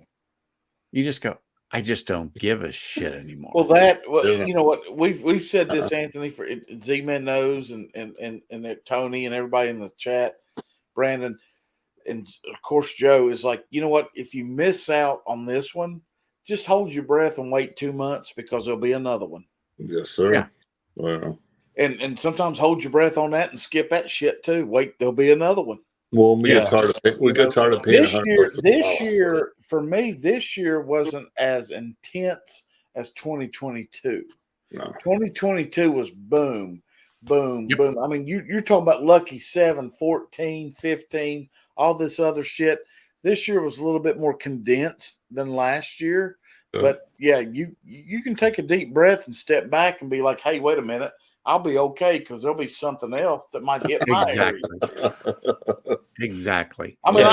You just go, I just don't give a shit anymore. Well, you know what, we've said this, Anthony, for Z-Man knows, and Tony and everybody in the chat, Brandon, and of course Joe is like, you know what, if you miss out on this one, just hold your breath and wait 2 months because there'll be another one. Yes, sir. Yeah. Wow. And sometimes hold your breath on that and skip that shit too. Wait, there'll be another one. Well, we get tired of paying. This year for me, this year wasn't as intense as 2022. No. 2022 was boom, boom. I mean, you're talking about Lucky 7, 14, 15, all this other shit. This year was a little bit more condensed than last year. But yeah, you can take a deep breath and step back and be like, hey, wait a minute. I'll be okay because there'll be something else that might hit my area. Exactly. I mean,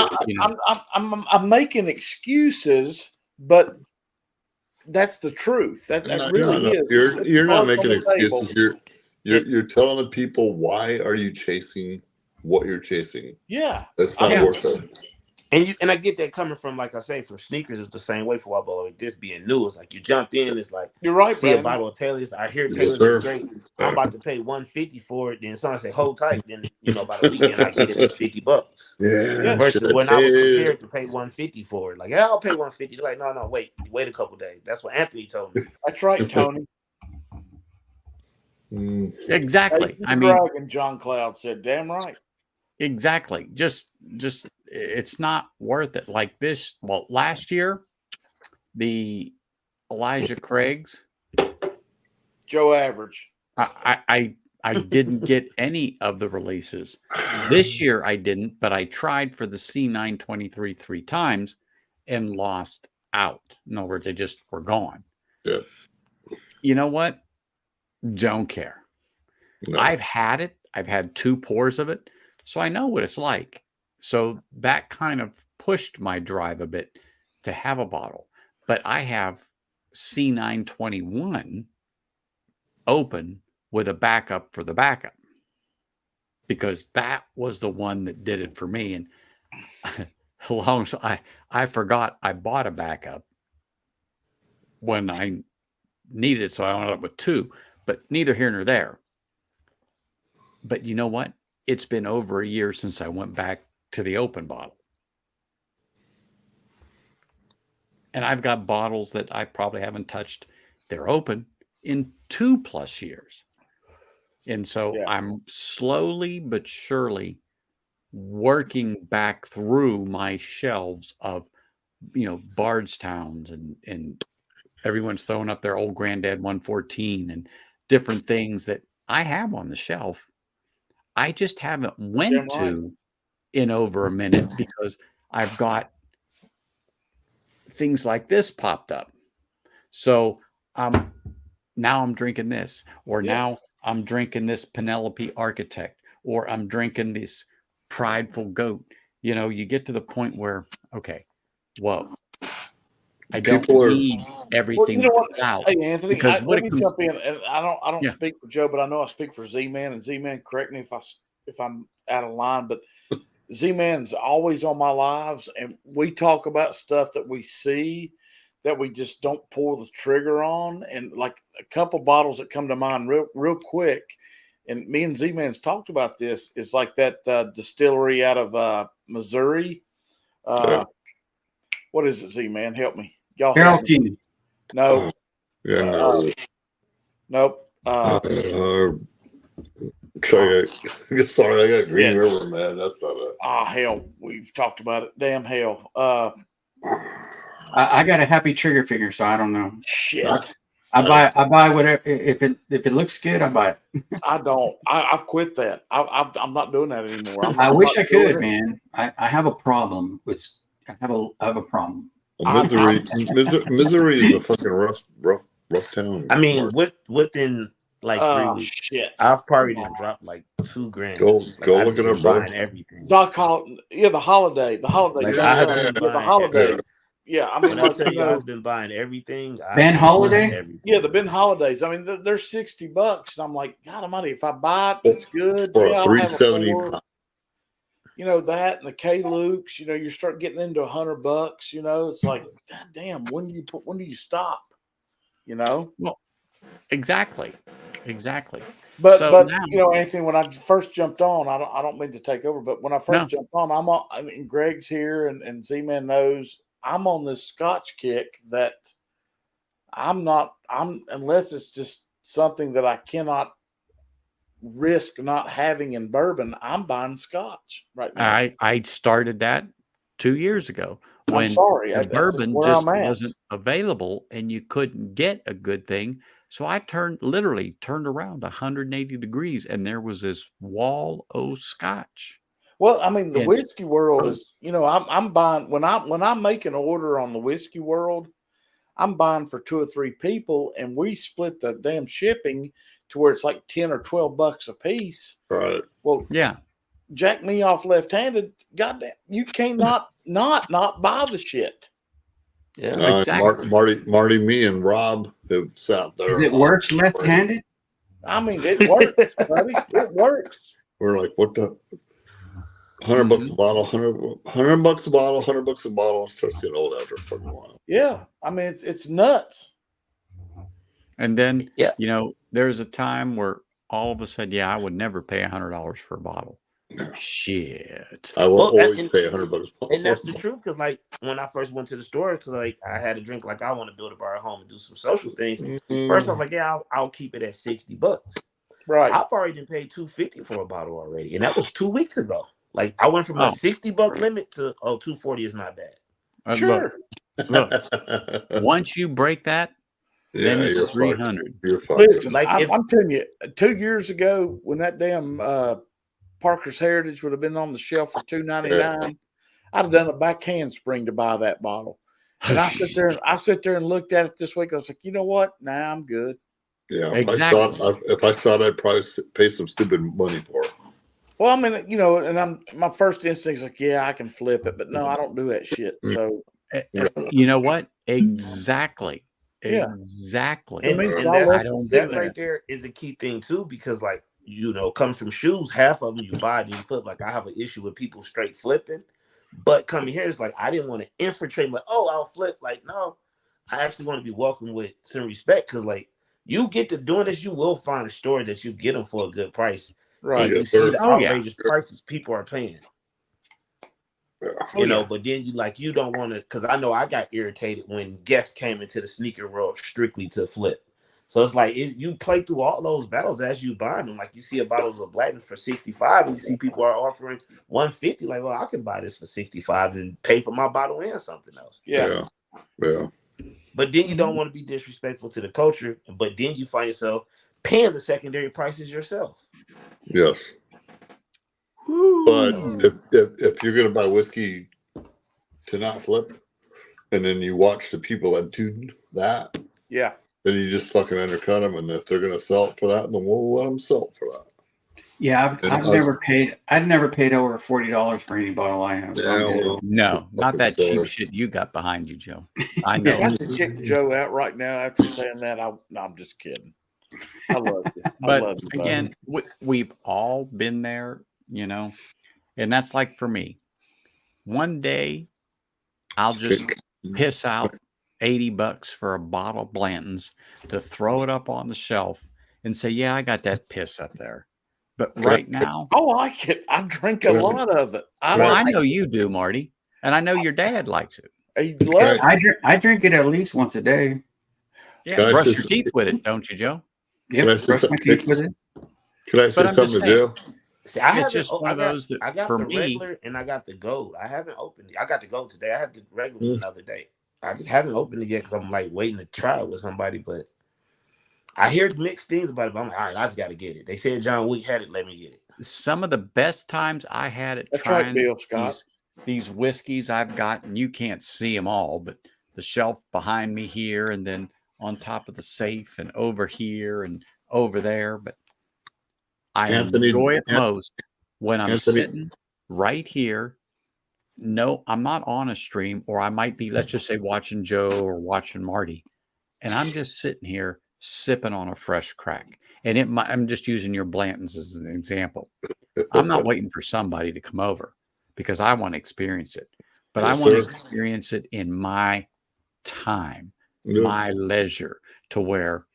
I'm making excuses, but that's the truth. That really is. You're not making excuses. excuses. You're telling the people, why are you chasing what you're chasing? Yeah, that's not worth it. And I get that coming from, like I say, from sneakers. It's the same way for a bottle. Like this being new, it's like you jump in. It's like you're right. See Brandon. a bottle of Taylor's. I hear Yes, Taylor's sir. is great. I'm about to pay $150 for it. Then someone say hold tight. Then about a weekend I get it for $50. Yeah. Versus when I was prepared to pay $150 for it. Like, yeah, I'll pay $150. They're like, no, wait a couple days. That's what Anthony told me. That's right, Tony. Exactly. I mean, Dragon, John Cloud said, damn right. Exactly. Just it's not worth it. Like this. Well, last year, the Elijah Craig's Joe Average. I didn't get any of the releases. This year I didn't, but I tried for the C923 3 times and lost out. In other words, they just were gone. Yeah. You know what? Don't care. No. I've had it. I've had 2 pours of it. So I know what it's like. So that kind of pushed my drive a bit to have a bottle. But I have C921 open with a backup for the backup. Because that was the one that did it for me. And I forgot I bought a backup when I needed it. So I ended up with 2. But neither here nor there. But you know what? It's been over a year since I went back to the open bottle. And I've got bottles that I probably haven't touched. They're open in 2+ years. And so I'm slowly but surely working back through my shelves of, Bardstowns and everyone's throwing up their old Granddad 114 and different things that I have on the shelf. I just haven't went to in over a minute because I've got things like this popped up. So now I'm drinking this, or now I'm drinking this Penelope Architect, or I'm drinking this Prideful Goat. You get to the point where, okay, whoa, I don't need everything that comes out. Hey, Anthony, because let me jump in. And I don't speak for Joe, but I know I speak for Z-Man. And Z-Man, correct me if I'm out of line, but Z-Man's always on my lives, and we talk about stuff that we see that we just don't pull the trigger on. And like a couple bottles that come to mind real quick, and me and Z-Man's talked about this, is like that distillery out of Missouri. What is it, Z-Man? Help me. Y'all help me. No. Nope. Sorry, I got Green River, man. That's not it. Hell. We've talked about it. Damn hell. I got a happy trigger finger, so I don't know. Shit. I buy whatever. If it looks good, I buy it. I don't. I've quit that. I'm not doing that anymore. I wish I could, man. I have a problem. I have a problem. Missouri is a fucking rough town. I mean, within like 3 weeks, shit. I've probably done dropped like $2,000. Go look it up, bro. Buying everything. Doc the holiday. Like, I have been buying the holiday. Yeah, I mean, when I tell you I've been buying everything. Ben Holiday? Yeah, the Ben Holidays. I mean, they're $60, and I'm like, God Almighty, if I buy it, it's good. For I'll have a $3.75. That and the K Lukes. You start getting into $100. It's like, God damn, when do you stop? Well, exactly. But now, Anthony, when I first jumped on, I don't mean to take over, but when I first jumped on, I mean, Greg's here and Z-Man knows I'm on this Scotch kick that unless it's just something that I cannot risk not having in bourbon, I'm buying Scotch right now. I started that 2 years ago when bourbon just wasn't available and you couldn't get a good thing. So I literally turned around 180 degrees and there was this wall of Scotch. Well, I mean, the whiskey world is, I'm buying when I make an order on the whiskey world, I'm buying for 2 or 3 people and we split the damn shipping to where it's like 10 or 12 bucks a piece. Right. Well, yeah. Jack me off left-handed. Goddamn, you can't not buy the shit. Yeah, exactly. Marty, me, and Rob have sat there. Is it worse left-handed? I mean, it works, buddy. It works. We're like, what the? $100 a bottle, 100 bucks a bottle, $100 a bottle. It starts getting old after a fucking while. Yeah, I mean, it's nuts. And then, you know, there's a time where all of a sudden, I would never pay $100 for a bottle. Shit. I will always pay $100. And that's the truth, because like when I first went to the store, because like I had a drink, like I want to build a bar at home and do some social things. First, I'm like, I'll keep it at $60. Right. I've already paid $250 for a bottle already, and that was 2 weeks ago. Like I went from a $60 limit to $240 is not bad. Sure. Look, once you break that, then it's 300. Listen, like I'm telling you, 2 years ago when that damn Parker's Heritage would have been on the shelf for $2.99, I'd have done a backhand spring to buy that bottle. And I sit there and looked at it this week. I was like, you know what? Nah, I'm good. Yeah, if I saw it, I'd probably pay some stupid money for it. Well, I mean, you know, and my first instinct is like, yeah, I can flip it, but no, I don't do that shit. So, you know what? Exactly. Yeah. Exactly. And that right there is a key thing too, because like, you know, coming from shoes, half of them you buy and you flip. Like I have an issue with people straight flipping, but coming here is like I didn't want to infiltrate. Like, oh, I'll flip. Like, no, I actually want to be welcomed with some respect, because like you get to doing this, you will find a store that you get them for a good price. Right. And you see the outrageous prices people are paying. You know, but then you don't want to, because I know I got irritated when guests came into the sneaker world strictly to flip. So it's like you play through all those battles as you buy them. Like you see a bottle of Blackton for $65, and you see people are offering $150. Like, well, I can buy this for $65 and pay for my bottle and something else. Yeah. But then you don't want to be disrespectful to the culture. But then you find yourself paying the secondary prices yourself. Yes. But if you're gonna buy whiskey to not flip, and then you watch the people that do that, then you just fucking undercut them. And if they're gonna sell it for that, then we'll let them sell it for that. Yeah, I've never paid. I've never paid over $40 for any bottle I have. So no, not that cheap shit you got behind you, Joe. I know. I have to kick Joe out right now after saying that. No, I'm just kidding. I love you. But again, we've all been there, you know, and that's like for me. One day, I'll just piss out $80 for a bottle of Blanton's to throw it up on the shelf and say, "Yeah, I got that piss up there." But right now, I like it. I drink a lot of it. I know you do, Marty, and I know your dad likes it. I drink it at least once a day. Yeah, brush your teeth with it, don't you, Joe? Yep, brush my teeth with it. Can I say something to Joe? See, it's just one of those that I got for the me, regular and I got the gold. I haven't opened it. I got the gold today. I had the regular another day. I just haven't opened it yet because I'm like waiting to try it with somebody. But I hear mixed things about it. But I'm like, all right, I just got to get it. They said John Wick had it. Let me get it. some of the best times I had at That's trying right, Bill Scott. these whiskeys I've got, and you can't see them all, but the shelf behind me here, and then on top of the safe, and over here and over there. But I enjoy it most when I'm sitting right here. No, I'm not on a stream, or I might be, let's just say, watching Joe or watching Marty, and I'm just sitting here sipping on a fresh crack. And I'm just using your Blantons as an example. I'm not waiting for somebody to come over because I want to experience it, but I want to experience it in my time, my leisure, to where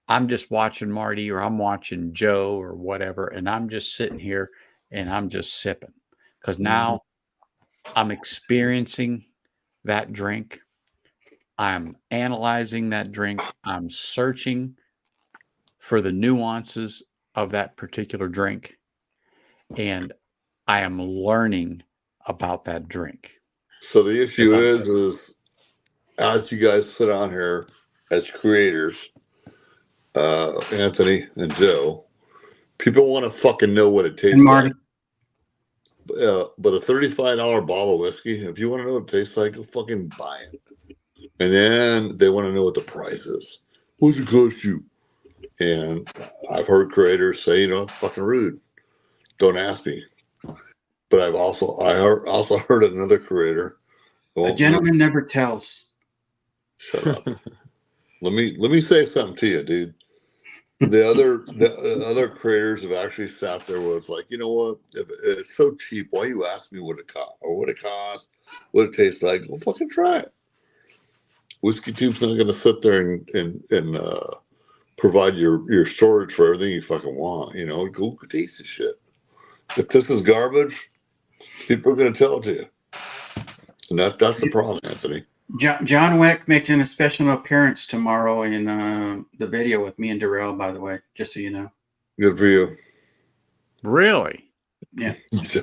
I'm just watching Marty or I'm watching Joe or whatever, and I'm just sitting here and I'm just sipping, because now I'm experiencing that drink. I'm analyzing that drink. I'm searching for the nuances of that particular drink, and I am learning about that drink. So the issue is as you guys sit on here as creators, Anthony and Joe, people want to fucking know what it tastes like. But a $35 bottle of whiskey, if you want to know what it tastes like, go fucking buy it. And then they want to know what the price is. What's it cost you? And I've heard creators say, it's fucking rude. Don't ask me. But I also heard another creator. A gentleman never tells. Shut up. Let me say something to you, dude. The other creators have actually sat there with like, you know what? If it's so cheap, why you ask me what it cost or what it costs, what it tastes like? Go fucking try it. Whiskey Tube's not going to sit there and provide your storage for everything you fucking want. Go taste the shit. If this is garbage, people are going to tell it to you, and that's the problem, Anthony. John Wick making a special appearance tomorrow in the video with me and Darrell, by the way, just so you know. Good for you. Really? Yeah.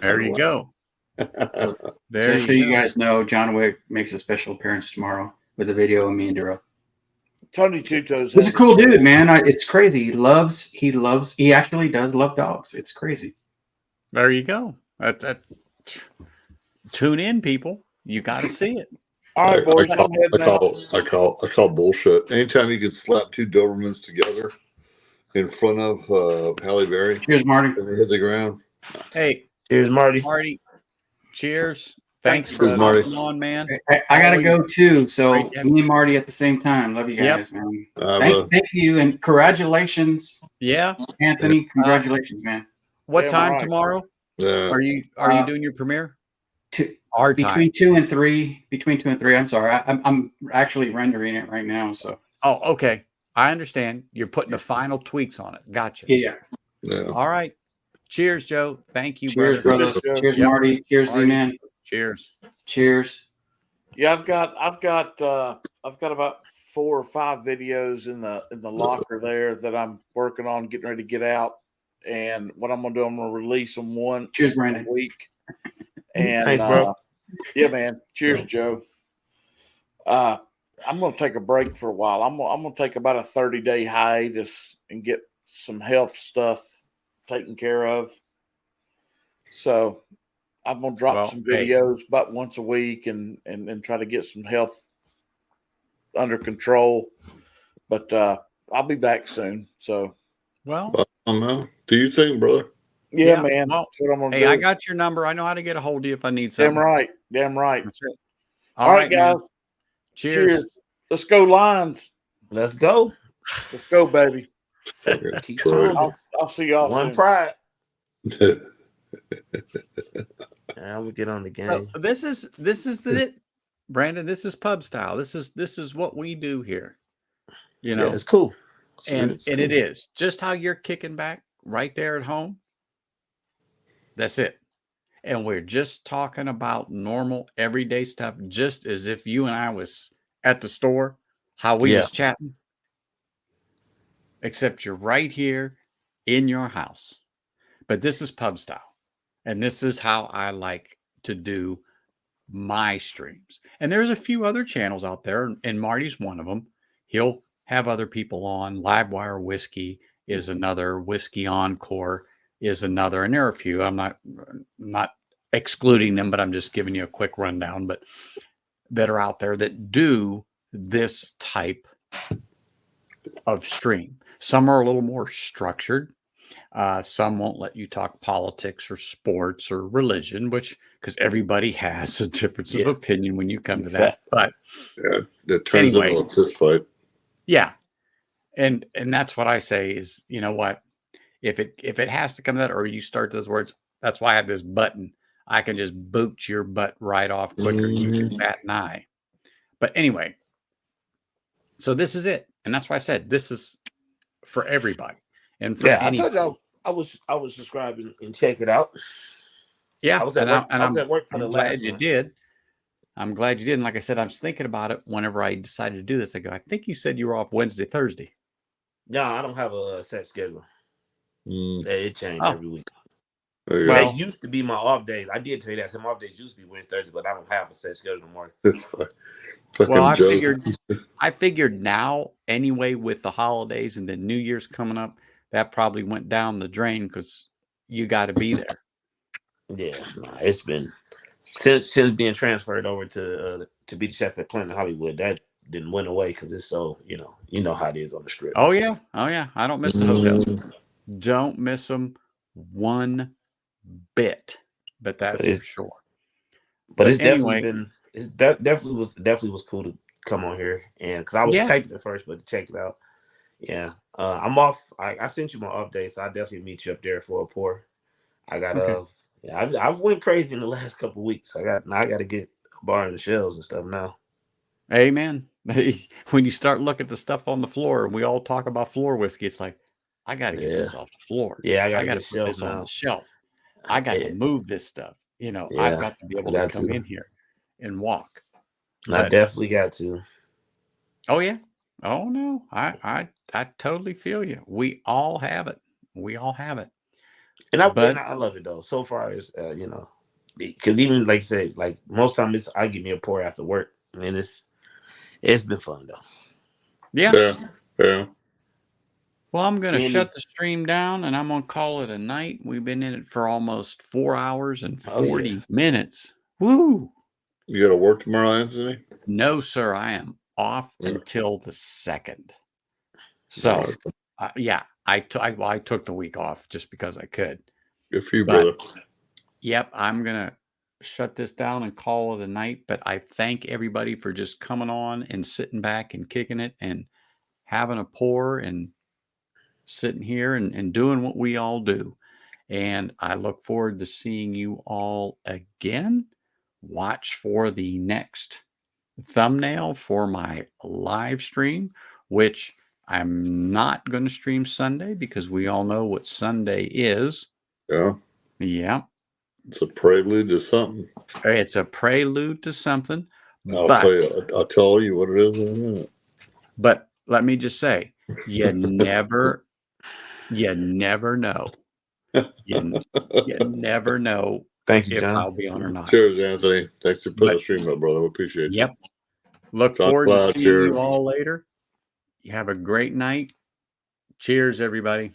There you go. Just so you guys know, John Wick makes a special appearance tomorrow with a video of me and Darrell. Tony Tuto's. He's a cool dude, man. It's crazy. He actually does love dogs. It's crazy. There you go. Tune in, people. You got to see it. All right, boys. I call bullshit. Anytime you can slap two Dobermans together in front of Halle Berry. Cheers, Marty. And they hit the ground. Hey, cheers, Marty. Marty, cheers. Thanks Cheers, for Marty. coming on, man. I gotta go too. So me and Marty at the same time. Love you guys, man. Thank you and congratulations. Yeah, Anthony, congratulations, man. What time tomorrow? Are you doing your premiere? Between 2 and 3. Between 2 and 3. I'm sorry. I'm actually rendering it right now. So. Oh, okay. I understand. You're putting the final tweaks on it. Gotcha. Yeah. All right. Cheers, Joe. Thank you, Cheers, brother. brothers. Cheers, Marty. Cheers, Z-Man. Cheers. Cheers. Yeah, I've got about 4 or 5 videos in the locker there that I'm working on getting ready to get out. And what I'm gonna do, I'm gonna release them once a week. And thanks, bro. Yeah, man. Cheers, Joe. I'm gonna take a break for a while. I'm gonna take about a 30-day hiatus and get some health stuff taken care of. So I'm gonna drop some videos about once a week and try to get some health under control. But I'll be back soon. So do you think, brother? Yeah, man. Well, that's what I'm gonna hey, do. I got your number. I know how to get a hold of you if I need something. Damn right. That's it. All right, guys. man. Cheers. Let's go, Lions. Let's go. Let's go, baby. Keep trying. I'll see y'all One soon. pride. I will get on the game. This is it, Brandon. This is pub style. This is what we do here. You know, it's cool. And it is just how you're kicking back right there at home. That's it. And we're just talking about normal everyday stuff, just as if you and I was at the store, how we was chatting. Except you're right here in your house. But this is pub style. And this is how I like to do my streams. And there's a few other channels out there, and Marty's one of them. He'll have other people on. Livewire Whiskey is another. Whiskey Encore is another. And there are a few. I'm not excluding them, but I'm just giving you a quick rundown. But that are out there that do this type of stream. Some are a little more structured. Some won't let you talk politics or sports or religion, because everybody has a difference of opinion when you come to that. But it turns into a fist fight. Yeah, and that's what I say is, you know what, if it has to come to that, or you start those words, that's why I have this button. I can just boot your butt right off quicker than you can bat an eye. But anyway, so this is it, and that's why I said this is for everybody. And for I told y'all I was subscribing and check it out. Yeah, I was at work. I was at work for the last glad you one. did. I'm glad you did. And like I said, I was thinking about it whenever I decided to do this. I go, I think you said you were off Wednesday, Thursday. No, I don't have a set schedule. It changed every week. Well, They used to be my off days. I did say that some off days used to be Wednesday, Thursday, but I don't have a set schedule anymore. Well, I figured now anyway, with the holidays and the New Year's coming up, that probably went down the drain because you got to be there. Yeah, it's been since being transferred over to be the chef at Planet Hollywood. didn't went away because it's so you know how it is on the strip. Oh yeah, I don't miss the hotels. Don't miss them one bit. But that's for sure. But it's anyway, definitely was cool to come on here, and because I was typing at first, but check it out. Yeah, I'm off. I sent you my update, so I definitely meet you up there for a pour. I got I've went crazy in the last couple of weeks. I got to get a bar in the shelves and stuff now. Amen. When you start looking at the stuff on the floor, and we all talk about floor whiskey, it's like, I got to get this off the floor. Yeah, I got to put this on the shelf. I got to move this stuff. I've got to be able to come in here and walk. I definitely got to. Oh yeah. Oh no. I totally feel you. We all have it. We all have it. And I love it though. So far as because even like I said, like most times I give me a pour after work, and it's been fun though. Yeah. Yeah. Well, I'm going to shut the stream down and I'm going to call it a night. We've been in it for almost 4 hours and 40 minutes. Woo! You got to work tomorrow, Anthony? No, sir. I am off until the 2nd. So, I took the week off just because I could. Good for you, brother. Yep, I'm going to shut this down and call it a night. But I thank everybody for just coming on and sitting back and kicking it and having a pour and sitting here and doing what we all do. And I look forward to seeing you all again. Watch for the next thumbnail for my live stream, which I'm not going to stream Sunday because we all know what Sunday is. Yeah. Yeah. It's a prelude to something. It's a prelude to something. I'll tell you what it is in a minute. But let me just say, you never know. You never know. Thank you, if John. I'll be on or not. Cheers, Anthony. Thanks for putting the stream up, brother. We appreciate you. Yep. Look forward to seeing you all later. You have a great night. Cheers, everybody.